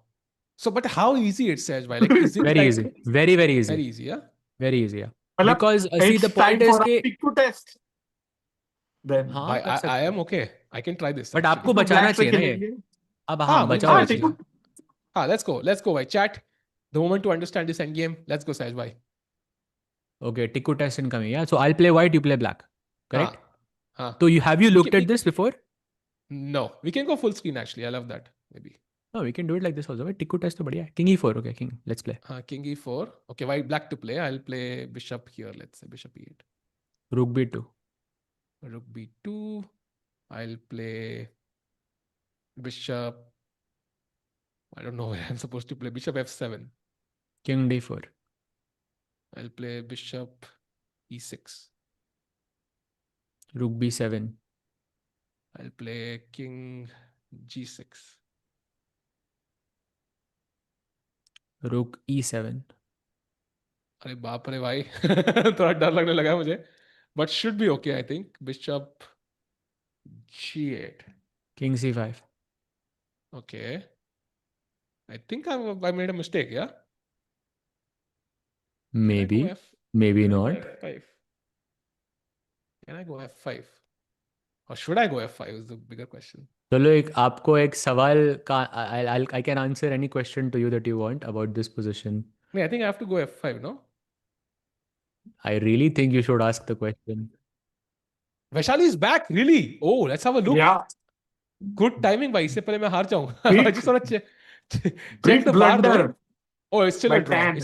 So, but how easy it's, Sahaj bhai? Like, is it Very like... easy. Very, very easy. Very easy, yeah? Very easy, yeah. मतलब Because see the it's time point is for a कि pick to test. Then. हाँ Bhai, कर I सकते am हैं. okay. I can try this. But actually. आपको तो बचाना black से चाहिए ना ये. खेलेंगे. अब हाँ, हाँ मुझे बचाओ बचाना इसमें. चाहिए. Let's go. Let's go, bhai. Chat. The moment to understand this endgame. Let's go, Sahaj bhai. Okay, Tiku test incoming. Yeah, so I'll play white, you play black. Correct? Haan. So have you We looked can- at this before? No, we can go full screen actually. I love that. Maybe. No, we can do it like this also. Tiku test तो बढ़िया है. King e4. Okay, king. Let's play. King e4. Okay, white black to play. I'll play bishop here. Let's say bishop e8. Rook b2. Rook b2. I'll play bishop. I don't know where I'm supposed to play. Bishop f7. King d4. I'll play bishop e6. Rook b7. I'll play king g6. Rook e7. अरे बाप रे भाई थोड़ा डर लगने लगा है मुझे. But should be okay, I think. Bishop g8. King c5. Okay. I think I made a mistake, yeah? Maybe. Can I go Maybe can I go not. F5? Can I go f5? Or should I go f5 is the bigger question. चलो आपको एक सवाल का I can answer any question to you that you want about this position. I think I have to go f5, no? I really think you should ask the question. Vaishali is back, really? Oh, let's have a look. Yeah. Good timing, bhai. इससे पहले मैं हार जाऊँ. Big- I just want to check Big the bar blunder. though. Oh, it's still By a draw. Tan.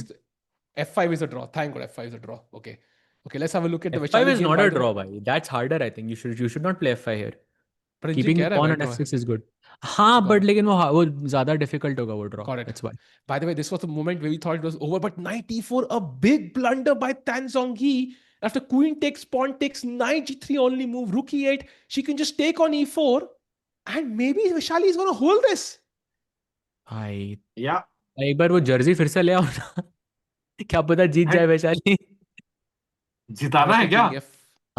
F5 is a draw. Thank God, F5 is a draw. Okay. Okay, let's have a look at the F5 Vaishali is game, not by a the way. draw, bhai. That's harder, I think. You should not play F5 here. Prince Keeping ji the कह रहा है pawn भाई on draw है. f6 is good. हाँ, but Correct. लेकिन वो ज़्यादा difficult होगा वो draw. Correct. That's why. By the way, this was the moment where we thought it was over, but knight e4, a big blunder by Tan Zhongyi. After queen takes, pawn takes, knight g3 only move, rook e8. She can just take on e4, and maybe Vaishali is going to hold this. Yeah. एक बार वो Jersey फिर से ले आओ ना. क्या पता जीत जाए वैशाली. जिताना है क्या? King F,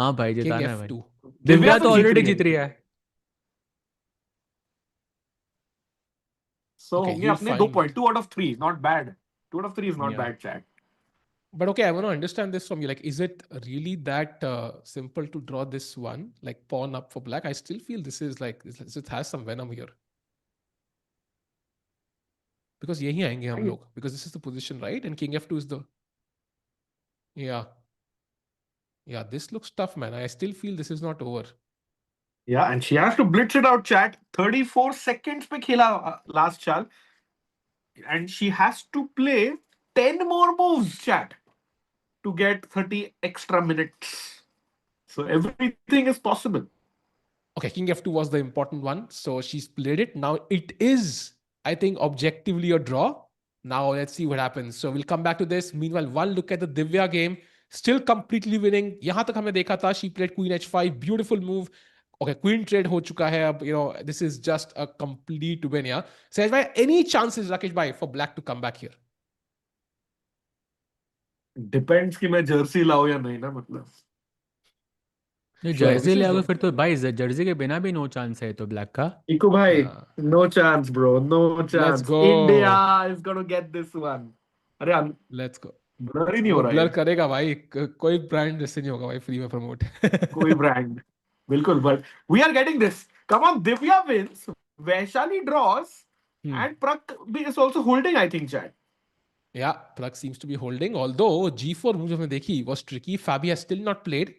हाँ भाई King जिताना है भाई. f2. दिव्या तो जीत ऑलरेडी रही है. जीत रही है. So Okay, हो गए you अपने find- 2 point. 2 out of 3. Not bad. 2 out of 3 is not Yeah. bad, chat. But okay, I want to understand this from you. Like, is it really that simple to draw this one? Like pawn up for black? I still feel this is like, this has some venom here. Because यही आएंगे हम लोग. Because this is the position, right? And king f2 is the... Yeah. Yeah, this looks tough, man. I still feel this is not over. Yeah, and she has to blitz it out, chat. 34 seconds पे खेला last चाल. And she has to play 10 more moves, chat, to get 30 extra minutes. So everything is possible. Okay, king f2 was the important one. So she's played it. Now it is, I think, objectively a draw. Now let's see what happens. So we'll come back to this. Meanwhile, one look at the Divya game. Still completely winning. यहाँ तक हमने देखा था, she played queen h5. Beautiful move. Okay, queen trade ho chuka hai ab, this is just a complete win, yeah. Sahaj bhai, any chances, Rakesh bhai, for black to come back here? Depends कि मैं Jersey लाऊं या नहीं ना, मतलब नहीं, Yeah, Jersey this ले is आओगे फिर तो भाई जर्सी के बिना भी नो चांस है तो ब्लैक का. इको भाई, uh, no chance bro, no let's chance. go. India is gonna get this one. अरे Let's go. ब्लर ही नहीं हो वो रहा ब्लर है करेगा भाई, कोई ब्रांड जैसे नहीं होगा भाई फ्री में प्रमोट. कोई ब्रांड. बिल्कुल, but we are getting this. Come on, Divya wins, Vaishali draws, and Pragg is also holding, I think, chat. Yeah, Pragg seems to be holding. Although G4 moves हमने देखी was tricky. Fabi has still not played.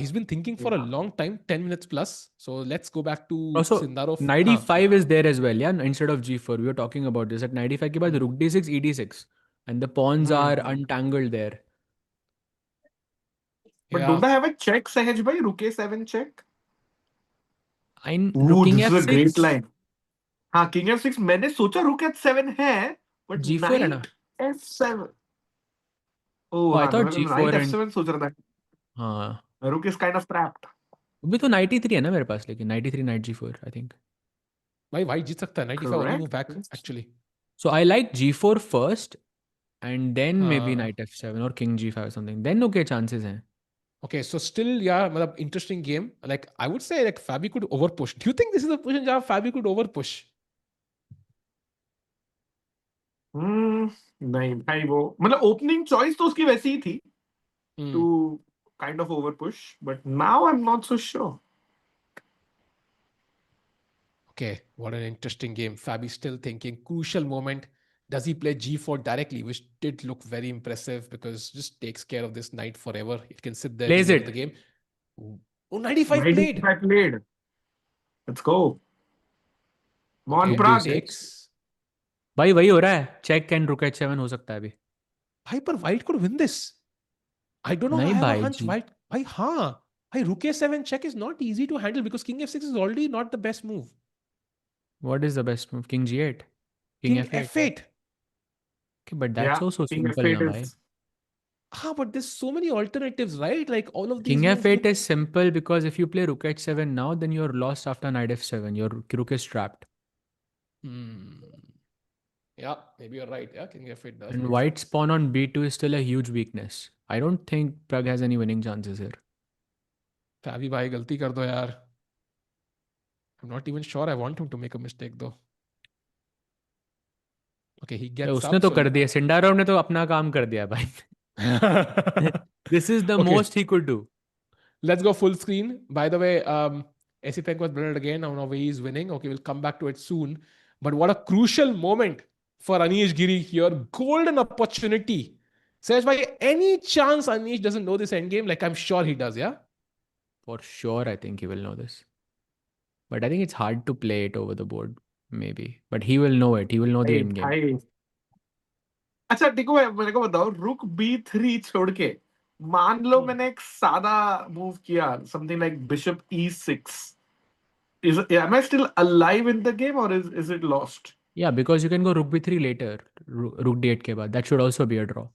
He's been thinking for a long time, 10 minutes plus. So let's go back to Also, Sindarov. knight e5 is there as well, yeah, instead of g4. We were talking about this. At knight e5 के बाद rook d6, ed6, and the pawns are untangled there. But Yeah. don't I have a check, Sahaj bhai? Rook a7 check. Rook king this is a f6. great line. हाँ, king f6 मैंने सोचा rook h7 है, but g4 है ना. knight f7. Oh, I हाँ, thought मैं g4 knight and f7 सोच रहा था. हाँ. Rook is kind of trapped. अभी तो knight e3 है ना मेरे पास, लेकिन knight e3 knight g4 I think. भाई white जीत सकता है. 95 only move back Correct. actually. So I like g4 first, and then maybe हाँ. knight f7 or king g5 or something. Then okay chances हैं. Okay, so still, yeah, मतलब interesting game. Like I would say, like Fabi could overpush. Do you think this is a position where Fabi could overpush? नहीं भाई, वो मतलब opening choice तो उसकी वैसी ही थी, to kind of overpush, but now I'm not so sure. Okay, what an interesting game. Fabi still thinking. Crucial moment. Does he play g4 directly, which did look very impressive because just takes care of this knight forever. It can sit there Plays till the end it. of the game. Oh, 95 Knight played. d5 played. Let's go. Come on, Okay, Pragg. takes. भाई वही हो रहा है. Check and rook h7 हो सकता है अभी. भाई पर white could win this. I don't know. नहीं I have a भाई hunch. जी. White. भाई हाँ. भाई rook a7 check is not easy to handle because king f6 is already not the best move. What is the best move? King g8. King f8. f8. Okay, but that's Yeah, also king simple f8 now, bhai. is. But there's so many alternatives, right? Like all of these King moves f8 look- is simple because if you play rook h7 now, then you're lost after knight f7. Your rook is trapped. Yeah, maybe you're right. Yeah, king f8 does. And make white's sense. pawn on b2 is still a huge weakness. I don't think Pragg has any winning chances here. Fabi bhai, galti kar do yaar. I'm not even sure I want him to make a mistake though. Okay, he gets उसने up. तो So कर दिया. Sindarov ने तो अपना काम कर दिया भाई. This is the Okay. most he could do. Let's go full screen. By the way, Esipenko was brilliant again. Now Wei Yi is winning. Okay, we'll come back to it soon. But what a crucial moment for Anish Giri here. Golden opportunity. Says by any chance Anish doesn't know this endgame? Like I'm sure he does, yeah? For sure, I think he will know this. But I think it's hard to play it over the board, maybe. But he will know it. He will know the end game. भाई, अच्छा देखो, मेरे को बताओ, रुक b3 छोड़ के मान लो मैंने एक सादा मूव किया, something like bishop e6. Am I still alive in the game or is it lost? Yeah, because you can go rook b3 later. Rook d8 के बाद. That should also be a draw.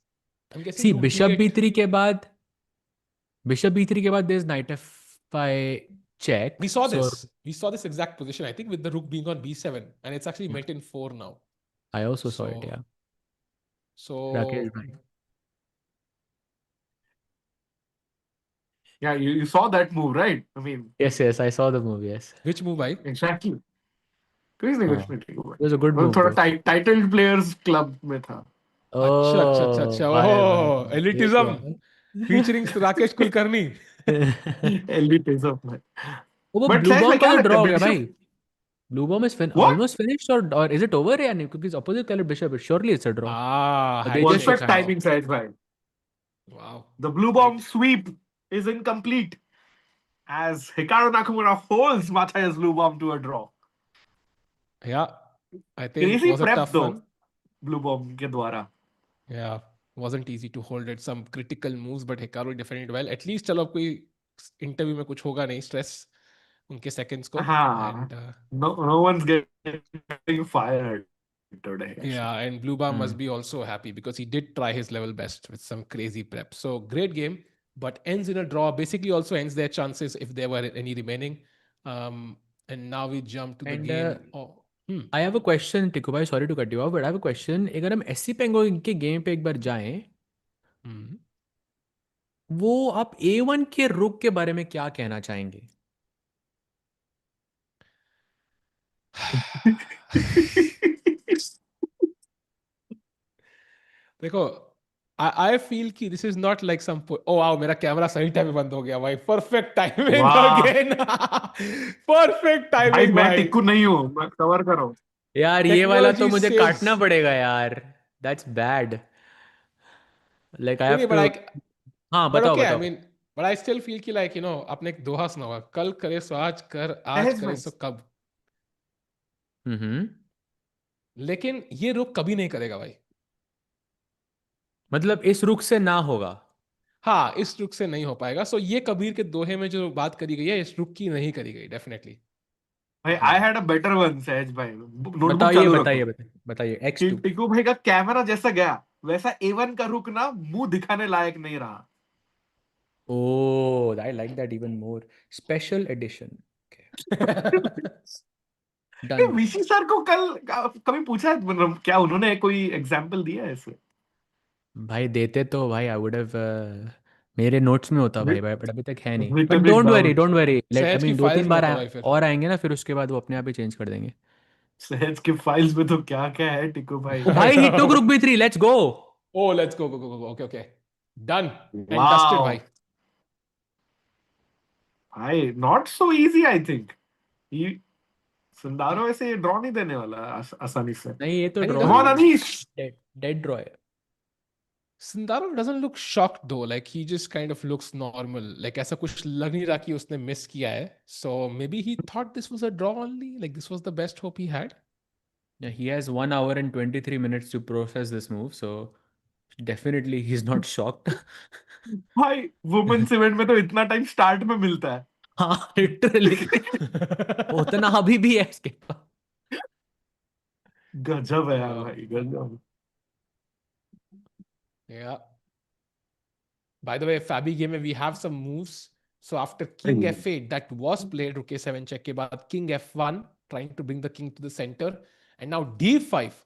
I'm guessing See, rook bishop d8. b3 के बाद, there's knight f5 check. We saw So this. We saw this exact position, I think, with the rook being on b7. And it's actually met in 4 now. I also saw it, So- yeah. So Rakesh bhai. Yeah, you saw that move, right? I mean, Yes, I saw the move, yes. which move, bhai? exactly. कोई नहीं, हाँ. कुछ नहीं, ठीक है. It was a good वो move, थोड़ा bro. titled players club में था. अच्छा. Oh, elitism. Featuring Rakesh Kulkarni. Elitism में. वो But Bluebaum Sahaj, का क्या तो लगता draw है, हो गया Bishop- भाई. Bluebaum is What? almost finished or is it over या नहीं? Because opposite color bishop, surely it's a draw. But they just Perfect shook hands. timing, Sahaj bhai. Wow. The Bluebaum sweep is incomplete as Hikaru Nakamura holds Matthias Bluebaum to a draw. Yeah. I think it Crazy was a prep tough though, one. Bluebaum के द्वारा. Yeah. Wasn't easy to hold it. Some critical moves, but Hikaru defended well. At least चलो अब कोई interview में कुछ होगा नहीं stress उनके सेकंड्स को. हाँ. And No one's getting fired today. yeah, and Bluebaum must be also happy because he did try his level best with some crazy prep. So great game, but ends in a draw. Basically also ends their chances if there were any remaining. And now we jump to the And game. I have a question, Tiku bhai, sorry to cut you off, but I have a question. अगर हम Esipenko के game पे एक बार जाएं, वो आप A1 के रुक के बारे में क्या कहना चाहेंगे? देखो, I feel कि this is not like some oh wow, मेरा कैमरा सही टाइम में बंद हो गया भाई, perfect timing वाह again. Perfect भाई, timing मैं भाई. टिक्कू नहीं हूँ, मैं कवर करो। यार ये वाला तो Technology मुझे saves. काटना पड़ेगा यार. That's bad. Like I नहीं have नहीं, to. हाँ but बताओ okay, I बताओ. mean, but I still feel कि like अपने एक दोहा सुना हुआ, कल करे सो आज सहज करे भाई, सो कब. हम्म. लेकिन ये रुक कभी नहीं करेगा भाई. मतलब इस रुख से ना होगा. हाँ, इस रुक से नहीं हो पाएगा. सो ये कबीर के दोहे में जो बात करी गई है, इस रुक की नहीं करी गई डेफिनेटली. भाई I had a better one सहज भाई, नोटबुक बताइए चालू रखो। बताइए बताइए बताइए. कि X2. टिक्कू भाई का कैमरा जैसा गया, वैसा A1 का रुक ना मुंह दिखाने लायक नहीं रहा। Oh, I like that even more. Special edition. Okay. ये Done. वीसी सर को कल कभी पूछा है, मतलब क्या उन्होंने कोई एग्जांपल दिया है ऐसे? भाई देते तो भाई आई वुड हैव मेरे नोट्स में होता भाई भाई, बट अभी तक है नहीं. But written it don't worry down. Don't worry, let I Sahaj की मीन दो फाइल्स तीन में बार होता भाई फिर. और आएंगे ना, फिर उसके बाद वो अपने आप ही चेंज कर देंगे. सहज के फाइल्स में तो क्या क्या है टिक्कू भाई। ओ भाई he took rook b 3, let's go. Oh, let's go. Okay. Done and dusted wow भाई. भाई, not so easy I think. ये सिंडारो ऐसे ये ड्रॉ नहीं देने वाला आसानी से। नहीं ये तो And he draw come on नहीं doesn't. है. अनीश। डेड ड्रॉ है. Sindarov doesn't look shocked though. Like he just kind of looks normal. Like ऐसा कुछ लग नहीं रहा कि उसने miss किया है. So maybe he thought this was a draw only. Like this was the best hope he had. Yeah, he has 1 hour and 23 minutes to process this move, so definitely he's not shocked. भाई women's event में तो इतना time start में मिलता है। हाँ literally. उतना अभी भी है इसके पास. गजब है यार Yeah. भाई, गजब। Yeah. By the way, Fabi game में we have some moves. So after King F8 that was played, Rook A7 check के बाद King F1 trying to bring the king to the center, and now D5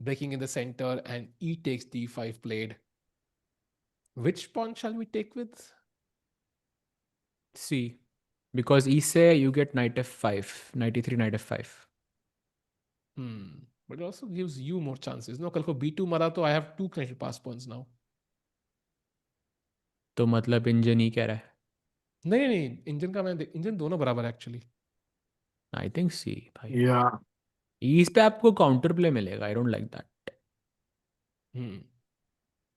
breaking in the center, and E takes D5 played. Which pawn shall we take with? C, because E say you get knight F5, knight E3, knight F5. But it also gives you more chances. No, कल को B2 मरा तो I have two connected pass pawns now. तो मतलब engine ही कह रहा है. नहीं, इंजन दोनों बराबर है एक्चुअली. आई थिंक सी भाई. या इस पे आपको काउंटर प्ले मिलेगा. I don't like that.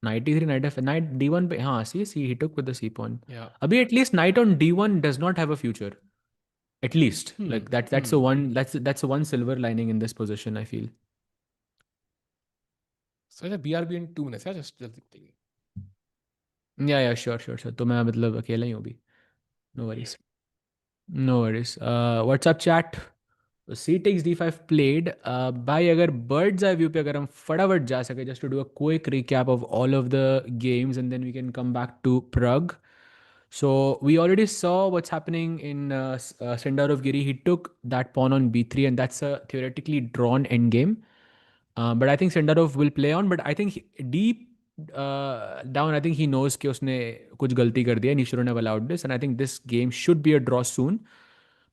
Night E3, night F, night D1 पे. हाँ सी ही टुक विद द सी पॉन. अभी at least night on D1 does not have a future. At least, like that's a one silver lining in this position, I feel. So it's a BRB in 2 minutes. Just thinking. Yeah, sure. तो मैं मतलब अकेला ही हूँ अभी. No worries. What's up chat? So C takes D5 played. भाई अगर bird's eye view पे अगर हम फटाफट जा सके, just to do a quick recap of all of the games and then we can come back to Pragg. So we already saw what's happening in Sindarov Giri. He took that pawn on B3 and that's a theoretically drawn endgame. But I think Sindarov will play on. But I think deep down, I think he knows कि उसने कुछ गलती कर दिया. And he shouldn't have allowed this. And I think this game should be a draw soon.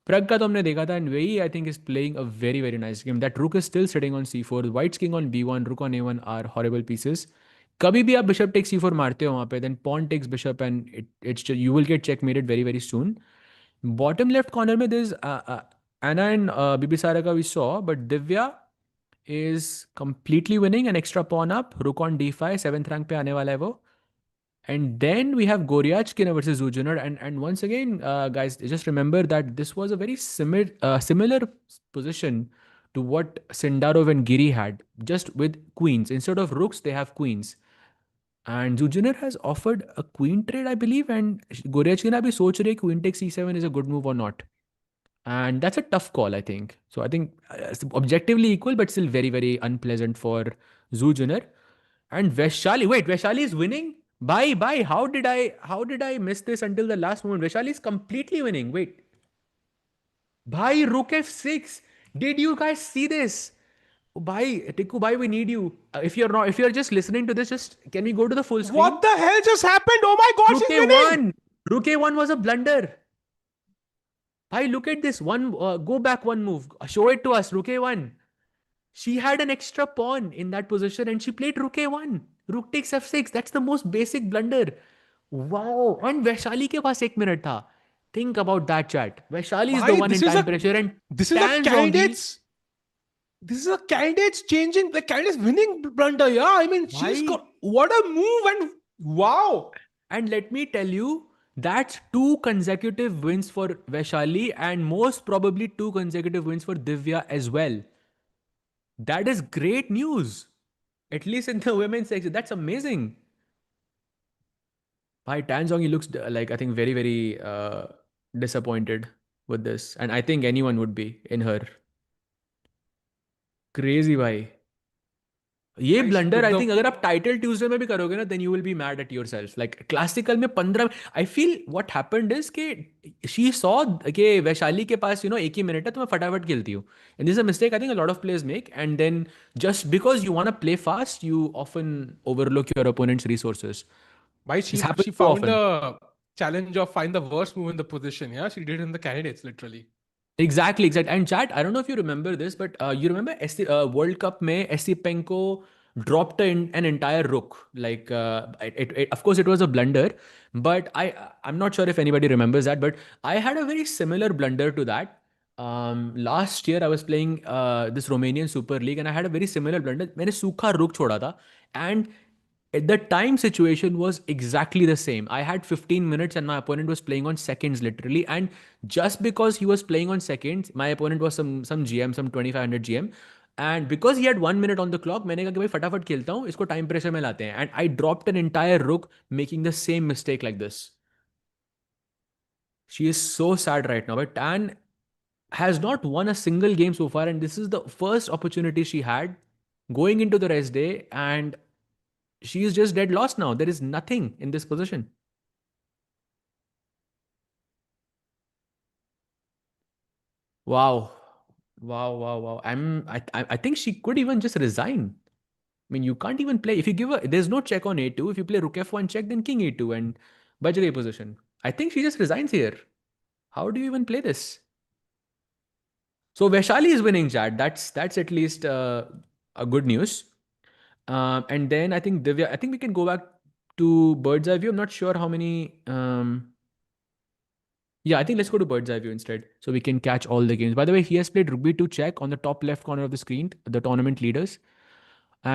Pragg का तो हमने देखा था, and Wei Yi, I think, is playing a very, very nice game. That rook is still sitting on c4. White's king on b1, rook on a1 are horrible pieces. कभी भी आप bishop takes c4 मारते हो वहाँ पे, then pawn takes bishop and you will get checkmated very, very soon. Bottom left corner में there's Anna and Bibisara का we saw, but Divya is completely winning, an extra pawn up, rook on d5, 7th rank पे आने वाला है वो. And then we have Goryachkina versus Zhu Jiner. And once again, guys, just remember that this was a very similar position to what Sindarov and Giri had, just with queens. Instead of rooks, they have queens. And Zhu Jiner has offered a queen trade, I believe. And Goryachkina bhi soch rahe queen takes c7 is a good move or not. And that's a tough call, I think. So I think objectively equal, but still very, very unpleasant for Zhu Jiner. And Vaishali is winning? Bye. How did I miss this until the last moment? Vaishali is completely winning. Wait. Bhai, rook f6. Did you guys see this? Bhai, Tikku, bhai, we need you. If you're just listening to this, just can we go to the full screen? What the hell just happened? Oh my God, Rook she's winning! a1. Rook a1 was a blunder. Bhai, look at this. Go back one move. Show it to us. Rook a1. She had an extra pawn in that position and she played rook a1. Rook takes f6. That's the most basic blunder. Wow. And Vaishali ke paas 1 minute tha. Think about that, chat. Vaishali is the Bhai, one in time pressure and this is a Tan Zhongyi. candidates. This is a candidates changing, the candidates winning blunder. Yeah, I mean, she's Bhai. got what a move and wow. And let me tell you, that's 2 consecutive wins for Vaishali and most probably 2 consecutive wins for Divya as well. That is great news. At least in the women's section. That's amazing. Bhai, Tan Zhongyi looks like, I think, very, very disappointed with this. And I think anyone would be in her. Crazy, bhai. ये blunder I think अगर आप Title Tuesday में भी करोगे ना then you will be mad at yourself like classical में 15 I feel what happened is कि she saw कि वैशाली के पास एक ही मिनट है तो मैं फटाफट खेलती हूँ and this is a mistake I think a lot of players make and then just because you want to play fast you often overlook your opponent's resources Why she found the challenge of find the worst move in the position. Yeah, she did in the candidates literally. Exactly. And chat, I don't know if you remember this, but you remember World Cup में Esipenko dropped an entire rook. Like, of course, it was a blunder, but I'm not sure if anybody remembers that, but I had a very similar blunder to that. Last year, I was playing this Romanian Super League, and I had a very similar blunder. मैंने सूखा rook छोड़ा था, and the time situation was exactly the same. I had 15 minutes and my opponent was playing on seconds literally. And just because he was playing on seconds, my opponent was some GM, some 2500 GM. And because he had 1 minute on the clock, मैंने कहा कि भाई फटाफट खेलता हूँ, इसको time pressure में लाते हैं. And I dropped an entire rook making the same mistake like this. She is so sad right now. But Tan has not won a single game so far. And this is the first opportunity she had going into the rest day. And she is just dead lost now. There is nothing in this position. Wow. Wow. I think she could even just resign. I mean, you can't even play. If you give her, there's no check on a2. If you play rook f1 check, then king a2 and bajre position. I think she just resigns here. How do you even play this? So Vaishali is winning, chat. That's at least a good news. And then I think Divya, I think we can go back to bird's eye view. I'm not sure how many. Yeah, I think let's go to bird's eye view instead so we can catch all the games. By the way, he has played rook b2 check on the top left corner of the screen, the tournament leaders.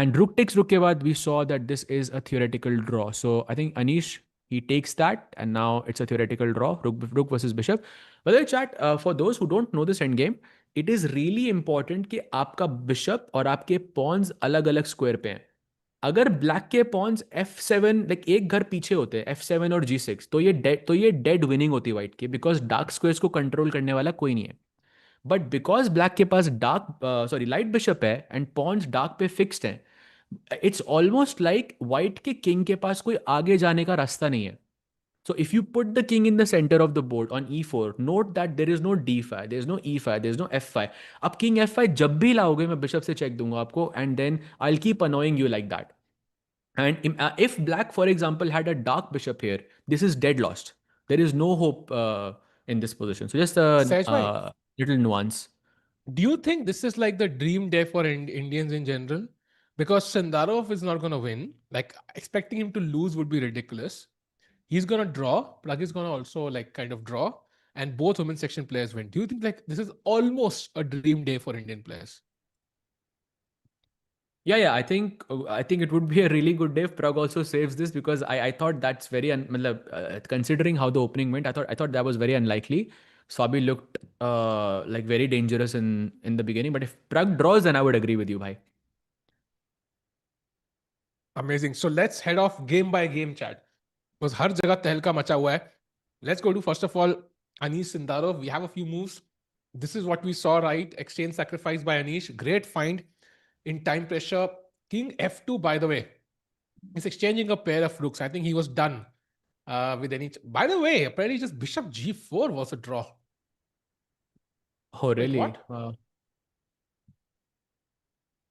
And rook takes rook ke baad, we saw that this is a theoretical draw. So I think Anish, he takes that and now it's a theoretical draw, rook versus bishop. By the way, chat, for those who don't know this endgame, it is really important कि आपका bishop और आपके pawns अलग-अलग square पे हैं. अगर black के Pond's F7 like एक घर पीछे होते हैं F7 और G6 तो ये डेड विनिंग होती है व्हाइट की बिकॉज डार्क स्क्वायर्स को कंट्रोल करने वाला कोई नहीं है बट बिकॉज ब्लैक के पास लाइट बिशप है एंड पॉन्स डार्क पे फिक्स्ड है इट्स ऑलमोस्ट लाइक व्हाइट के किंग के पास कोई आगे जाने का रास्ता नहीं है So if you put the king in the center of the board on e4, note that there is no d5, there is no e5, there is no f5. अब king f5 जब भी लाओगे मैं बिशप से check दूंगा आपको and then I'll keep annoying you like that. And if black, for example, had a dark bishop here, this is dead lost. There is no hope in this position. So just a little nuance. Do you think this is like the dream day for Indians in general? Because Sindarov is not going to win. Like expecting him to lose would be ridiculous. He's going to draw. Pragg is going to also like kind of draw. And both women's section players win. Do you think like this is almost a dream day for Indian players? Yeah. I think it would be a really good day if Pragg also saves this because I thought that's very considering how the opening went. I thought that was very unlikely. Swabi looked like very dangerous in the beginning. But if Pragg draws, then I would agree with you, bhai. Amazing. So let's head off game by game, chat. Because हर जगह तहलका मचा हुआ है. Let's go to first of all Anish Sindarov. We have a few moves. This is what we saw, right? Exchange sacrifice by Anish. Great find in time pressure. King f2, by the way, is exchanging a pair of rooks. I think he was done with any. By the way, apparently just bishop g4 was a draw. Oh, Wait, really? what? Wow.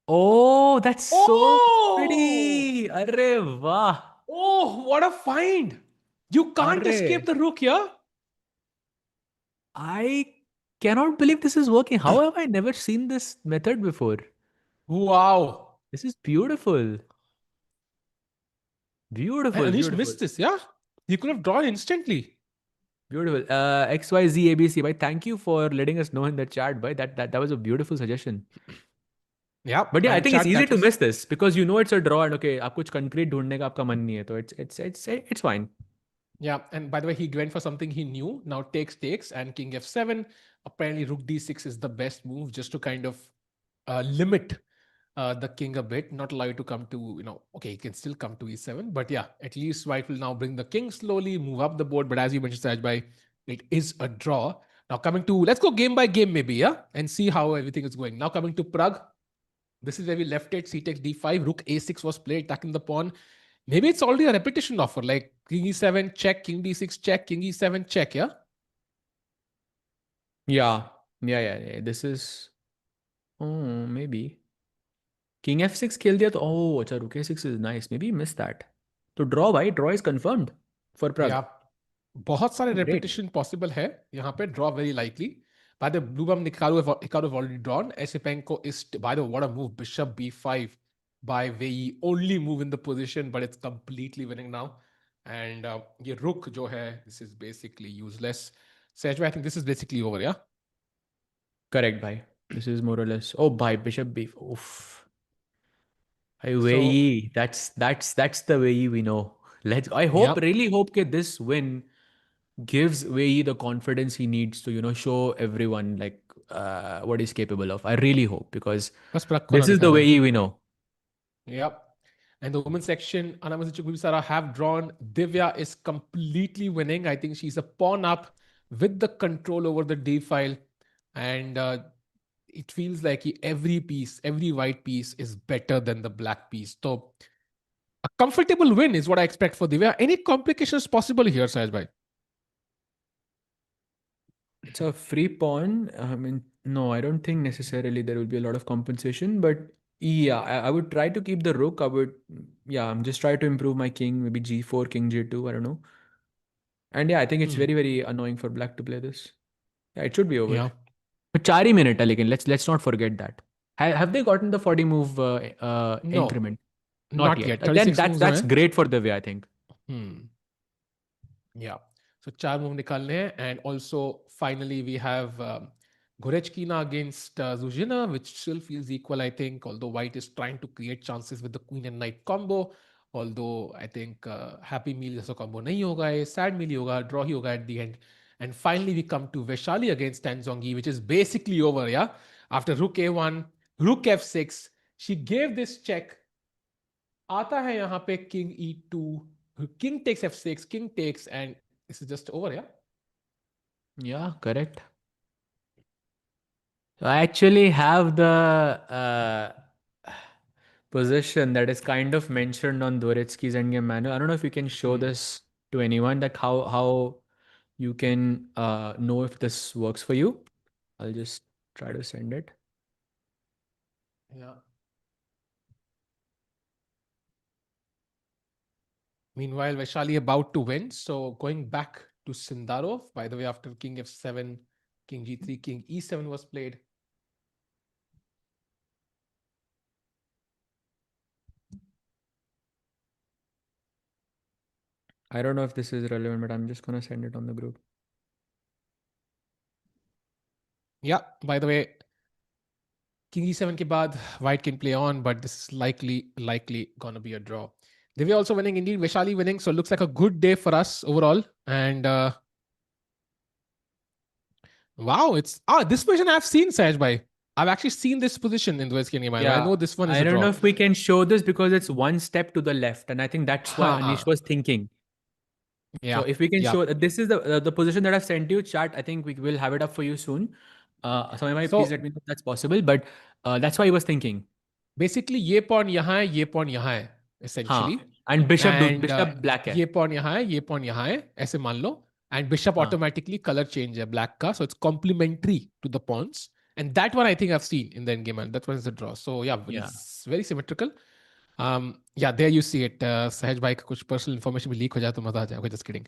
Oh, that's so Oh! pretty. Arre, wah. Oh, what a find! You can't escape Arre. the rook, yeah? I cannot believe this is working. How have I never seen this method before? Wow. This is beautiful. And Beautiful, Anish beautiful. missed this, yeah? He could have drawn instantly. Beautiful. XYZ bhai. Thank you for letting us know in the chat, bhai. That was a beautiful suggestion. Yeah, But yeah, I and think it's chat, easy that to was. miss this because you know it's a draw and okay, आप कुछ concrete ढूंढने का आपका मन नहीं है, तो it's fine. Yeah, and by the way, he went for something he knew. Now takes, and king f7. Apparently, rook d6 is the best move just to kind of limit the king a bit, not allow you to come to, okay, he can still come to e7. But yeah, at least white will now bring the king slowly, move up the board. But as you mentioned, Sajbhai, it is a draw. Now coming to, let's go game by game maybe, yeah? And see how everything is going. Now coming to Pragg. This is where we left it. C takes d5. Rook a6 was played, attacking the pawn. Maybe it's already a repetition offer, like king e7 check, king d6 check, king e7 check, yeah? Yeah. This is maybe king f6 खेल दिया तो अच्छा rook a6 is nice. Maybe he missed that. तो draw is confirmed for Pragg. Yeah. बहुत सारे Great. repetition possible है यहाँ पे, draw very likely. By the Bluebaum, Hikaru have already drawn. Esipenko is, by the way, what a move. Bishop b5 by Wei Yi. Only move in the position, but it's completely winning now. And ये rook जो है, this is basically useless. Sejwa, I think this is basically over, yeah? Correct, bhai. This is more or less. Oh, bhai, bishop b. Oof. Hey, Wei So, Yi. That's the Wei Yi we know. yep. Really hope that this win gives Wei Yi the confidence he needs to, show everyone like what he's capable of. I really hope because बस Pragg को ना this is the दिखाना. Wei Yi we know. Yep. And the women's section, Anna Muzychuk, Bibisara have drawn. Divya is completely winning. I think she's a pawn up with the control over the D file. And it feels like every piece, every white piece is better than the black piece. So a comfortable win is what I expect for Divya. Any complications possible here, Sahaj? It's a free pawn. I mean, no, I don't think necessarily there will be a lot of compensation, but yeah, I would try to keep the rook. I'm just try to improve my king, maybe g4, king g2, I don't know. And yeah, I think it's very, very annoying for black to play this. Yeah, it should be over. Yeah. But 4 he minute है, लेकिन let's not forget that. Have they gotten the 40 move No, increment? not yet. Then 36 moves that's हैं. great for Divya, I think. Yeah. So 4 move निकालने हैं. And also, finally, we have Goryachkina against Zhu Jiner, which still feels equal, I think, although white is trying to create chances with the queen and knight combo. Although I think happy meal जैसा combo नहीं होगा, sad meal ही होगा, draw ही होगा at the end. And finally, we come to Vaishali against Tan Zhongyi, which is basically over, yeah? After rook a1, rook f6, she gave this check. आता है यहाँ पे king e2, king takes f6, king takes, and this is just over, yeah? Yeah, correct. So I actually have the position that is kind of mentioned on Dvoretsky's Endgame manual. I don't know if you can show this to anyone, like how you can know if this works for you. I'll just try to send it. Yeah. Meanwhile, Vaishali about to win. So going back to Sindarov, by the way, after king f7, king g3, king e7 was played. I don't know if this is relevant, but I'm just going to send it on the group. Yeah, by the way, king e7 ke baad, white can play on, but this is likely going to be a draw. Divya also winning, indeed. Vaishali winning. So it looks like a good day for us overall. And wow, it's this position I've seen, Sahaj bhai. I've actually seen this position in the West Game. Yeah, I know this one is I a don't draw. know if we can show this because it's one step to the left, and I think that's what Anish was thinking. Yeah. So if we can show, this is the position that I've sent you, chat. I think we will have it up for you soon. Somebody please let me know if that's possible. But that's why he was thinking. Basically, ये pawn यहाँ है, ये pawn यहाँ है, essentially. And bishop black है. ये pawn यहाँ है, ये pawn यहाँ है, ऐसे मान लो. And bishop automatically color change है black का, so it's complementary to the pawns. And that one I think I've seen in the endgame, and that one is a draw. So yeah, it's very symmetrical. Yeah, there you see it. Sahaj bhai ka kuch personal information भी leak हो जाए तो मजा आ जाए. Okay, just kidding.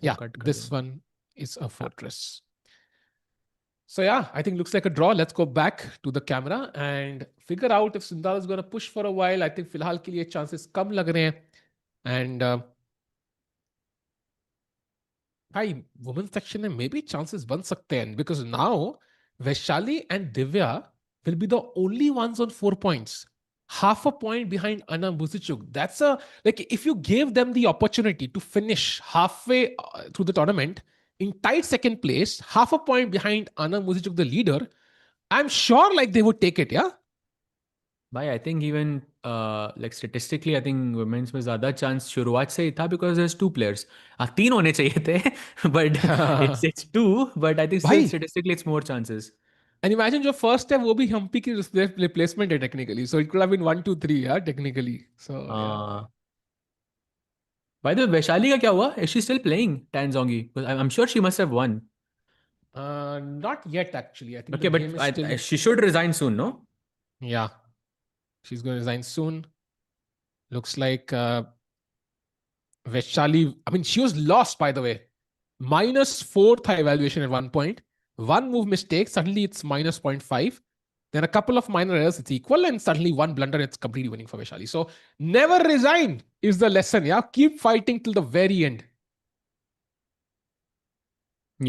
Yeah, this one is a fortress. So yeah, I think looks like a draw. Let's go back to the camera and figure out if Sindarov is going to push for a while. I think फिलहाल के लिए chances कम लग रहे हैं. And भाई women's section में maybe chances बन सकते हैं, because now Vaishali and Divya will be the only ones on 4 points. Half a point behind Anna Muzychuk. That's like if you gave them the opportunity to finish halfway through the tournament in tight second place, half a point behind Anna Muzychuk, the leader, I'm sure like they would take it, yeah? भाई I think even like statistically I think women's में ज़्यादा chance शुरुआत से ही था, because there's 2 players. 3 होने चाहिए थे but it's 2, but I think still statistically it's more chances. And imagine your first step will be Humpy ki replacement technically. So it could have been 1, 2, 3, yeah, technically. So yeah. By the way, Vaishali ka kya hua? Is she still playing Tan Zhongyi? I'm sure she must have won. Not yet actually. I think okay, but she should resign soon, no? Yeah. She's going to resign soon. Looks like Vaishali, I mean, she was lost, by the way. -4 tha evaluation at one point. One move mistake, suddenly it's -0.5. Then a couple of minor errors, it's equal. And suddenly one blunder, it's completely winning for Vaishali. So never resign is the lesson. Yeah, keep fighting till the very end.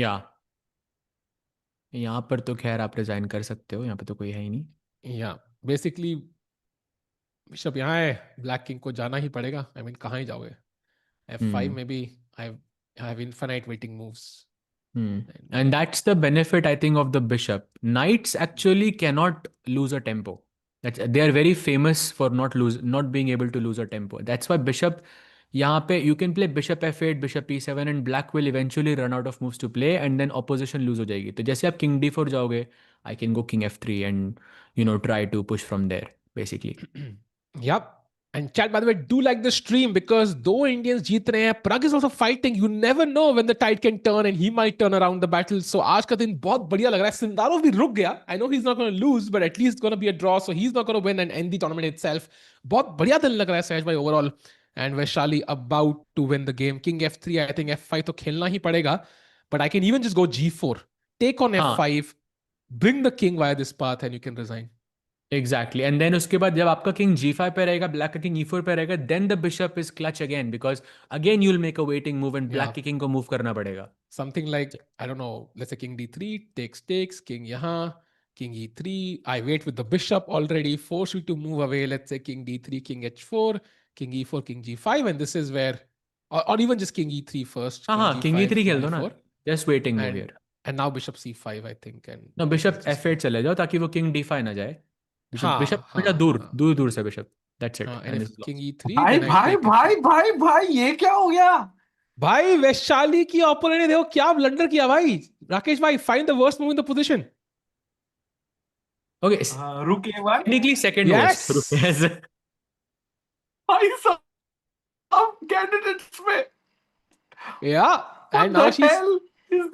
Yeah. यहाँ पर तो खैर आप resign कर सकते हो, यहाँ पे तो कोई है ही नहीं. Yeah, basically बिशप यहाँ है, ब्लैक किंग को जाना ही पड़ेगा. I mean, कहाँ ही जाओगे? F5 maybe I have infinite waiting moves. And that's the benefit I think of the bishop. Knights actually cannot lose a tempo. They are very famous for not being able to lose a tempo. That's why bishop यहाँ पे you can play bishop f8, bishop e7 and black will eventually run out of moves to play and then opposition lose हो जाएगी. तो जैसे आप king d4 जाओगे, I can go king f3 and try to push from there basically. Yep. And chat, by the way, do like the stream, because though Indians jeet rahe hain, Pragg is also fighting. You never know when the tide can turn and he might turn around the battle. So आज का दिन बहुत बढ़िया लग रहा है. Sindarov भी रुक गया. I know he's not going to lose, but at least it's going to be a draw. So he's not going to win and end the tournament itself. बहुत बढ़िया दिन लग रहा है सहज भाई overall. And Vaishali about to win the game. King f3, I think f5 तो खेलना ही पड़ेगा. But I can even just go g4. Take on f5. Bring the king via this path and you can resign. Exactly. And then उसके बाद जब आपका king g5 पे रहेगा, black का king e4 पे रहेगा, then the bishop is clutch again, because again you'll make a waiting move and black king को move करना पड़ेगा. Something like, I don't know, let's say king d3, takes, king यहाँ, king e3, I wait with the bishop already, force you to move away, let's say king d3, king h4, king e4, king g5, and this is where, or even just king e3 first. king e3 खेल दो ना. Just waiting move here. And now bishop c5, I think. And no, bishop f8 चले जाओ ताकि वो king d5 ना जाए. Bishop दूर से bishop. That's it. And if king e3, भाई ये क्या हो गया? भाई वैशाली की ओपोनेंट ने देखो क्या ब्लंडर किया भाई. राकेश भाई, find the worst move in the position. Okay. रुके भाई. Technically second worst. Yes. भाई सब candidates में. Yeah. And now she's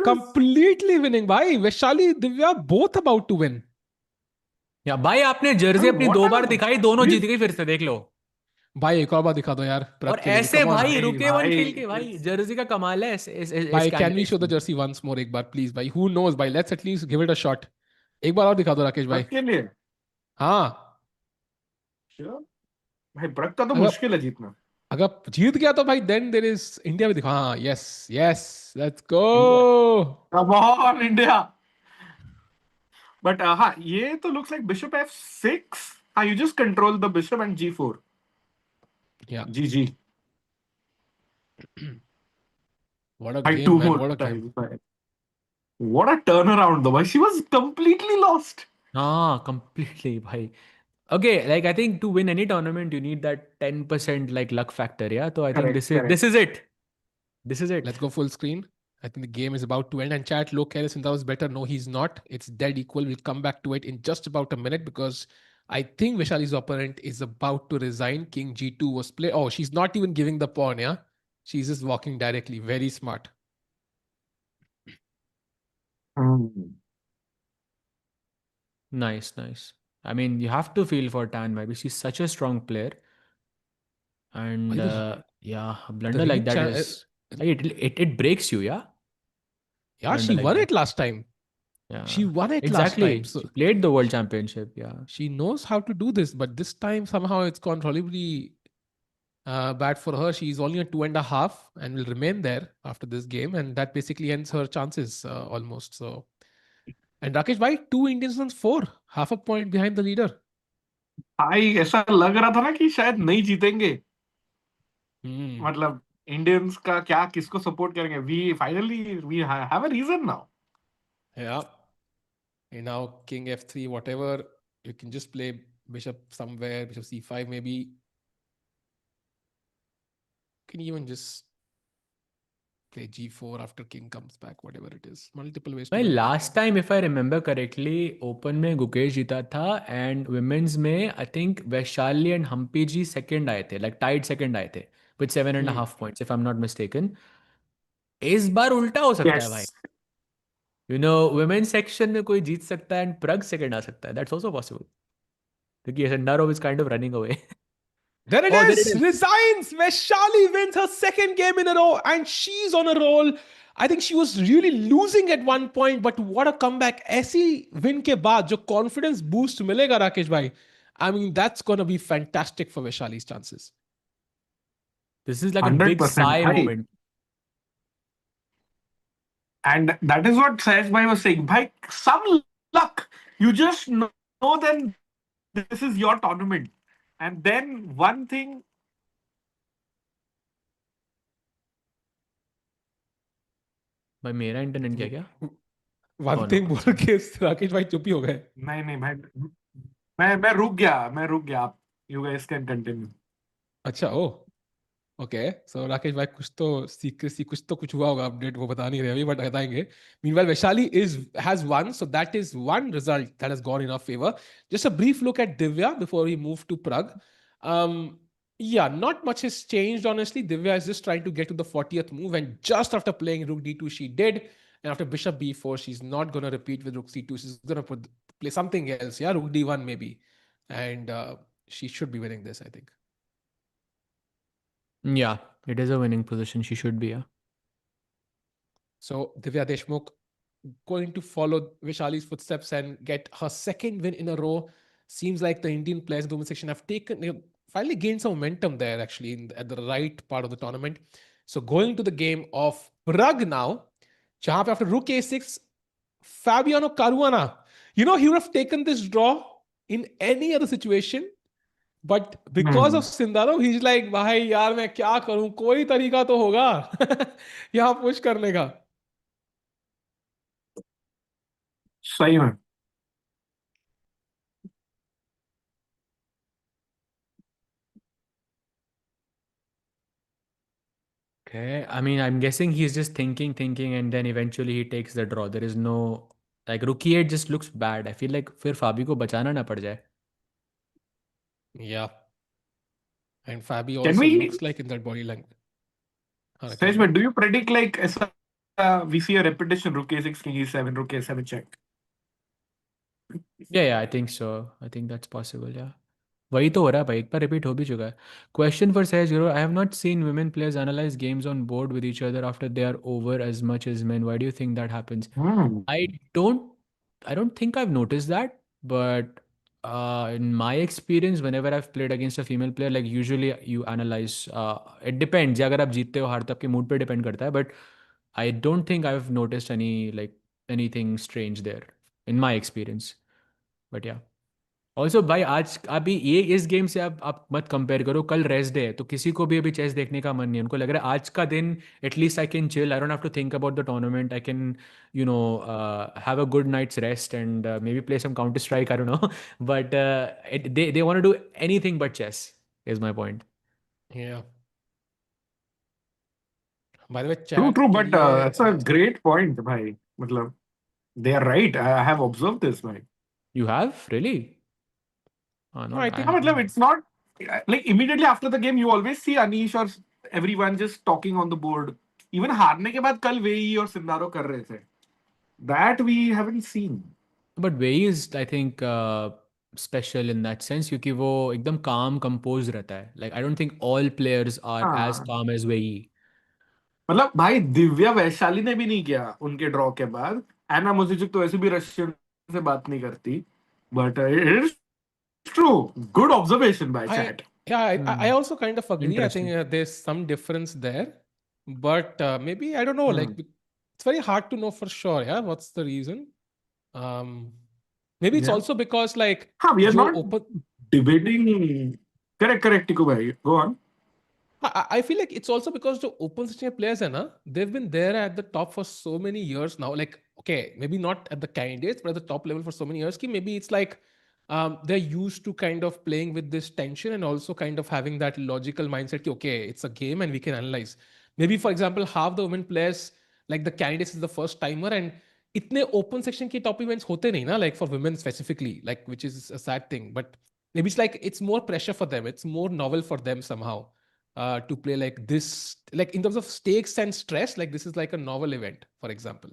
completely winning. भाई Vaishali, Divya both about to win. या भाई आपने जर्सी अपनी 2 बार दिखाई, दोनों जीत गई. फिर से देख लो भाई, एक और बार दिखा दो यार. और ऐसे भाई रुके वन खेल के भाई, जर्सी का कमाल है. भाई can we show the jersey once more एक बार प्लीज भाई? हु नोस भाई, let's at least give it a shot. एक बार और दिखा दो राकेश भाई. के लिए हाँ भाई, प्रग का तो मुश्किल है जीतना. अगर जीत गया तो भाई देन देयर इज इंडिया भी दिखा. हाँ yes let's go, come on India. But ये तो looks like bishop f6. You just control the bishop and g4. Yeah. GG. What a game, man. What a game. What a turnaround though. She was completely lost. Completely bhai. Okay, like I think to win any tournament you need that 10% like luck factor, yeah? So I think this is it. This is it. Let's go full screen. I think the game is about to end. And chat, look, Sindarov is better. No, he's not. It's dead equal. We'll come back to it in just about a minute, because I think Vaishali's opponent is about to resign. King g2 was played. Oh, she's not even giving the pawn, yeah? She's just walking directly. Very smart. Nice, nice. I mean, you have to feel for Tan, maybe she's such a strong player, and By yeah, a the blunder like ring that is like, it breaks you, yeah. yeah, Blunder she like won that, it last time. yeah. She won it last time. Exactly. So She played the World Championship, yeah. she knows how to do this, but this time somehow it's gone horribly bad for her. She's only a 2.5 and will remain there after this game, and that basically ends her chances almost. So, and Rakesh bhai, two Indians runs four, half a point behind the leader. भाई ऐसा लग रहा था ना कि शायद नहीं जीतेंगे. Hmm. मतलब इंडियंस का क्या किसको सपोर्ट करेंगे. We have a reason now. Yeah. And now King F3, whatever, you can just play Bishop somewhere, Bishop C5 maybe. You can even just play G4 after King comes back, whatever it is. Multiple ways to भाई win. Last time if I remember correctly open में गुकेश जीता था and women's में I think Vaishali and Humpy ji second आए थे, like tied second आए थे with 7.5 points if I am not mistaken. इस बार उल्टा हो सकता है भाई. यस. वुमेन्स सेक्शन में कोई जीत सकता है एंड प्रग सेकंड आ सकता है. दैट्स आल्सो पॉसिबल क्योंकि Sindarov is kind of running away. There it Oh, there it is! is. Resigns! Vaishali wins her second game in a row and she's on a roll. I think she was really losing at one point, but what a comeback. ऐसी win के बाद जो confidence boost मिलेगा राकेश भाई, I mean, that's going to be fantastic for Vaishali's chances. This is like a big 100% sigh भाई. moment. And that is what Sayesh bhai was saying. Bhai, some luck. You just know then this is your tournament. And then one thing. भाई मेरा internet क्या क्या? One Oh no, thing बोल के राकेश भाई चुप ही हो गए. नहीं नहीं भाई. मैं रुक गया. आप you guys can continue. अच्छा, oh. ओके, सो राकेश भाई कुछ तो सीक्रेसी कुछ हुआ होगा अपडेट, वो बता नहीं रहे अभी, बट बताएंगे. Meanwhile Vaishali has won, so that is one result that has gone in our favour. Just a brief look at Divya before we move to Pragg. Yeah, not much has changed honestly. Divya is just trying to get to the 40th move, and just after playing rook d2 she did, and after bishop b4 she's not going to repeat with rook c2. She's going to play something else, yeah, rook d1 maybe, and she should be winning this, I think. yeah, it is a winning position. She should be, yeah. So Divya Deshmukh going to follow Vaishali's footsteps and get her second win in a row. Seems like the Indian players in the women's section have finally gained some momentum there actually at the right part of the tournament. So going to the game of Pragg now, jahan pe after rook a6, Fabiano Caruana, he would have taken this draw in any other situation, but because of Sindarov, he's like, भाई यार मैं क्या करूं, कोई तरीका तो होगा यहाँ पुश करने का. सही में. Okay, I mean, I'm guessing he's just thinking, and then eventually he takes the draw. There is no, like, rook e8 just looks bad. I feel like फिर फाबी को बचाना ना पड़ जाए. Yeah. And Fabi Can also we, looks like in that body language. Sayesh bhai, do you predict like ऐसा we see a repetition rook a6 king e7 rook a7 check? Yeah, I think so. I think that's possible, yeah. वही तो हो रहा है भाई, एक बार repeat हो भी चुका है. क्वेश्चन फॉर सहज गुरु, I have not seen women players analyze games on board with each other after they are over as much as men. Why do you think that happens? I don't I don't think I've noticed that, but in my experience, whenever I've played against a female player, like usually you analyze. It depends. अगर आप जीतते हो हारते हो आपके mood पे depend करता है, but I don't think I've noticed anything strange there in my experience. But yeah. Also भाई आज अभी ये इस गेम से आप मत कंपेयर करो. कल रेस्ट डे है तो किसी को भी अभी चेस देखने का मन नहीं है. उनको लग रहा है आज का दिन at least I can chill, I don't have to think about the tournament. I can have a good night's rest and maybe play some Counter Strike, I don't know. But they want to do anything but chess is my point. Yeah. By the way, True, chat के but लिए that's a great point, bhai. मतलब they are right. I have observed this, bhai. You have really? Oh, No, no, I Yeah, think मतलब it's not like immediately after the game you always see Anish or everyone just talking on the board. Even हारने के बाद कल Wei Yi और Sindarov कर रहे थे. That we haven't seen. But Wei is, I think, special in that sense क्योंकि वो एकदम calm, composed रहता है. Like I don't think all players are as हाँ, calm as Wei Yi. मतलब भाई दिव्या वैशाली ने भी नहीं किया उनके ड्रॉ के बाद. एना मुझिचुक तो ऐसे भी रशियन से बात नहीं करती. But it is true. Good observation bye I chat. yeah, I also kind of agree. I think Interesting. there's some difference there, but maybe I don't know. Like it's very hard to know for sure. Yeah, what's the reason? Maybe it's Yeah. also because like हाँ, we are जो not open. debating. Correct, Tiku bhai. Go on. I feel like it's also because the open section players, hai na, they've been there at the top for so many years now. Like, okay, maybe not at the candidates, but at the top level for so many years. Ki maybe it's like they're used to kind of playing with this tension and also kind of having that logical mindset. Ki, okay, it's a game and we can analyze. Maybe, for example, half the women players, like the candidates, is the first timer and itne open section ke top events hote nahi na, like for women specifically, like which is a sad thing. But maybe it's like it's more pressure for them. It's more novel for them somehow to play like this, like in terms of stakes and stress, like this is like a novel event, for example.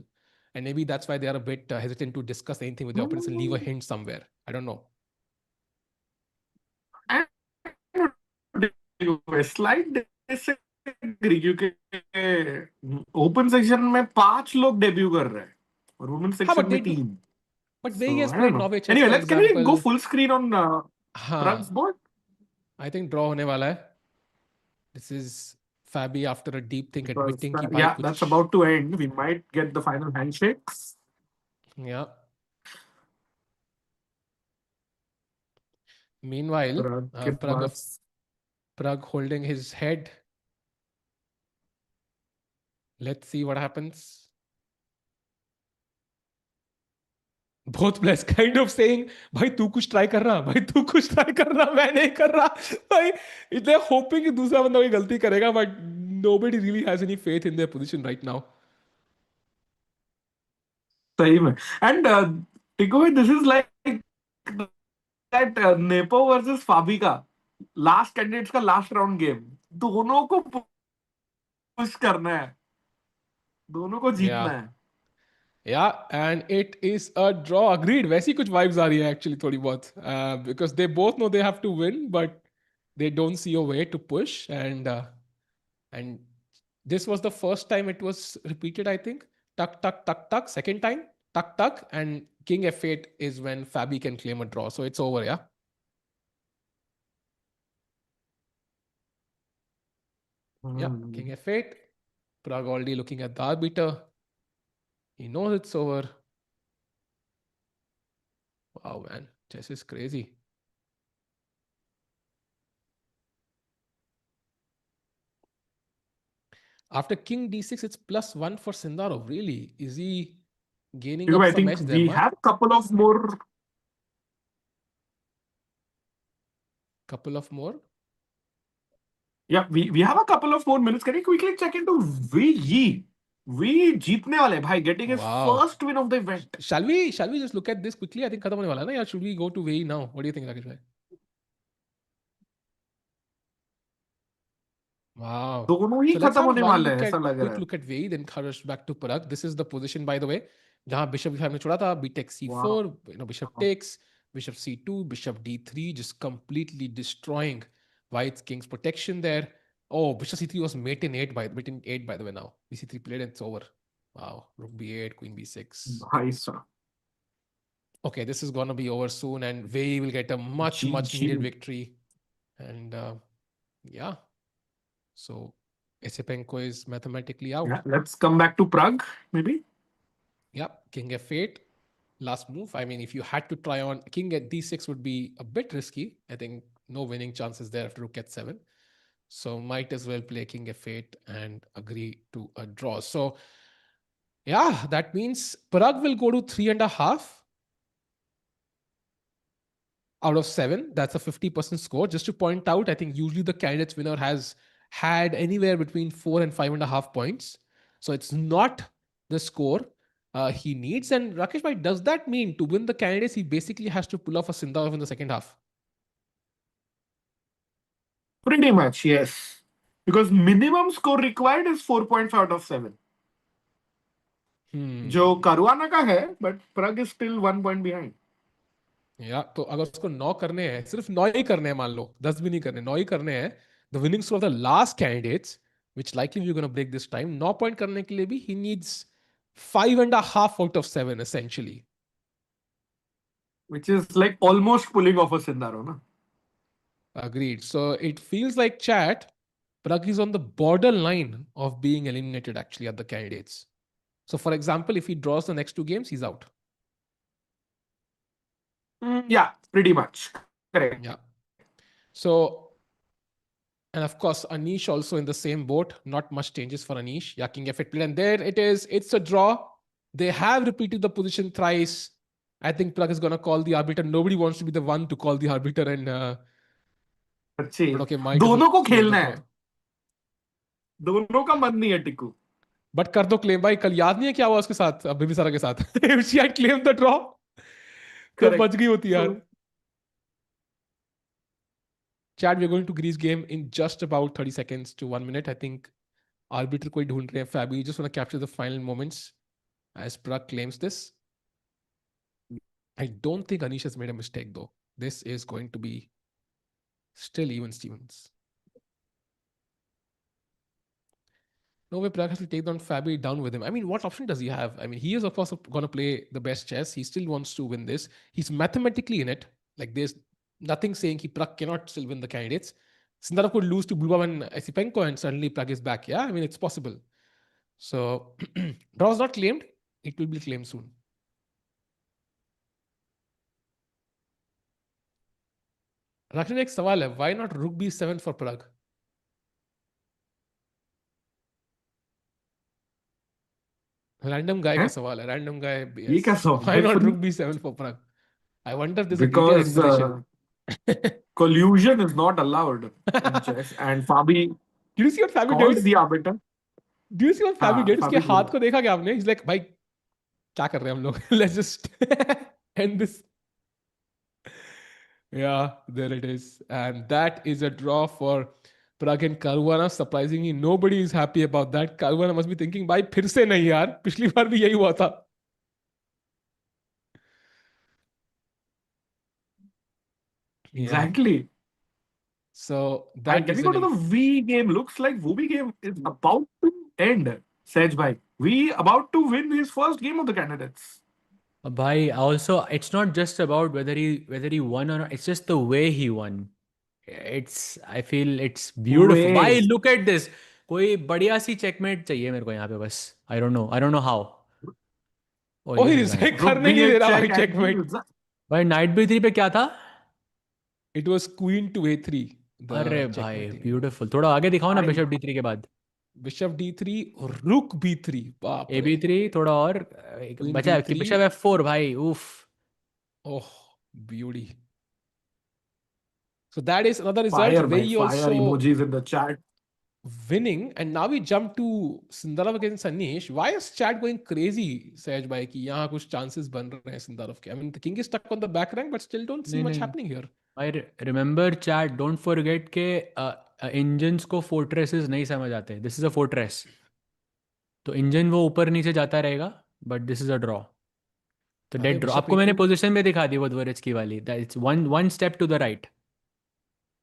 And maybe that's why they are a bit hesitant to discuss anything with the opponents and leave a hint somewhere. I don't know. Slide disagree क्योंकि open section में 5 लोग debut कर रहे हैं और women हाँ, section but में they do. 3. But So Vegas I don't played know. Norway chess, Anyway, for can we go example. full screen on Pragg's हाँ, board? I think draw होने वाला है. This is Fabi after a deep think Because, admitting कि भाई yeah, कुछ. that's about to end. We might get the final handshakes. Yeah. Meanwhile, Pragg के पास Pragg holding his head. Let's see what happens. Both players kind of saying, भाई तू कुछ try कर रहा, भाई तू कुछ ट्राई कर रहा, मैं नहीं कर रहा. भाई they're hoping कि दूसरा बंदा कोई गलती करेगा, but nobody really has any faith in their position right now. सही में. And Tiku bhai, this is like that Nepo versus Fabi का लास्ट कैंडिडेट्स का लास्ट राउंड गेम. दोनों को पुश करना है, दोनों को जीतना है. Yeah, and it is a draw. Agreed. वैसी कुछ vibes आ रही है actually थोड़ी बहुत, because they both know they have to win, but they don't see a way to push. And this was the first time it was repeated, I think. Tuck, tuck, tuck, tuck. Second time, tuck, tuck, and King F8 is when Fabi can claim a draw. So it's over, yeah. Yeah, King F8. Pragg already looking at the arbiter. He knows it's over. Wow, man. Chess is crazy. After King D6, it's +1 for Sindarov. Really? Is he gaining up I some think edge there, we have a couple of more. Couple of more? Yeah, we have a couple of more minutes. Can we quickly check into Wei Yi? Wei जीतने वाले भाई, getting his first win of the event. Shall we just look at this quickly? I think खत्म होने वाला है ना, या should we go to Wei Yi now? What do you think, Rakesh bhai? Wow. दोनों ही So let's खत्म have होने one वाले हैं, ऐसा लग quick रहा है. look at Wei Yi, then rush back to Pragg. This is the position, by the way, जहाँ Bishop के सामने छोड़ा था. B takes C4, Bishop takes, Bishop C2, Bishop D3, just completely destroying White's King's protection there. Oh, Bishop C3 was mate in 8 by the way now. BC3 played and it's over. Wow. Rook B8, Queen B6. भाई साहब. Okay, this is gonna be over soon, and Wei Yi will get a much needed victory. And yeah. So Esipenko is mathematically out. Yeah, let's come back to Pragg, maybe. Yeah, King F8. Last move. I mean, if you had to try on King at D6 would be a bit risky. I think no winning chances there after Rook at 7. So might as well play King F8 and agree to a draw. So yeah, that means Pragg will go to 3.5 out of 7. That's a 50% score. Just to point out, I think usually the candidates winner has had anywhere between 4 and 5.5 points. So it's not the score he needs. And Rakesh bhai, does that mean to win the candidates, he basically has to pull off a Sindarov in the second half? Pretty much, yes. Because minimum score required is 4.5 out of 7. जो Caruana का है, but Pragg is still 1 point behind. या तो अगर उसको 9 करने हैं, सिर्फ 9 ही करने हैं, मान लो 10 भी नहीं करने, 9 ही करने हैं, the winning score of the last candidates which likely we're going to break this time, 9 point करने के लिए भी he needs 5.5 out of 7 essentially. Which is like almost pulling off a Sindarov, na? Agreed. So it feels like chat, Pragg is on the borderline of being eliminated actually at the candidates. So for example, if he draws the next 2 games, he's out. Yeah, pretty much. Correct. Yeah. So, and of course, Anish also in the same boat. Not much changes for Anish. Yeah, King F8 played. And there it is. It's a draw. They have repeated the position thrice. I think Pragg is going to call the arbiter. Nobody wants to be the one to call the arbiter. And अच्छी. but okay, might as दोनों well को make the खेलना draw. है. दोनों का मन नहीं है टिक्कू. बट कर दो क्लेम भाई. कल याद नहीं है क्या हुआ उसके साथ, बिबिसारा के साथ. She had claimed the draw. तो बच गई होती यार. Chad, we're going to Greece game in just about 30 seconds to 1 minute. I think arbiter कोई ढूंढ रहे हैं. Fabi, you just want to capture the final moments as Pragg claims this. I don't think Anish has made a mistake though. This is going to be still even Stevens. No way Pragg has to take down Fabi down with him. I mean, what option does he have? I mean, he is of course going to play the best chess. He still wants to win this. He's mathematically in it. Like there's nothing saying Pragg cannot still win the candidates. Sindarov could lose to Bluebaum and Esipenko and suddenly Pragg is back. Yeah, I mean, it's possible. So, draw is not claimed. It will be claimed soon. Rakshan, एक सवाल है. Why not Rook B7 for Pragg? Random guy का सवाल है. Random guy. Yes. ये क्या सवाल? Why not Rook B7 for Pragg? I wonder if there's a detailed Because explanation. collusion is not allowed in chess, and Fabi Did you see what Fabi calls did? the arbiter. Do you see what Fabi did? उसके Fabi हाथ did. को देखा क्या आपने? He's like, भाई क्या कर रहे हैं हम लोग? Let's just end this. Yeah, there it is. And that is a draw for Pragg and Caruana. Surprisingly, nobody is happy about that. Caruana must be thinking, भाई फिर से नहीं यार. पिछली बार भी यही हुआ था. Exactly. Yeah. So And that can is we go to the V game? Looks like VB game is about to end. Sej bhai, we about to win his first game of the candidates. Bhai, also it's not just about whether he won or not. It's just the way he won. I feel it's beautiful. Bhai, Way. look at this. कोई बढ़िया सी checkmate चाहिए मेरे को यहाँ पे बस. I don't know how. Oh, ये he चल रहा है. is करने ही नहीं दे रहा भाई check and checkmate. भाई knight b3 पे क्या था? It was queen to a3. अरे भाई beautiful. थोड़ा आगे दिखाओ ना bishop d3 के बाद. Bishop d3 और rook b3. बाप रे. ab3 थोड़ा और बचा है. bishop f4 भाई. Oof. Oh, beauty. So that is another result. Wei Yi fire also emojis in the chat. winning, and now we jump to Sindarov against Anish. Why is chat going crazy, Sahaj bhai, कि यहाँ कुछ chances बन रहे हैं Sindarov के? I mean, the king is stuck on the back rank, but still don't see much happening here. I remember chat. Don't forget के engines को fortresses नहीं समझ आते. This is a fortress. तो engine वो ऊपर नीचे जाता रहेगा, but this is a draw. तो dead draw. आपको मैंने position में दिखा दी वो Dvoretsky वाली. That's one step to the right.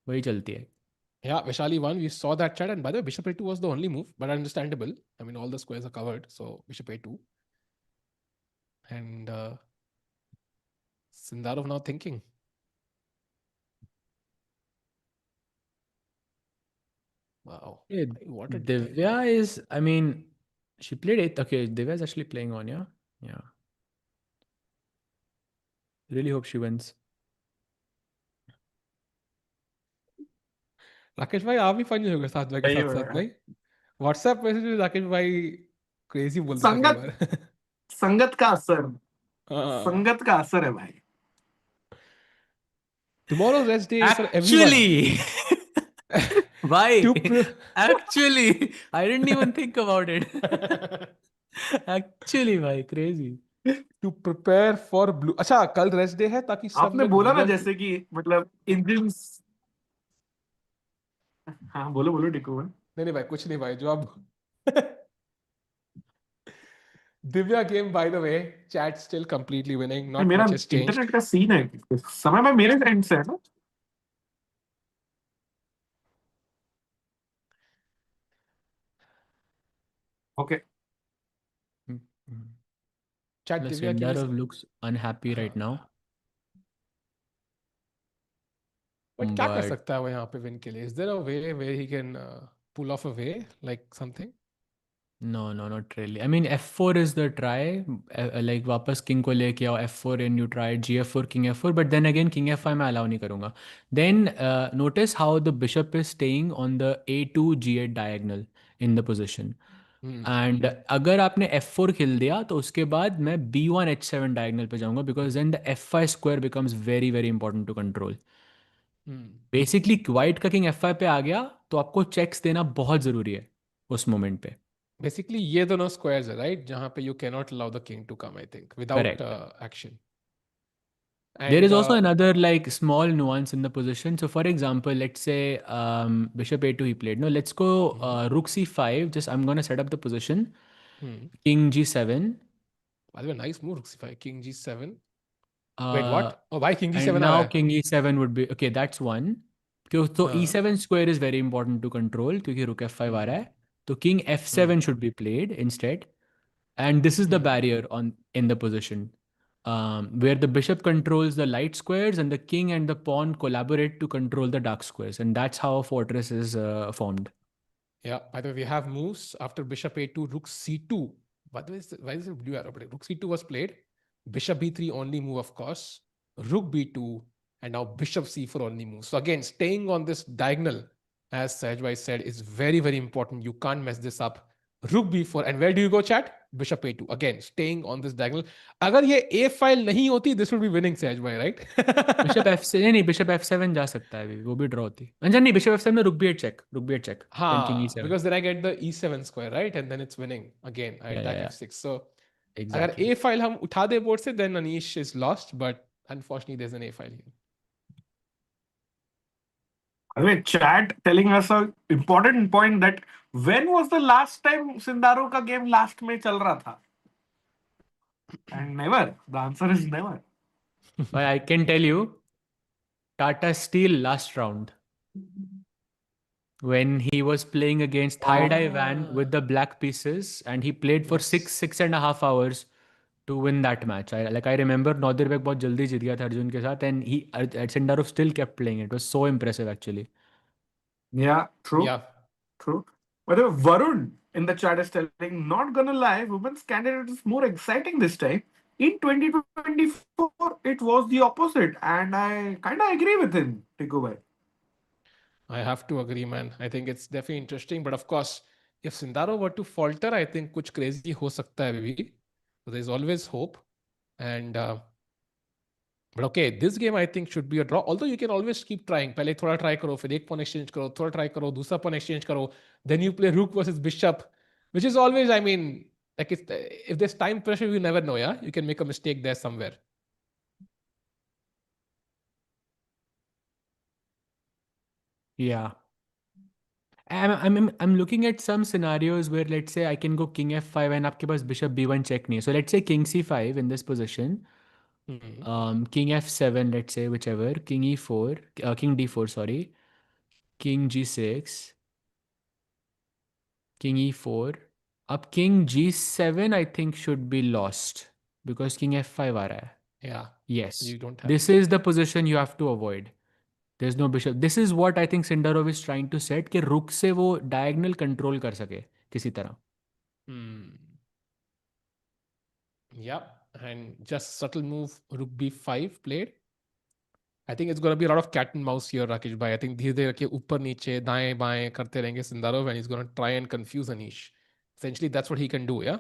वही चलती है. Yeah, Vaishali won. We saw that chat, and by the way, Bishop A2 was the only move, but understandable. I mean, all the squares are covered, so Bishop A2. And Sindarov now thinking. Wow. What a Divya is, I mean, she played it. Okay, Divya is actually playing on, yeah? Yeah. Really hope she wins. Rakesh भाई आप भी funny हो गए साथ भाई के साथ साथ भाई. व्हाट्सएप मैसेज में राकेश भाई क्रेजी बोलते हैं कई बार. संगत का असर. संगत का असर है भाई. Tomorrow's rest day is for everyone. Why? Actually, I didn't even think about it. Actually, भाई crazy. To prepare for blue. अच्छा कल रेस्ट डे है ताकि सब आपने बोला ना जैसे कि मतलब इंजन्स. हाँ बोलो टिक्कू. नहीं भाई कुछ नहीं भाई जो आप Divya game, by the way, chat still completely winning. Not मेरा much has changed. इंटरनेट का सीन है इस समय में मेरे एंड से है ना. Okay. Chat Plus Divya के लिए Sindarov looks unhappy right now. But क्या कर सकता है वो यहाँ पे win के लिए? Is there a way where he can pull off a way like something? No, not really. I mean, f4 is the try. Like वापस king को लेके आओ f4 and you try g4, king f4. But then again, king f5 मैं allow नहीं करूँगा. Then notice how the bishop is staying on the a2 g8 diagonal in the position. And अगर आपने f4 खेल दिया तो उसके बाद मैं b1 h7 diagonal पे जाऊँगा because then the f5 square becomes very very important to control. Basically white का किंग f5 पे आ गया तो आपको चेक्स देना बहुत जरूरी है उस मोमेंट पे. Basically, ये दोनों squares है, right? जहाँ पे you cannot allow the king to come, I think, without Correct. action. There And is also another like small nuance in the position. So, for example, let's say bishop a2 he played. No, let's go rook c5. Just I'm gonna set up the position. King g7. by the way, nice move, rook c5, king g7. Wait, what? Oh, why king g7 And uh now रहा है? king e7 would be okay. That's one. So e7 square is very important to control क्योंकि rook f5 आ रहा है. तो king f7 should be played instead. And this is the barrier in the position where the bishop controls the light squares and the king and the pawn collaborate to control the dark squares. And that's how a fortress is formed. Yeah, by the way, we have moves after bishop a2, rook c2. By the way, why is it blue arrow? Rook c2 was played. Bishop b3 only move, of course. Rook b2, and now bishop c4 only move. So again, staying on this diagonal, as Sahajbhai said, is very, very important. You can't mess this up. Rook b4, and where do you go, chat? Bishop a2. Again, staying on this diagonal. अगर ये a file नहीं होती, this would be winning, Sahajbhai, right? Bishop f7 नहीं, bishop f7 जा सकता है अभी, वो भी ड्रॉ होती. अच्छा नहीं, bishop f7 में rook b8 check, then king e7. Because then I get the e7 square, right? And then it's winning again. I attack f6. So Exactly. अगर a file हम उठा दे board से, then Anish is lost. But unfortunately, there's an a file here. I mean, chat telling us a important point that when was the last time Sindarov का game last में चल रहा था? And never. The answer is never. But I can tell you, Tata Steel last round, when he was playing against Thai Van with the black pieces, and he played for 6.5 hours to win that match. I remember Nadir बहुत जल्दी जीत गया था अर्जुन के साथ, and Sindarov still kept playing. It was so impressive actually. Yeah, true. Yeah. True. By the way, Varun in the chat is telling, not gonna lie, women's candidate is more exciting this time. In 2024, it was the opposite, and I kind of agree with him, Tikubai. I have to agree, man. I think it's definitely interesting. But of course, if Sindarov were to falter, I think कुछ crazy हो सकता है अभी. So there's always hope. And but okay, this game I think should be a draw. Although you can always keep trying. पहले थोड़ा try करो, फिर एक pawn exchange करो, थोड़ा try करो, दूसरा pawn exchange करो. Then you play rook versus bishop, which is always, I mean, like if there's time pressure, you never know. Yeah, you can make a mistake there somewhere. Yeah. I'm looking at some scenarios where let's say I can go king f5 and आपके पास bishop b1 check नहीं है. So let's say king c5 in this position. King f7, let's say, whichever. King e4, king d4, sorry. King g6. King e4. Up king g7 I think should be lost because king f5 आ रहा है. Yeah. Yes. You don't have This is the position you have to avoid. There's no bishop. This is what I think Sindarov is trying to set कि रुक से वो diagonal control कर सके किसी तरह. Yeah, and just subtle move, rook b5 played. I think it's going to be a lot of cat and mouse here, Rakesh bhai. I think धीरे धीरे के ऊपर नीचे दाएं बाएं करते रहेंगे Sindarov, and he's going to try and confuse Anish. Essentially, that's what he can do, yeah?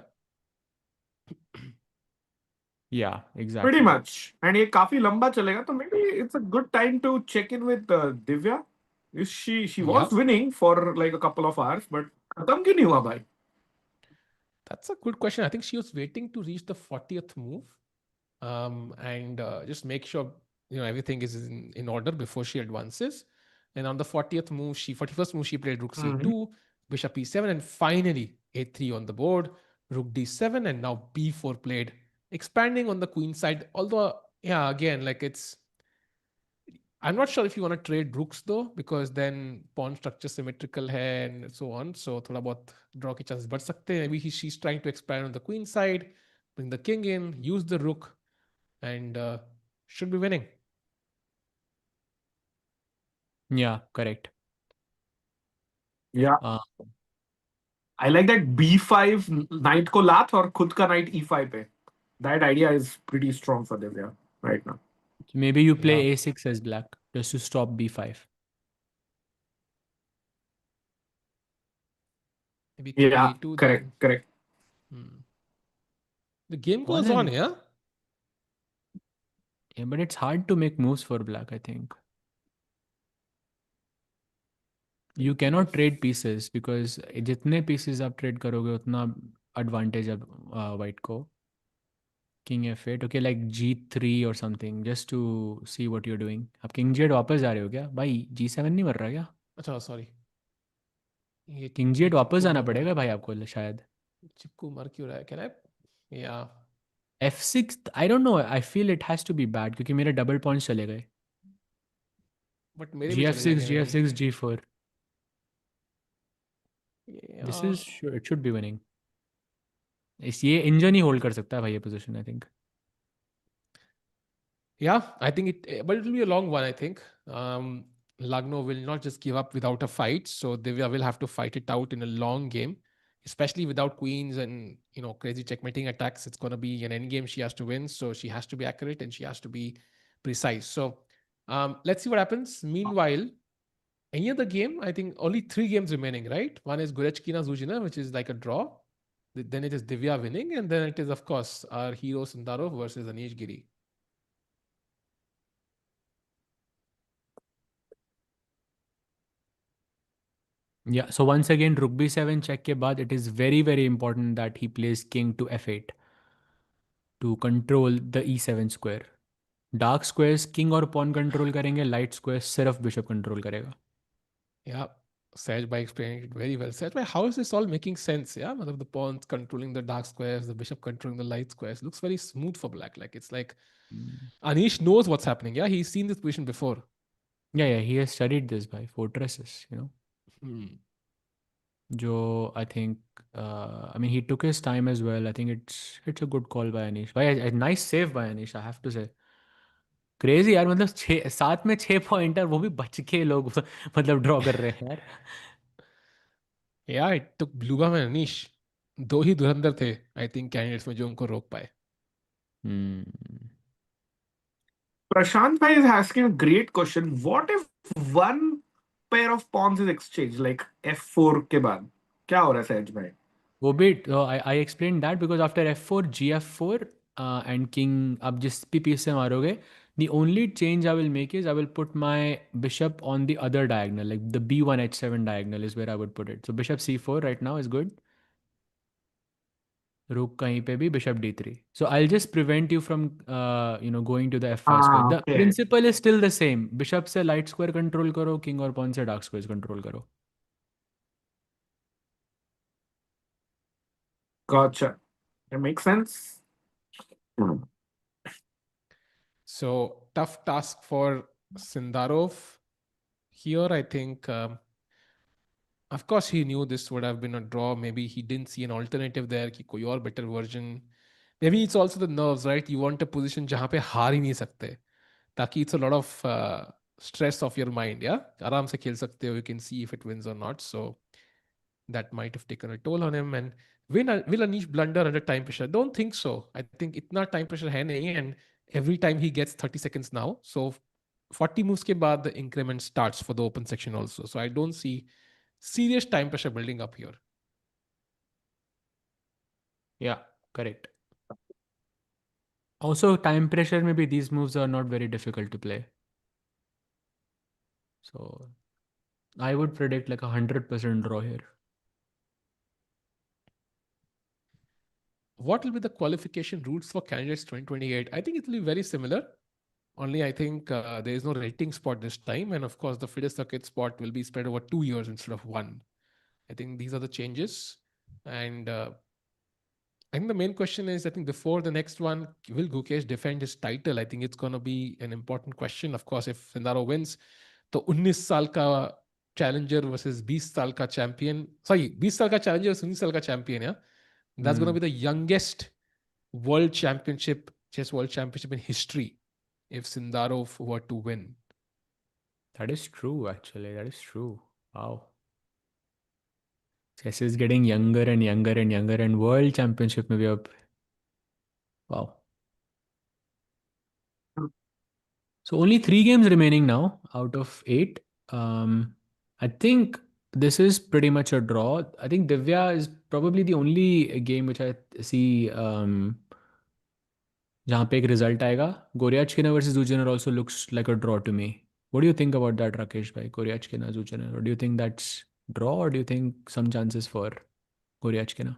Yeah, exactly. Pretty much. And ये काफी लंबा चलेगा, तो maybe it's a good time to check in with Divya. She was winning for like a couple of hours, but खत्म क्यों नहीं हुआ भाई? That's a good question. I think she was waiting to reach the 40th move, and just make sure everything is in order before she advances. And on the 41st move, she played rook c2, bishop e7, and finally a3 on the board. Rook d7 and now b4 played, expanding on the queen side. Although, yeah, again, like I'm not sure if you want to trade rooks though, because then pawn structure symmetrical hai and so on. So thoda bahut draw ke chances बढ़ sakte hain. Maybe she's trying to expand on the queen side, bring the king in, use the rook, and should be winning. Yeah, correct. Yeah. I like that b5 knight को लात और खुद का knight e5 पे. That idea is pretty strong for Divya right now. Maybe you play Yeah. a6 as black just to stop b5. Maybe king Yeah, a2 correct, then. correct. The game One goes on, and yeah? yeah, but it's hard to make moves for black, I think. You cannot trade pieces because जितने pieces आप trade करोगे उतना advantage अब white को. King f8, okay, like g3 or something, just to see what you're doing. आप king g8 वापस जा रहे हो क्या? भाई g7 नहीं मर रहा क्या? अच्छा सॉरी, ये king ये g8 वापस चिपको जाना नहीं पड़ेगा मर भाई आपको शायद. चिपको मर क्यों रहा है? Can I? या f6, I don't know, I feel it has to be bad क्योंकि मेरे double points चले गए. बट मेरे भी चले gf6 जाएंगे may be. gf6 g4. This या is it should be winning. ये इंजन ही होल्ड कर सकता है भाई ये position, I think. Yeah, I think but it will be a long one, I think. Lagno will not just give up without a fight. So Divya will have to fight it out in a long game, especially without queens and, crazy checkmating attacks. It's going to be an end game she has to win. So she has to be accurate and she has to be precise. So let's see what happens. Meanwhile, any other game, I think only 3 games remaining, right? One is Goryachkina Zhu Jiner, which is like a draw. Then it is Divya winning. And then it is, of course, our hero Sindarov versus Anish Giri. Yeah, so once again rook b7 check के बाद it is very very important that he plays king to f8 to control the e7 square. Dark squares king और pawn control करेंगे, light squares सिर्फ bishop control करेगा. Yeah, Saj by explaining it very well. Saj by, how is this all making sense? Yeah, the pawns controlling the dark squares, the bishop controlling the light squares. Looks very smooth for black. Like it's like Anish knows what's happening. Yeah, he's seen this position before. Yeah, he has studied this by fortresses, Jo, I think, I mean, he took his time as well. I think it's a good call by Anish. By a nice save by Anish, I have to say. Crazy यार, मतलब 7 में 6 pointer वो भी बच के लोग मतलब draw कर रहे हैं यार. Yeah, it took Bluebaum and Anish. दो ही धुरंधर थे आई थिंक कैंडिडेट्स में जो उनको रोक पाए. Prashant Bhai is asking a great question. What if one pair of pawns is exchanged, like f4 के बाद? क्या हो रहा है सहज भाई? वो भी I explained that because after f4 gf4 and king अब जिस भी piece से मारोगे, the only change I will make is I will put my bishop on the other diagonal, like the b1 h7 diagonal is where I would put it. So bishop c4 right now is good. Rook कहीं पे भी bishop d3. So I'll just prevent you from going to the f5 square. The Okay. principle is still the same. Bishop से light square control करो, king और pawn से dark squares control करो. Gotcha. That makes sense. So tough task for Sindarov here. I think, of course, he knew this would have been a draw. Maybe he didn't see an alternative there. कि कोई और better version. Maybe it's also the nerves, right? You want a position जहाँ पे हार ही नहीं सकते. ताकि it's a lot of stress of your mind. Yeah, आराम से खेल सकते हो. You can see if it wins or not. So that might have taken a toll on him. And will Anish blunder under time pressure? Don't think so. I think itna time pressure है नहीं, and every time he gets 30 seconds now. So 40 moves के बाद the increment starts for the open section also. So I don't see serious time pressure building up here. Yeah, correct. Also, time pressure, maybe these moves are not very difficult to play. So I would predict like 100% draw here. What will be the qualification rules for candidates 2028? I think it will be very similar. Only I think there is no rating spot this time. And of course, the FIDE circuit spot will be spread over 2 years instead of one. I think these are the changes. And I think the main question is, I think before the next one, will Gukesh defend his title? I think it's going to be an important question. Of course, if Sindarov wins, तो 19 साल का challenger versus 20 साल का champion. Sorry, 20 साल का challenger versus 19 साल का champion. Yeah, that's going to be the youngest world championship, chess world championship in history, if Sindarov were to win. That is true, actually. That is true. Wow. Chess is getting younger and younger and younger, and world championship maybe up. Wow. So only 3 games remaining now out of 8. I think this is pretty much a draw. I think Divya is probably the only game which I see जहाँ पे एक result आएगा. Goryachkina versus Zhu Jiner also looks like a draw to me. What do you think about that, Rakesh bhai? Goryachkina, Zhu Jiner. Or do you think that's draw, or do you think some chances for Goryachkina?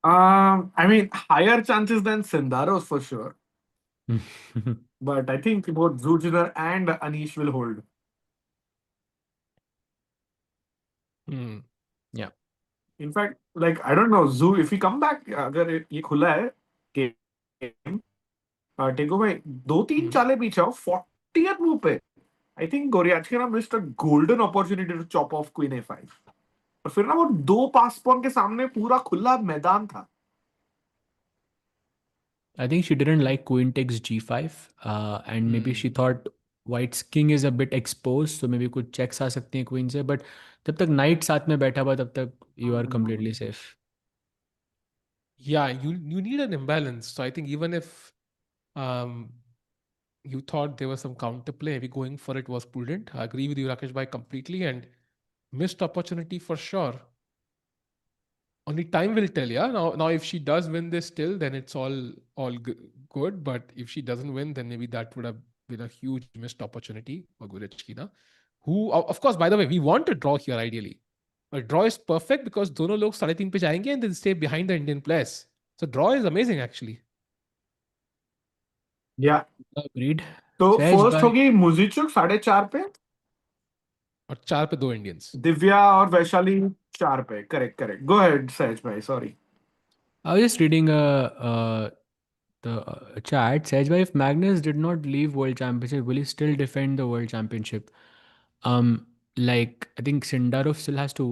I mean, higher chances than Sindaros for sure. But I think both Zhu Jiner and Anish will hold. Yeah. In fact, like I don't know, Zhu, if he come back, अगर ये खुला है game, टेको भाई 2-3 चाले पीछे हो 40th move पे. I think Goryachkina missed a golden opportunity to chop off Queen A5. और फिर ना वो 2 पास पॉन के सामने पूरा खुला मैदान था. I think she didn't like queen takes g5, and maybe she thought white's king is a bit exposed, so maybe कुछ checks आ सकती हैं queen से, but जब तक knight साथ में बैठा हुआ तब तक you are completely safe. Yeah, you need an imbalance. So I think even if you thought there was some counterplay, maybe going for it was prudent. I agree with you, Rakesh bhai, completely, and missed opportunity for sure. Only time will tell. Yeah. Now, if she does win this still, then it's all good. But if she doesn't win, then maybe that would have been a huge missed opportunity for Goryachkina. Who, of course, by the way, we want a draw here ideally. A draw is perfect because दोनों लोग 3.5 पे जाएंगे and then stay behind the Indian players. So draw is amazing actually. Yeah. Agreed. तो सहज first भाई. होगी मुजीचुक 4.5 पे और 4 पे 2 इंडियंस. दिव्या और वैशाली 4 पे. Correct correct. गो अहेड सहज भाई, sorry. I was just reading the chat. Says, "Why if Magnus did not leave World Championship, will he still defend the World Championship?" Like I think Sindarov still has to,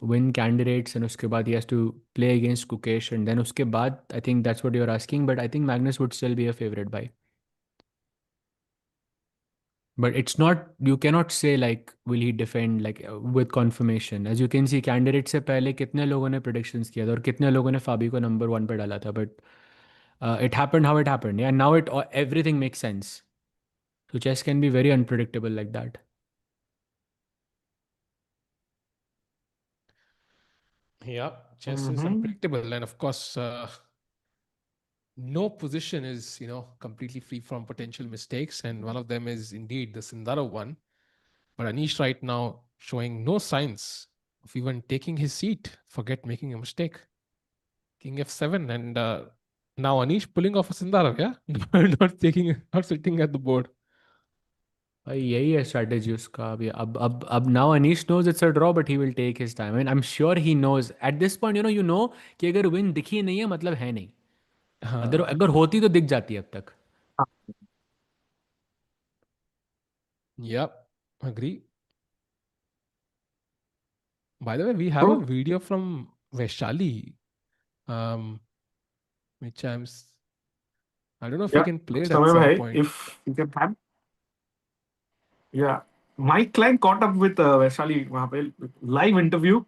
win candidates, and uske baad he has to play against Kukesh, and then uske baad I think that's what you're asking. But I think Magnus would still be a favorite by. But it's not, you cannot say like will he defend like with confirmation. As you can see, candidate से पहले कितने लोगों ने predictions किया था और कितने लोगों ने फाबी को number 1 पे डाला था. But it happened how it happened. Yeah, now everything makes sense. So chess can be very unpredictable like that. Yeah, chess is unpredictable, and of course, no position is completely free from potential mistakes, and one of them is indeed the Sindarov one. But Anish right now showing no signs of even taking his seat. Forget making a mistake. King F7, and now Anish pulling off a Sindarov, yeah, not sitting at the board. भाई यही है strategy उसका अभी. अब now Anish knows it's a draw, but he will take his time. I mean, I'm sure he knows at this point. You know कि अगर win दिखी नहीं है मतलब है नहीं. अगर होती तो दिख जाती अब तक. Yep, agree. By the way, we have a video from Vaishali, which I don't know if we can play it at some point. If you can have. Yeah. Mike Klein caught up with Vaishali वहाँ पे live interview,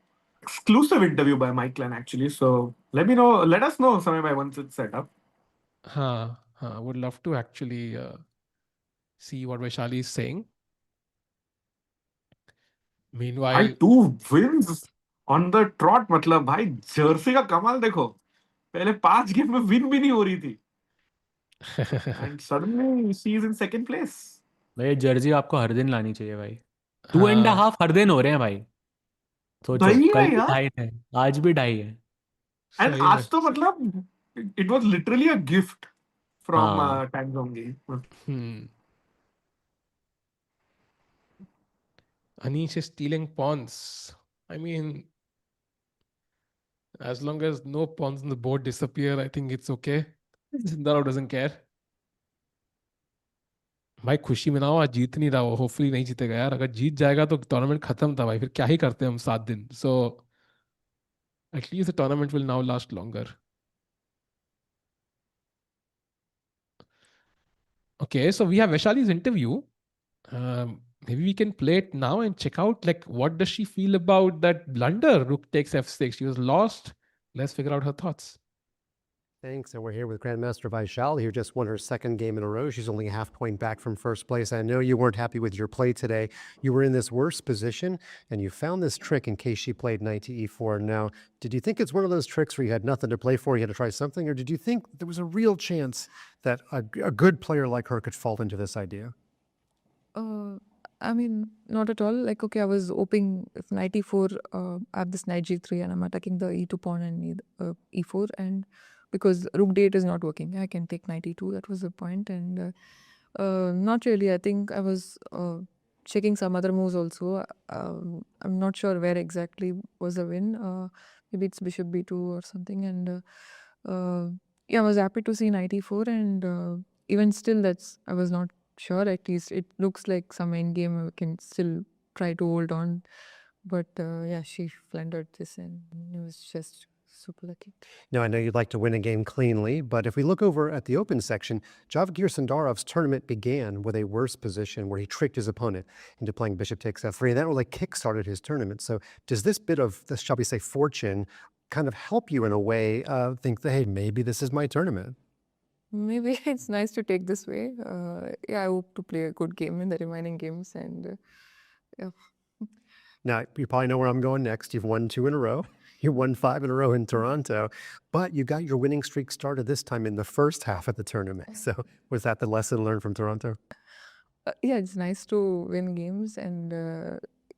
exclusive interview by Mike Klein actually. So let us know समय by once it's set up. I would love to actually see what Vaishali is saying. Meanwhile, 2 wins on the trot. मतलब भाई Jersey का कमाल देखो. पहले 5 game में win भी नहीं हो रही थी. And suddenly she is in second place. भाई जर्सी आपको हर दिन लानी चाहिए भाई. 2.5 हर दिन हो रहे हैं भाई. सोचो दही कल है भी यार. 2.5 है, आज भी 2.5 है. And सही में. आज तो मतलब it was literally a gift from हाँ. Tan Zhongyi. Anish is stealing pawns. I mean, As long as no pawns on the board disappear, I think it's okay. Sindarov doesn't care. भाई खुशी मनाओ, आज जीत नहीं रहा वो, होपफुली नहीं जीतेगा यार. अगर जीत जाएगा तो टूर्नामेंट खत्म था भाई, फिर क्या ही करते हम 7 दिन. So at least the tournament will now last longer. Okay, so we have Vaishali's interview. Maybe we can play it now and check out like what does she feel about that blunder? Rook takes f6. She was lost. Let's figure out her thoughts. Thanks, and we're here with Grandmaster Vaishali, who just won her second game in a row. She's only a half point back from first place. I know you weren't happy with your play today. You were in this worse position, and you found this trick in case she played knight to e4. Now, did you think it's one of those tricks where you had nothing to play for, you had to try something, or did you think there was a real chance that a good player like her could fall into this idea? I mean, not at all. Like, okay, I was hoping if knight e4, I have this knight g3 and I'm attacking the e2 pawn and e4, and because rook d8 is not working, I can take knight e2. That was the point. And not really. I think I was checking some other moves also. I'm not sure where exactly was the win. Maybe it's bishop b2 or something. And yeah, I was happy to see knight e4, and even still, I was not sure. At least it looks like some endgame I can still try to hold on. But yeah, she floundered this, and it was just super lucky. Now, I know you'd like to win a game cleanly, but if we look over at the open section, Javokhir Sindarov's tournament began with a worse position where he tricked his opponent into playing bishop takes f3, and that really kick-started his tournament. So does this bit of, this, shall we say, fortune kind of help you in a way think that, hey, maybe this is my tournament? Maybe it's nice to take this way. Yeah, I hope to play a good game in the remaining games, and yeah. Now, you probably know where I'm going next. You've won 2 in a row. You won 5 in a row in Toronto, but you got your winning streak started this time in the first half of the tournament. So was that the lesson learned from Toronto? Yeah, it's nice to win games, and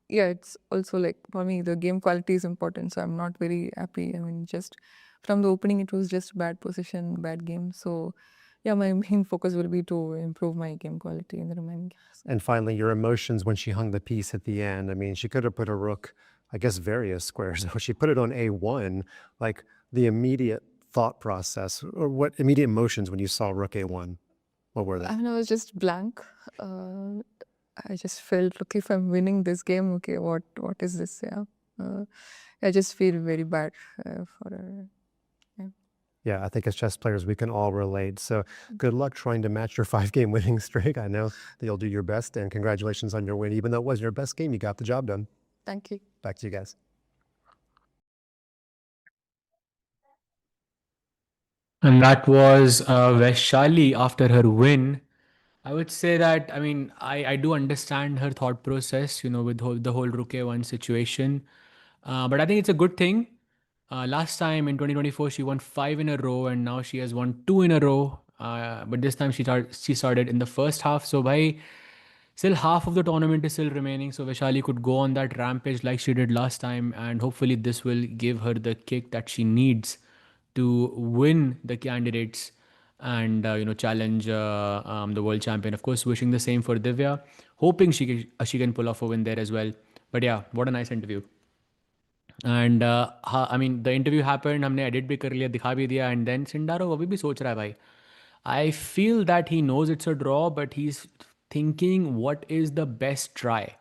yeah, it's also like for me the game quality is important, so I'm not very happy. I mean, just from the opening it was just bad position, bad game. So yeah, my main focus will be to improve my game quality in the remaining games. And finally, your emotions when she hung the piece at the end. I mean, she could have put a rook, I guess, various squares. She put it on a1. Like the immediate thought process, or what immediate emotions when you saw rook a1? What were they? I mean, I was just blank. I just felt, okay, if I'm winning this game, okay, what is this? Yeah, I just feel very bad for her. Yeah, I think as chess players, we can all relate. So good luck trying to match your 5-game winning streak. I know that you'll do your best, and congratulations on your win. Even though it wasn't your best game, you got the job done. Thank you. Back to you guys. And that was Vaishali after her win. I would say that, I mean, I do understand her thought process, you know, with the whole Rook A1 situation. But I think it's a good thing. Last time in 2024, she won 5 in a row, and now she has won 2 in a row. But this time she started in the first half. So by still half of the tournament is still remaining. So Vaishali could go on that rampage like she did last time. And hopefully this will give her the kick that she needs to win the candidates and challenge the world champion. Of course, wishing the same for Divya, hoping she can pull off a win there as well. But yeah, what a nice interview. And I mean, the interview happened, हमने edit भी कर लिया, दिखा भी दिया, and then Sindarov अभी भी सोच रहा है भाई. I feel that he knows it's a draw, but he's thinking what is the best try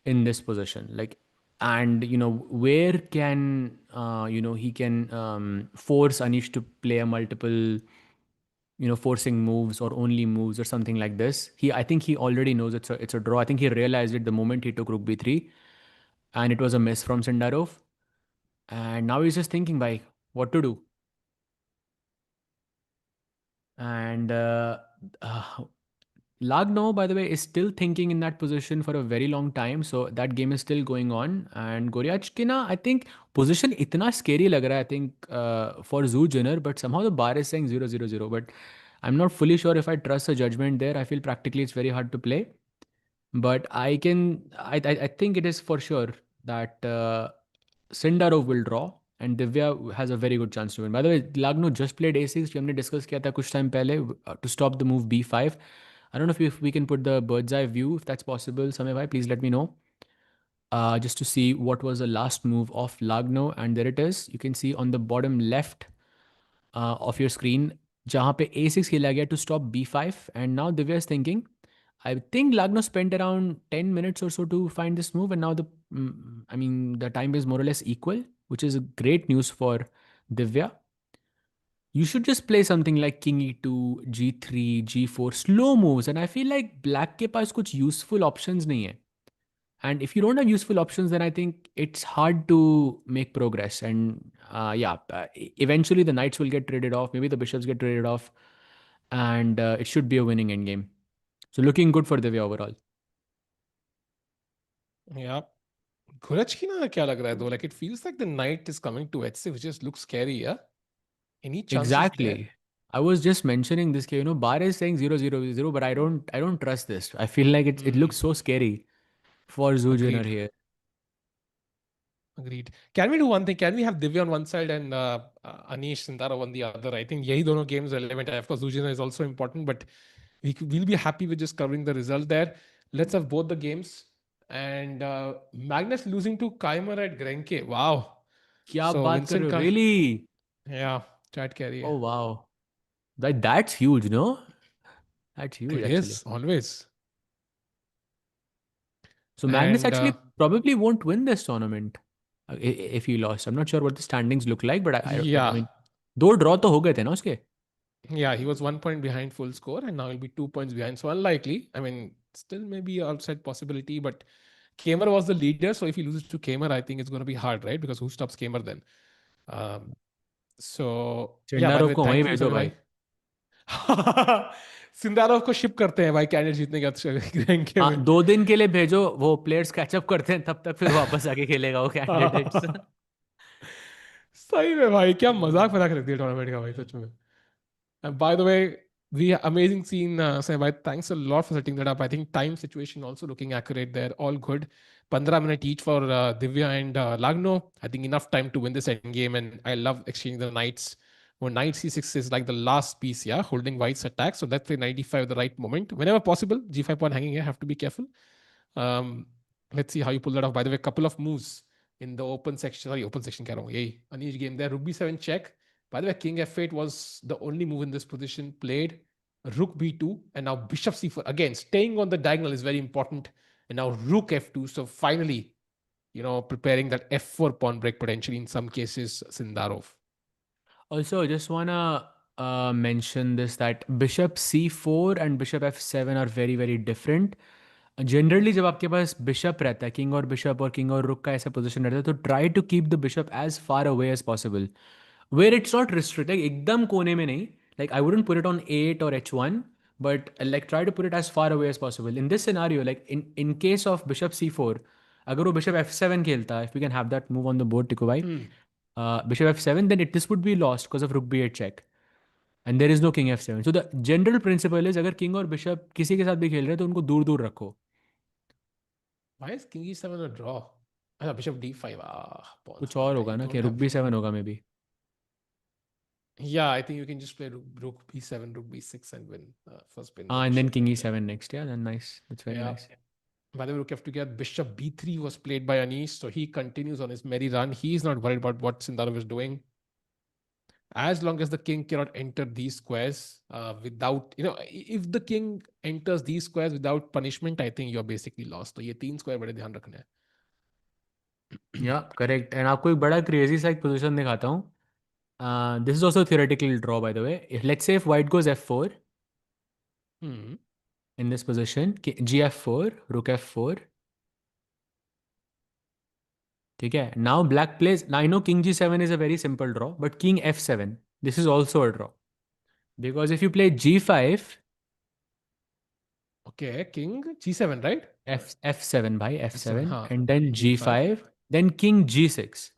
in this position, like, and where can he can force Anish to play a multiple forcing moves or only moves or something like this. I think he already knows it's a draw. I think he realized it the moment he took rook b3, and it was a miss from Sindarov, and now he's just thinking by what to do. And Lagno, by the way, is still thinking in that position for a very long time. So that game is still going on. And Goryachkina, I think position itna scary lag raha, I think for Zhu Jiner, but somehow the bar is saying 0-0-0. But I'm not fully sure if I trust the judgment there. I feel practically it's very hard to play. But I think it is for sure that Sindarov will draw and Divya has a very good chance to win. By the way, Lagno just played a6. We discussed kiya tha kuch time pehle to stop the move b5. I don't know if we can put the bird's eye view, if that's possible. Samay bhai, please let me know. just to see what was the last move of Lagno, and there it is. You can see on the bottom left of your screen, जहाँ पे a6 खेला गया to stop b5, and now Divya is thinking. I think Lagno spent around 10 minutes or so to find this move, and now the time is more or less equal, which is great news for Divya. You should just play something like king e2, g3, g4, slow moves, and I feel like black के पास कुछ useful options नहीं है. And if you don't have useful options, then I think it's hard to make progress. And eventually the knights will get traded off. Maybe the bishops get traded off. And it should be a winning endgame. So looking good for Divya overall. Yeah. Goryachkina क्या लग रहा है though? Like it feels like the knight is coming to h6, which just looks scary, yeah? Any chances there? Exactly. I was just mentioning this. Bar is saying 0-0-0, but I don't trust this. I feel like it looks so scary for Zhu Jiner Agreed. here. Agreed. Can we do one thing? Can we have Divya on one side and Anish Sindarov on the other? I think yahi dono games are relevant. Of course, Zhu Jiner is also important, but we'll be happy with just covering the result there. Let's have both the games. And Magnus losing to Keimer at Grenke. Wow. क्या So बात कर Vincent रहे हो? Really? Yeah, chat carry. Oh wow. That's huge, no? That's huge, It actually. is always. So Magnus And actually probably won't win this tournament if he lost. I'm not sure what the standings look like, but I yeah. mean, दो draw तो हो गए थे ना उसके. Yeah, he was 1 point behind full score and now he'll be 2 points behind. So unlikely. I mean, still maybe outside possibility, but Kamer was the leader. So if he loses to Kamer, I think it's going to be hard, right? Because who stops Kamer then? So yeah, by the Sindarov way, को वहीं thank you भेजो Sunny भाई. bhai. Sindarov को ship करते हैं भाई candidate जीतने के रैंक हाँ, में 2 दिन के लिए भेजो, वो प्लेयर्स कैचअप करते हैं, तब तक फिर वापस आके खेलेगा वो कैंडिडेट्स. सही में भाई क्या मजाक मजाक रख दिया टूर्नामेंट का भाई सच में. And by the way, amazing scene, Sehbhai. Thanks a lot for setting that up. I think time situation also looking accurate there. All good. 15 minutes each for Divya and Lagno. I think enough time to win this endgame. And I love exchanging the knights. When knight c6 is like the last piece, yeah, holding white's attack. So let's play 95 at the right moment. Whenever possible, g5 pawn hanging here. Have to be careful. Let's see how you pull that off. By the way, couple of moves in the open section. Sorry, open section. Yay. Anish game there. Rook b7 check. By the way, king f8 was the only move in this position played. Rook b2 and now bishop c4. Again, staying on the diagonal is very important. And now rook f2. So finally, preparing that f4 pawn break potentially in some cases, Sindarov. Also, I just wanna mention this, that bishop c4 and bishop f7 are very, very different. Generally जब आपके पास bishop रहता है, king और रुक का ऐसा position रहता है, तो try to keep the bishop as far away as possible, where it's not restricted, एकदम कोने में नहीं. Like I wouldn't put it on a8 or h1, but like try to put it as far away as possible. In this scenario, like in case of bishop c4, अगर वो bishop f7 खेलता है, if we can have that move on the board, Tiku bhai, bishop f7, then this would be lost because of rook b8 check. And there is no king f7. So the general principle is, अगर king और bishop किसी के साथ भी खेल रहे हैं तो उनको दूर दूर रखो. Why is king e7 a draw? Bishop d5. कुछ और होगा ना, कि rook b7 होगा maybe. Yeah, I think you can just play rook b7, rook b6 and win first pin. And then king e7 next. Yeah, then nice. That's very nice. By the way, rook f2 get bishop b3 was played by Anish, so he continues on his merry run. He's not worried about what Sindarov is doing. As long as the king cannot enter these squares without, if the king enters these squares without punishment, I think you're basically lost. So ये 3 square बड़े ध्यान रखने हैं. Yeah, correct. And आपको एक बड़ा crazy सा एक position दिखाता हूँ. This is also a theoretical draw, by the way. Let's say if white goes f4 in this position, gf4, rook f4. ठीक है. Now black plays. Now I know king g7 is a very simple draw, but king f7, this is also a draw. Because if you play g5. Okay, king g7, right? f7 bhai, f7, and then g5, then king g6.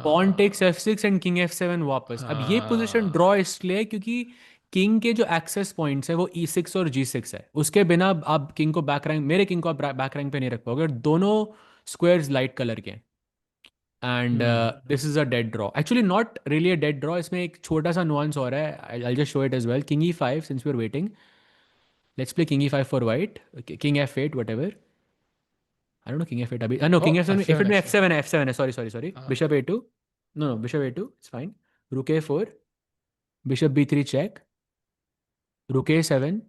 Pawn takes f6 and king f7 वापस. अब ये position draw इसलिए क्योंकि king के जो access points है वो e6 और g6 है. उसके बिना आप किंग को बैक रैंक, मेरे किंग को आप बैक रैंक पे नहीं रख पाओगे. दोनों स्क्वायर्स लाइट कलर के. And this is a dead draw. Actually not really a dead draw. इसमें एक छोटा सा नुआंस और है. I just show it as well. King e5, since we are waiting, let's play king e5 for white, king f8, whatever. I don't know king f8 abhi. No, king f7. F7 If it actually. f7 है. Sorry. Bishop a2. No, bishop a2. It's fine. Rook a4. Bishop b3 check. Rook a7.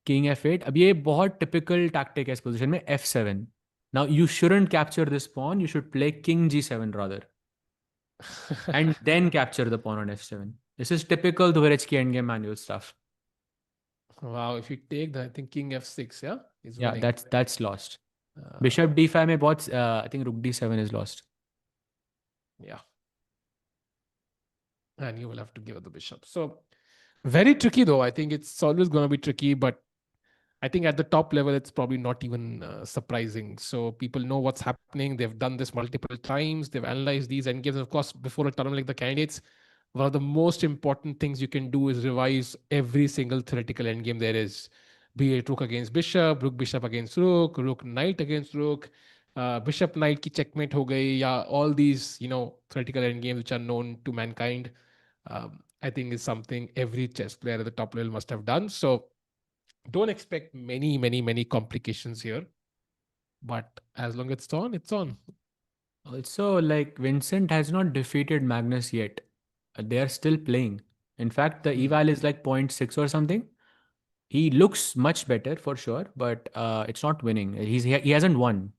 King f8. अब ये बहुत typical tactic है इस position में f7. Now you shouldn't capture this pawn. You should play king g7 rather, and then capture the pawn on f7. This is typical Dvoretzky endgame manual stuff. Wow, if you take that, I think king f6, yeah, is Yeah, winning. that's lost. Bishop d5 में बहुत I think rook d7 is lost. Yeah. And you will have to give up the bishop. So very tricky though. I think it's always going to be tricky, but I think at the top level, it's probably not even surprising. So people know what's happening. They've done this multiple times. They've analyzed these endgames. Of course, before a tournament like the candidates, one of the most important things you can do is revise every single theoretical endgame there is. Be it rook against bishop bishop against rook knight against rook, bishop knight ki checkmate ho gayi, yeah, all these, theoretical endgames which are known to mankind. I think is something every chess player at the top level must have done. So don't expect many complications here, but as long as it's on, it's on. Also, like Vincent has not defeated Magnus yet. They are still playing. In fact, the eval is like 0.6 or something. He looks much better for sure, but it's not winning. He hasn't won.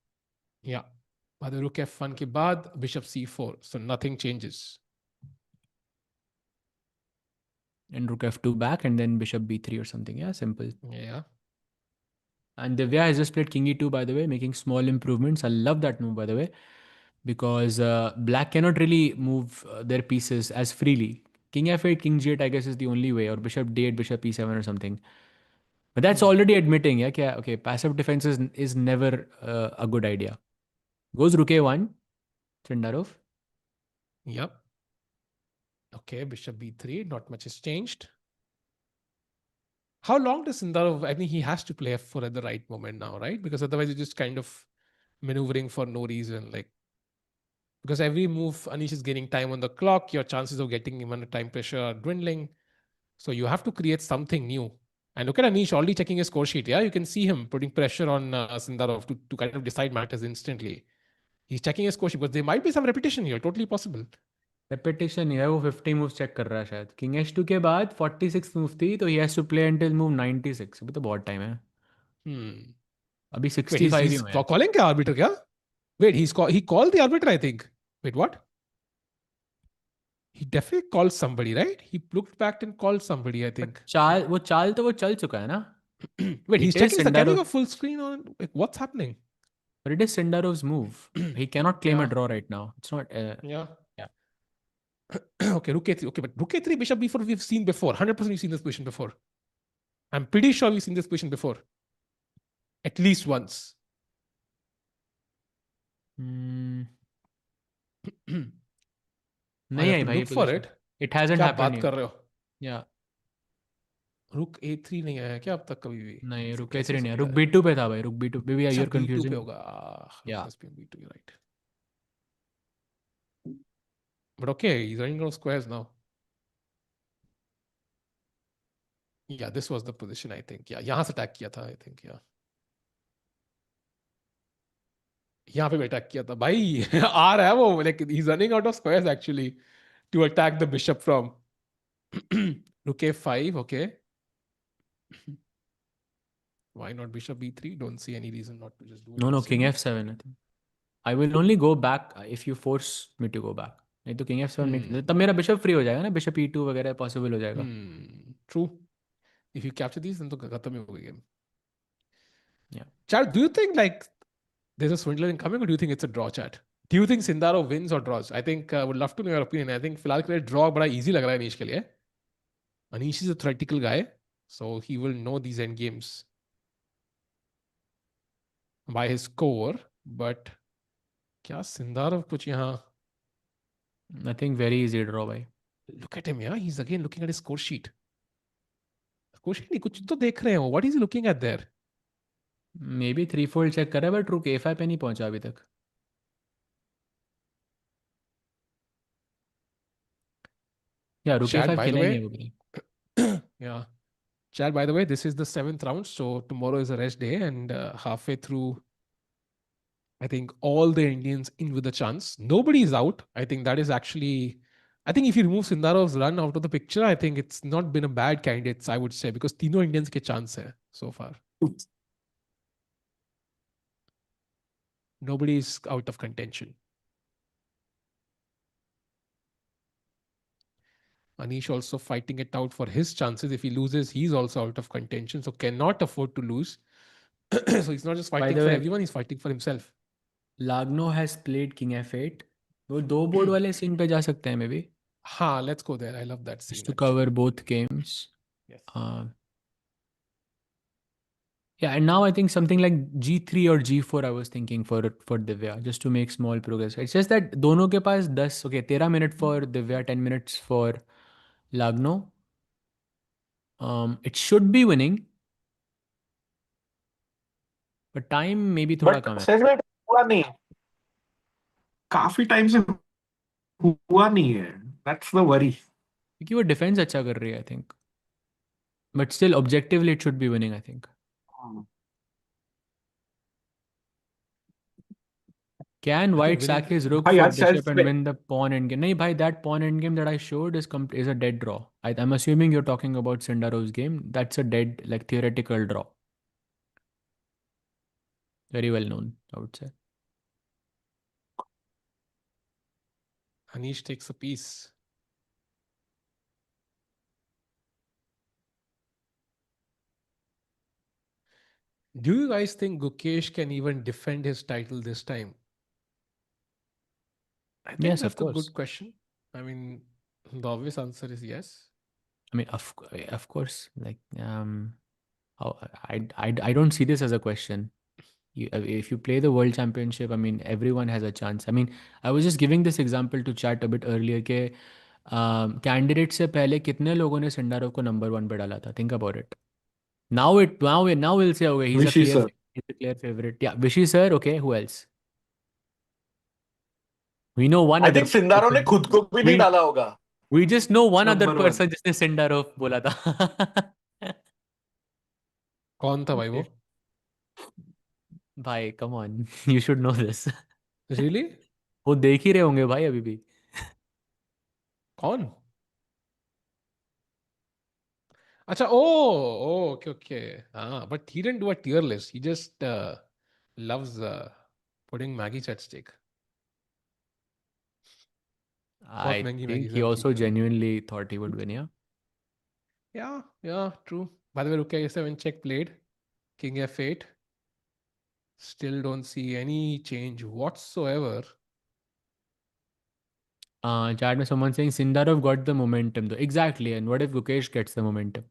Yeah. But the rook f1 ke baad bishop c4, so nothing changes. And rook f2 back, and then bishop b3 or something. Yeah, simple. Yeah. And Divya has just played king e2, by the way, making small improvements. I love that move, by the way, because black cannot really move their pieces as freely. King f8, king g8, I guess, is the only way, or bishop d8, bishop e7 or something. But that's already admitting, yeah, okay, passive defense is never a good idea. Goes rook a1, Sindarov. Yep. Okay, bishop b3, not much has changed. How long does Sindarov, I mean, he has to play f4 at the right moment now, right? Because otherwise you're just kind of maneuvering for no reason. Because every move, Anish is gaining time on the clock, your chances of getting him under time pressure are dwindling. So you have to create something new. And look at Anish already checking his score sheet. Yeah, you can see him putting pressure on Sindarov to kind of decide matters instantly. He's checking his score sheet, but there might be some repetition here, totally possible. Repetition है, वो 50 moves check कर रहा है शायद. King h2 के बाद 46 move थी, तो he has to play until move 96. अभी तो बहुत time है. अभी 65 ही he's हुए हैं. calling क्या arbiter क्या? Wait, he called the arbiter, I think. Wait, what? He definitely called somebody, right? He looked back and called somebody, I think. वो चाल तो वो चल चुका है ना? Wait, he's checking, is getting a full screen on? Like, what's happening? But it is Sindarov's move. He cannot claim a draw right now. It's not. Yeah. Okay, rook a3. Okay, but rook a3, bishop b4 we've seen before. 100% we've seen this position before. I'm pretty sure we've seen this position before. At least once. नहीं आई भाई. Look for it. It hasn't happened. बात कर रहे हो? Yeah. Rook a3 नहीं आया क्या अब तक कभी भी? नहीं, rook a3 नहीं. Rook b2 पे था भाई. Rook b2. Maybe you're confusing. b2 पे होगा. Yeah. Must be on b2, you're right. But okay, he's running out of squares now. Yeah, this was the position, I think. Yeah, यहाँ से attack किया था, I think. Yeah. यहाँ पे attack किया था. भाई आ रहा है वो. Like he's running out of squares actually to attack the bishop from. Rook a5, okay. Why not bishop b3? Don't see any reason not to just do it. No, king f7. I think I will only go back if you force me to go back. नहीं तो king f7 नहीं, तब मेरा bishop free हो जाएगा ना. Bishop e2 वगैरह possible हो जाएगा. True. If you capture these, then तो खत्म ही हो गई game. Yeah. Chat, do you think like there's a swindler incoming, or do you think it's a draw, chat? Do you think Sindarov wins or draws? I think I would love to know your opinion. I think फिलहाल के लिए draw बड़ा easy लग रहा है अनीश के लिए. Anish is a theoretical guy, so he will know these end games by his score. But क्या Sindarov कुछ यहाँ? I think very easy draw भाई. Look at him, yeah. He's again looking at his score sheet. Score sheet नहीं, कुछ तो देख रहे हैं. What is he looking at there? Maybe 3-fold check कर रहा है, but rook a5 पे नहीं पहुंचा अभी तक. Yeah, rook a5 खेला ही नहीं अभी. Yeah. Chad, by the way, this is the 7th round, so tomorrow is a rest day, and halfway through I think all the Indians in with a chance. Nobody is out. I think that is actually. I think if you remove Sindarov's run out of the picture, I think it's not been a bad candidates, I would say, because तीनों Indians के chance hai so far. Nobody is out of contention. Anish also fighting it out for his chances. If he loses, he's also out of contention, so cannot afford to lose. So he's not just By fighting the for way, everyone, he's fighting for himself. Lagno has played King F8. वो दो board वाले scene पे जा सकते हैं maybe. हाँ, let's go there. I love that scene. Just to actually. cover both games. Yes. Yeah, and now I think something like G3 or G4 I was thinking for Divya, just to make small progress. It's just that दोनों के पास 10, okay, 13 minutes for Divya, 10 minutes for Lagno. It should be winning, but time maybe थोड़ा but कम है. सहज भाई हुआ नहीं, काफी time से हुआ नहीं है, दैट्स द वरी. क्योंकि वो डिफेंस अच्छा कर रही है, I think. But still, objectively, it should be winning, I think. Can White sack his rook भाई for आज bishop शायद and win the pawn endgame? No, bhai, that pawn endgame that I showed is a dead draw. I'm assuming you're talking about Sindarov's game. That's a dead, like, theoretical draw. Very well known, I would say. Anish takes a piece. Do you guys think Gukesh can even defend his title this time? I think Yes, that's of a course. good question. I mean, the obvious answer is yes. I mean, of course. Like, I don't see this as a question. If you play the World Championship, I mean, everyone has a chance. I mean, I was just giving this example to chat a bit earlier के candidate से पहले कितने लोगों ने Sindarov को number 1 पे डाला था. Think about it. Now we'll say, okay, Vishy sir. he's a clear favorite. Yeah, Vishy sir. Okay, who else? We know one I other. think Sindarov ने खुद को भी नहीं डाला होगा. We just know one other Number person जिसने Sindarov बोला था. कौन था भाई वो? भाई, come on, you should know this. Really? वो देख ही रहे होंगे भाई अभी भी. कौन? Acha, okay. But he didn't do a tier list. He just loves putting Maggie at stake. I महंगी think Maggie he सब also ठीक है. genuinely thought he would win, yeah. Yeah, true. By the way, Rook A7 check played. King F8. Still don't see any change whatsoever. Chat में someone saying Sindarov got the momentum though. Exactly, and what if Gukesh gets the momentum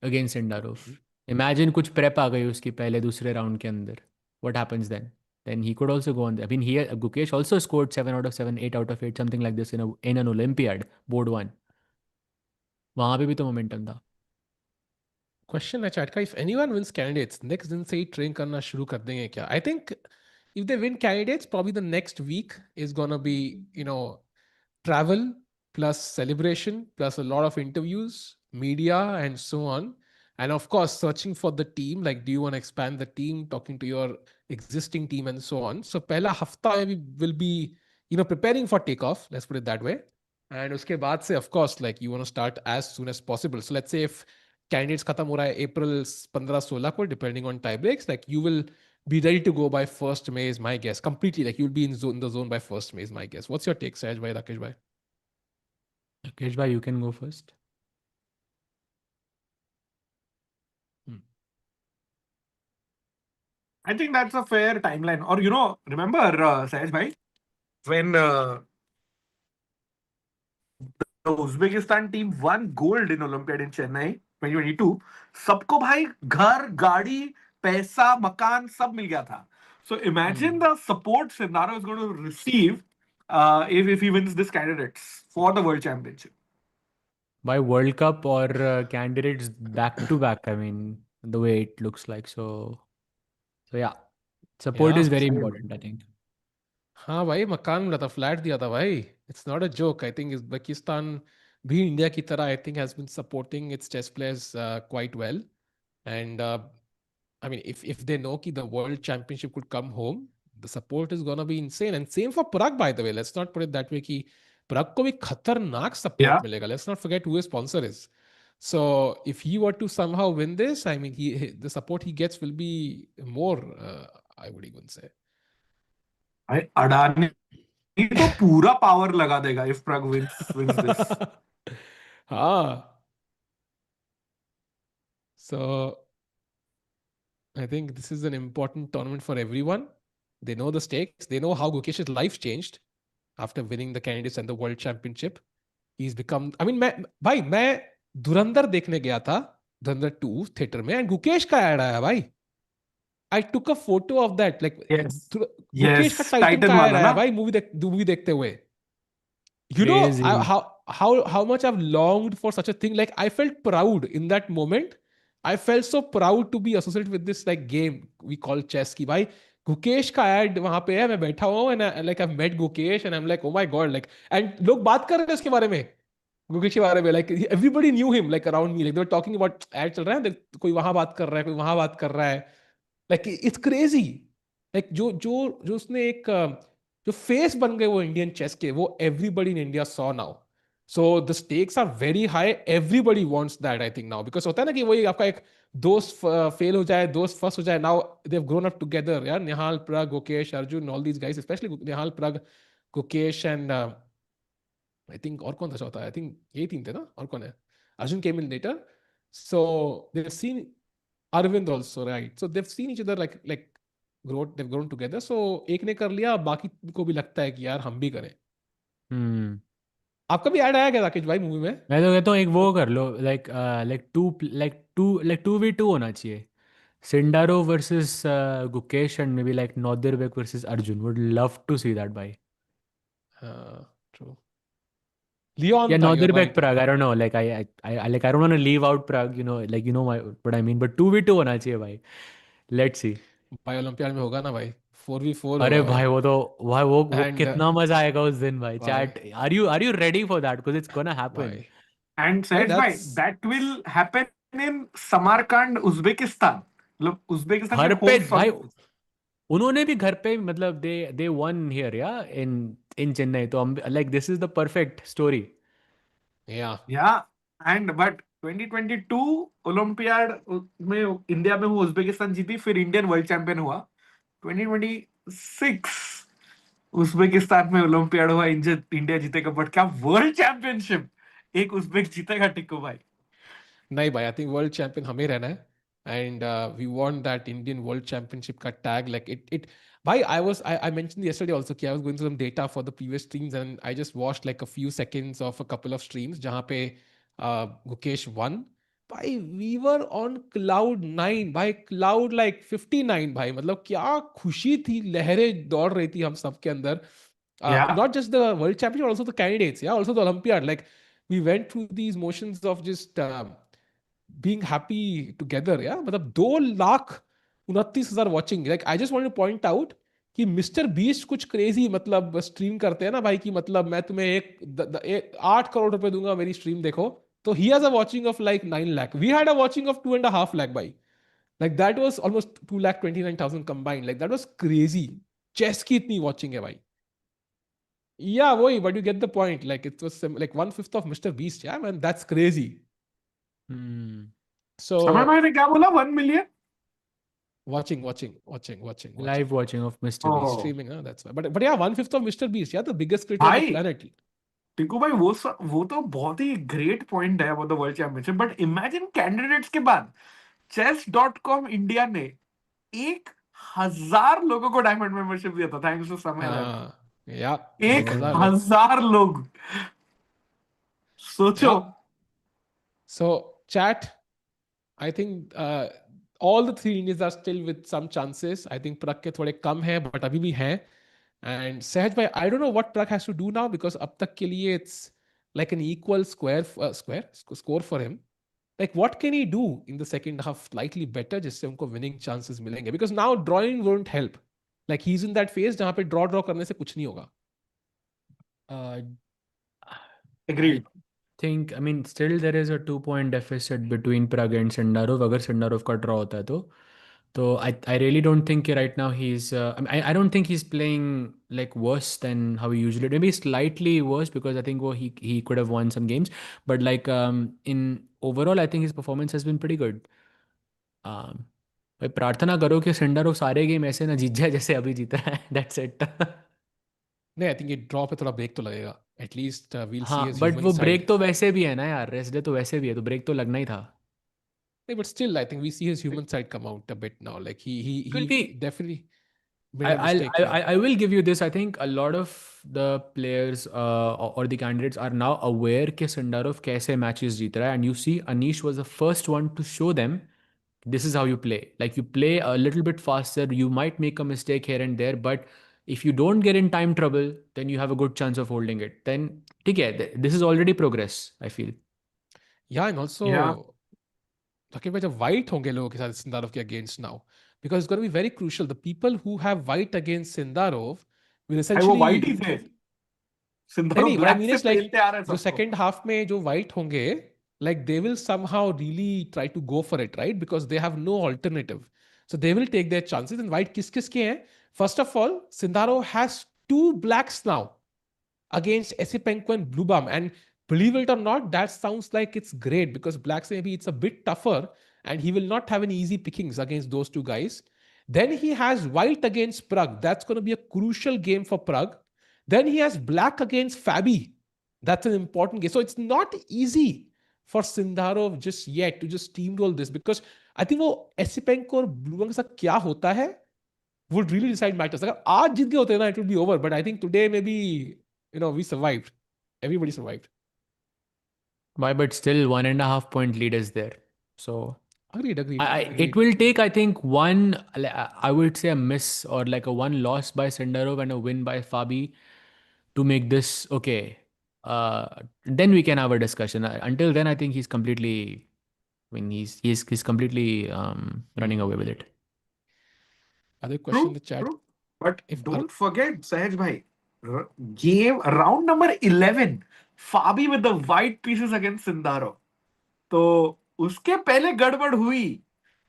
against Sindarov? Imagine कुछ prep आ गई उसकी पहले दूसरे round के अंदर. What happens then? Then he could also go on. I mean, Gukesh also scored 7 out of 7, 8 out of 8, something like this in an Olympiad, board 1. वहाँ पे भी तो momentum था. Question है chat का, if anyone wins candidates, next दिन से ही train करना शुरू कर देंगे क्या? I think if they win candidates, probably the next week is gonna be, travel plus celebration plus a lot of interviews, media, and so on. And of course, searching for the team, like do you want to expand the team, talking to your existing team and so on. So pehla hafta we will be, preparing for takeoff, let's put it that way. And uske baad se, of course, like you want to start as soon as possible. So let's say if candidates khatam ho raha hai April 15-16 ko, depending on tie breaks, like you will be ready to go by 1st May is my guess. Completely, like you'll be in the zone by 1st May is my guess. What's your take, Sahaj bhai, Rakesh bhai? Rakesh bhai, you can go first. I think that's a fair timeline. Or remember, Sahaj bhai, when the Uzbekistan team won gold in Olympiad in Chennai 2022, सबको भाई घर, गाड़ी, पैसा, मकान सब मिल गया था. So imagine the support Sindarov is going to receive if he wins this candidates for the World Championship. By World Cup or candidates back to back, I mean, the way it looks like. So yeah, support is very important, I think. हाँ भाई, मकान मिला था, flat दिया था भाई. It's not a joke. I think Uzbekistan भी India की तरह I think has been supporting its chess players quite well. And I mean, if they know कि the World Championship could come home, the support is gonna be insane. And same for Pragg, by the way. Let's not put it that way कि Pragg को भी खतरनाक support Yeah. मिलेगा. Let's not forget who his sponsor is. So if he were to somehow win this, I mean, the support he gets will be more, I would even say. भाई अडानी तो पूरा power लगा देगा if Pragg wins this. हाँ. So I think this is an important tournament for everyone. They know the stakes. They know how Gukesh's life changed after winning the Candidates and the World Championship. He's become. I mean, मैं धुरंधर देखने गया था, धुरंधर 2 theatre में, and Gukesh का add आया भाई. I took a photo of that, like Yes. Gukesh का Yes. Titan Titan का ऐड वाला आया ना. भाई मूवी देखते हुए. You know Crazy. how much I've longed for such a thing. Like I felt proud in that moment. I felt so proud to be associated with this like game we call chess. कि भाई गुकेश का add वहां पे है, मैं बैठा हुआ हूँ and like I've met Gukesh and I'm like, oh my god, like, and लोग बात कर रहे थे उसके बारे में, गुकेश के बारे में, like everybody knew him like around me, like they were talking about add चल रहा है, कोई वहां बात कर रहा है, कोई वहां बात कर रहा है, like it's crazy. like जो उसने एक जो फेस बन गए वो इंडियन चेस के, वो everybody in India saw now. So the stakes are very high. Everybody wants that I think now, because होता है ना कि वही आपका एक दोस्त फेल हो जाए, दोस्त फर्स्ट हो जाए. Now they have grown up together यार. Nihal, Pragg, Gukesh, Arjun, all these guys, especially Nihal, Pragg, Gukesh and I think और कौन था चौथा, आई थिंक ये तीन थे ना, और कौन है, Arjun came in later. So they have seen Arvind also, right? So they've seen each other like they've grown together. So एक ने कर लिया, बाकी को भी लगता है कि यार हम भी करें. आपका भी ऐड आया क्या राकेश भाई मूवी में? मैं तो कहता हूँ एक वो कर लो, लाइक 2v2 होना चाहिए. Sindarov versus Gukesh and maybe like Nodirbek versus Arjun. Would love to see that भाई. True. Leon Yeah, था, you're Nodirbek right. Pragg. I don't know. Like I don't want to leave out Pragg. Like what I mean. But 2v2 होना चाहिए भाई. Let's see. भाई olympiad में होगा ना भाई, 4v4 अरे होगा भाई. भाई वो And कितना मजा आएगा उस दिन भाई. भाई, Chat. Are you ready for that? Because it's gonna happen. भाई. And भाई Sahej bhai, that will happen in Samarkand, Uzbekistan. मतलब उज्बेकिस्तान घर के पे host भाई उन्होंने भी घर पे मतलब they won here या in चेन्नई. तो हम like this is the perfect story. Yeah. Yeah. And but 2022 olympiad में इंडिया में हुआ, उज्बेकिस्तान जीती, फिर इंडियन वर्ल्ड चैंपियन हुआ. 2026 उज्बेकिस्तान में ओलंपियाड हुआ, इंडिया जीतेगा. बट क्या वर्ल्ड चैंपियनशिप एक उज्बेक जीतेगा टिक्कू भाई? नहीं भाई, आई थिंक वर्ल्ड चैंपियन हमें रहना है. And we want that Indian World Championship का tag. Like it. Bhai, I mentioned yesterday also कि I was going through some data for the previous streams and I just watched like a few seconds of a couple of streams जहाँ पे Gukesh won. भाई we were on cloud 9 भाई, cloud like 59 भाई. मतलब क्या खुशी थी, लहरें दौड़ रही थी हम सब के अंदर. Yeah. Not just the World Championship, also the candidates, yeah, also the Olympiad. Like we went through these motions of just being happy together. Yeah, मतलब 2,29,000 watching. Like I just want to point out कि mister beast कुछ crazy मतलब stream करते हैं ना भाई, कि मतलब मैं तुम्हें एक 8 करोड़ रुपए दूंगा मेरी स्ट्रीम देखो, तो he has a watching of like 9 lakh. We had a watching of 2.5 lakh भाई. Like that was almost 2,29,000 combined. Like that was crazy. Chess की इतनी वॉचिंग है भाई. या वही, but you get the point. Like it was like 1/5 of MrBeast. Yeah man, that's crazy. So समझ में क्या बोला? 1 million watching. Live watching of Mr. Oh. Beast. Streaming, huh? That's why. But yeah, 1/5 of Mr. Beast. Yeah, the biggest creator on the भाई planet. Tikku भाई वो तो बहुत ही great point है वो, the world championship. But imagine candidates के बाद chess.com India ने 1,000 लोगों को डायमंड मेंबरशिप दिया था, थैंक्स टू समय. Yeah. 1,000 लोग, सोचो. Yeah. So chat, I think all the 3 Indians are still with some chances. I think Pragg के थोड़े कम हैं, but अभी भी हैं. And Sahaj bhai, I don't know what Pragg has to do now, because अब तक के लिए it's like an equal score for him. Like what can he do in the second half slightly better जिससे उनको winning chances मिलेंगे? Because now drawing won't help. Like he's in that phase जहाँ पे draw करने से कुछ नहीं होगा. Agreed. I mean, still there is a 2-point deficit between Pragg and Sindarov. अगर Sindarov का draw होता है तो So I really don't think right now he's I don't think he's playing like worse than how he usually maybe slightly worse because I think he could have won some games, but like in overall I think his performance has been pretty good. भाई प्रार्थना करो कि Sindarov सारे game ऐसे ना जीत जाए जैसे अभी जीत रहा है दैट्स इट नहीं, आई थिंक ये ड्रॉ पे थोड़ा ब्रेक तो लगेगा. एटलीस्ट वील सी हाँ हिज बट ह्यूमन वो साइड. ब्रेक तो वैसे भी है ना यार रेस्ट डे तो वैसे भी है तो ब्रेक तो लगना ही था नहीं, but still I think we see his human side come out a bit now. Like he क्योंकि definitely I, made a I'll, mistake here. I will give you this. I think a lot of the players or the candidates are now aware कि Sindarov कैसे matches जीत रहा है. And you see, Anish was the first one to show them this is how you play. Like you play a little bit faster. You might make a mistake here and there, but if you don't get in time trouble, then you have a good chance of holding it. Then ठीक है, this is already progress. I feel. Yeah, and also Yeah. talking about जब white होंगे लोगों के साथ Sindarov के against now, because it's going to be very crucial. The people who have white against Sindarov will भाई वो essentially. white ही थे. नहीं सिंधारो नहीं, what I ब्लैक mean से is like पेलते आ रहे हैं जो सबको. second half में जो white होंगे, like they will somehow really try to go for it, right? Because they have no alternative. So they will take their chances. And white किस किस के हैं? First of all, Sindaro has two blacks now against Esipenko and Bluebaum. And believe it or not, that sounds like it's great because blacks maybe it's a bit tougher and he will not have any easy pickings against those two guys. Then he has white against Pragg. That's going to be a crucial game for Pragg. Then he has black against Fabi. That's an important game. So it's not easy for Sindarov just yet to just steamroll this because I think वो Esipenko और Bluebaum के साथ क्या होता है would really decide matters. अगर आज जीत गए होते ना, it would be over. But I think today maybe we survived. Everybody survived. Why? But still 1.5 point lead is there. So Agreed. it will take, I think, I would say a miss or like a one loss by Senderov and a win by Fabi to make this okay. Then we can have a discussion. Until then, I think he's completely, I mean, he's completely running away with it. Other question in the chat. True. But If don't forget, Sahaj bhai, game round number 11, Fabi with the white pieces against Sindaro. तो उसके पहले गड़बड़ हुई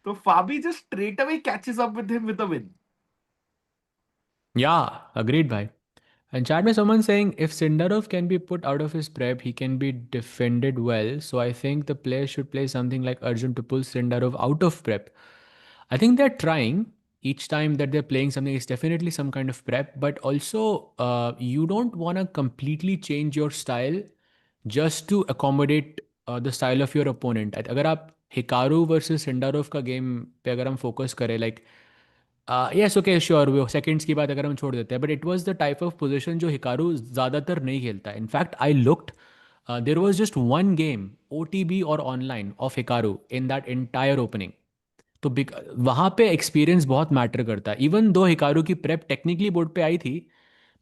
तो Fabi just straight away catches up with him with a win. Yeah, agreed, bhai. And chat में someone saying if Sindarov can be put out of his prep, he can be defended well. So I think the player should play something like Arjun to pull Sindarov out of prep. I think they're trying each time that they're playing something is definitely some kind of prep, but also you don't want to completely change your style just to accommodate the style of your opponent. अगर आप Hikaru versus Sindarov का game पे अगर हम focus करें like yes okay sure वो seconds की बात अगर हम छोड़ देते हैं but it was the type of position जो Hikaru ज़्यादातर नहीं खेलता है. In fact I looked there was just one game OTB or online of Hikaru in that entire opening. तो वहाँ पे एक्सपीरियंस बहुत मैटर करता है इवन दो हिकारू की प्रेप टेक्निकली बोर्ड पे आई थी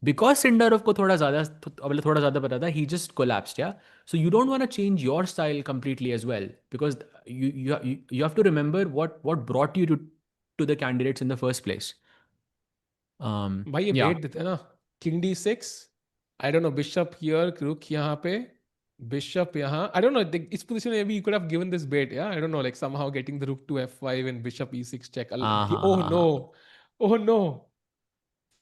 बिकॉज सिंडरॉफ को थोड़ा ज़्यादा पता था ही जस्ट कोलैप्स्ड या so you don't want to change your style completely as well because you have to remember what brought you to the Candidates in the first place भाई ये बेट देते हैं ना king D6 I don't know bishop here rook यहाँ पे bishop यहाँ I don't know इस position में maybe you could have given this bait yeah I don't know like somehow getting the rook to F5 and bishop E6 check oh no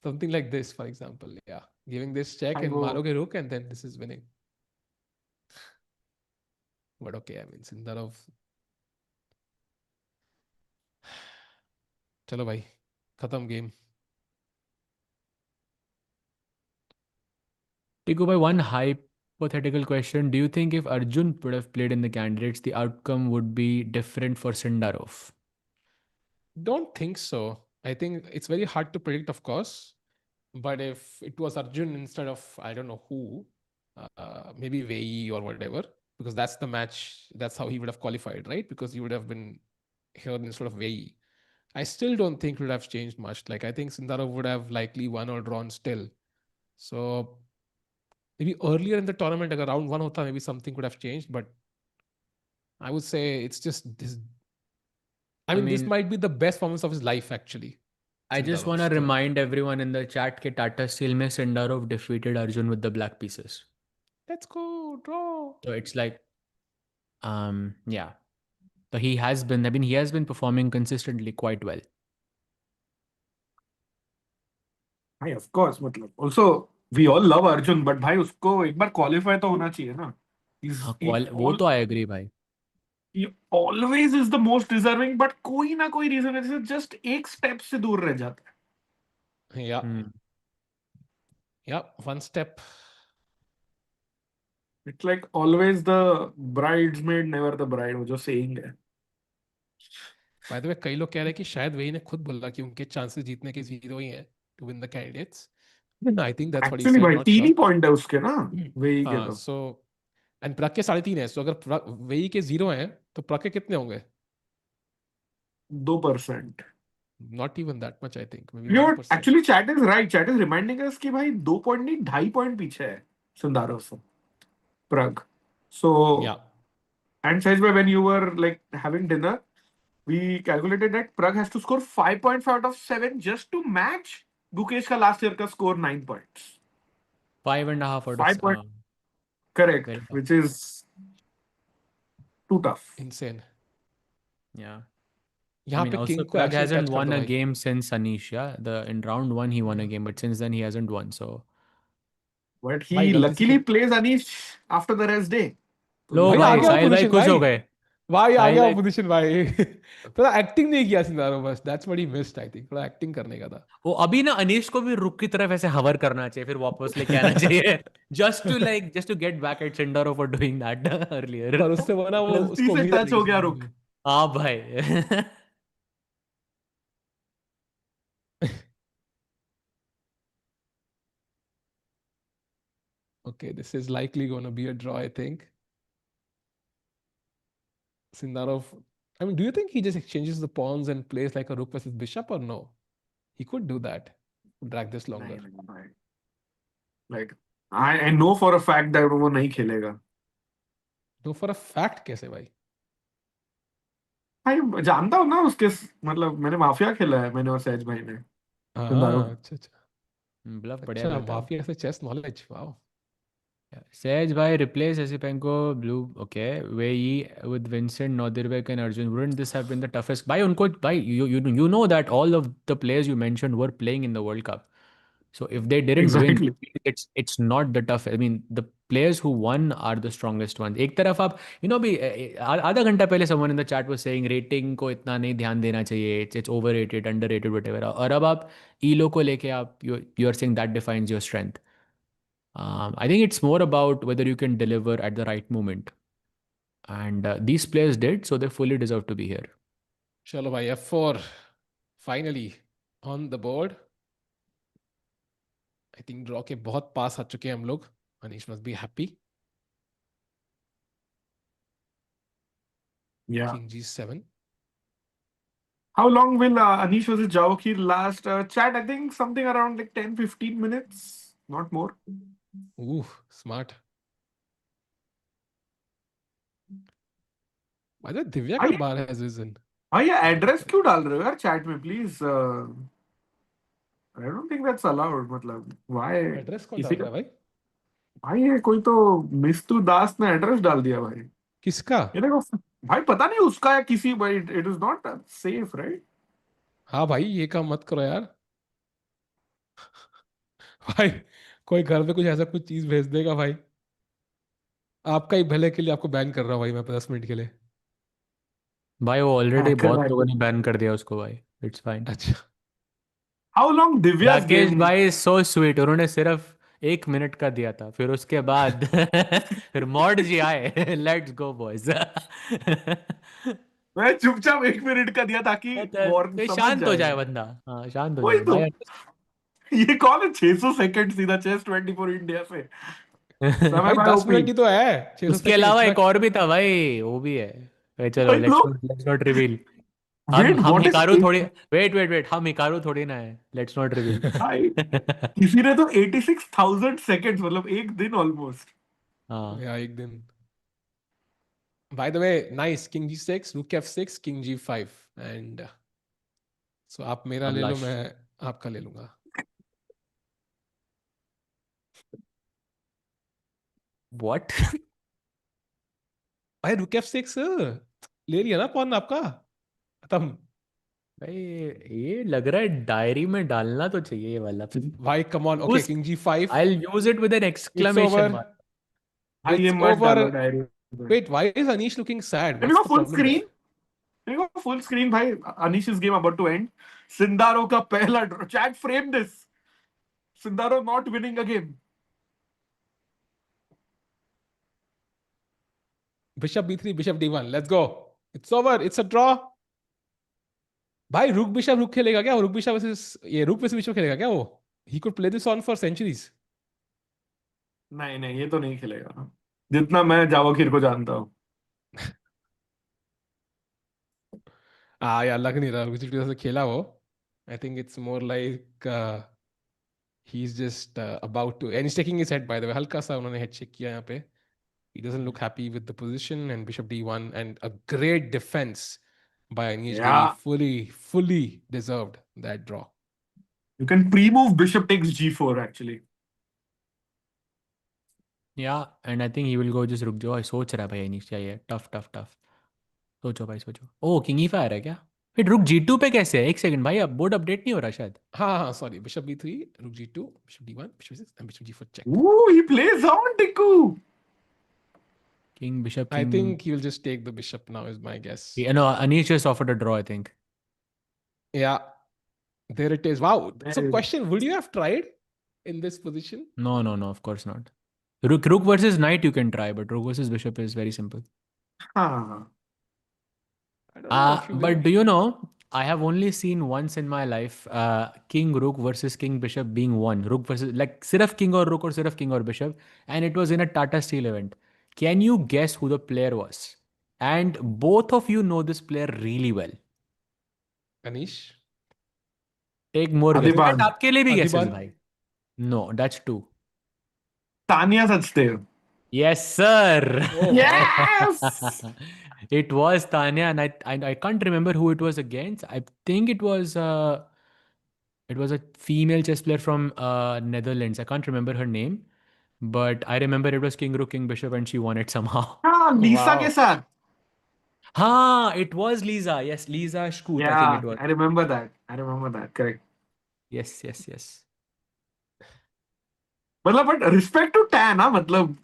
something like this for example yeah giving this check and मारोगे rook and then this is winning but okay I mean Sindarov चलो भाई खत्म game. Tiku bhai, one hypothetical question. Do you think if Arjun would have played in the candidates, the outcome would be different for Sindarov? Don't think so. I think it's very hard to predict, of course. But if it was Arjun instead of, I don't know who, maybe Wei Yi or whatever, because that's the match, that's how he would have qualified, right? Because he would have been here instead of Wei Yi. I still don't think it would have changed much. Like, I think Sindarov would have likely won or drawn still. So maybe earlier in the tournament, like around one hota, maybe something could have changed. But I would say it's just this. I mean, this might be the best performance of his life, actually. I just want to remind everyone in the chat that Tata Steel mein Sindarov defeated Arjun with the black pieces. Let's go, draw. So it's like, yeah. So he has been, I mean, he has been performing consistently quite well. भाई of course मतलब also we all love Arjun but भाई उसको एक बार qualify तो होना चाहिए ना. हाँ, He वो तो आई एग्री भाई. he always is the most deserving but कोई ना कोई रीजन है जस्ट एक स्टेप से दूर रह जाता है. Yeah. Hmm. Yeah, one step. It's like always the bridesmaid never the bride वो जो saying है. बाय द वे कई लोग कह रहे हैं कि शायद वही ने खुद बोला कि उनके चांसेस जीतने के 0 ही हैं to win the candidates. I think that's what he Actually said, भाई नॉट 3 ही श्योर. पॉइंट है उसके ना वेई के हाँ, तो. सो एंड प्रग के 3.5 हैं. सो अगर वेई के 0 हैं तो प्रग के कितने होंगे? 2%. Not even that much, I think may be Yo, 1%. actually chat is right. Chat is reminding us कि भाई 2 पॉइंट नहीं 2.5 पॉइंट पीछे है सुंदारोव से Pragg. So या and says when you were like having dinner, we calculated that Pragg has to score 5.5 out of 7 just to match Gukesh का last year का score 9 points. 5.5 out of 5 point correct, very tough. which is too tough. Insane. Yeah. I यहाँ mean, पे also king को Pragg actually hasn't touch कर won दो a भाई. game since Anish. Yeah, in round 1 he won a game, but since then he hasn't won. So But भाई he गलती से luckily plays Anish after the rest day. तो लो भाई आ भाई, गया साहिल भाई पोजीशन खुश भाई. हो गए. भाई आ साहिल गया भाई, पोजीशन भाई. थोड़ा एक्टिंग नहीं किया सिंदारो, बस that's what he missed. I think थोड़ा एक्टिंग करने का था. वो अभी ना अनीश को भी रुक की तरफ ऐसे हवर करना चाहिए, फिर वापस लेके आना चाहिए. Just to get back at Sindarov for doing that earlier. पर उससे वो ना वो गलती उसको से उम्मीद आ टच रही हो किसी गया चीज रुक. में. हाँ भाई. Okay, this is likely going to be a draw, I think. Sindarov, I mean, do you think he just exchanges the pawns and plays like a rook versus bishop, or no? He could do that, drag this longer. नहीं भाई. Like I know for a fact that वो नहीं खेलेगा. No, for a fact, कैसे भाई? भाई जानता हूँ ना उसके मतलब मैंने माफिया खेला है मैंने और सहज भाई ने. हाँ, अच्छा अच्छा. ब्लफ बढ़िया अच्छा, करता है. माफिया से chess knowledge, wow. Sage bhai, replace Esipenko, Blue, okay. Wei Yi with Vincent, Nodirvek and Arjun. Wouldn't this have been the toughest? You know that all of the players you mentioned were playing in the World Cup. So if they didn't win, Exactly. it's not the tough. I mean, the players who won are the strongest ones. एक तरफ आप, you know, भी आधा घंटा पहले someone in the chat was saying rating को इतना नहीं ध्यान देना चाहिए. It's overrated, underrated, whatever. और अब आप elo को लेके आप you are saying that defines your strength. I think it's more about whether you can deliver at the right moment. And these players did, so they fully deserve to be here. चलो भाई, F4 finally on the board. I think draw के बहुत पास आ चुके हैं हम लोग. Anish must be happy. Yeah. King G7. How long will Anish versus Javokhir last? Chat, I think something around like 10-15 minutes, not more. Ooh, smart. By the way, Divya का bar has risen. भाई ये address क्यों डाल रहे हो यार chat में please. I don't think that's allowed. मतलब व्हाई एड्रेस कौन किसी डाल का. रहा है भाई? भाई ये कोई तो मिस्तु दास ने एड्रेस डाल दिया भाई. किसका? ये देखो भाई पता नहीं उसका या किसी भाई. It is not safe right. हाँ भाई, ये काम मत करो यार. भाई कोई घर पे कुछ ऐसा कुछ चीज भेज देगा भाई. आपका ही भले के लिए आपको बैन कर रहा हूँ भाई मैं 10 मिनट के लिए. भाई वो ऑलरेडी हैकर बहुत भाई. लोगों ने बैन कर दिया उसको भाई. It's fine. अच्छा. हाउ लॉन्ग दिव्यास राकेश गेम. भाई सो स्वीट. उन्होंने सिर्फ 1 मिनट का दिया था, फिर उसके बाद फिर मॉड जी आए. Let's go boys. मैं चुपचाप 1 मिनट का दिया ताकि वॉर समझ शांत हो जाए जाए. बंदा. हाँ, शांत हो वही जाए तो. भाई. ये कौन है 600 सेकंड सीधा चेस 24 इंडिया से. समय भाई भाई 10 मिनट ओपी. ही तो है. 600 उसके सेकंड अलावा इतना. एक और भी था भाई, वो भी है. चलो भाई लोग लेट्स नॉट रिवील. हम वेट हम व्हाट इज. हिकारू थोड़ी. वेट हम हिकारू थोड़ी ना है. Let's not reveal. भाई किसी ने तो 86,000 सेकंड्स मतलब एक दिन ऑलमोस्ट. हाँ. या एक दिन. By the way, nice. King G6, Rook F6, King G5. And so आप मेरा ले लो, अभिलाष. मैं आपका ले लूंगा. What? भाई Rook F6 ले लिया ना पॉन आपका, खत्म भाई ये लग रहा है डायरी में डालना तो चाहिए ये वाला। भाई, come on. Okay, king G5. I'll use it with an It's exclamation over. mark. भाई ये It's मत डालो over. Diary. Wait, why is Anish looking sad? Can you What's go the full problem there? screen? Can you go full screen भाई? Anish's game about to end. Sindarov का पहला draw. Chat frame this. Sindarov not winning a game. Bishop B3, Bishop D1. Let's go. It's over. It's a draw. भाई रुक bishop रुक खेलेगा क्या? रुक bishop versus ये रुक वर्सेस बिशप खेलेगा क्या वो? He could play this on for centuries. नहीं नहीं ये तो नहीं खेलेगा, जितना मैं जावोखिर को जानता हूँ। यार लग नहीं रहा रुक से खेला वो. I think it's more like he's just about to, and he's taking his head, by the way. हल्का सा उन्होंने head check किया यहाँ पे. He doesn't look happy with the position, and Bishop D1 and a great defense by Anish Giri. Fully deserved that draw. You can pre-move Bishop takes G4 actually. Yeah, and I think he will go just रुक जाओ. सोच रहा है भाई अनीश, ये tough. सोचो भाई सोचो. ओ किंग E5 आ रहा है क्या? फिर रुक G2 पे कैसे है? एक सेकंड भाई, अब बोर्ड अपडेट नहीं हो रहा शायद. हाँ sorry. Bishop B3, Rook G2, Bishop D1, Bishop C6, and Bishop G4 check. Ooh, he plays on Tiku. King Bishop. I think he'll just take the bishop now, is my guess. Yeah, no, Anish just offered a draw, I think. Yeah, there it is. Wow. So question: would you have tried in this position? No, of course not. Rook versus knight you can try, but rook versus bishop is very simple. हाँ. But do you know, I have only seen once in my life king rook versus king bishop being won. Rook versus like sirf king or rook or sirf king or bishop, and it was in a Tata Steel event. Can you guess who the player was? And both of you know this player really well. Anish? Take more guess. Adiban. आपके लिए भी guesses Adiban? भाई. No, that's two. Tanya Sachdev. Yes, sir. Oh, Yes. It was Tanya, and I can't remember who it was against. I think it was a female chess player from Netherlands. I can't remember her name, but I remember it was king rook king bishop, and she won it somehow. हाँ, Lisa के साथ. हाँ, it was Lisa. Yes, Lisa Schut. I think it was. I remember that. Correct. Yes. मतलब but respect to Tan, हाँ, मतलब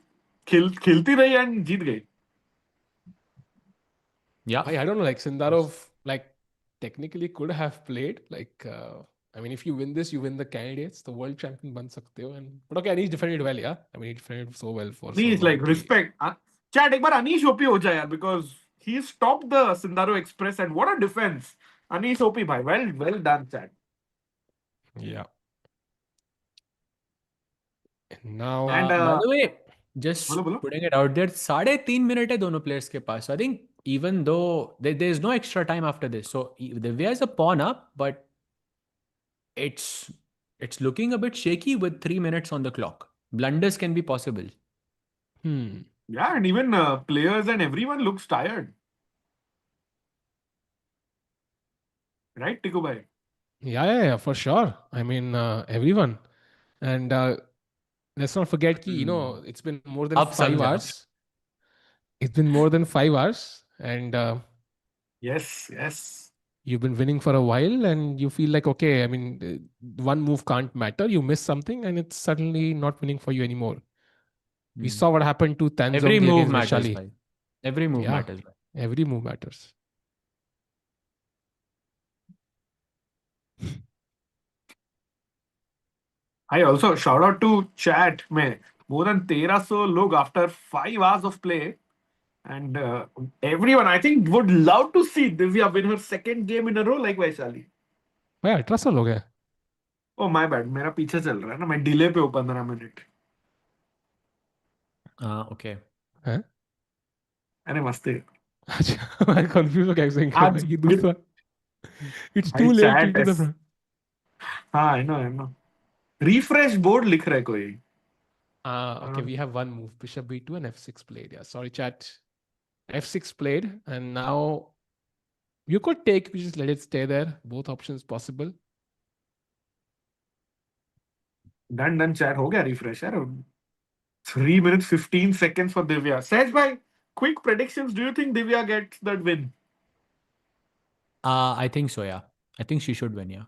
खेलती रही and जीत गई. Yeah. I don't know. Like Sindarov, like technically could have played. Like I mean, if you win this, you win the candidates. The world champion बन सकते हो. But okay, Anish defended well. Yeah, I mean, he defended so well for. Please, like respect. Chat एक बार Anish OP हो जाए यार, because he stopped the Sindarov Express and what a defense. Anish OP भाई, well done chat. Yeah. And now. And by the way, just बोलो. putting it out there, 3.5 minutes है दोनों players के पास. So I think even though there is no extra time after this, so Divya is a pawn up, but it's looking a bit shaky with 3 minutes on the clock. Blunders can be possible. Yeah, and even players and everyone looks tired. Right, Tiku bhai? Yeah, for sure. I mean, everyone. And let's not forget ki, it's been more than 5 hours. It's been more than 5 hours. And yes. You've been winning for a while and you feel like, okay, I mean, one move can't matter. You miss something and it's suddenly not winning for you anymore. We saw what happened to Tan Zhongyi Every move against matters. Vaishali. Every move matters. Every move matters. I also shout out to chat में more than 1300 लोग after 5 hours of play, and everyone I think would love to see Divya win her second game in a row like Vaishali. भाई 1800 लोग हैं. Oh my bad, मेरा पीछे चल रहा है ना, मैं डिले पे हूँ 15 मिनट. Okay. हैं? अरे मस्ती. अच्छा मैं कंफ्यूज हो गया एक्चुअली ये दूसरा. It's too late into the front. हाँ I know. Refresh board लिख रहा है कोई. Okay, we have one move. Bishop B2 and F6 played. Yeah, sorry chat. F6 played and now you could take, we just let it stay there. Both options possible. Done chat हो गया refresh यार. 3 minutes 15 seconds for Divya. Saj bhai, quick predictions. Do you think Divya gets that win? I think so, yeah. I think she should win, yeah.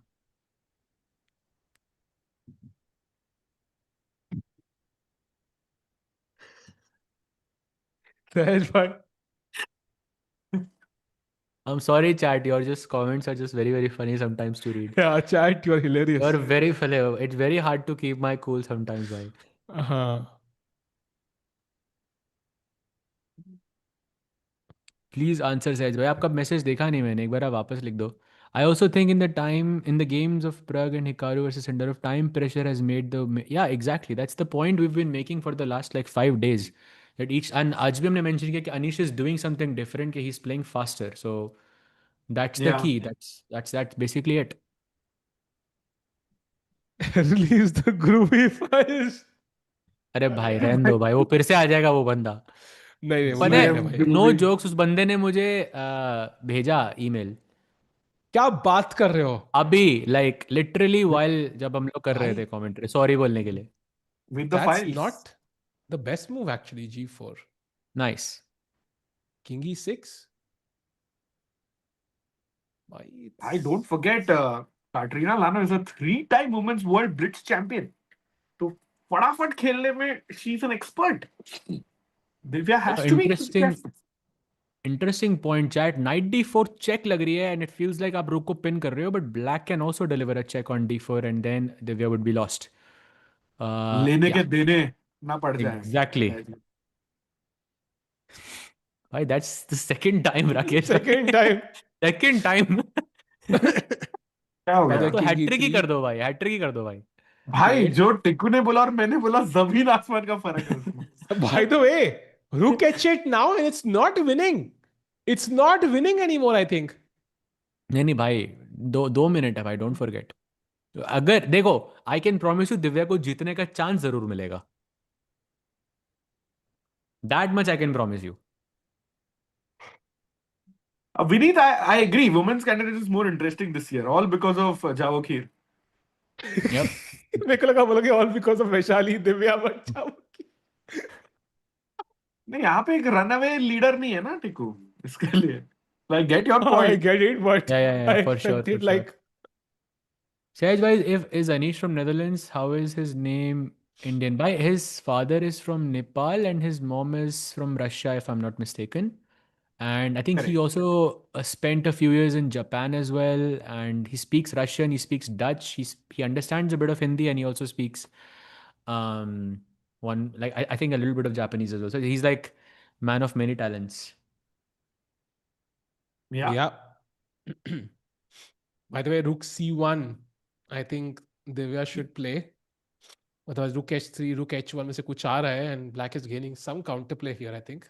I'm sorry, chat. Your just comments are just very, very funny sometimes to read. Yeah, chat, you're hilarious. You're very funny. It's very hard to keep my cool sometimes, bhai. Uh-huh. Please answer, Sahaj bhai. आपका message देखा नहीं मैंने. एक बार आप वापस लिख दो. I also think in the games of Pragg and Hikaru versus Sindarov, time pressure has made yeah, exactly. That's the point we've been making for the last like 5 days. That and आज भी हमने mention किया कि Anish is doing something different, कि he's playing faster. So that's the Yeah. key. That's basically it. Release the groovy files. अरे भाई रहने दो भाई, वो फिर से आ जाएगा वो बंदा. नहीं वो पता नहीं है, आएगा भाई. नो जोक्स, उस बंदे ने मुझे भेजा ईमेल क्या बात कर रहे हो अभी, लाइक लिटरली वाइल जब हम लोग कर रहे भाई? थे कमेंट्री, सॉरी बोलने के लिए. With the That's files. not the best move actually. G4, nice. King E6. Bhai, I don't forget, Kateryna Lagno is a 3-time women's world blitz champion. तो फटाफट खेलने में she is an expert. Divya has to be interesting careful. Interesting point chat. Knight D4 check लग रही है and it feels like आप रुक को पिन कर रहे हो, but black can also deliver a check on D4 and then Divya would be lost. लेने या के देने ना पड़ जाए. एग्जैक्टली भाई. That's the second time Rakesh. Second time. Second time. क्या हो By the गया? way, तो King हैट्रिक ही E3. कर दो भाई, हैट्रिक ही कर दो भाई. भाई Played. जो टिक्कू ने बोला और मैंने बोला जमीन आसमान का फर्क है उसमें. By the way, Rook H8 now and it's not winning. It's not winning anymore, I think. नहीं भाई, 2 मिनट है भाई, डोंट फॉरगेट. अगर देखो, I can promise you Divya को जीतने का चांस जरूर मिलेगा. That much I can promise you. Vineet, I agree. Women's candidate is more interesting this year, all because of Javokhir. Yep. मेरे को लगा बोलोगे all because of Vaishali Divya बच्चा. नहीं, यहाँ पे एक रनअवे लीडर नहीं है ना टिक्कू इसके लिए. Like, get your I point. get it, but Yeah, I for sure, felt for it sure. like Sahaj bhai, is Anish from Netherlands? How is his name Indian? Bhai, his father is from Nepal and his mom is from Russia, if I'm not mistaken. And I think he Correct. also spent a few years in Japan as well. And he speaks Russian, he speaks Dutch, he understands a bit of Hindi, and he also speaks I think a little bit of Japanese as well. So he's like man of many talents. Yeah. By the way, Rook C1. I think Divya should play. Otherwise, Rook H3, Rook H1 में से कुछ आ रहा है and Black is gaining some counterplay here, I think.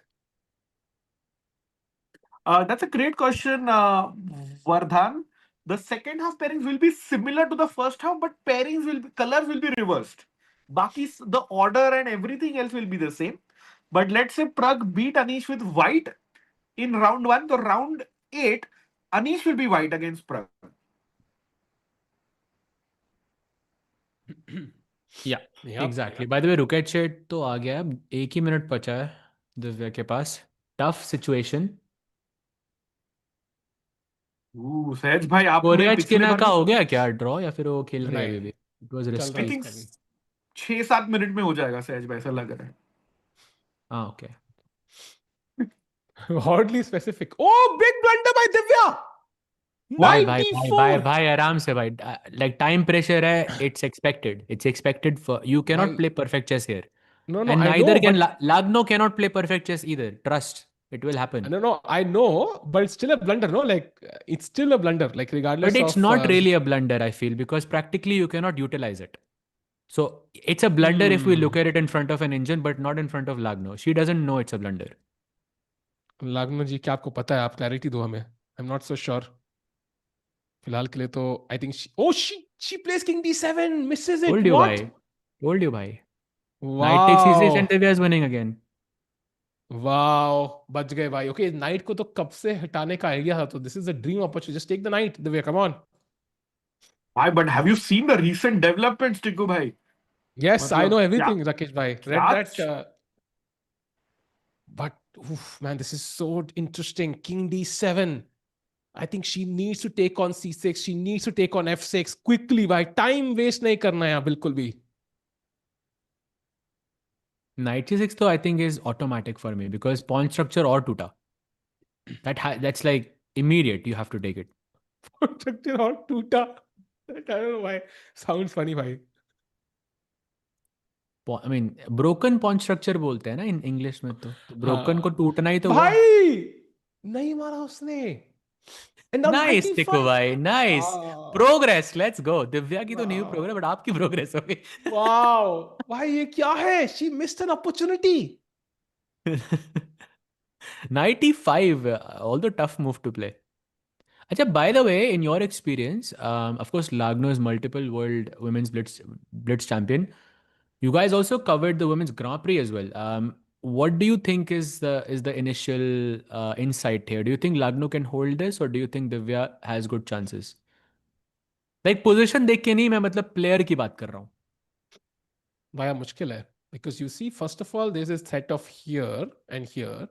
That's a great question, Vardhan. The second half pairings will be similar to the first half, but colors will be reversed. The order and everything else will be the same. But let's say Pragg beat Anish with white in round 1, so round 8, Anish will be white against Pragg. Yeah, Yep. exactly. By the way, रुक शेट तो आ गया है. 1 ही minute बचा है दिव्या के पास. Tough situation. सहज भाई, आपने पिछले गोरियाचकिना बार का हो गया क्या ड्रॉ, या फिर वो खेल रहे हैं नहीं, अभी भी? इट वाज चल रिस्की. रहा I है think इसका भी. 6-7 मिनट में हो जाएगा सहज भाई, ऐसा लग रहा है. हाँ, okay. Oddly specific. Oh, big blunder by Divya. भाई भाई 94. भाई भाई आराम से भाई. लाइक टाइम प्रेशर है. It's expected for you cannot भाई, play perfect chess here. No, and I neither know, can but Lagno cannot play perfect chess either. Trust, it will happen. no, I know, but it's still a blunder, no? Like it's still a blunder, like regardless But it's of. not really a blunder, I feel, because practically you cannot utilize it. So it's a blunder if we look at it in front of an engine, but not in front of Lagno. She doesn't know it's a blunder. Lagno जी, क्या आपको पता है? आप clarity दो हमें. I'm not so sure. फिलहाल के लिए तो I think she plays King D7, misses it. Told you, What? bhai. Told you, bhai. Knight takes E6 and Wow. Divya is winning again. Wow. बच गए भाई. Okay, knight को तो कब से हटाने का आइडिया था, तो this is a dream opportunity. Just take the knight, Divya. Come on. Why, but have you seen the recent developments, Tiggu bhai? Yes, I know मतलब everything, Rakesh bhai. Read क्या that. But man, this is so interesting. King D7. I think she needs to take on c6. She needs to take on f6 quickly. By time waste nahi karna hai bilkul bhi. Knight c6 though I think is automatic for me because pawn structure or tuta. That's like immediate. You have to take it. Pawn structure or tuta. I don't know why. Sounds funny, bhai. I mean, broken pawn structure बोलते हैं ना in English में तो broken को टूटना ही तो हुआ. भाई नहीं मारा उसने. And now Nice, 95. Tikku bhai. Nice. Progress. Let's go. Divya की तो नहीं हुई progress, but आपकी progress हो गई. Wow. भाई ये क्या है? She missed an opportunity. 95. Although tough move to play. Achha, by the way, in your experience, of course, Lagno is multiple world women's blitz champion. You guys also covered the women's Grand Prix as well. What do you think is the initial insight here? Do you think Lagno can hold this, or do you think Divya has good chances? Like position देख के नहीं, मैं मतलब player की बात कर रहा हूँ. भाई मुश्किल है. Because you see, first of all, there's a threat of here and here.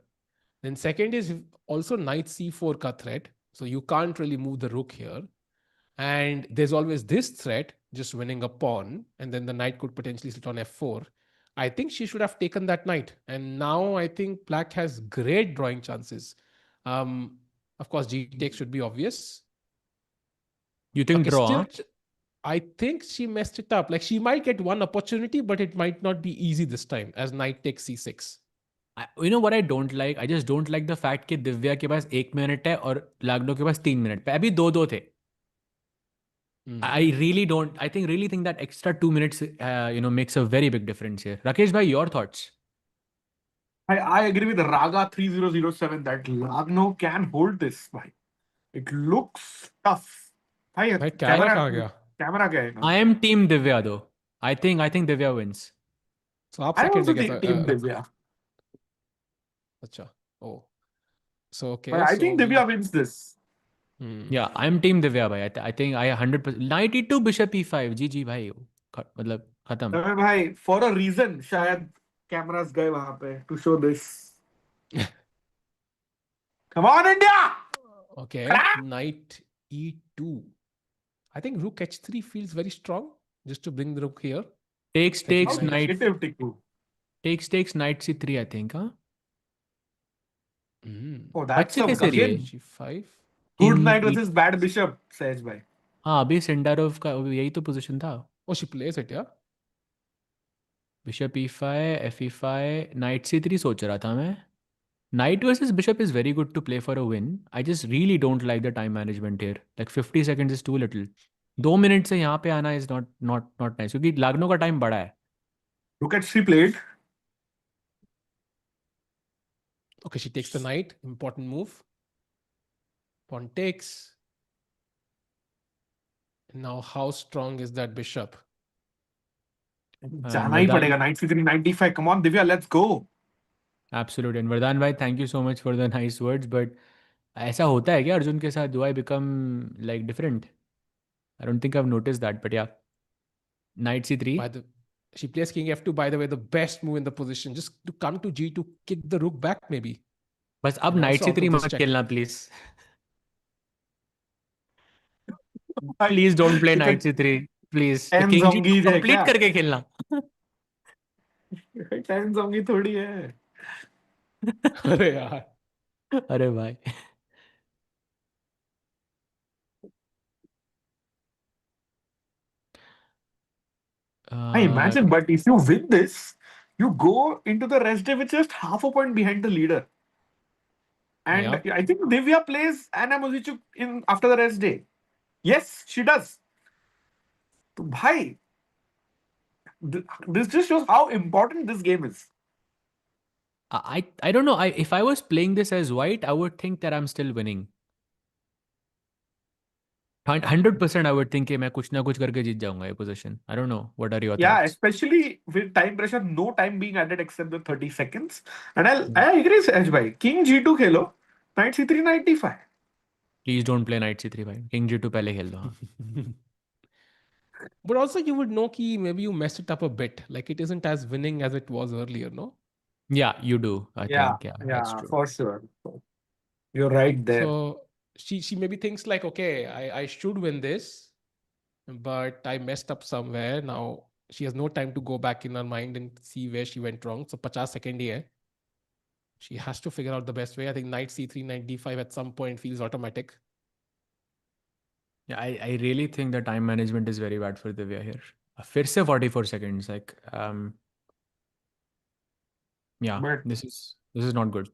Then second is also knight c4 ka threat. So you can't really move the rook here. And there's always this threat, just winning a pawn. And then the knight could potentially sit on f4. I think she should have taken that knight. And now I think black has great drawing chances. Of course, g takes should be obvious. You think Okay, draw? still, I think she messed it up. Like she might get one opportunity, but it might not be easy this time as knight takes c6. You know what I don't like? I just don't like the fact कि दिव्या के पास 1 minute है और लाग्नो के पास 3 minute पे. अभी 2-2 थे. I really think that extra 2 minutes, makes a very big difference here. Rakesh bhai, your thoughts? I agree with Raga 3007 that Lagno can hold this. Bhai. It looks tough. Bhai, camera kya hai? I am team Divya though. I think Divya wins. So आप I second also guess. team Divya. Acha. Oh. So okay. But I think Divya wins this. Yeah, I'm team Divya bhai. I think I 100%. Knight e2 bishop e5. GG bhai. मतलब खत्म. Bhai, for a reason, शायद cameras गए वहाँ पे to show this. Come on, India! Okay. Knight e2. I think rook h3 feels very strong. Just to bring the rook here. Takes knight. Takes knight c3. I think, huh? Oh, that's a g5. Good knight versus bad bishop, Sahaj bhai. हाँ, अभी Sindarov का यही तो position था. Oh, she plays it, yeah. Bishop e5, fe5, knight c3 सोच रहा था मैं. Knight versus bishop is very good to play for a win. I just really don't like the time management here. Like 50 seconds is too little. 2 minute से यहाँ पे आना is not nice. क्योंकि लाग्नो का टाइम बड़ा है. Look at she played. Okay, she takes the knight. Important move. Pawn takes. Now, how strong is that bishop? जाना ही पड़ेगा. Knight c3, 95. Come on, Divya, let's go. Absolutely. And Vardhan bhai, thank you so much for the nice words. But ऐसा होता है क्या अर्जुन के साथ? Do I become like different? I don't think I've noticed that. But yeah, knight c3. She plays king f2. By the way, the best move in the position, just to come to g2, kick the rook back maybe. बस अब knight c3 मत खेलना please. Please don't play knight c3. Please. Tan Zhongyi complete करके खेलना. Tan Zhongyi थोड़ी है. अरे यार. अरे भाई. I imagine, but if you win this, you go into the rest day with just half a point behind the leader. And I think Divya plays Anna Muzychuk in after the rest day. Yes, she does. So, bhai, this just shows how important this game is. I don't know. If I was playing this as white, I would think that I'm still winning. 100% I would think कि मैं कुछ ना कुछ करके जीत जाऊंगा ये position. I don't know. What are your thoughts? Yeah, especially with time pressure, no time being added except the 30 seconds. And I agree, Sahaj bhai. King g2 Khelo, knight c3, knight d5. Please don't play knight c3 भाई. King g2 पहले खेल दो. But also you would know कि maybe you messed it up a bit. Like it isn't as winning as it was earlier, no? Yeah, you do. I think. Yeah, that's true. For sure. You're right there. So she maybe thinks like, okay, I should win this, but I messed up somewhere. Now she has no time to go back in her mind and see where she went wrong. So 50 second hai. She has to figure out the best way. I think knight c3, knight d5 at some point feels automatic. Yeah, I really think the time management is very bad for Divya here. फिर से 44 seconds. Like, yeah, But this is not good.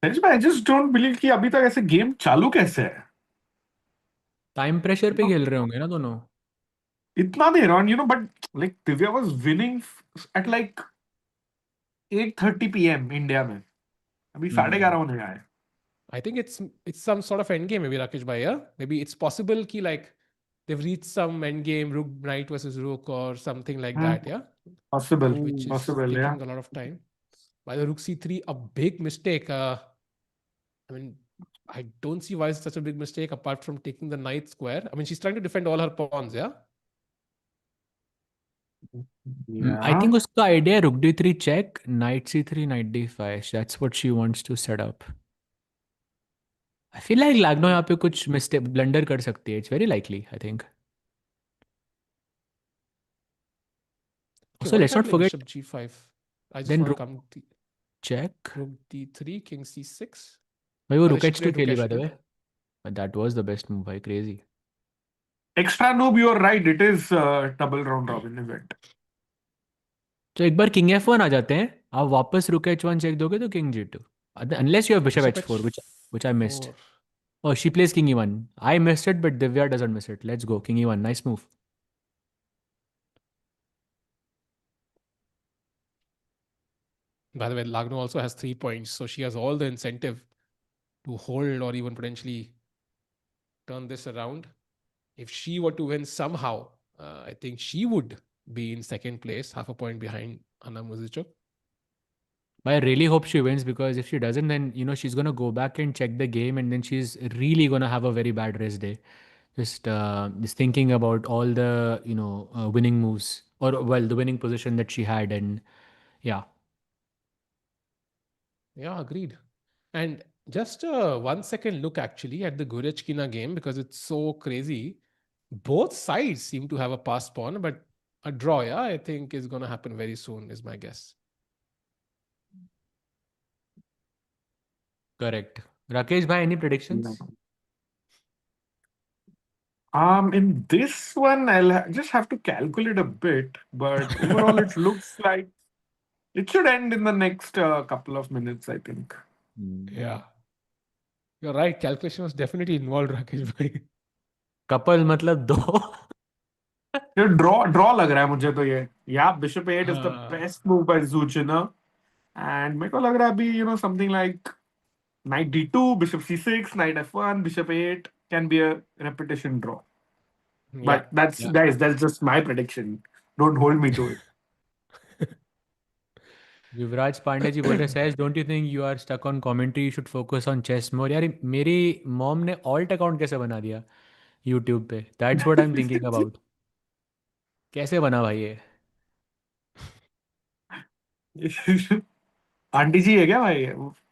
I just don't believe कि अभी तक ऐसे game चालू कैसे है. Time pressure पे खेल रहे होंगे ना दोनों. इतना देर on, but like Divya was winning at like 8:30 p.m. India में. अभी 11:30 होने आए. I think it's some sort of endgame, maybe Rakesh Bhai. Yeah? Maybe it's possible ki like they've reached some endgame, rook knight versus rook or something like that. Yeah, Possible, which is possible, yeah. taking a lot of time. By the rook c3, a big mistake. I mean, I don't see why it's such a big mistake apart from taking the knight square. I mean, she's trying to defend all her pawns. Yeah. I think उसका idea rook d3 check, knight c3, knight d5. That's what she wants to set up. I feel like Lagno यहाँ पे कुछ mistake blunder कर सकती है. It's very likely, I think. Okay, So let's not forget. bishop g5. I just Then want to rook come check. rook d3, king c6. भाई वो Or rook she h2 played rook खेली by the h2. way. But that was the best move, भाई. Crazy. Extra noob, you're right. It is double round robin event. तो एक बार king f1 आ जाते हैं. आप वापस rook h1 check दोगे तो king g2. Unless you have bishop h4, which I missed. Oh, she plays king e1. I missed it, but Divya doesn't miss it. Let's go. King e1. Nice move. By the way, Lagno also has 3 points, so she has all the incentive to hold or even potentially turn this around. If she were to win somehow, I think she would be in second place, half a point behind Anna Muzychuk. But I really hope she wins, because if she doesn't, then she's gonna go back and check the game, and then she's really gonna have a very bad rest day. Just thinking about all the winning moves, or well, the winning position that she had, and yeah. Yeah, agreed. And just a 1 second look actually at the Goryachkina game, because it's so crazy. Both sides seem to have a passed pawn, but a draw, yeah, I think is going to happen very soon, is my guess. Correct. Rakesh bhai, any predictions? In this one, just have to calculate a bit, but overall, it looks like it should end in the next couple of minutes, I think. Yeah. You're right. Calculation was definitely involved, Rakesh bhai. Couple मतलब दो. ये draw लग रहा है मुझे तो ये. Yeah, bishop 8 is the best move by Zhu Jiner. And मेरे को लग रहा है अभी something like knight d2, bishop c6, knight f1, bishop 8 can be a repetition draw. But guys, that's just my prediction. Don't hold me to it. युवराज पांडे जी बोल रहे हैं, don't you think you are stuck on commentary, you should focus on chess more. यार मेरी mom ने alt account कैसे बना दिया YouTube पे? That's what I am thinking about. कैसे बना भाई ये? आंटी जी है क्या भाई?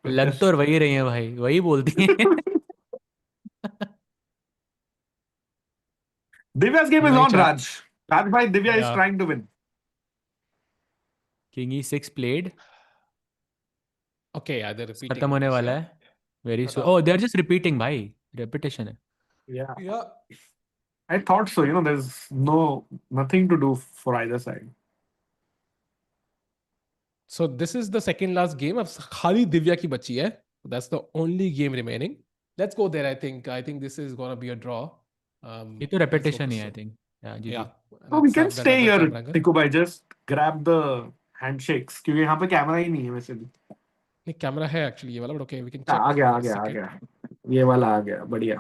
लग तो वही रही है भाई, वही बोलती है. Divya's game is on, Raj. Raj bhai, Divya is trying to win. King e6 played. Okay, yeah, they're repeating. खत्म होने वाला है. Very soon. Oh, they're just repeating, भाई. Repetition है. Yeah. I thought so. There's nothing to do for either side. So this is the second last game of Khali Divya ki bachi hai. That's the only game remaining. Let's go there. I think this is gonna be a draw. ये तो repetition ही है, I think. Yeah. So we can stay here, Tiku bhai. Just grab the handshakes. क्योंकि यहाँ पे camera ही नहीं है वैसे भी. नहीं, कैमरा है actually ये वाला, but okay, we can check. आ गया. ये वाला आ गया, बढ़िया.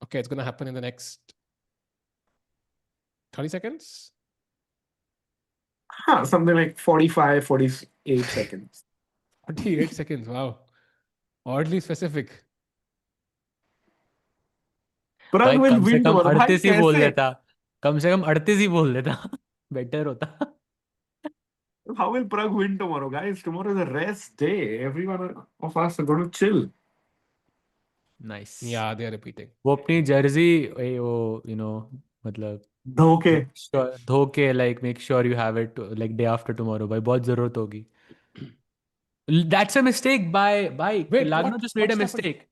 Okay, it's gonna happen in the next 30 seconds. Something like 45, 48 seconds. 48 seconds, wow. Oddly specific. Pragg will win tomorrow. कम से कम 38 ही बोल देता. कम से कम 38 ही बोल देता. बेटर होता. How will Pragg win tomorrow, guys? Tomorrow is a rest day. Everyone of us are going to chill. Nice. Yeah, they are repeating. वो अपनी Jersey वो मतलब धोखे धोके like make sure you have it like day after tomorrow भाई बहुत जरूरत होगी. That's a mistake by Wait, Lagno what? just What made a just happened? mistake.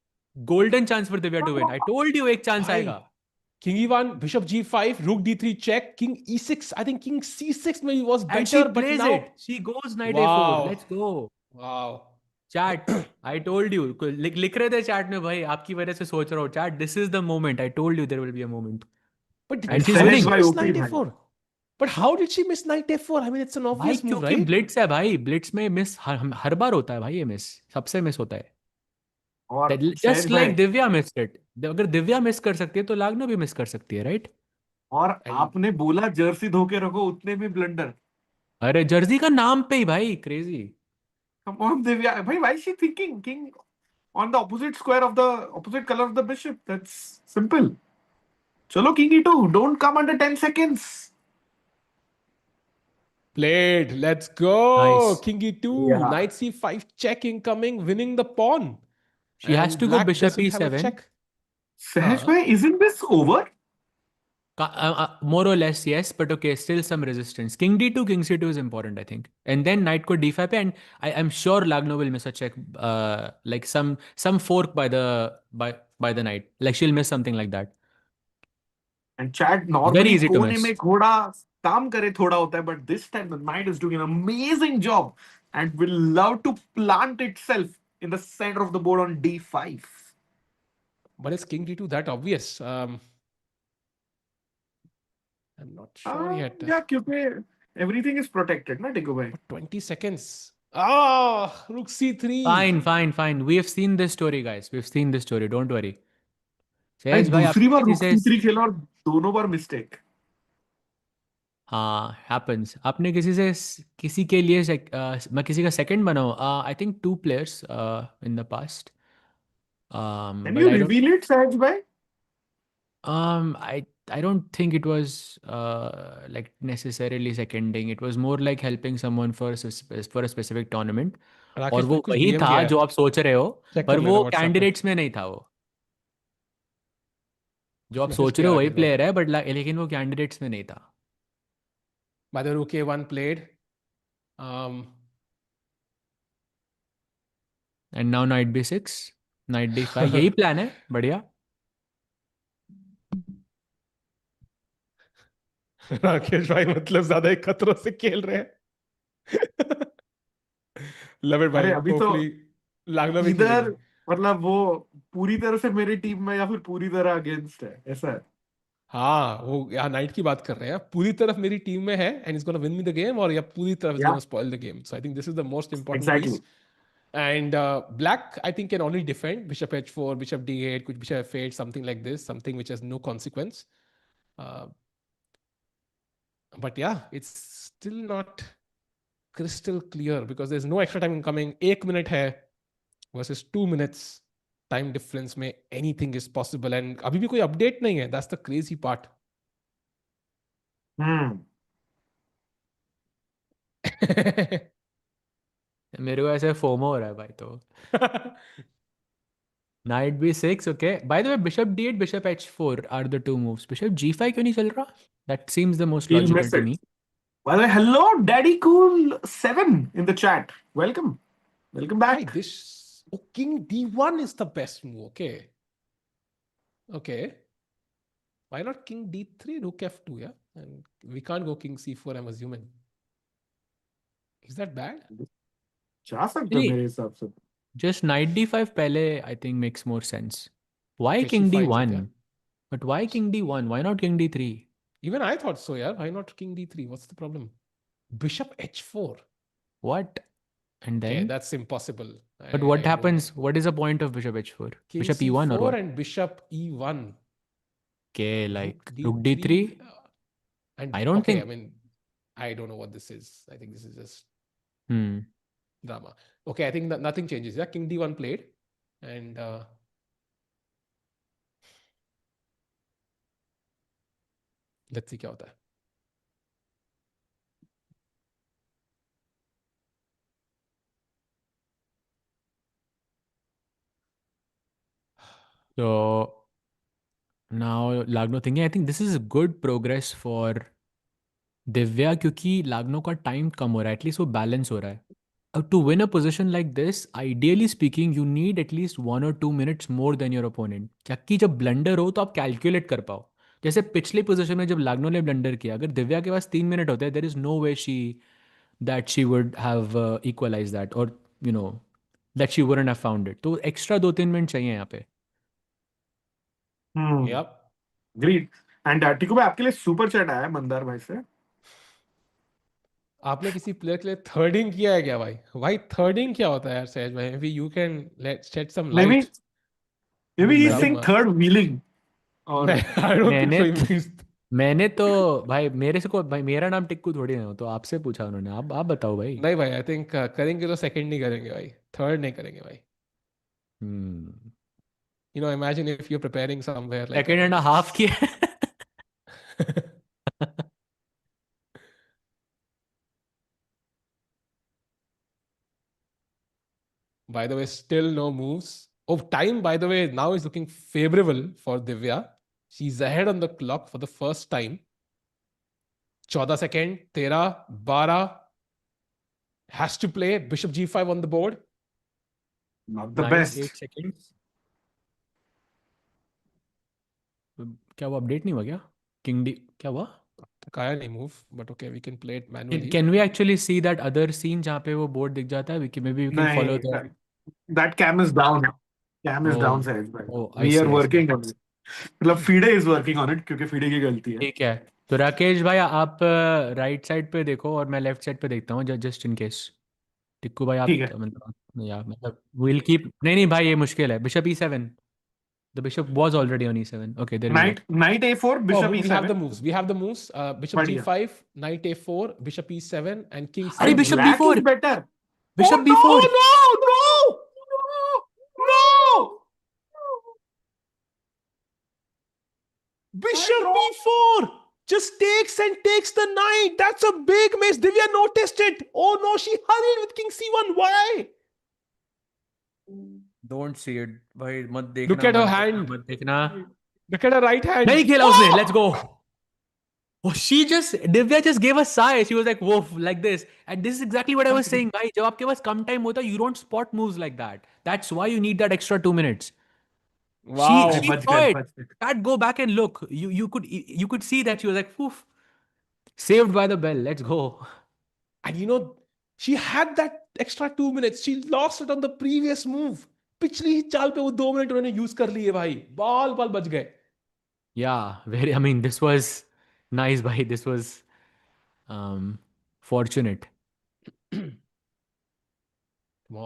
Golden chance for Divya to win. I told you एक chance Bhai, आएगा. King E1, Bishop G5, Rook D3 check, King E6. I think King C6 maybe was And she better, but plays now. it. She goes knight a4. Wow. Let's go. Wow. Chat. I told you. लिख रहे थे chat में भाई आपकी वजह से सोच रहा हूँ. Chat. This is the moment. I told you there will be a moment. But And she's सहज did winning. she भाई miss ओपी knight भाई. a4? But how did she miss knight a4? I mean, it's an भाई obvious move, क्योंकि right? Blitz है भाई. Blitz में miss her बार होता है भाई ये मिस. सबसे मिस होता है. और सहज Just भाई, like Divya missed it. अगर दिव्या मिस कर सकती है तो लागनो भी मिस कर सकती है, राइट? और And आपने बोला जर्सी धोके रखो, उतने भी ब्लंडर. अरे जर्सी का नाम पे ही भाई crazy. Come on, Divya. Bhai, why is she thinking king on the opposite square of the opposite color of the bishop? That's simple. Chalo, king e2. Don't come under 10 seconds. played. Let's go. Nice. King E2. Yeah. Knight C5 check incoming, winning the pawn. She has And to go black bishop doesn't have a e7. check. Sahaj bhai, isn't this over? More or less, yes, but okay, still some resistance. King d2, king c2 is important, I think. And then knight ko d5 pe, and I'm sure Lagno will miss a check, like some fork by the knight. Like she'll miss something like that. And Chad, Very normally easy to कोने miss. में घोड़ा काम करे थोड़ा होता है, but this time the knight is doing an amazing job and will love to plant itself in the center of the board on d5. But is King D2 that obvious? I'm not sure yet. Yeah, क्योंकि everything is protected, ना टिकू भाई. 20 seconds. Ah, Rook C3. Fine. We have seen this story, guys. We've seen this story. Don't worry. भाई सहज भाई दूसरी आपने बार किसी रुक से c3 खेला और दोनों बार मिस्टेक. हाँ happens. आपने किसी के लिए मैं किसी का सेकंड बना हूँ. I think 2 players in the past. Can But you I don't. reveal it, Sahaj bhai? I don't think it was like necessarily seconding. It was more like helping someone for a specific tournament. और राकेश वो भाई कुछ वही DM था किया जो है. आप सोच रहे हो, चेक पर कर लेना वो व्हाट्सएप पे. कैंडिडेट्स में नहीं था वो. जो आप मैसेज सोच रहे किया हो वही राकेश भाई. प्लेयर है, बट लेकिन वो कैंडिडेट्स में नहीं था. By the way, Rook A1 played. Um, and now night b6, night d5. यही प्लान है. बढ़िया. राकेश भाई मतलब ज्यादा ही खतरों से खेल रहे हैं. लव इट अरे भाई. अभी तो होपफुली लागना भी इधर खेलेगी. मतलब वो पूरी तरह से मेरी टीम में या फिर पूरी तरह अगेंस्ट है, ऐसा है. हाँ वो यहाँ नाइट की बात कर रहे हैं. पूरी तरफ मेरी टीम में है and is gonna win me the game, और या पूरी तरफ इज या gonna spoil the game. So I think this is the most important exactly. Piece. And black, I think, can only defend bishop h4, bishop d8, bishop f8, something like this, something which has no consequence. Uh, but yeah, it's still not crystal clear because there's no extra time coming. 1 minute hai versus 2 minutes time difference में anything is possible. And अभी भी कोई update नहीं है. That's the crazy part. मेरे को ऐसे FOMO हो रहा है भाई. तो knight b6, okay. By the way bishop d8, bishop h4 are the 2 moves. Bishop g5 क्यों नहीं चल रहा? That seems the most He'll logical miss to it. Me. By the way, hello, Daddy Cool 7 in the chat. Welcome. Welcome Why back. this? Oh, king d1 is the best move. Okay. Okay. Why not king d3, rook f2? Yeah, and we can't go king c4. I'm assuming. Is that bad? जा सकते हो मेरे हिसाब से. Just night d5 पहले I think makes more sense. Why Okay, king she finds it. d1? Yeah. But why king d1? Why not king d3? Even I thought so. Yeah. Why not king d3? What's the problem? Bishop h4. What? And Okay, then? that's impossible. But what happens? What is the point of bishop h4? King Bishop e1 or c4 what? and bishop e1. Okay, like Rook rook d3? And I don't okay, think. I mean, I don't know what this is. I think this is just Hmm. drama. Okay, I think that nothing changes. Yeah, king d1 played, and let's see क्या होता है. So now Lagno thinking, I think this is good progress for Divya क्योंकि लागनो का time कम हो रहा है at least वो balance हो रहा है अब to win a position like this ideally speaking you need at least 1 or 2 minutes more than your opponent ताकि जब ब्लंडर हो तो आप कैलकुलेट कर पाओ जैसे पिछले पोजीशन में जब लागनो ने ब्लंडर किया अगर दिव्या के पास 3 मिनट होते हैं there is no way she would have equalize that और you know that she wouldn't have found it तो एक्स्ट्रा 2-3 मिनट चाहिए यहाँ पे Yep. ग्रेट एंड टिकू भाई आपके लिए सुपर चैट आया है मंदार भाई से आपने किसी प्लेयर के लिए थर्डिंग किया है क्या भाई? भाई थर्डिंग क्या होता है यार सहज भाई? Maybe you can let shed some may be light. He Some, saying third wheeling और I don't think so. He means मैंने तो भाई मेरे से को भाई मेरा नाम टिक्कू थोड़ी ना हो तो आपसे पूछा उन्होंने आप बताओ भाई नहीं भाई. I think करेंगे तो सेकंड नहीं करेंगे भाई. थर्ड नहीं करेंगे भाई. You know, imagine if you're preparing somewhere like. Second and half की By the way, still no moves. Oh, time, by the way, now is looking favorable for Divya. She's ahead on the clock for the first time. 14 second, 13, 12. Has to play. Bishop g5 on the board. not the 8 best seconds क्या वो update नहीं हुआ क्या king D क्या हुआ Kaya nahi move, but okay, we can play it manually. can we actually see that other scene जहाँ पे वो बोर्ड दिख जाता है maybe we can follow the that cam is down cam is Oh, down Sahej bhai. oh, I We see, are I see. working on it मतलब FIDE is working on it क्योंकि FIDE की गलती है ठीक है तो राकेश भाई आप राइट साइड पे देखो और मैं लेफ्ट साइड पे देखता हूँ जस्ट इन केस टिक्कू भाई आप ठीक है मतलब विल कीप नहीं भाई ये मुश्किल है bishop E7 the bishop was already on E7 okay there we go knight a4 Oh, bishop we have the e7 moves. We have the moves. Bishop बढ़िया g5, knight a4, bishop e7, and king अरे c4. Bishop black B4 is better bishop oh B4 no Bishop b4 just takes and takes the knight. That's a big miss. Divya noticed it. Oh no, she hurried with king c1. Why? Don't see it भाई मत देखना Look at her मत देखना hand. मत देखना Look at her right hand. नहीं खेला उसने let's go Oh, Divya just gave a sigh. She was like, woof, like this. And this is exactly what I was saying, bhai. जब आपके पास कम time होता, you don't spot moves like that. That's why you need that extra 2 minutes. Wow. She saw it. Dad, go back and look. You could see that she was like, woof, saved by the bell. Let's go. And you know, she had that extra 2 minutes. She lost it on the previous move. पिछली ही चाल पे वो 2 minute उन्होंने use कर लिए भाई बाल बाल बच गए Yeah, I mean, this was nice, bhai. This was fortunate. Come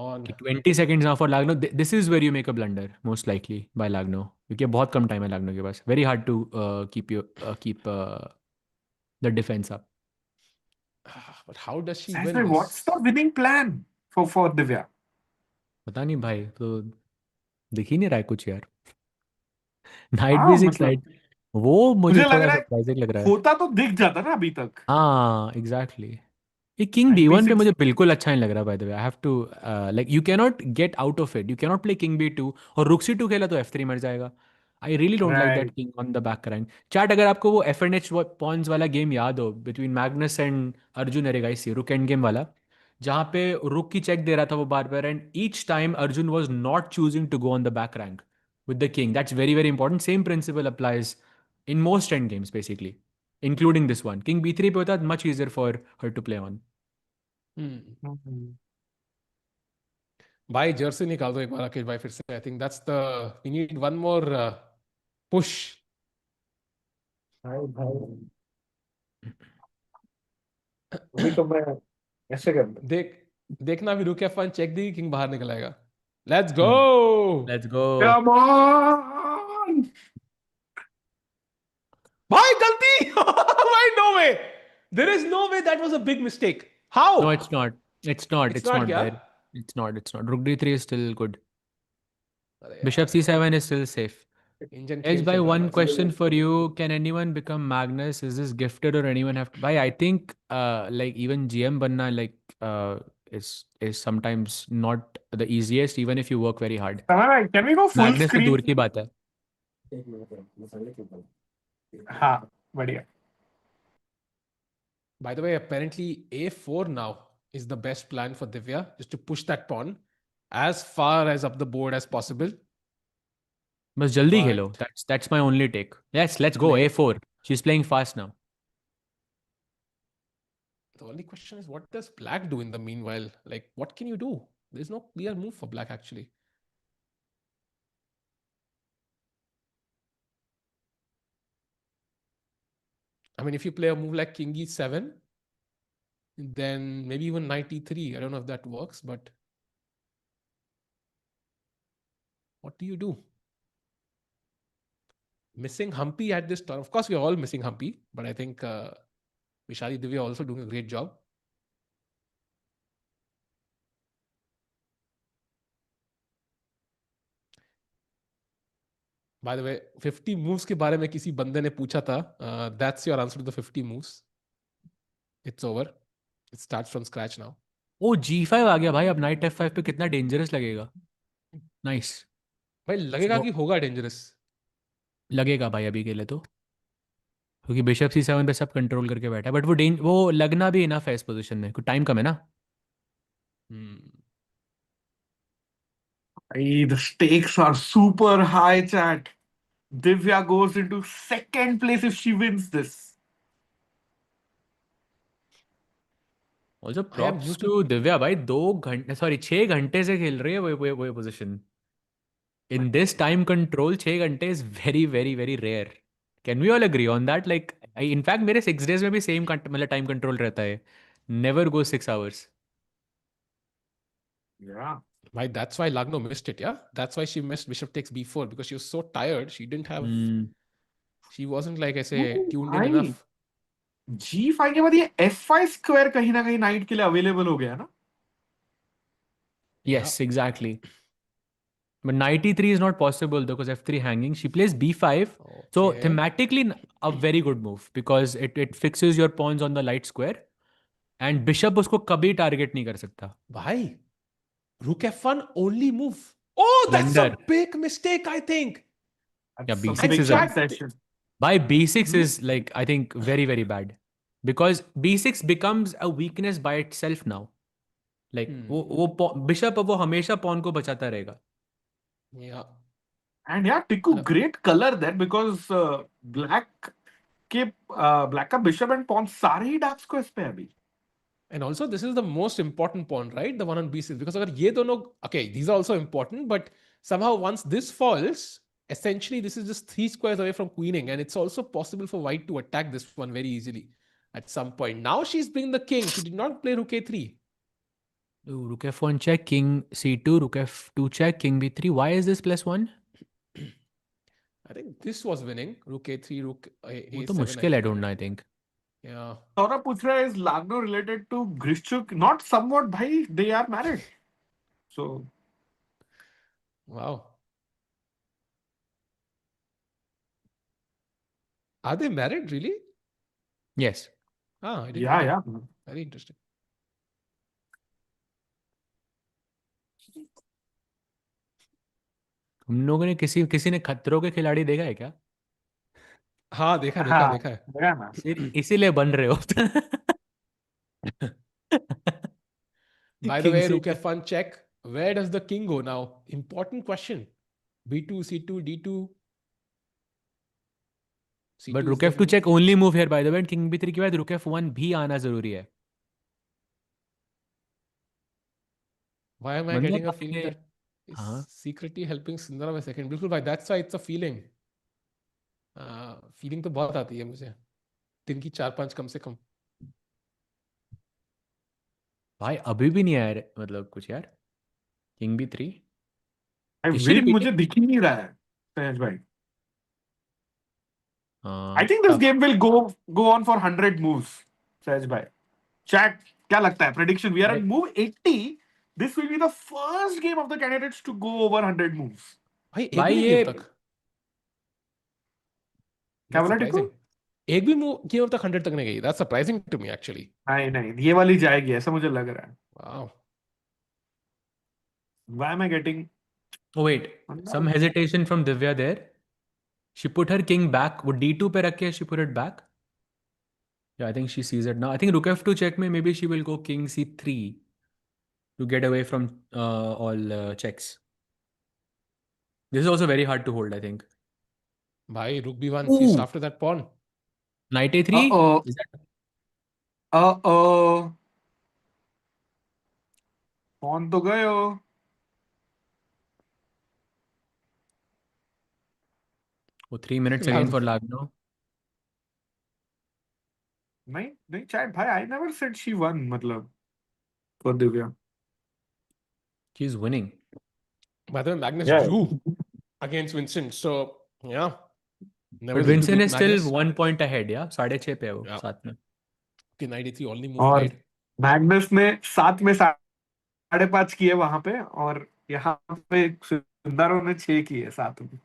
on. 20 seconds now for Lagno. This is where you make a blunder, most likely by Lagno. क्योंकि बहुत कम time है Lagno के पास. Very hard to keep the defense up. But how does she Sahej win bhai, this? what's the winning plan for Divya पता नहीं भाई तो दिख ही नहीं रहा है कुछ यार. Knight हाँ B6 मतलब knight वो मुझे मुझे लग थोड़ा रहा है सरप्राइजिंग लग रहा है. होता तो दिख जाता ना अभी तक हाँ एग्जैक्टली ये किंग Knight D1 पे B6 मुझे बिल्कुल अच्छा नहीं लग रहा by the way I have to like you can not get out of it you can not play king B2 और रुक C2 खेला तो F3 मर जाएगा. I really don't like that right king on the back rank chat. अगर आपको वो FNH pawns वाला game याद हो between Magnus and Arjun Erigaisi rook end game वाला जहाँ पे रुक की चेक दे रहा था वो बार बार and each time Arjun was not choosing to go on the back rank with the king. That's very, very important. Same principle applies in most end games, basically, including this one. King B3 पे होता much easier for her to play on. भाई jersey निकाल दो एक बार राकेश भाई फिर से I think that's the we need one more push अभी तो मैं ऐसे कर दूं देखना भी रुक F1 चेक दी किंग बाहर निकल आएगा let's go Let's go. come on भाई गलती भाई no way there is no way that was a big mistake how No, it's not. It's not. It's It's not not क्या? there. It's not. It's not. Rook D3 is still good. अरे Bishop C7 is still safe. Engine Edge by one question for you. Can anyone become Magnus? Is this gifted or anyone have to buy? I think like even GM banna like is sometimes not the easiest even if you work very hard. Alright, can we go full Magnus तो screen दूर की बात है. हाँ बढ़िया. By the way, apparently a4 now is the best plan for Divya, just to push that pawn as far as up the board as possible. बस जल्दी खेलो. But That's my only take. Yes, let's go. play. A4. She's playing fast now. The only question is, what does Black do in the meanwhile? Like, what can you do? There's no clear move for Black, actually. I mean, if you play a move like King E7, then maybe even Knight E3. I don't know if that works, but what do you do? Missing Humpy at this turn. Of course, we're all missing Humpy, but I think Vaishali Divya also doing a great job. By the way, 50 moves के बारे में किसी बंदे ने पूछा था. That's your answer to the 50 moves. It's over. It starts from scratch now. O G5 आ गया भाई. अब नाइट F5 पे कितना डेंजरस लगेगा. नाइस. भाई लगेगा कि होगा डेंजरस. लगेगा भाई अभी के लिए तो, क्योंकि बिशप C7 पे सब कंट्रोल करके बैठा है. बट वो लगना भी इनफ है इस पोजीशन में. कुछ टाइम कम है ना. The stakes are super high, chat. Divya goes into second place if she wins this. Also props to Divya भाई. 6 घंटे से खेल रही है वो position. In this time control 6 घंटे is very very very rare. Can we all agree on that? Like in fact मेरे 6 days में भी same मतलब time control रहता है. Never goes 6 hours. Yeah. Right, that's why Lagno missed it, yeah? That's why she missed bishop takes b4, because she was so tired. She didn't have... She wasn't like, I say, tuned in enough. G5 के बाद ये F5 square कहीं ना कहीं night के लिए available हो गया ना? Yes, exactly. But knight e3 is not possible because f3 hanging. She plays b5. So thematically a very good move because it fixes your pawns on the light square and bishop उसको कभी target नहीं कर सकता. भाई, rook f1 only move. Oh, that's a big mistake, I think. Yeah, b6 is a... By b6 is like, I think, very, very bad. Because b6 becomes a weakness by itself now. Like, bishop वो हमेशा pawn को बचाता रहेगा. Yeah. And yeah, Tikku, great color there because black का bishop and pawn सारे ही dark squares पे अभी. And also, this is the most important pawn, right? The one on b6. Because अगर ये दोनों... Okay, these are also important, but somehow once this falls, essentially this is just 3 squares away from queening, and it's also possible for white to attack this one very easily at some point. Now she's bringing the king. She did not play rook a3. Ooh, rook f1 check, king c2, rook f2 check, king b3. Why is this +1? I think this was winning. Rook a3, rook a7. वो तो मुश्किल है ढूंढना, I think. Yeah. Saurabh पूछ रहा है, is Lagno related to Grishchuk? Not somewhat, bhai. They are married. So. Wow. Are they married, really? Yes. Ah, I didn't know. Yeah. Very interesting. हम लोगों ने किसी ने खतरों के खिलाड़ी देखा है क्या? हाँ, देखा है. इसीलिए बन रहे हो. By the way, rook f1 check. Where does the king go now? Important question. b2, c2, d2. C2 But rook f2 check only move here, by the way. king b3 के बाद rook f1 भी आना जरूरी है. Why am I getting a feeling that is secretly helping Sindarov a second? बिल्कुल भाई, that's why it's a feeling. Feeling तो बहुत आती है मुझे. दिन की 4-5 कम से कम. भाई अभी भी नहीं आया मतलब कुछ यार. king b3. मुझे दिख ही नहीं रहा है सहज भाई. I think this game will go on for 100 moves. सहज भाई. Chat, क्या लगता है? Prediction. We are at move 80. This will be the first game of the candidates to go over 100 moves. भाई ये तक. क्या बोला टिक्कू? एक भी गेम अब तक 100 तक नहीं गई. That's surprising to me actually. नहीं, ये वाली जाएगी ऐसा मुझे लग रहा है. Wow. Why am I getting... Oh wait, some hesitation from Divya there. She put her king back. वो d2 पे रख के she put it back. Yeah, I think she sees it now. I think rook f2 check में maybe she will go king c3 to get away from all checks. This is also very hard to hold, I think. Bhai, rook b1 feast Ooh. after that pawn. Knight a3. Uh-oh. Is that Uh-oh. Pawn तो गए हो. oh, 3 minutes Yeah. again for Lagno? नहीं नहीं chat भाई, I never said she won मतलब for Divya. She's winning. By the way, Magnus Yeah. drew against Vincent. So, yeah. Never But need to Vincent beat is still Magnus. 1 point ahead, yeah? 6.5 पे है वो Yeah. साथ में. Okay, knight e3 only move और played. Magnus ने 7 में 5.5 किए वहां पे, और यहाँ पे सुंदरों ने 6 किए 7 में.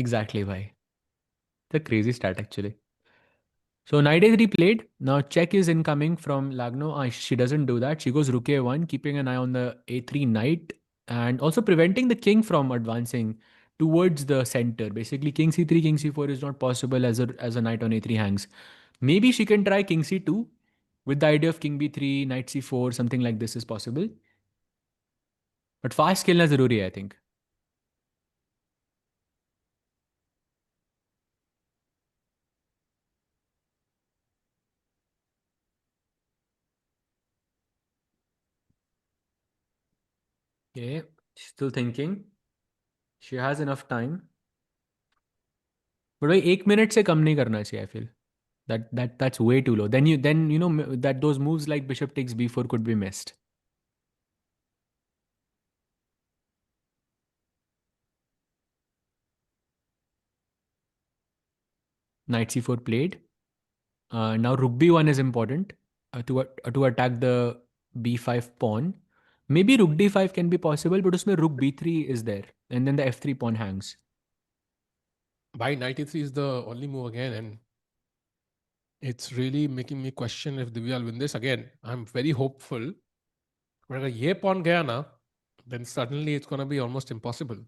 Exactly, bhai. The crazy stat actually. So knight a3 played. Now check is incoming from Lagno. She doesn't do that. She goes rook a1, keeping an eye on the a3 knight and also preventing the king from advancing towards the center. Basically, king c3, king c4 is not possible as a knight on a3 hangs. Maybe she can try king c2 with the idea of king b3, knight c4, something like this is possible. But fast खेलना जरूरी है, I think. Okay, still thinking. She has enough time. But भाई 1 minute से कम नहीं करना चाहिए, I feel. That's way too low. Then you know that those moves like bishop takes b4 could be missed. Knight c4 played. Now rook b1 is important to attack the b5 pawn. Maybe rook d5 can be possible, but usme rook b3 is there, and then the f3 pawn hangs. By knight e3 is the only move again, and it's really making me question if Divya will win this again. I'm very hopeful. But अगर ये pawn गया ना, then suddenly it's gonna be almost impossible.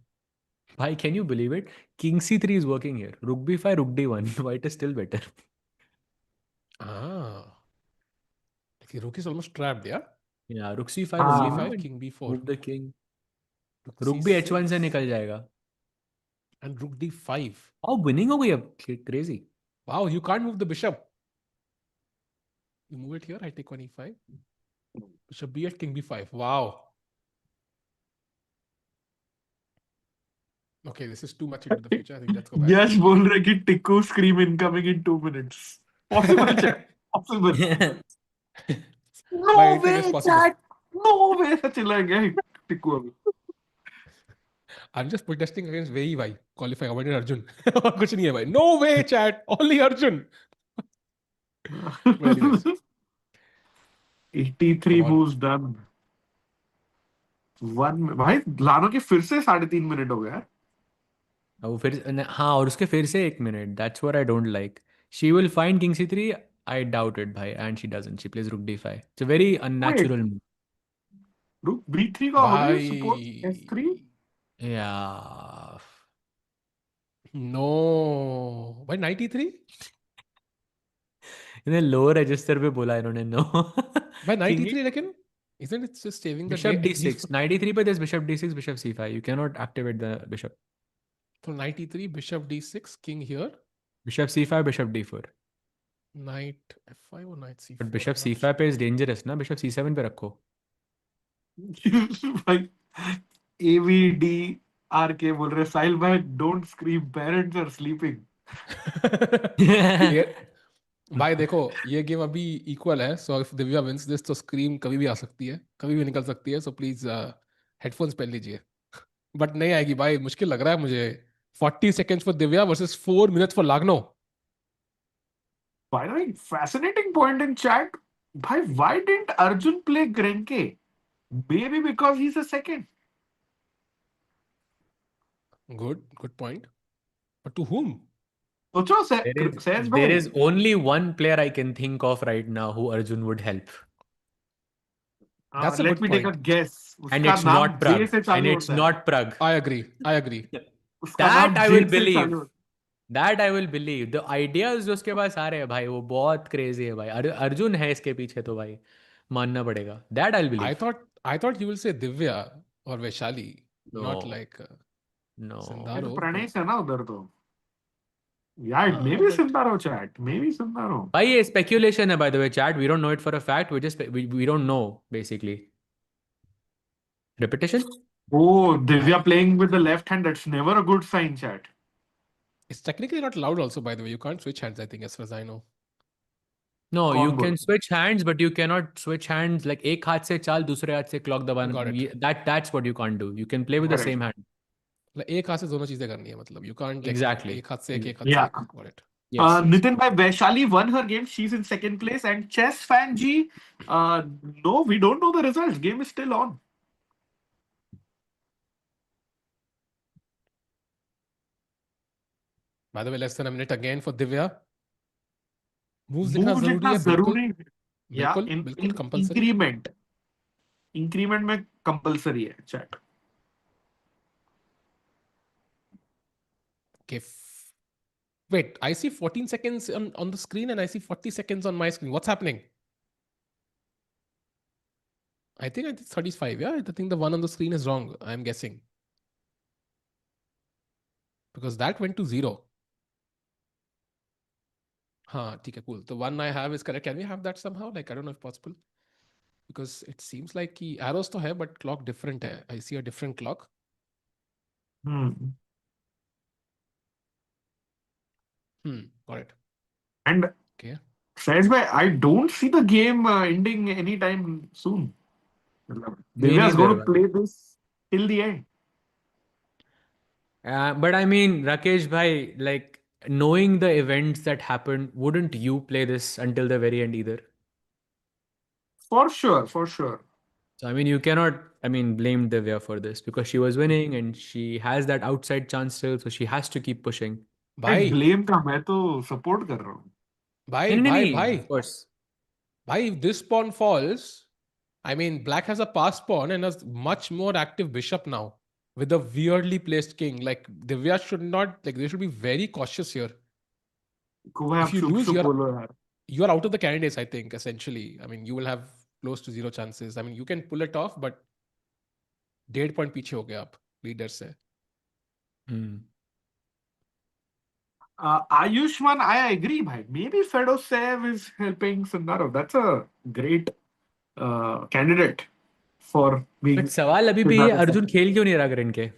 Bhai, can you believe it? King c3 is working here. Rook b5, rook d1. White is still better. Ah. Okay, rook is almost trapped, yeah? Yeah, rook c5 हाँ. only. c5, No? king b4. Move the king. Rook Rook भी c6, h1 से निकल जाएगा. and rook d5. Oh, winning हो गई अब. Crazy. Wow, you can't move the bishop. You move it here, I take on e5. Bishop b8, king b5. Wow. Okay, this is too much into the future. I think let's go back. यश बोल रहे कि Tikku scream incoming in 2 minutes. Possible chat. Possible. No By anything way is possible. chat. No way ऐसा चला गया टिक्कू अभी. I'm just protesting against Wei Yi भाई qualifying. I wanted Arjun. और कुछ नहीं है भाई. No way, chat. Only Arjun. But anyways, 83 come on. moves done. भाई लानो के फिर से 3.5 मिनट हो गया. वो फिर हाँ और उसके फिर से 1 minute. That's what I don't like. She will find king c3. I doubt it, bhai, and she doesn't. She plays rook d5. It's a very unnatural move. Rook b3 का हो रही है support भाई f3. Yeah. No. भाई knight e3? इन्हें lower register पे बोला इन्होंने no. भाई knight King e3 लेकिन isn't it just saving the Bishop day? d6. Knight e3 पे there's bishop d6, bishop c5. You cannot activate the bishop. So knight e3, bishop d6, king here. Bishop c5, bishop d4. Knight f5 or knight c4? But bishop c5 पे is dangerous ना. Bishop c7 पे रखो. भाई AVDRK बोल रहे साहिल भाई don't scream, parents are sleeping. भाई देखो ये गेम अभी इक्वल है, so if Divya wins this तो स्क्रीम कभी भी आ सकती है, कभी भी निकल सकती है, सो प्लीज हेडफोन्स पहन लीजिए. बट नहीं आएगी भाई, मुश्किल लग रहा है मुझे. 40 seconds for Divya versus 4 minutes for Lagno. By the way, fascinating point in chat. Bhai, why didn't Arjun play Grenke? Maybe because he's a second. Good point. But to whom? सोचो There is only one player I can think of right now who Arjun would help. That's a Let good me take a point. guess. And उसका it's नाम not J Pragg. से And चालू it's होता है. not Pragg. I agree. उसका That नाम I J will से believe. चालू होता है. That I will believe. The ideas जो उसके पास आ रहे हैं भाई वो बहुत crazy है भाई. अर्जुन है इसके पीछे तो भाई मानना पड़ेगा. That I'll believe. I thought you will say Divya or Vaishali, not No. like No. ये तो Sindarov. प्रणेश है ना उधर तो. Yeah, it may हाँ, be but Sindarov chat. Maybe Sindarov. भाई ये speculation है by the way chat. We don't know it for a fact. We don't know basically. Repetition? Oh, Divya I playing with the left hand. That's never a good sign, chat. it's technically not allowed also, by the way. You can't switch hands, I think, as far as I know. No, you कौन बोल? can switch hands, but you cannot switch hands like एक हाथ से चाल दूसरे हाथ से clock दबाना. Got it. That's what you can't do. You can play with the Correct. same hand. मतलब एक हाथ से दोनों चीजें करनी है मतलब. You can't like Exactly. एक हाथ से एक हाथ से Yeah. एक. Got it. Yes. Nitin bhai, Vaishali won her game. She's in second place. And Chess Fan G, no, we don't know the results. Game is still on. By the way, less than a minute again for Divya. Moves दिखना Move जरूरी जितना है बिल्कुल. जरूरी है. Yeah, बिल्कुल compulsory. Increment में compulsory है, chat. Okay. Wait, I see 14 seconds on the screen and I see 40 seconds on my screen. What's happening? I think it's 35. Yeah, I think the one on the screen is wrong. I'm guessing. Because that went to 0. Haan, okay, cool. The one I have is correct. Can we have that somehow? Like, I don't know if possible. Because it seems like ki arrows to hai, but clock different hai. I see a different clock. Got it. And Okay. Says bhai, I don't see the game ending anytime soon. Divya is going to play this till the end. But I mean, Rakesh bhai, like knowing the events that happened, wouldn't you play this until the very end either? For sure. So I mean, you cannot, blame Divya for this because she was winning and she has that outside chance still, so she has to keep pushing. भाई blame का मैं तो support कर रहा हूँ. Bhai. Of course. Bhai, if this pawn falls, I mean, black has a passed pawn and a much more active bishop now with a weirdly placed king. Like, Divya should not, like, they should be very cautious here. If you lose, you are out of the candidates, I think, essentially. I mean, you will have close to 0 chances. I mean, you can pull it off, but 1.5 point पीछे हो गए आप leader से. Ayushman, I agree, bhai. Maybe Fedosev is helping Sindarov. That's a great candidate for being. But सवाल अभी भी है अर्जुन खेल क्यों नहीं रहा ग्रैंड के?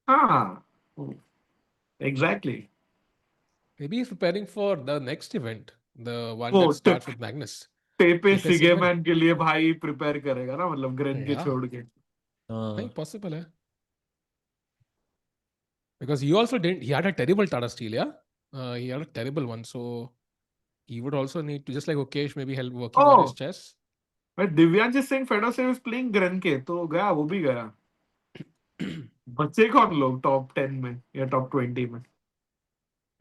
हाँ, exactly. Maybe he's preparing for the next event, the one that starts with Magnus. टेपे सिगेमैन के लिए भाई प्रिपेयर करेगा ना, मतलब ग्रैंड के छोड़ के. नहीं possible है. Because he also didn't, he had a terrible Tata Steel, yeah? He had a terrible one, so he would also need to, just like Okesh, maybe help working on his chess. But Divyansh is saying Fedosev is playing Grenke, तो गया वो भी गया. बच्चे कौन लोग top 10 में या top 20 में?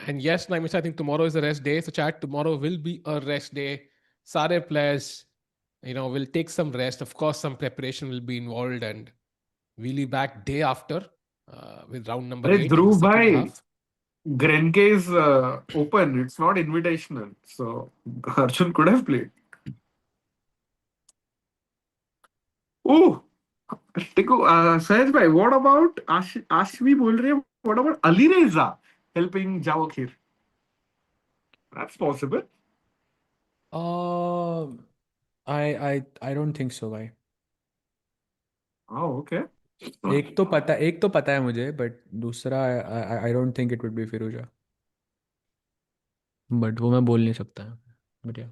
And yes, Naimish, I think tomorrow is a rest day. So chat, tomorrow will be a rest day. Sare players, will take some rest. Of course, some preparation will be involved and we'll be back day after with round number 8. Dhruv bhai, Grenke is open. It's not invitational. So Arjun could have played. Oh, Sahaj bhai, what about Ashvi बोल रही है? What about Ali Reza helping Javokhir? That's possible. I don't think so, भाई. Oh, okay. एक तो पता है मुझे, but दूसरा I don't think it would be Firuza. But वो मैं बोल नहीं सकता. But yeah.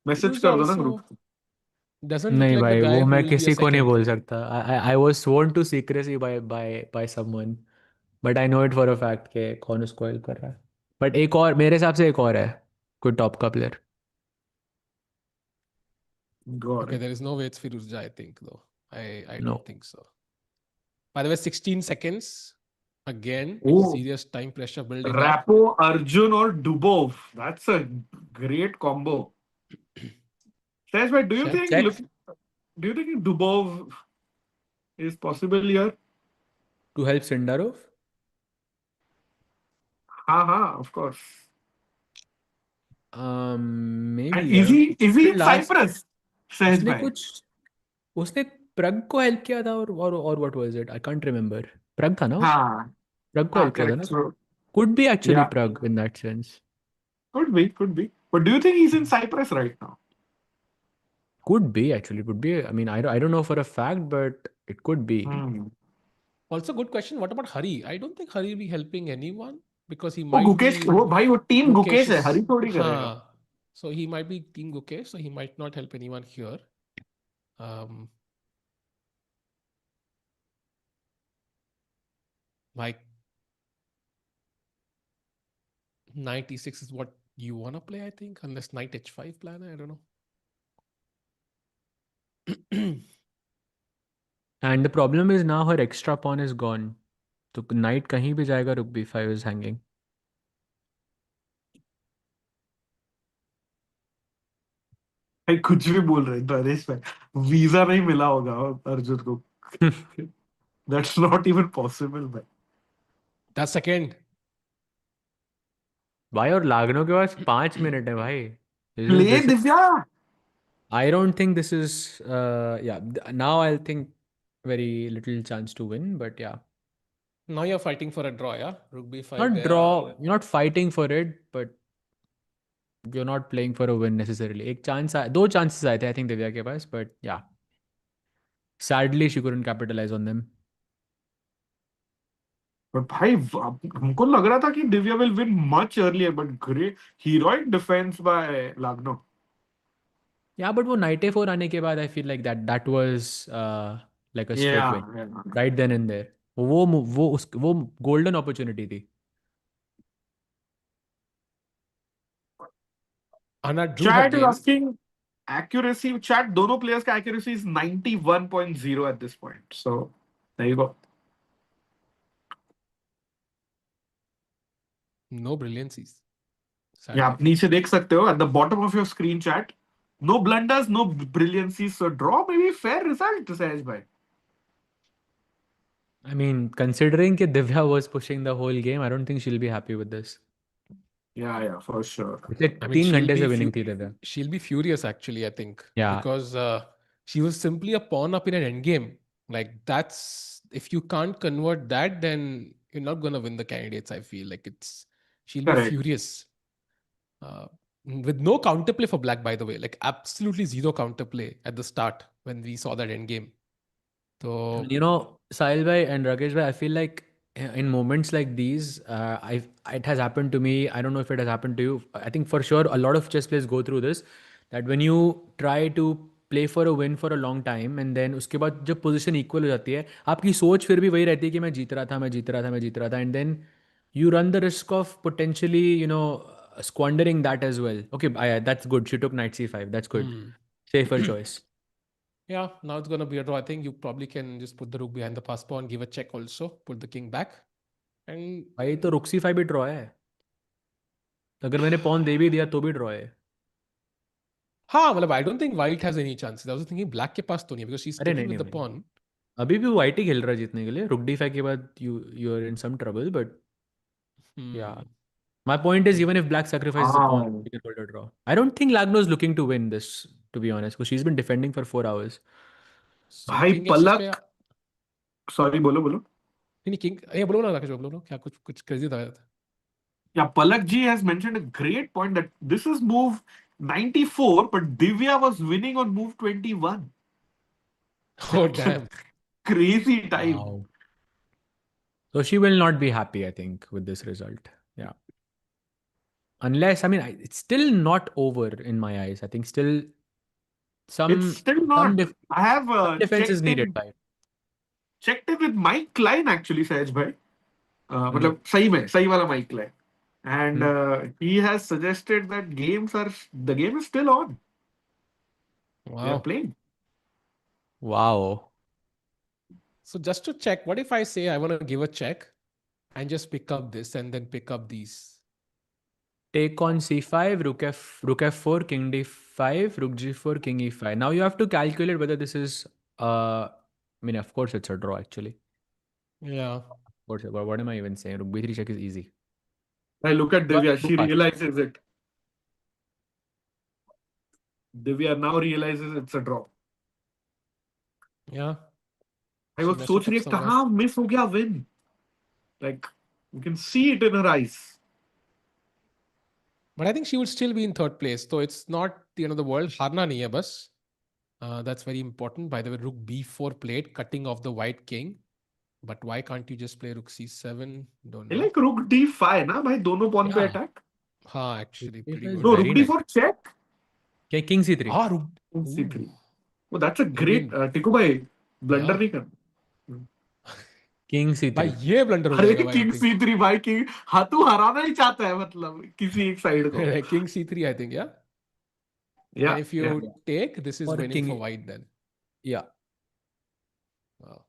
Message कर दो ना group. नहीं भाई, वो मैं किसी को नहीं बोल सकता. I was sworn to secrecy by someone, but I know it for a fact कि कौन उसको हेल्प कर रहा है. But एक और मेरे हिसाब से एक और है कोई टॉप का player. Okay, there is no way it's Firuza, I think, though. I don't think so. By the way, 16 seconds. Again, serious time pressure building up. Rapo, Arjun or Dubov. That's a great combo. Says, do you think Do you think Dubov is possible here? To help Sindarov? Of course. Maybe. And is he in Last Cyprus? Sahaj उसने bhai. कुछ उसने प्रग को help किया था और what was it? I can't remember. प्रग था ना वो? हाँ, प्रग को हेल्प किया था correct. ना? So, Could be actually yeah, Pragg in that sense. could be, could be. But do you think he's in Cyprus right now? Could be actually. Could be. I mean, I don't know for a fact, but it could be. Also, good question. What about Hari? I don't think Hari will be helping anyone because he वो might Gukesh, be वो भाई वो team Gukesh है, Gukesh's. हरी थोड़ी करेगा. So he might be Team Gukesh, so he might not help anyone here. Like knight e6 is what you want to play, I think, unless knight h5 plan. I don't know. And the problem is now her extra pawn is gone. So knight कहीं भी जाएगा, rook b5 is hanging. भाई कुछ भी बोल रहे हैं नरेश भाई, वीजा नहीं मिला होगा अर्जुन को. That's not even possible, भाई. That's second. भाई और लागनो के पास 5 मिनट है भाई. Play Divya. I don't think this is now I'll think very little chance to win, but yeah. Now you're fighting for a draw, yeah? Rook b5. Not draw, you're not fighting for it, but you're not playing for a win necessarily. एक chance दो chances आए थे I think Divya के पास, but yeah. Sadly she couldn't capitalize on them. But भाई हमको लग रहा था कि Divya will win much earlier, but great heroic defense by Lagno. Yeah, but वो knight a4 आने के बाद I feel like that was like a straight win. Yeah. Right then and there. वो golden opportunity थी. Anna drew her Chat is game. asking accuracy. Chat, दोनों players का accuracy is 91.0 at this point. So there you go. No brilliancies. Yeah, आप नीचे देख सकते हो at the bottom of your screen, chat. No blunders, no brilliancies. So draw may be fair result, Sahaj bhai. I mean, considering that Divya was pushing the whole game, I don't think she'll be happy with this. Yeah, for sure. It's like I mean, 3 घंटे से winning थी Divya. She'll be furious actually, I think. Yeah. Because she was simply a pawn up in an endgame. Like that's, if you can't convert that, then you're not going to win the candidates, I feel. Like she'll be furious. With no counterplay for black, by the way. Like absolutely zero counterplay at the start when we saw that endgame. So, You know, Sahil bhai and Rakesh bhai, I feel like in moments like these, it has happened to me. I don't know if it has happened to you. I think for sure a lot of chess players go through this. That when you try to play for a win for a long time and then उसके बाद जब position equal हो जाती है, आपकी सोच फिर भी वही रहती है कि मैं जीत रहा था, and then you run the risk of potentially, squandering that as well. Okay, that's good. She took knight c5. That's good. Safer choice. yeah, now it's going to be a draw. I think you probably can just put the rook behind the pass pawn, give a check also, put the king back. And भाई तो rook c5 भी draw है. अगर मैंने pawn दे भी दिया तो भी draw है. हाँ, मतलब I don't think white has any chances. I was thinking black के पास तो नहीं, because she's sticking with the pawn. अभी भी white ही खेल रहा है जीतने के लिए. rook d5 के बाद you are in some trouble, but yeah. My point is, even if black sacrifices a pawn, you can hold a draw. I don't think Lagno is looking to win this, to be honest, because she's been defending for 4 hours. So भाई king पलक, sorry बोलो. नहीं king, ये बोलो ना राकेश, बोलो क्या कुछ crazy था. Yeah, Palak ji has mentioned a great point that this is move 94, but Divya was winning on move 21. Oh damn! Crazy time. Wow. So she will not be happy, I think, with this result. Yeah. Unless, I mean, it's still not over in my eyes. I think still It's still not. I have defense is needed by it. Checked it with Mike Klein actually, Sahaj bhai. मतलब सही वाला Mike Klein. And he has suggested that the game is still on. Wow. They are playing. Wow. So just to check, what if I say I want to give a check and just pick up this and then pick up these? Take on c5, rook f4, king e5, rook g4, king e5. Now you have to calculate whether this is, I mean, of course it's a draw actually. Yeah. Of course, what am I even saying? Rook b3 check is easy. I look at But Divya. too She fast. realizes it. Divya now realizes it's a draw. Yeah. I She was messed सोच it रही up है somewhere. कहाँ miss हो गया win. Like you can see it in her eyes. But I think she would still be in third place. So it's not the end of the world. Harna nahi hai bas. That's very important. By the way, rook b4 played, cutting off the white king. But why can't you just play rook c7? Don't I know. like rook d5 ना भाई दोनों pawn पे Yeah. attack. हाँ, actually, Rook pretty d5 is good. No, very rook nice. d4 check. Okay, king c3. Ah, rook. King Ooh. c3. Oh, that's a I great. mean, टिकू भाई blunder yeah. नहीं कर. King c3. भाई ये blunder हो अरे जाएगा भाई, I king think. c3 भाई किंग हाँ तू हराना ही चाहता है मतलब किसी एक साइड को. King c3, I think, yeah. Yeah. And if you take, this is Or winning king for e- white then. Yeah. Wow.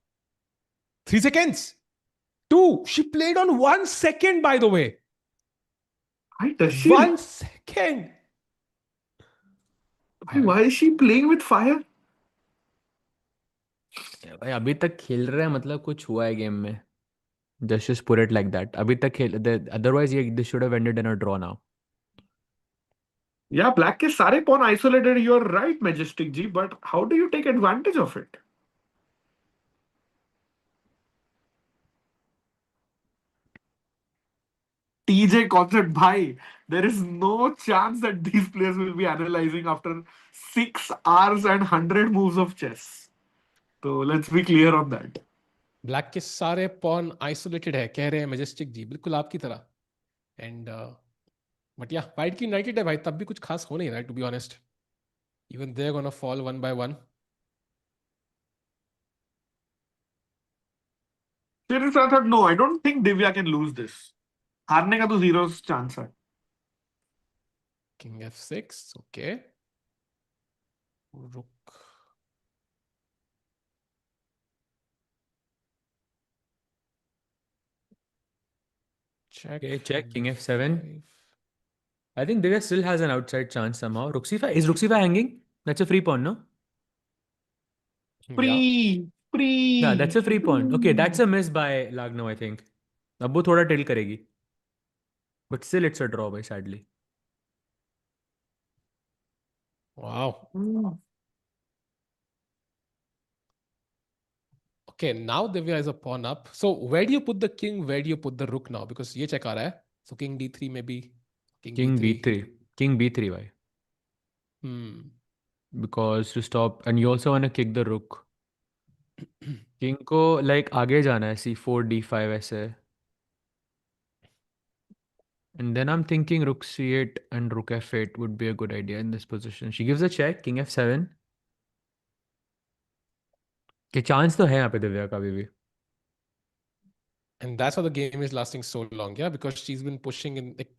3 seconds. 2. She played on 1 second, by the way. Why does she? 1 second. Why is she playing with fire? भाई अभी तक खेल रहे हैं मतलब कुछ हुआ है गेम में. Just put it like that. अभी तक खेल otherwise this should have ended in a draw now. Yeah, black के सारे pawn isolated. You're right, Majestic G. But how do you take advantage of it? TJ concept, bhai. There is no chance that these players will be analyzing after 6 hours and 100 moves of chess. So let's be clear on that. Black के सारे pawn isolated है, कह रहे हैं majestic जी, बिल्कुल आपकी तरह. And but या वाइट की यूनाइटेड है भाई, तब भी कुछ खास हो नहीं रहा है, to be honest. Even they are gonna fall one by one. Seriously, I thought, no, I don't think Divya can lose this. हारने का तो 0 chance है. King f6, okay. रुक. Check. Okay, check. King f7. I think Divya still has an outside chance somehow. Rook c5. Is Rook c5 hanging? That's a free pawn, no? Free. Yeah, that's a free pawn. Okay, that's a miss by Lagno, I think. अब वो थोड़ा tilt करेगी. But still it's a draw by sadly. Wow. Okay, now Divya is a pawn up. So where do you put the king? Where do you put the rook now? Because ये check आ रहा है. So king d3 maybe. King b3. King b3, why? Because to stop, and you also want to kick the rook. King को like आगे जाना है c4 d5 ऐसे. And then I'm thinking rook c8 and rook f8 would be a good idea in this position. She gives a check, king f7. के chance तो है यहाँ पे दिव्या का भी. And that's how the game is lasting so long, yeah? Because she's been pushing in. Like,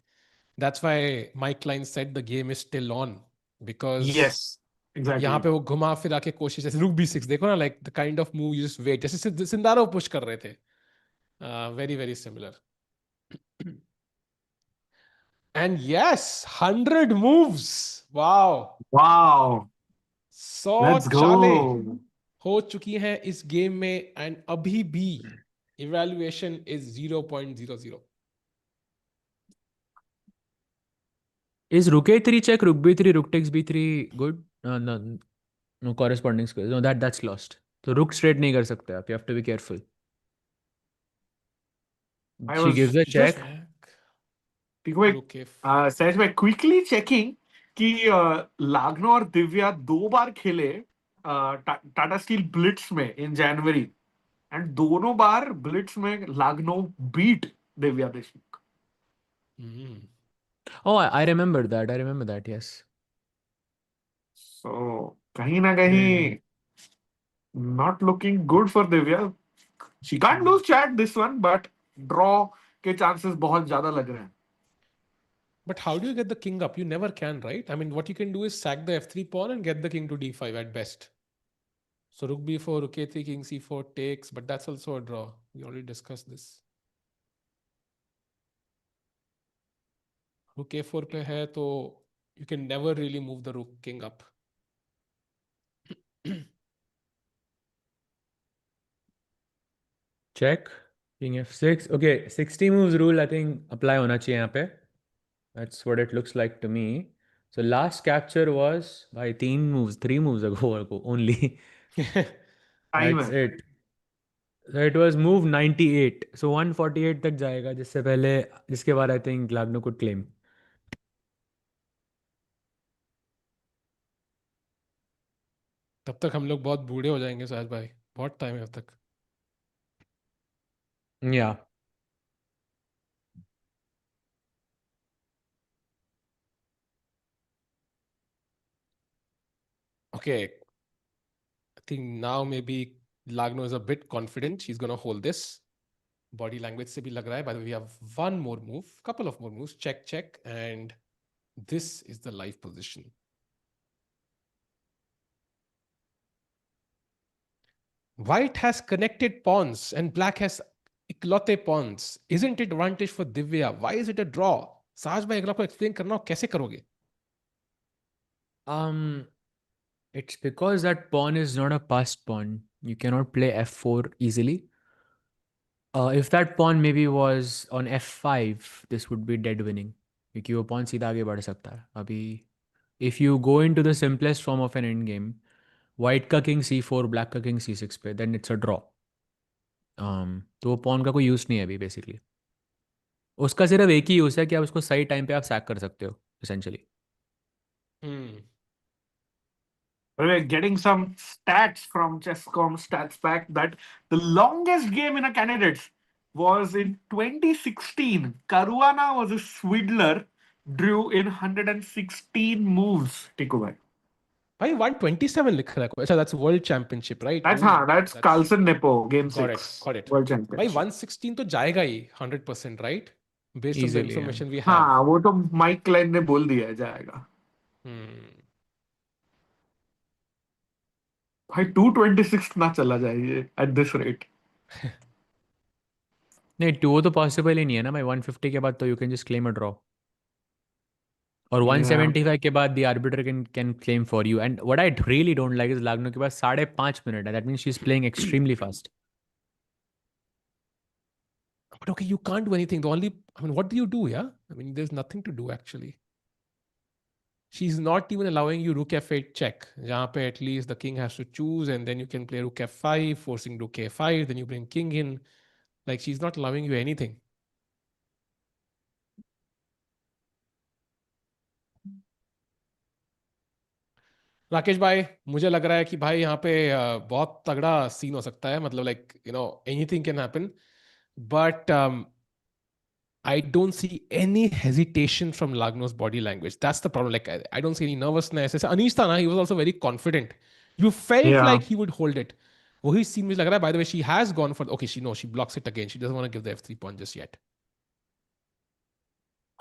that's why Mike Klein said the game is still on. Because Yes, exactly. यहाँ पे वो घुमा फिरा के कोशिश, जैसे रूक b6 देखो ना, like the kind of move you just wait, जैसे सिंदारोव push कर रहे थे. Very, very similar. And yes, 100 moves. Wow. Wow. 100 Let's चालें go. हो चुकी हैं इस गेम में, and अभी भी evaluation is 0.00. Is rook a3 check, rook b3, rook takes b3 good? No corresponding squares. No, that's lost. So rook straight नहीं कर सकते आप. You have to be careful. She gives a check. सहज मैं quickly checking कि लाग्नो और दिव्या 2 बार खेले Tata steel Blitz में इन जनवरी एंड दोनों बार ब्लिट्स में Lagno beat Divya Deshmukh. Oh, I remember that. I remember that. Yes. So कहीं ना कहीं not looking good for Divya. She can't lose chat this one, but draw के chances बहुत ज्यादा लग रहे हैं. But how do you get the king up? You never can, right? I mean, what you can do is sack the f3 pawn and get the king to d5 at best. So rook b4, rook a3, king c4 takes, but that's also a draw. We already discussed this. Rook a4 पे है तो You can never really move the rook king up. Check. King f6. Okay, 60 moves rule I think apply hona chahiye yahan pe. That's what it looks like to me. So last capture was by 3 moves ago only. Time That's है. it. So it was move 98. So 148 तक जाएगा जिससे पहले जिसके बाद I think Lagno could claim. तब तक हम लोग बहुत बूढ़े हो जाएंगे शायद भाई. बहुत टाइम है अब तक. Yeah. Okay. I think now maybe Lagno is a bit confident. She's going to hold this. Body language se bhi lag raha hai. By the way, we have one more move, couple of more moves. Check, check. And this is the live position. White has connected pawns and black has iklote pawns. Isn't it advantage for Divya? Why is it a draw? Sahaj bhai, agar aapko explain karna ho, kaise karoge? It's because that pawn is not a passed pawn. You cannot play f4 easily. If that pawn maybe was on f5, this would be dead winning. क्योंकि वो pawn सीधा आगे बढ़ सकता है. अभी if you go into the simplest form of an endgame, white का king c4, black का king c6 पे, then it's a draw. तो वो pawn का कोई यूज़ नहीं है अभी basically. उसका सिर्फ एक ही यूज़ है कि आप उसको सही टाइम पे आप सैक कर सकते हो essentially. We're getting some stats from Chess.com Stats Pack that the longest game in a candidates was in 2016. Caruana was a Swidler, drew in 116 moves. Tiku bhai. Bhai, 127 likh raha hai. Achha, that's World Championship, right? That's Carlsen Nepo, Game Got 6. Got it. World Bhai, Championship. 116 तो जाएगा ही 100%, right? Based on the Easily, information we have. हाँ, वो तो Mike Klein ने बोल दिया है जाएगा. भाई 226 ना चला जाए ये at this rate. नहीं 2 तो पॉसिबल ही नहीं है ना भाई. 150 के बाद तो you can just claim a draw. और 175 के बाद the arbiter can claim for you. And what I really don't like is Lagno के पास 5.5 मिनट है. That means she is playing extremely fast. But okay, you can't do anything. What do you do, yeah? I mean, there's nothing to do actually. She's not even allowing you rook f8 check. Jahan pe at least the king has to choose and then you can play rook f5, forcing rook a5, then you bring king in. Like, she's not allowing you anything. Rakesh भाई, मुझे लग रहा है कि भाई यहाँ पे बहुत तगड़ा सीन हो सकता है. मतलब like anything can happen. But I don't see any hesitation from Lagno's body language. That's the problem. Like, I don't see any nervousness. As Anish Tana, he was also very confident. You felt like he would hold it. वही scene में लग रहा है. By the way, she has gone for. Okay, she blocks it again. She doesn't want to give the f3 pawn just yet.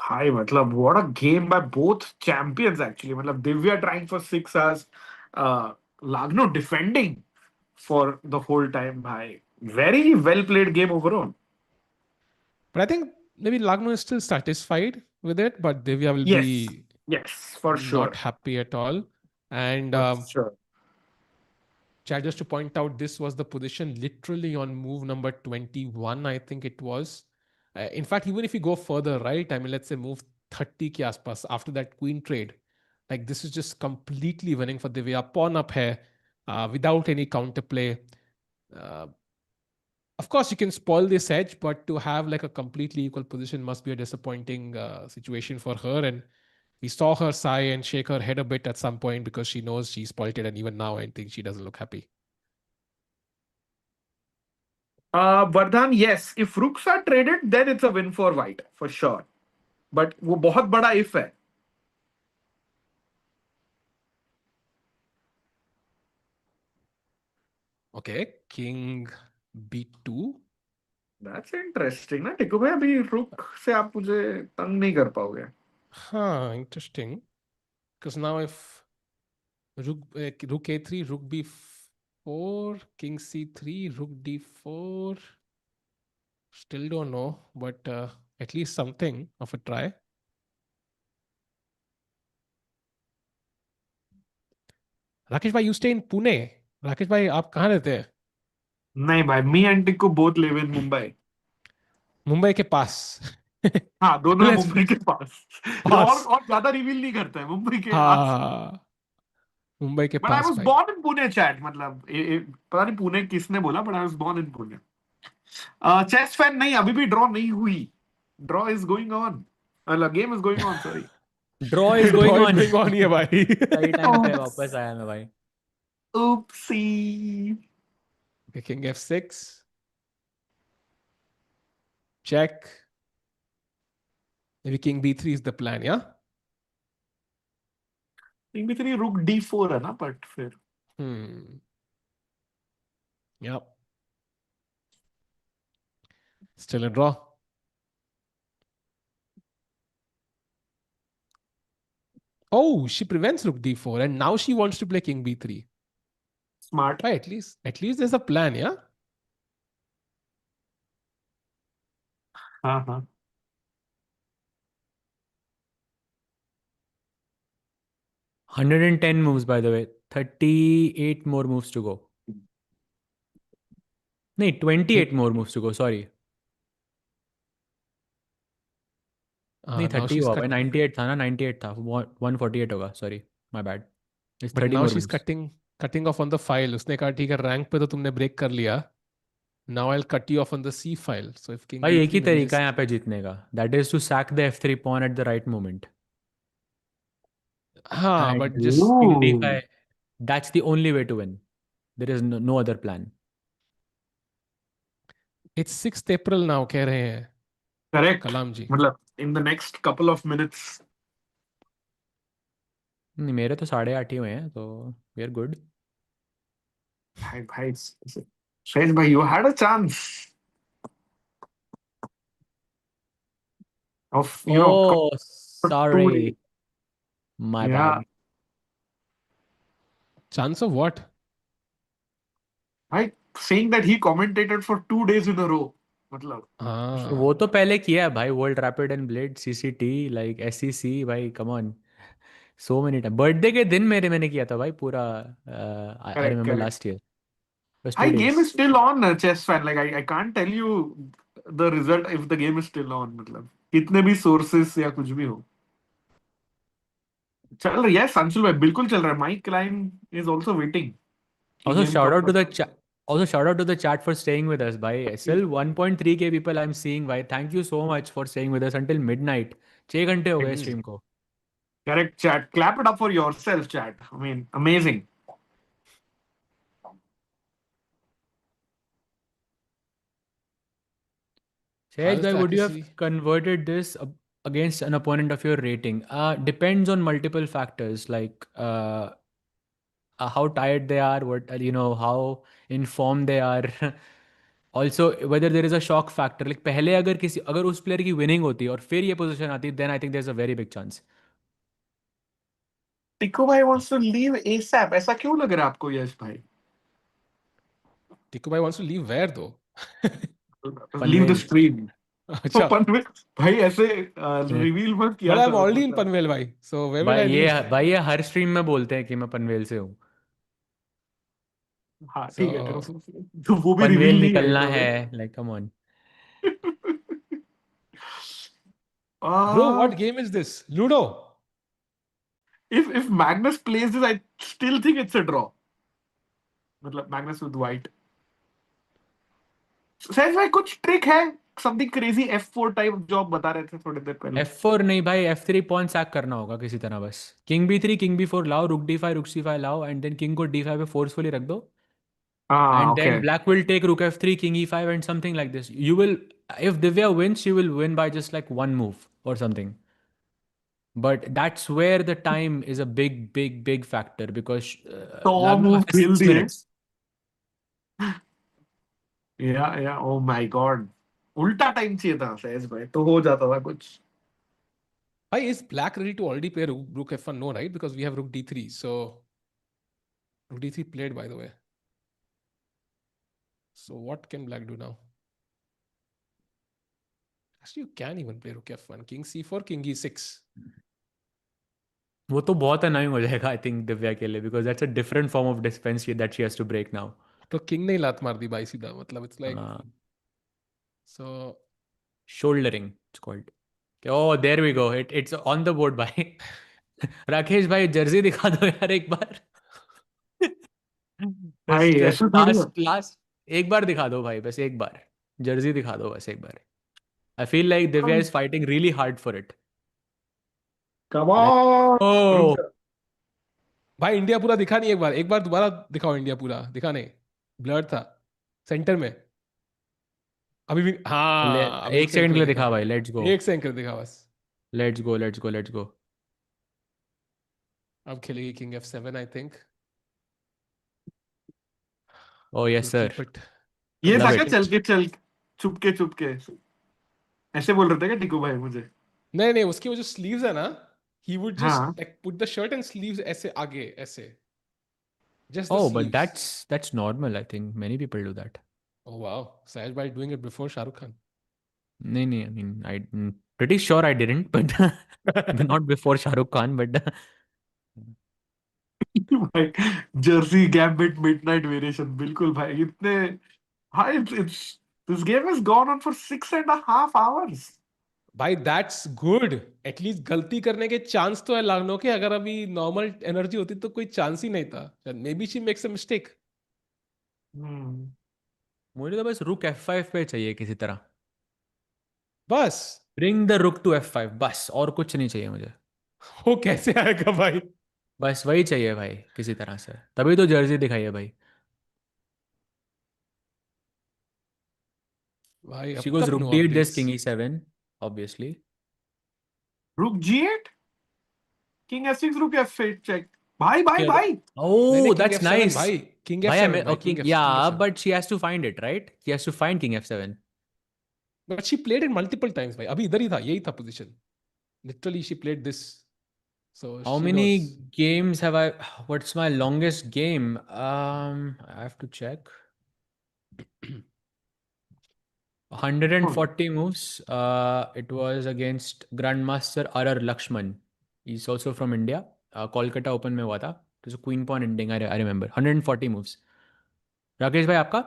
Hi, matlab, what a game by both champions actually. Matlab, Divya trying for 6 hours, Lagno defending for the whole time. Bhai. Very well played game overall. But I think maybe Lagno is still satisfied with it, but Divya will be for sure. not happy at all. And Sure. Chad, just to point out, this was the position literally on move number 21, I think it was. In fact, even if you go further, right? I mean, let's say move 30 ke aspas, after that queen trade, like this is just completely winning for Divya. Pawn up hai, without any counterplay. Of course, you can spoil this edge, but to have like a completely equal position must be a disappointing situation for her. And we saw her sigh and shake her head a bit at some point because she knows she spoiled it. And even now, I think she doesn't look happy. Vardhan, yes, if rooks are traded, then it's a win for white, for sure. But वो बहुत बड़ा if है. Okay, king b2. That's interesting. ना टिकू भाई अभी रुक से आप मुझे तंग नहीं कर पाओगे. Interesting. Because now if rook a3, rook b4, king c3, rook d4. Still don't know, but at least something of a try. Rakesh भाई, you stay in Pune. Rakesh भाई, आप कहाँ रहते हैं? नहीं भाई, me and Tikko both live in Mumbai. Mumbai के पास. हाँ, दोनों है Let's मुंबई के पास. पास. और ज्यादा रिवील नहीं करता है, मुंबई के पास. हाँ, मुंबई के बट आई पास वाज भाई. Born in Pune chat. मतलब पता नहीं पुणे किसने बोला, but I was born in Pune. Chess fan नहीं, अभी भी ड्रॉ नहीं हुई. Draw is going on. Game is going on, sorry. Draw is Draw going is on. going on here भाई. सही टाइम पे वापस आया मैं भाई. Oopsie. Okay, King F6. Check. Maybe King B3 is the plan, yeah? King B3 रुक D4 है ना, बट फिर Hmm. Yep. Still a draw. Oh, she prevents Rook D4, and now she wants to play King B3. Smart. Right, at least there's a plan, yeah? हाँ हाँ. 110 moves, by the way. 38 more moves to go. नहीं, 28 more moves to go, sorry. नहीं, Now 30 she's हुआ cut, भाई. 98 था ना, 98 था. 148 होगा, sorry. My bad. It's but 30 now more she's moves. cutting off on the file. उसने कहा ठीक है, rank पे तो तुमने break कर लिया. Now I'll cut you off on the C file. So if King भाई एक B3, ही let me तरीका है just. यहाँ पे जीतने का. That is to sack the F3 pawn at the right moment. हाँ, And but just King Ooh. D5, that's the only way to win. There is no other plan. it's 6th April now, कह रहे हैं correct. कलाम जी. मतलब in the next couple of minutes. नहीं, मेरे तो 8:30 ही हुए हैं, तो वी आर गुड. भाई भाई, शेष भाई, you had a chance of Oh, too. sorry. My या bad. Chance of what? भाई, saying that he commentated for 2 days in a row. मतलब तो वो हाँ. तो पहले किया है भाई. World rapid and blitz, CCT, like SCC भाई, come on. So many time. Birthday के दिन मैंने किया था भाई पूरा. I correct remember correct. Last year. बस टू Hi, game days is still on, chess fan. Like I can't tell you the result if the game is still on. मतलब कितने भी sources या कुछ भी हो, चल रही है. संशुल भाई बिल्कुल चल रहा है. Mike Klein is also waiting कि Also, game shout कब out to the खत्म. chat. Also, shout out to the chat for staying with us. By still 1.3K people I'm seeing. By thank you so much for staying with us until midnight. 6 घंटे हो गए stream को. Correct, chat. Clap it up for yourself, chat. I mean, amazing. Sej How's bhai, the would you have accuracy? converted this against an opponent of your rating? Depends on multiple factors like how tired they are, what how informed they are. Also, whether there is a shock factor. Like पहले अगर उस player की winning होती और फिर ये position आती, then I think there's a very big chance. टिको भाई wants to leave ASAP. ऐसा क्यों लग रहा है आपको, यश भाई? Tikku bhai wants to leave where though? Leave the Panvel. stream. तो अच्छा. पनवेल भाई ऐसे Yeah. रिवील मत But किया I'm करो, already in मतलब. Panvel bhai. So where will I leave? भाई ये हर स्ट्रीम में बोलते हैं कि मैं पनवेल से हूँ. हाँ ठीक है. So तो वो भी पनवेल रिवील नहीं निकलना करेगा है, भाई. Like come on. bro, uh, what game is this? Ludo. if Magnus plays this, I still think it's a draw. मतलब Magnus with white. सहज भाई कुछ ट्रिक है? समथिंग क्रेजी F4 टाइप जो आप बता रहे थे थोड़ी देर पहले. F4 नहीं भाई, F3 पॉइंट सैक करना होगा किसी तरह बस. किंग B3, किंग B4 लाओ, रुक D5, रुक C5 लाओ, एंड देन किंग को D5 पे फोर्सफुली रख दो. हाँ And okay. then black will take rook F3, king E5, and something like this. You will, if Divya wins, she will win by just like one move or something. But that's where the time is a big factor because तो Lagno move has खेल 6 दिए. minutes. या ओ my God. उल्टा time चाहिए था सहज भाई, तो हो जाता था कुछ. Why is black ready to already play rook F1? No, right? Because we have rook D3. So rook D3 played, by the way. So what can black do now? Actually, you can even play rook F1. King C4, king E6. वो तो बहुत अनाइंग हो जाएगा आई think Divya के लिए, because that's a different form of defence that she has to break now. तो king ने ही लात मार दी भाई सीधा, मतलब it's like so. Shouldering it's called. Oh, there we go. It's on the board भाई. राकेश भाई जर्सी दिखा दो यार एक बार. भाई ऐसा थोड़ी है. लास्ट लास्ट एक बार दिखा दो भाई, बस एक बार जर्सी दिखा दो बस एक बार. I feel like Divya is fighting really hard for it. Come on. रुक ओ जा. भाई इंडिया पूरा दिखा नहीं, एक बार दोबारा दिखाओ, इंडिया पूरा दिखा नहीं, ब्लर था सेंटर में. अभी भी हाँ, अब एक एक सेकंड सेकंड के के लिए लिए दिखा. दिखा भाई. लेट्स गो एक सेकंड के लिए दिखा बस. Let's go let's go let's go. अब खेलेगी king F7 I think. O yes sir. Keep it ये था Love क्या it. चल के चुपके चुपके ऐसे बोल रहे थे क्या टिकू भाई मुझे? नहीं नहीं, उसकी वो जो स्लीव्स है ना, ही वुड हाँ. Just like put the shirt and sleeves ऐसे आगे ऐसे, just the Oh, but sleeves. that's normal. I think many people do that. Oh wow, Sahaj bhai doing it before Shah Rukh Khan. No, no, I mean, I'm pretty sure I didn't, but not before Shah Rukh Khan, but भाई Jersey gambit midnight variation बिल्कुल भाई इतने. भाई it's this game has gone on for 6.5 hours. भाई that's good, at least गलती करने के chance तो है लागनो के. अगर अभी नॉर्मल एनर्जी होती तो कोई चांस ही नहीं था. May be she makes a mistake. मुझे तो बस रुक F5 पे चाहिए किसी तरह. बस ब्रिंग द रुक टू F5 बस, और कुछ नहीं चाहिए मुझे. वो कैसे आएगा भाई? बस वही चाहिए भाई किसी तरह से, तभी तो जर्सी दिखाई है भाई. भाई She अब goes तक rook नो d8 this updates. king e7 obviously. रुक G8 किंग F6 रुक F8 चेक. भाई भाई Okay, भाई. नहीं नहीं, oh king that's F7 nice. भाई, किंग Bhai, F7 भाई, okay, king yeah, F7. but she has to find it, right? She has to find king F7. But she played it multiple times भाई. अभी इधर ही था, यही था position. Literally she played this, so How she nose. many games have I? What's my longest game? I have to check. 140 moves. It was against Grandmaster R.R. Lakshman. He's also from India. Kolkata Open में हुआ था. It was a queen pawn ending. I remember. 140 moves. Rakesh भाई आपका?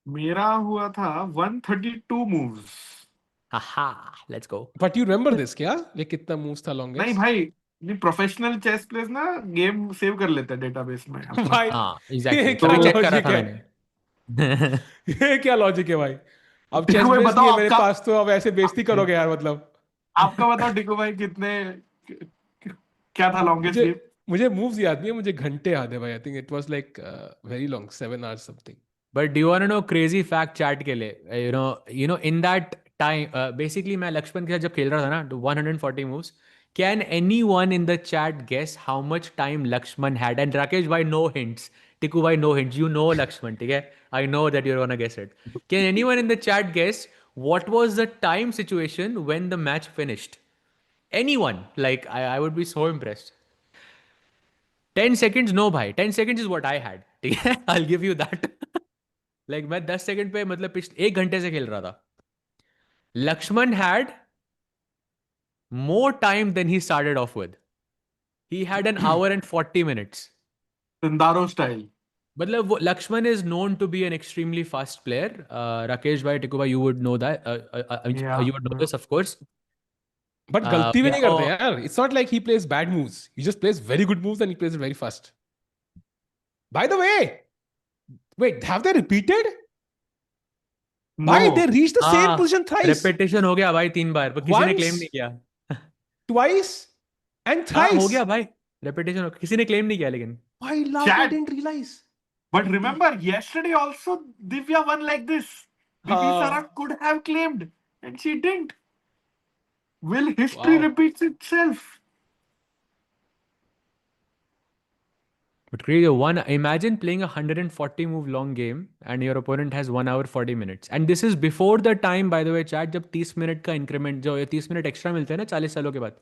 मेरा हुआ था 132 moves. Haha. Let's go. But you remember this क्या, ये कितना मूव्स था नहीं लॉन्गेस्ट? भाई, ये प्रोफेशनल चेस प्लेयर्स ना गेम सेव कर लेते हैं डेटाबेस में अपना. भाई हाँ ये exactly. क्या तभी check करा लॉजिक था है? मैंने. ये क्या लॉजिक है भाई? अब टिकू चेस भाई बेस नहीं बताओ है मेरे आपका. पास, तो अब ऐसे बेइज्जती करोगे यार मतलब. आपका बताओ टिकू भाई कितने, क्या था लॉन्गेस्ट मुझे गेम? मुझे मूव्स याद नहीं है, मुझे घंटे याद है भाई. I think it was like very long, 7 hours something. But do you want to know crazy fact chat के लिए? You know in that time basically मैं लक्ष्मण के साथ जब खेल रहा था ना तो 140 moves. Can anyone in the chat guess how much time Lakshman had? And Rakesh bhai, no hints. Tiku bhai, no hints. You know Lakshman, ठीक है? I know that you're gonna guess it. Can anyone in the chat guess what was the time situation when the match finished? Anyone? Like I would be so impressed. 10 seconds, no bhai. 10 seconds is what I had. ठीक है? I'll give you that. Like मैं 10 second पे मतलब पिछले 1 घंटे से खेल रहा था. Laxman had more time than he started off with. He had an hour and 40 minutes. Sindaro style. मतलब वो Laxman is known to be an extremely fast player. Rakesh भाई, टिकू भाई, you would know that, you would know this of course. But गलती भी नहीं करते यार. It's not like he plays bad moves, he just plays very good moves and he plays very fast. Bye the way, wait, have they repeated? Why they reached the same position thrice? Repetition हो गया भाई 3 बार, पर किसी ने claim नहीं किया. Twice and हाँ thrice. हो गया भाई, रेपिटेशन किसी ने क्लेम नहीं किया लेकिन. Why Lagno didn't realize? But remember, yesterday also Divya won like this. Bibisara could have claimed and she didn't. Will history repeats itself? But crazy imagine playing a 140 move long game and your opponent has 1 hour 40 minutes. And this is before the time, by the way, chat, जब 30 minute का increment जो 30 minute extra मिलते हैं ना 40 सालों के बाद.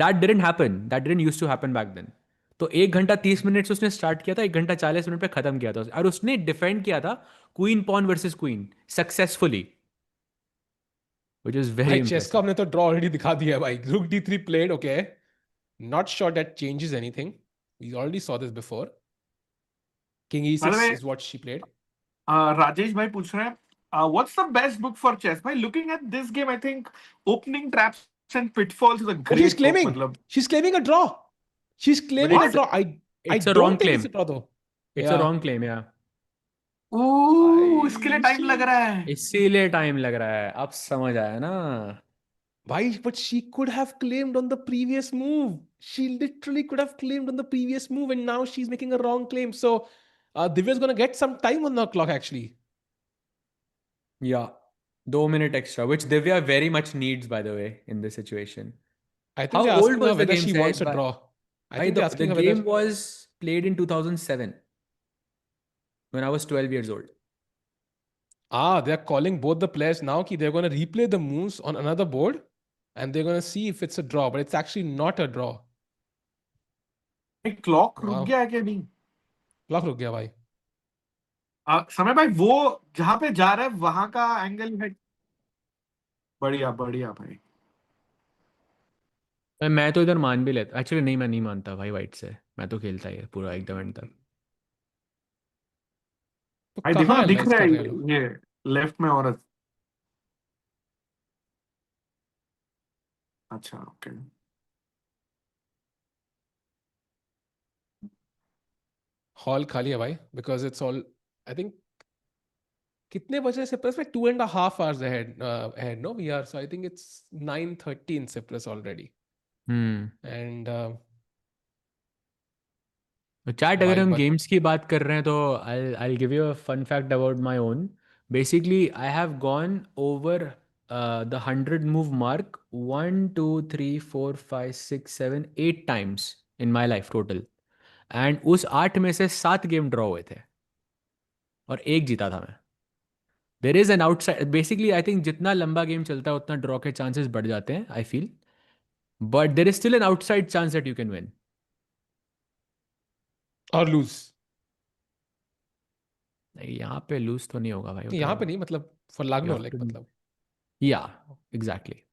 That didn't happen. That didn't used to happen back then. तो 1 घंटा 30 मिनट से उसने स्टार्ट किया था, 1 घंटा 40 मिनट पे खत्म किया था, और उसने डिफेंड किया था queen pawn versus queen successfully, which is very भाई impressive. चेस का हमने तो ड्रॉ ऑलरेडी दिखा दिया है भाई. Rook D3 played, okay. Not sure that changes anything. We already saw this before. King By the E6 way, is what she played. Rajesh भाई पूछ रहे हैं, what's the best book for chess? By looking at this game, I think opening traps and pitfalls is a Oh, she's great book. claiming. She's claiming a draw. She's claiming a draw. I It's a don't wrong think claim. it's a draw though. It's a wrong claim, yeah. इसके लिए time लग रहा है. इसीलिए time लग रहा है. अब समझ आया ना. Why? But she could have claimed on the previous move. She literally could have claimed on the previous move, and now she's making a wrong claim. So Divya's gonna get some time on the clock actually. Yeah. 2 minutes extra, which Divya very much needs, by the way, in this situation. I think How they're old asking was her the whether game, she wants Sahej? a draw. I think The they're asking her game whether was played in 2007 when I was 12 years old. they're calling both the players now कि they're gonna replay the moves on another board and they're gonna see if it's a draw, but it's actually not a draw. Clock रुक गया है क्या नहीं? Clock रुक गया भाई. समय भाई वो जहां पे जा रहा है वहां का एंगल है. बढ़िया बढ़िया भाई. मैं तो इधर मान भी लेता. एक्चुअली नहीं, मैं नहीं मानता भाई वाइट से. मैं तो खेलता ही है पूरा एकदम एंड तक. तो भाई देखो ना, कहाँ दिख analyze रहा कर है रहे हैं लोग? ये लेफ्ट में औरत. अच्छा ओके. हॉल खाली है भाई because it's all I think कितने बजे Cyprus में 2.5 hours ahead no we are, so I think it's 9:30 in Cyprus already. And chat अगर हम गेम्स की बात कर रहे हैं तो I'll give you a fun fact about my own. Basically, I have gone over the 100 move mark 1, 2, 3, 4, 5, 6, 7, 8 times in my life total. And उस 8 में से 7 गेम ड्रॉ हुए थे और एक जीता था मैं. There is an outside. Basically I think जितना लंबा गेम चलता है उतना ड्रॉ के चांसेस बढ़ जाते हैं, I feel. But there is still an outside chance that you can win और लूज. यहाँ पे लूज तो नहीं होगा भाई. यहाँ पे नहीं, मतलब फॉर लागनो लाइक मतलब. या exactly.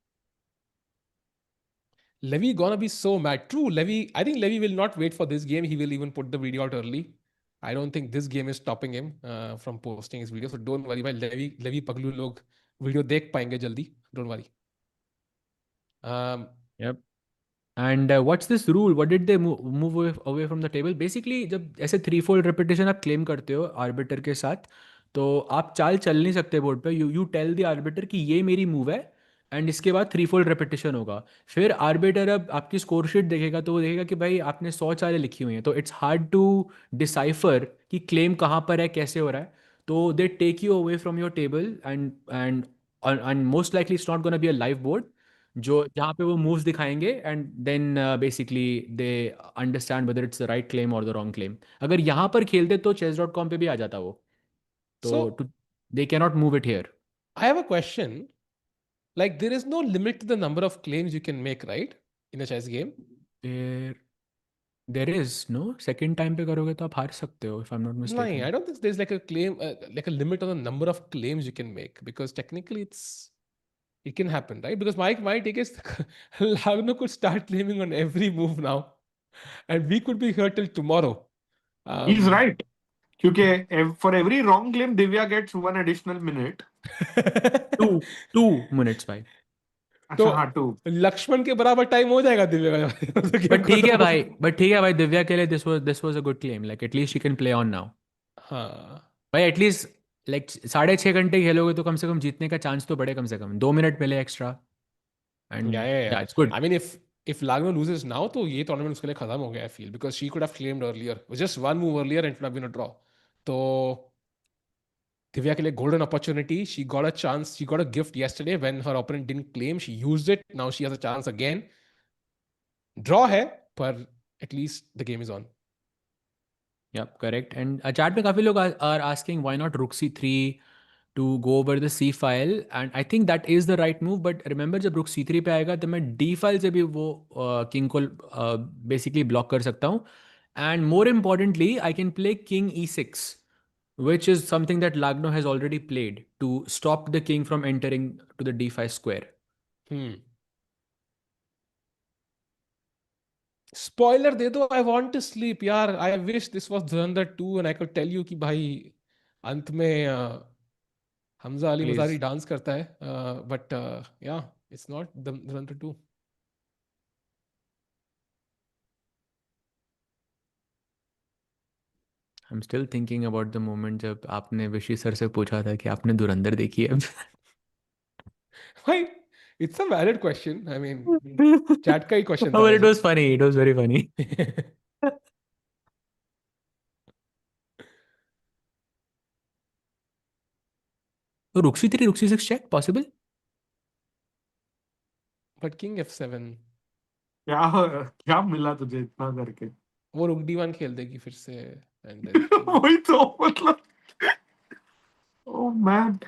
Levy gonna be so mad. True, Levy. I think Levy will not wait for this game. He will even put the video out early. I don't think this game is stopping him from posting his video. So don't worry, भाई. Levy पगलू लोग video देख पाएंगे जल्दी. Don't worry. Yep. And what's this rule? What did they move away from the table? Basically, जब ऐसे 3-fold repetition आप claim करते हो आर्बिटर के साथ, तो आप चाल चल नहीं सकते बोर्ड पे. यू टेल द आर्बिटर कि ये मेरी मूव है एंड इसके बाद 3-fold repetition होगा. फिर आर्बिटर अब आपकी स्कोर शीट देखेगा तो वो देखेगा कि भाई आपने 100 चालें लिखी हुई हैं, तो इट्स हार्ड टू डिसाइफर कि क्लेम कहाँ पर है, कैसे हो रहा है. तो they take you away from your table and most likely it's not gonna be a live board जो जहाँ पे वो मूव्स दिखाएंगे and then basically they understand whether it's the right claim और द रॉन्ग क्लेम. अगर यहाँ पर खेलते तो chess.com पे भी आ जाता वो. तो they can not move it here. I have a question. Like there is no limit to the number of claims you can make, right? In a chess game. There is no second time पे करोगे तो आप हार सकते हो if I'm not mistaken. No, I don't think there's like a claim, like a limit on the number of claims you can make, because technically it can happen, right? Because my take is Lagno could start claiming on every move now, and we could be here till tomorrow. He's right. क्योंकि for every wrong claim, Divya gets 1 additional minute. 2 minutes भाई. अच्छा हाँ 2. लक्ष्मण के बराबर time हो जाएगा दिव्या का. But ठीक है भाई, दिव्या के लिए this was a good claim. Like at least she can play on now. हाँ भाई एटलीस्ट लाइक 6.5 घंटे खेलोगे तो कम से कम जीतने का चांस तो बढ़े. कम से कम 2 मिनट मिले extra. And yeah. It's good. I mean, if Lagno loses now, तो ये tournament उसके लिए खत्म हो गया, I feel, because she could have claimed earlier. It was just one move earlier and it would have been a draw. तो Divya के लिए golden opportunity. She got a chance. She got a gift yesterday when her opponent didn't claim. She used it. Now she has a chance again. Draw है, पर at least the game is on. Yep, correct. And chat में काफी लोग are asking why not rook c3 to go over the c file, and I think that is the right move. But remember जब rook c3 पे आएगा तो मैं d file से भी वो king को basically block कर सकता हूँ. And more importantly, I can play king e6, which is something that Lagno has already played to stop the king from entering to the d5 square. Spoiler दे दो, I want to sleep यार. I wish this was Dhurandhar 2 and I could tell you कि भाई अंत में Hamza Ali Please. Mazari dance करता है, but या it's not Dhurandhar 2. I'm still thinking about the moment जब आपने विशी सर से पूछा था कि आपने धुरंधर देखी है. भाई it's a valid question, I mean chat का ही क्वेश्चन Oh, था but it वैसे. was funny. It was very funny. तो रुक्सी 6 check possible? But king F7 क्या क्या मिला तुझे इतना करके? वो रुक D1 खेल देगी फिर से एंड देन किंग. वही तो मतलब. Oh man.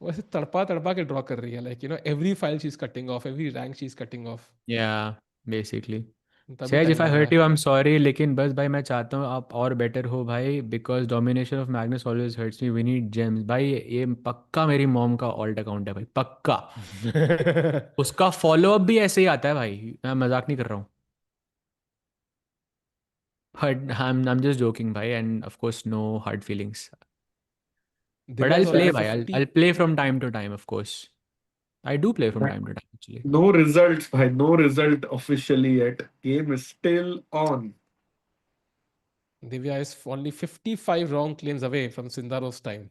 वैसे तड़पा तड़पा के ड्रॉ कर रही है, like every file she is cutting of, every rank she is cutting of. Yeah, basically. तभी सहज, टाइम if I लग रहा hurt है. you, I'm sorry. लेकिन बस भाई मैं चाहता हूँ आप और बेटर हो भाई, because domination of Magnus always hurts me. We need gems भाई. ये पक्का मेरी मॉम का ऑल्ट अकाउंट है भाई, पक्का. उसका फॉलो अप भी ऐसे ही आता है भाई, मैं मजाक नहीं कर रहा हूँ. But I'm just joking भाई, and of course no hard feelings. But Divya I'll is play already भाई. I'll 50. play from time to time, of course. I do play from time to time actually. No results, bhai. No result officially yet. Game is still on. Divya is only 55 wrong claims away from Sindarov's time.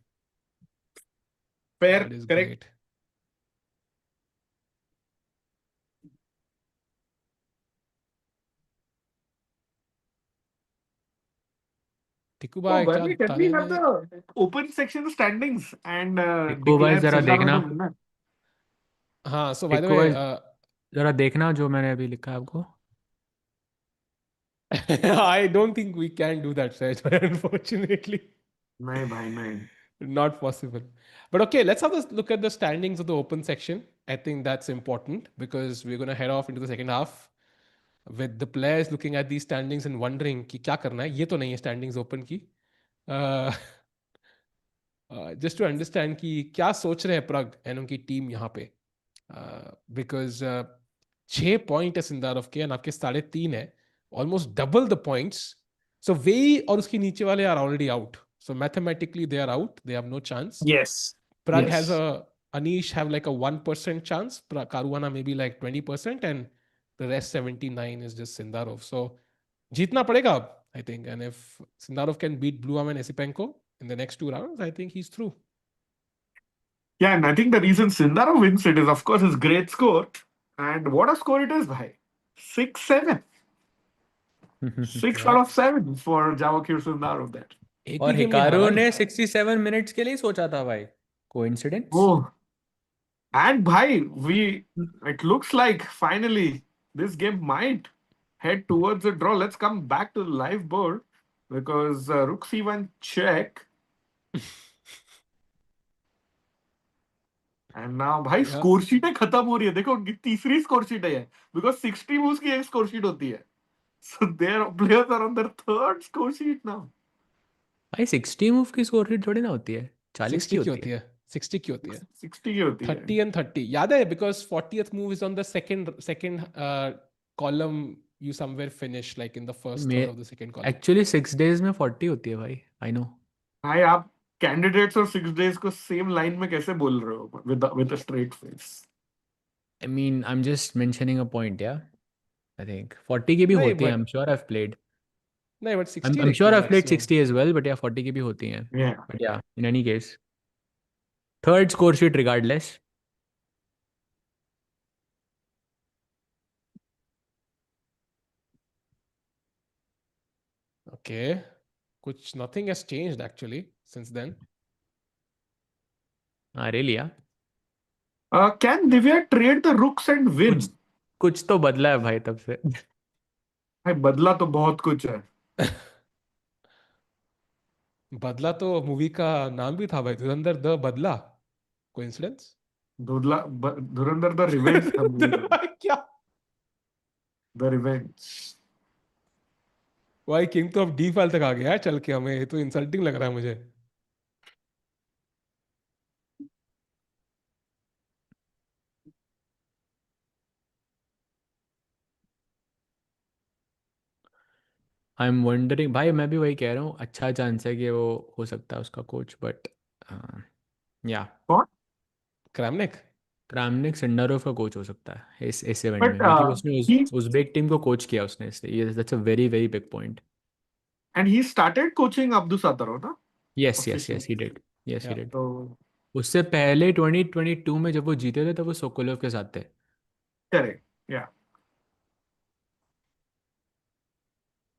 Fair, That is correct. great. Oh, Tikubai, क्या Bharani, can we ताने have में. the open section standings and Tikko भाई declare जरा Sindarov देखना. the winner? हाँ, so by the Tikko way, भाई जरा देखना जो मैंने अभी लिखा है आपको. I don't think we can do that, Saj, unfortunately. नहीं भाई नहीं. Not possible. But okay, let's have a look at the standings of the open section. I think that's important because we're going to head off into the second half with the players looking at these standings and wondering कि क्या करना है. ये तो नहीं है standings open की. Uh, just to understand कि क्या सोच रहे हैं प्रग एंड उनकी टीम यहाँ पे. बिकॉज 6 पॉइंट है सिंदारोव के, आपके 3.5 है, almost double the points. So Wei और उसके नीचे वाले are already out, so mathematically they are out, they have no chance. Yes. Pragg has Yes. a Anish have like a 1% chance. Caruana maybe like 20%, and the rest 79 is just Sindarov. So जीतना पड़ेगा अब, I think. And if Sindarov can beat Bluebaum and Esipenko in the next 2 rounds, I think he's through. Yeah, and I think the reason Sindarov wins it is, of course, his great score. And what a score it is, bhai. 6-7. 6 out Yeah. of 7 for Javokhir Sindarov there. एक भी और game नहीं हारा Hikaru भाई. ने 67 minutes के लिए सोचा था भाई. Coincidence. Oh, and bhai, it looks like finally this game might head towards a draw. Let's come back to the live board because Rook C1 check. And now भाई Yeah. स्कोर शीटें खत्म हो रही है. देखो उनकी तीसरी स्कोर शीट है ये, बिकॉज 60 मूव्स की एक स्कोर शीट होती है. So their players are on their third score sheet now. भाई 60 मूव की स्कोर रेट थोड़ी ना होती है, 40 की 60 की होती होती है. है. 60 की होती है. 60 की होती है. 30 and 30 याद है, because 40th move is on the second column. You somewhere finish like in the first third of the second column. Actually 6 days में 40 होती है भाई. I know. भाई आप कैंडिडेट्स और 6 days को सेम लाइन में कैसे बोल रहे हो with a straight face? I mean I am just mentioning a point. Yeah I think 40 की भी नहीं होती है. I but am sure I have played. नहीं बट आई 60 एम रहती श्योर है I have played maximum. 60 as well, but yeah 40 की भी होती हैं. Yeah but yeah in any case third score sheet regardless. Okay, कुछ nothing has changed actually since then. अरे लिया. Can Divya trade the rooks and win? कुछ तो बदला है भाई तब से. भाई बदला तो बहुत कुछ है. बदला तो मूवी का नाम भी था भाई, धुरंधर द बदला. कोइंसिडेंस? धुरंधर द रिवेंज था movie का. क्या द रिवेंज. भाई, किंग तो अब डी फाइल तक आ गया है चल के, हमें ये तो इंसल्टिंग लग रहा है मुझे. आई एम वंडरिंग भाई, मैं भी वही कह रहा हूँ, अच्छा चांस है कि वो हो सकता है उसका कोच, बट या कौन? क्रैमनिक। क्रामनिक सिंडारोव का कोच हो सकता है इस इवेंट बट में, क्योंकि उसने ही उज़्बेक टीम को कोच किया उसने, इसलिए that's a very very big point. And he started coaching Abdusattorov ना yes yes official. Yes he did, yes he did. तो उससे पहले 2022 में जब वो जीते थे तब वो सोकोलोव के साथ थे। करेक्ट, या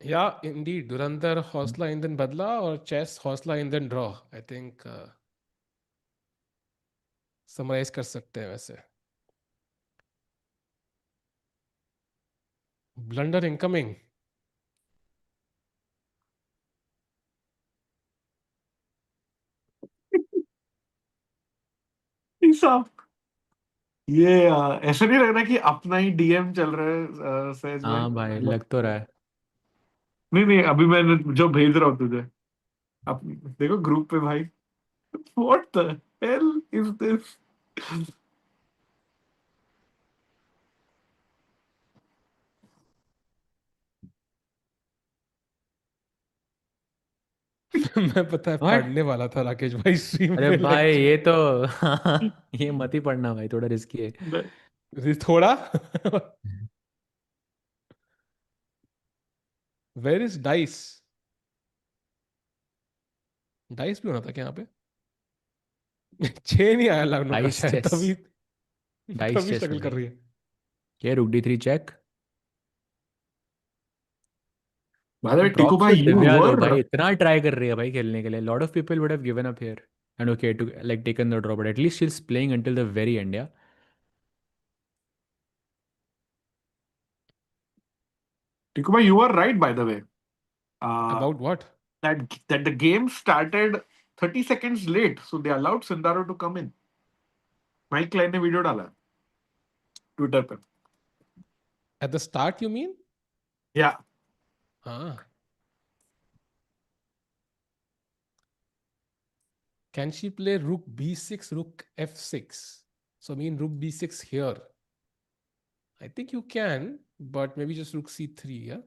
या इंडीड, धुरंधर हौसला ईंधन बदला और चेस हौसला ईंधन ड्रॉ, आई थिंक समराइज कर सकते हैं वैसे। Blunder incoming. साहब, ये ऐसा नहीं लग रहा कि अपना ही डीएम चल रहा है सहज भाई? हाँ भाई, लग तो रहा है। नहीं नहीं, अभी मैं जो भेज रहा हूँ तुझे, अब देखो ग्रुप पे भाई। What the hell is this? मैं पता है व्हाट? पढ़ने वाला था राकेश भाई स्ट्रीम अरे पे भाई लेक्चर। ये तो ये मत ही पढ़ना भाई, थोड़ा रिस्की है। थोड़ा। Where is dice? डाइस भी होना था क्या यहाँ पे? 6 नहीं आया लागनो का डाइस शायद, चेस, तभी डाइस तभी चेस स्ट्रगल में कर भाई। रही है। ये रुक D3 check. By the way Tiku props भाई, टू यू दिव्या दो वर भाई, इतना ट्राई कर रही है भाई खेलने के लिए। Lot of people would have given up here and okay to like taken the draw, but at least she is playing until the very end, या। टिकू भाई, you were right by the way, about what? that the game started 30 seconds late, so they allowed Sindaro to come in. Mike Klein ने video डाला Twitter पे। At the start you mean? या हाँ। Can she play rook b6, rook f6? So I mean rook b6 here. I think you can, but maybe just rook c3, yeah?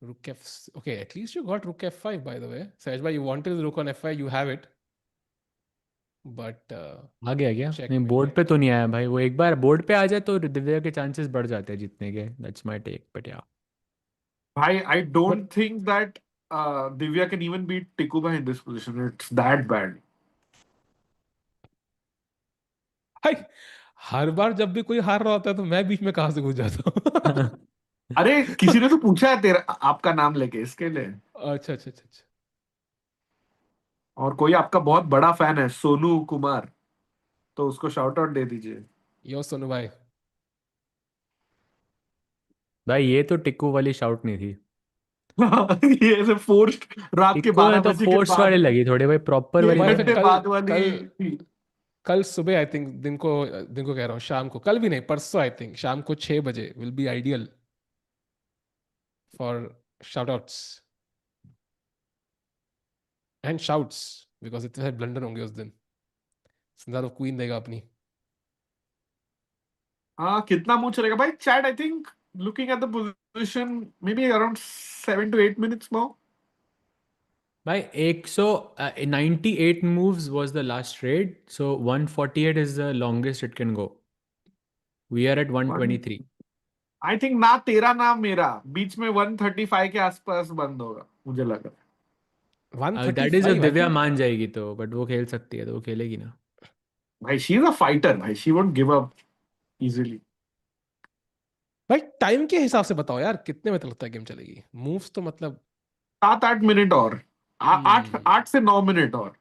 Rook f. Okay, at least you got rook f5, by the way. Sajba, you wanted the rook on f5, you have it. But आ गया क्या? नहीं, checkmate. Board पे तो नहीं आया भाई। वो एक बार बोर्ड पे आ जाए तो दिव्या के चांसेस बढ़ जाते हैं जीतने के। That's my take, but yeah. भाई, I But don't think that Divya can even beat Tikku भाई in this position, it's that bad. भाई, हर बार जब भी कोई हार रहा होता है तो मैं बीच में कहां से घुस जाता हूँ। अरे किसी ने तो पूछा है तेरा आपका नाम लेके इसके लिए, अच्छा अच्छा अच्छा अच्छा। और कोई आपका बहुत बड़ा फैन है सोनू कुमार, तो उसको शाउट आउट दे दीजिए। यो सोनू भाई। भाई ये तो टिक्कू वाली शाउट नहीं थी। ये ऐसे फोर्स्ड, रात के टिक्कू 12 में तो बजे के फोर्स वाली बाद, लगी थोड़ी भाई, प्रॉपर वाली एक भाई नहीं फिर लगी। घंटे कल बाद वाली कल थी। कल सुबह आई थिंक, दिन को कह रहा हूँ, शाम को, कल भी नहीं परसों आई थिंक शाम को 6 बजे will be ideal for shout outs and shouts, because इतने सारे ब्लंडर होंगे उस दिन। सिंधारो क्वीन देगा अपनी। हाँ, कितना मुंह चलेगा भाई? Chat, I think looking at the position, maybe around 7 to 8 minutes more। भाई 198 moves was the last trade, so 148 is the longest it can go. We are at 123। I think ना तेरा ना मेरा बीच में 135 के आसपास बंद होगा, मुझे लगा। That is, 135 I Divya think. मान जाएगी तो, बट वो खेल सकती है तो वो खेलेगी ना। भाई शी इज अ फाइटर भाई, she won't give up easily. भाई टाइम के हिसाब से बताओ यार, कितने में तो लगता है गेम चलेगी? मूव्स तो मतलब 7-8 मिनट और, आठ हम्म 8 से 9 मिनट और,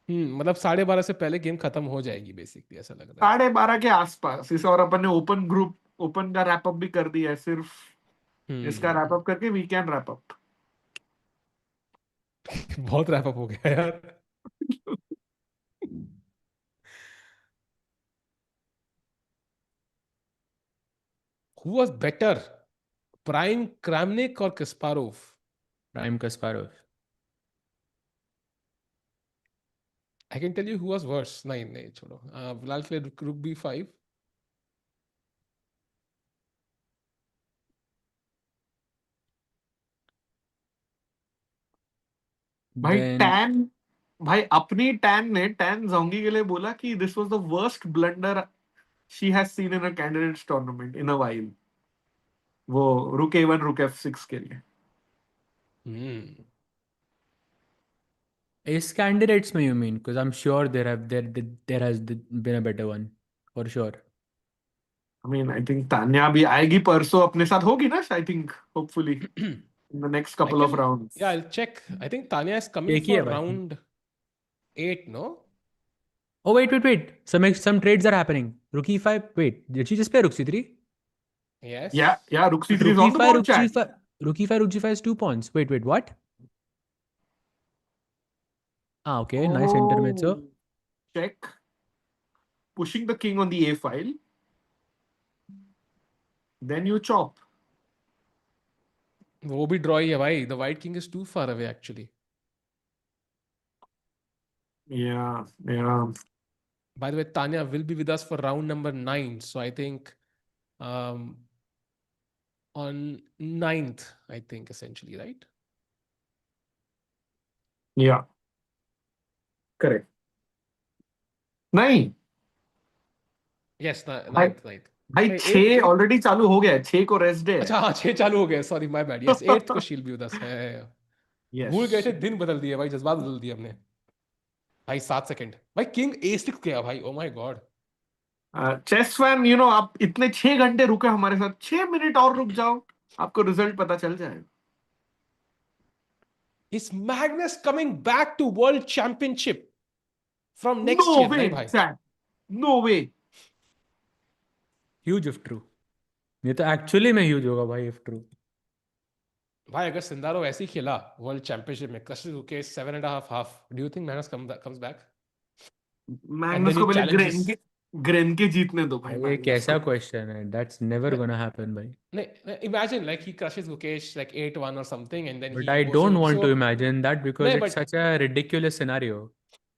मतलब 12:30 से पहले गेम खत्म हो जाएगी बेसिकली, ऐसा लग रहा है। 12:30 के आसपास इसे। और अपन ने ओपन ग्रुप, ओपन का रैप अप भी कर दिया है, सिर्फ इसका रैप हम्म। अप करके वी कैन रैप अप। बहुत रैप अप हो गया यार। Who was better, prime Kramnik और Kasparov? Prime Kasparov. I can tell you who was worse. नहीं नहीं छोड़ो, फिलहाल के लिए रुक B5। भाई Then टैन भाई अपनी टैन ने टैन जोंगी के लिए बोला कि this was the worst blunder she has seen in a candidates tournament in a while, वो रुक A1 रुक F6 के लिए। Hmm. is candidates में you mean? Because I'm sure there has been a better one for sure. I mean I think Tanya भी आएगी परसों अपने साथ, होगी ना I think hopefully in the next I couple of can, rounds. yeah, I'll check. I think Tanya is coming एक ही for है भाई. round 8, no? Oh wait. Some trades are happening. Rook e5. Wait, did she just play rook c3? या Yes. रुक But C3 is on the board chat. rook e5, rook g5 is 2 pawns. Wait, what? Ah, okay, nice oh, intermezzo. check, pushing the king on the A file, then you chop. वो भी draw ही है भाई. The white king is too far away actually. Yeah. By the way, Tanya will be with us for round number 9. So I think um, on 9th, I think essentially, right? Yeah, correct. नहीं Yes, भाई 9th. भाई Hey, 8th 6 को भी. Already चालू हो गया है, 6 को रेस्ट डे है। अच्छा हाँ 6 चालू हो गया. Sorry, my bad. Yes, 8th को she'll be with us. भूल गए यस। थे, दिन बदल दिए भाई, जज्बात बदल दिए हमने. भाई 7 सेकंड भाई, किंग A6 गया भाई. Oh my god. Chess fan you know, आप इतने 6 घंटे रुके हमारे साथ, 6 मिनट और रुक जाओ, आपको रिजल्ट पता चल जाएगा। Is Magnus coming back to World Championship from next no year? Way नहीं भाई. Chat, no way. Huge if true. ये तो actually में huge होगा भाई if true. भाई अगर सिंदारो ऐसे ही खेला वर्ल्ड चैंपियनशिप में, क्रशेस के 7.5 do you think Magnus comes back and Magnus then को ही पहले चैलेंजेस? ग्रेन के जीतने दो भाई, भाई ये मैग्नस कैसा को। क्वेश्चन है? That's never gonna happen भाई. नहीं, imagine like he crushes Gukesh like 8-1 और something and then But he I goes don't in. want so to imagine that because नहीं it's but such a ridiculous scenario.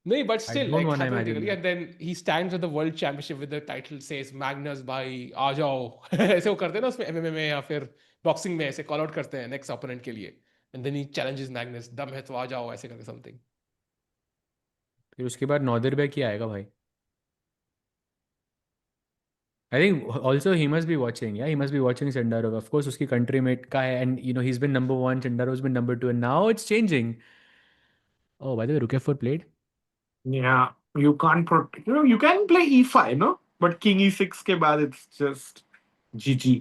नहीं but I still don't like want to imagine hypothetically that. And then he stands with the world championship with the title says Magnus भाई आ जाओ ऐसे वो करते हैं ना उसमें एमएमए में या फिर बॉक्सिंग में, ऐसे कॉल आउट करते हैं नेक्स्ट ओपोनेंट के लिए and then he challenges Magnus, दम है तो आ जाओ ऐसे करके समथिंग. फिर उसके बाद नौदिर बैक ही आएगा भाई. I think also he must be watching. Yeah, he must be watching Sindarov. Of course, उसकी country mate का है, and you know he's been number one. Sindarov's been number two, and now it's changing. Oh, by the way, Rook F4 played. Yeah, you can't protect, you know, you can play E5 no, but king E6 के बाद it's just GG।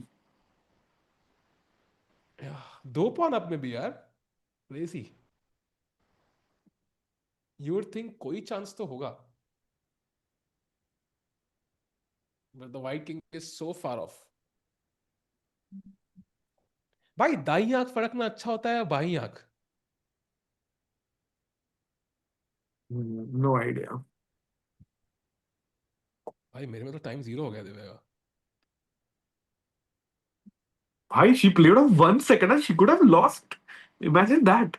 2 pawn up में भी यार crazy. You would think कोई chance तो होगा, but the white king is so far of. भाई दाई आंख फड़कना अच्छा होता है या बाई आंख? No idea. भाई मेरे में तो टाइम 0 हो गया दिव्या का. भाई she played off 1 second and she could have lost, imagine that।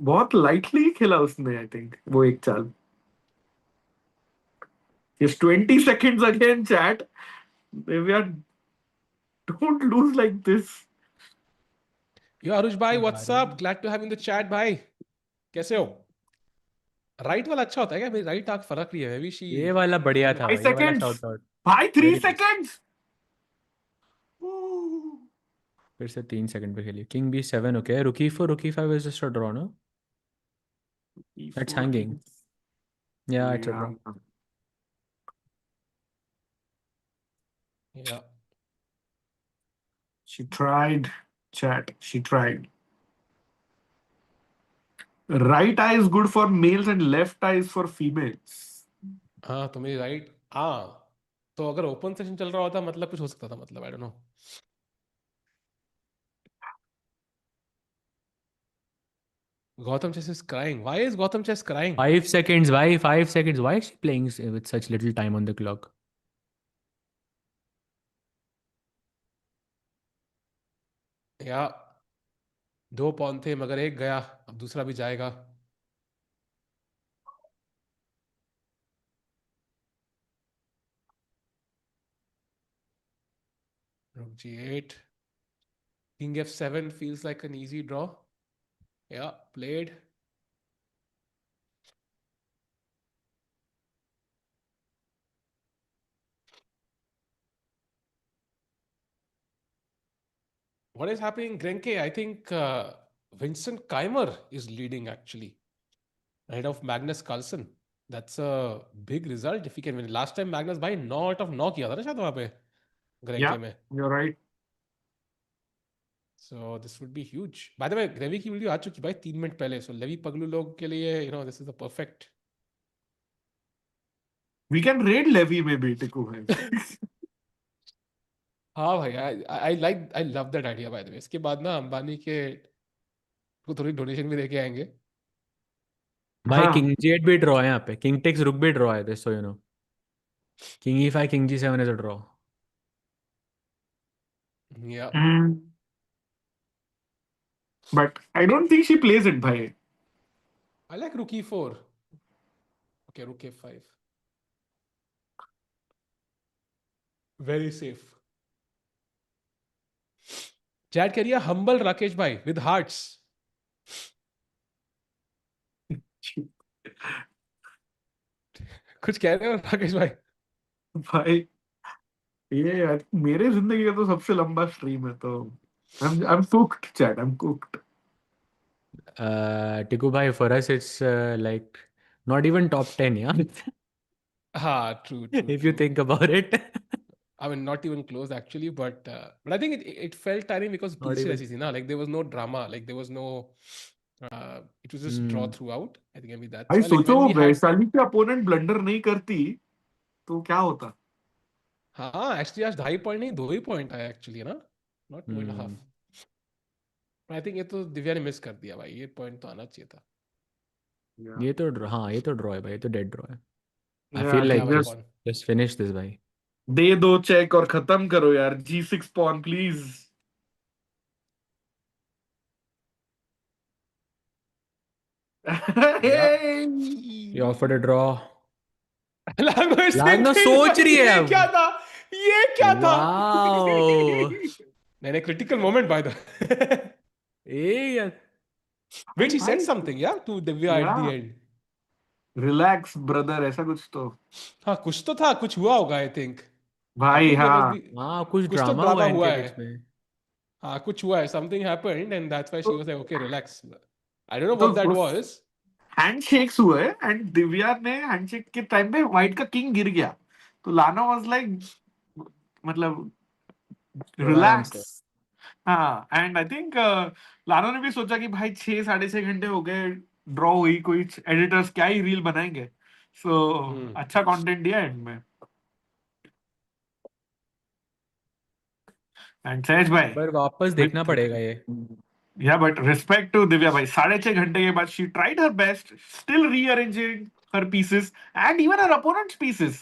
बहुत लाइटली खेला उसने, आई थिंक वो एक चाल। Yes, 20 seconds again, chat. We are, don't lose like this. Yo Arush भाई what's up, glad to have in the chat भाई. कैसे हो? राइट वाला अच्छा होता है क्या? मेरी राइट आंख फड़क रही है, मे बी शी. ये वाला बढ़िया था 5 भाई. ये वाला seconds। shout out. भाई 3 Very nice. seconds। फिर से 3 सेकंड पे खेली. King B7. Okay. Rook E4, Rook E5 is just a draw, no? That's E4 hanging. king। Yeah, it's a draw. Yeah, या she tried, chat, she tried। Right eye is good for males and left eye is for females। हाँ तो मेरी right, हाँ तो अगर open session चल रहा होता मतलब कुछ हो सकता था, मतलब आई don't no. Gotham Chess is crying. Why is Gotham Chess crying? 5 seconds. Why 5 seconds? Why is she playing with such little time on the clock? या 2 पॉन थे मगर एक गया, अब दूसरा भी जाएगा. Rook G8. King F7 feels like an easy draw. Yeah, played. What is happening in Grenke? I think Vincent Keimer is leading actually, ahead of Magnus Carlsen. That's a big result if he can win. Last time Magnus भाई 9 out of 9 किया था ना शायद वहाँ पे Yeah, Grenke में. you're right. So this would be huge. By the way, Levi की video आ चुकी भाई 3 मिनट पहले. So Levi पगलू लोग के लिए this is the perfect. We can raid Levy maybe, Tiku bhai. हाँ भाई, I love that idea by the way. इसके बाद ना अंबानी के को थोड़ी डोनेशन भी देके आएंगे. भाई किंग G8 भी ड्रॉ है यहाँ पे, किंग टेक्स रुक भी ड्रॉ है, this so you know. King E5, King G7 is a draw. Yeah. But I don't think she plays it, bhai. I like rook E4. Okay, rook A5. Very safe. Chat करिए humble Rakesh bhai with hearts. कुछ कह रहे हो राकेश भाई? भाई ये यार मेरे जिंदगी का तो सबसे लंबा स्ट्रीम है, तो I'm cooked, chat. I'm cooked. Tiku bhai, for us it's like not even top 10, yeah. True. If you think about it. I mean, not even close actually, but I think it felt tiny because Not even. PCSC, na? Like there was no drama, like there was no. It was just draw throughout. I think maybe that's भाई why. Like सोचो when we had, Vaishali के opponent blunder नहीं करती तो क्या होता? हाँ, actually आज 2.5 point नहीं 2 ही point आया actually ना, not 2.5. I think ये तो दिव्या ने मिस कर दिया भाई, ये point तो आना चाहिए था. ये तो draw है भाई, ये तो dead draw है. I Yeah, feel I like think just finish this भाई. दे दो चेक और खत्म करो यार. G6 pawn please. Yeah. You offered a draw. Lagno सोच रही है अब. ये क्या था? Wow. नहीं, critical moment by the. Yeah. Wait, he said something, yeah, to Divya at the end. Relax, brother, ऐसा कुछ तो. हाँ, कुछ तो था, कुछ हुआ होगा, I think. भाई हाँ. हाँ, कुछ तो drama drama हुआ हुआ है है. बीच में. हाँ, कुछ हुआ है. Something happened and that's why she was like, okay, relax. I don't know what that was. Handshakes हुए एंड दिव्या ने हैंडशेक के टाइम पे व्हाइट का किंग गिर गया, तो लाना वाज लाइक मतलब रिलैक्स. हाँ, एंड आई थिंक लाना ने भी सोचा कि भाई 6-6.5 घंटे हो गए, ड्रॉ हुई, कोई एडिटर्स क्या ही रील बनाएंगे, सो अच्छा कंटेंट दिया एंड में. एंड सहज भाई पर वापस देखना पड़ेगा ये. Yeah, but respect to Divya bhai. 6.5 घंटे के बाद she tried her best, still rearranging her pieces and even her opponent's pieces.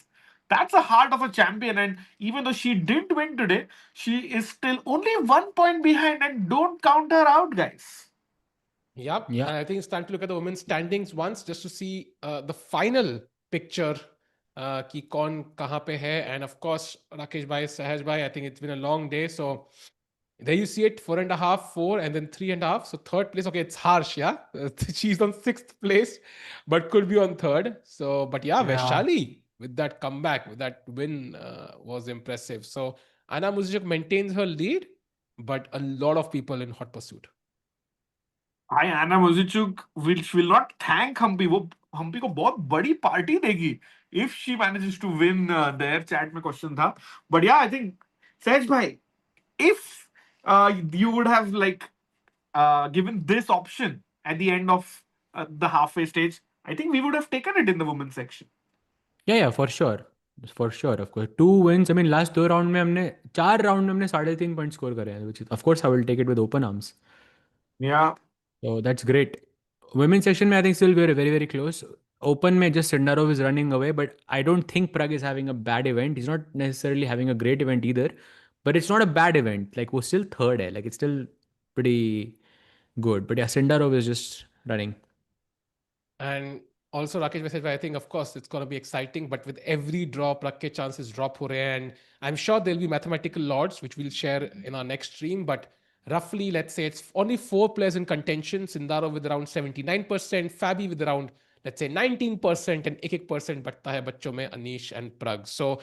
That's the heart of a champion. And even though she didn't win today, she is still only 1 point behind. And don't count her out, guys. Yep. Yeah. And I think it's time to look at the women's standings once just to see the final picture. कि कौन कहाँ पे है. And of course, Rakesh bhai, Sahaj bhai, I think it's been a long day. So there you see it, 4.5, 4, and then 3.5. So third place, okay, it's harsh, yeah. She's on 6th place, but could be on 3rd. So, but yeah, Vaishali with that comeback, with that win was impressive. So Anna Muzychuk maintains her lead, but a lot of people in hot pursuit. I Anna Muzychuk will not thank Humpy. वो Humpy को बहुत बड़ी party देगी if she manages to win. Their chat में question था, but yeah, I think Sahaj bhai, if you would have like given this option at the end of the halfway stage, I think we would have taken it in the women's section. Yeah, for sure. For sure, of course. 2 wins. I mean, last 2 round में हमने 4 round में हमने 3.5 points score करे हैं, which is, of course, I will take it with open arms. Yeah. So that's great. Women's section में I think still very, very, very close. Open में just Sindarov is running away, but I don't think Pragg is having a bad event. He's not necessarily having a great event either, but it's not a bad event. Like, वो still 3rd है. Like, it's still pretty good. But yeah, Sindarov is just running. And also Rakesh message, I think of course it's going to be exciting, but with every draw, Pragg ke chances drop ho rahe hain. And I'm sure there'll be mathematical lords, which we'll share in our next stream. But roughly, let's say it's only 4 players in contention. Sindarov with around 79%, Fabi with around, let's say 19%, and 1% बचता है बच्चों में, Anish and Pragg. So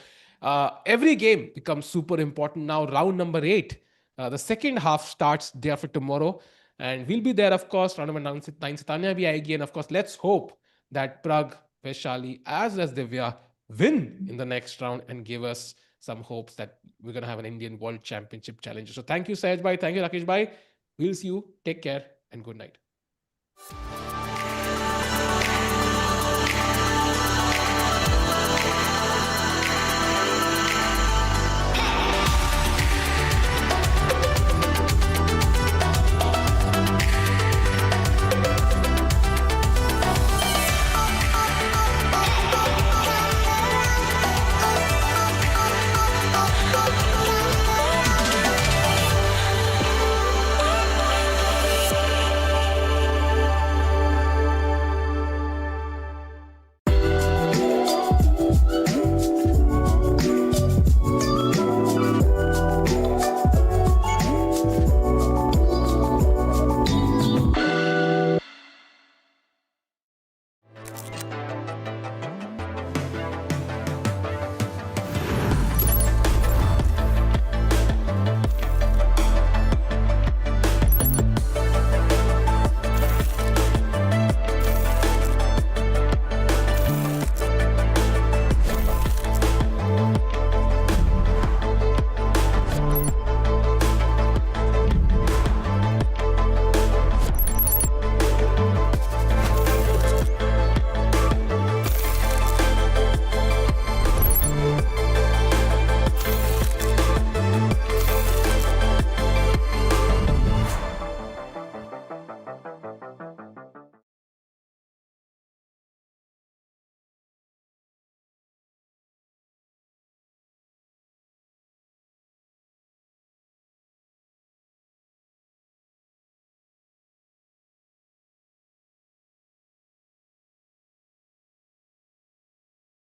every game becomes super important now. Round number 8. The second half starts day after tomorrow, and we'll be there, of course. Round number 9 से तान्या भी आएगी, and of course, let's hope that Pragg, Vaishali, as well as Divya win in the next round and give us some hopes that we're going to have an Indian World Championship challenger. So thank you, Sahaj bhai. Thank you, Rakesh bhai. We'll see you. Take care and good night.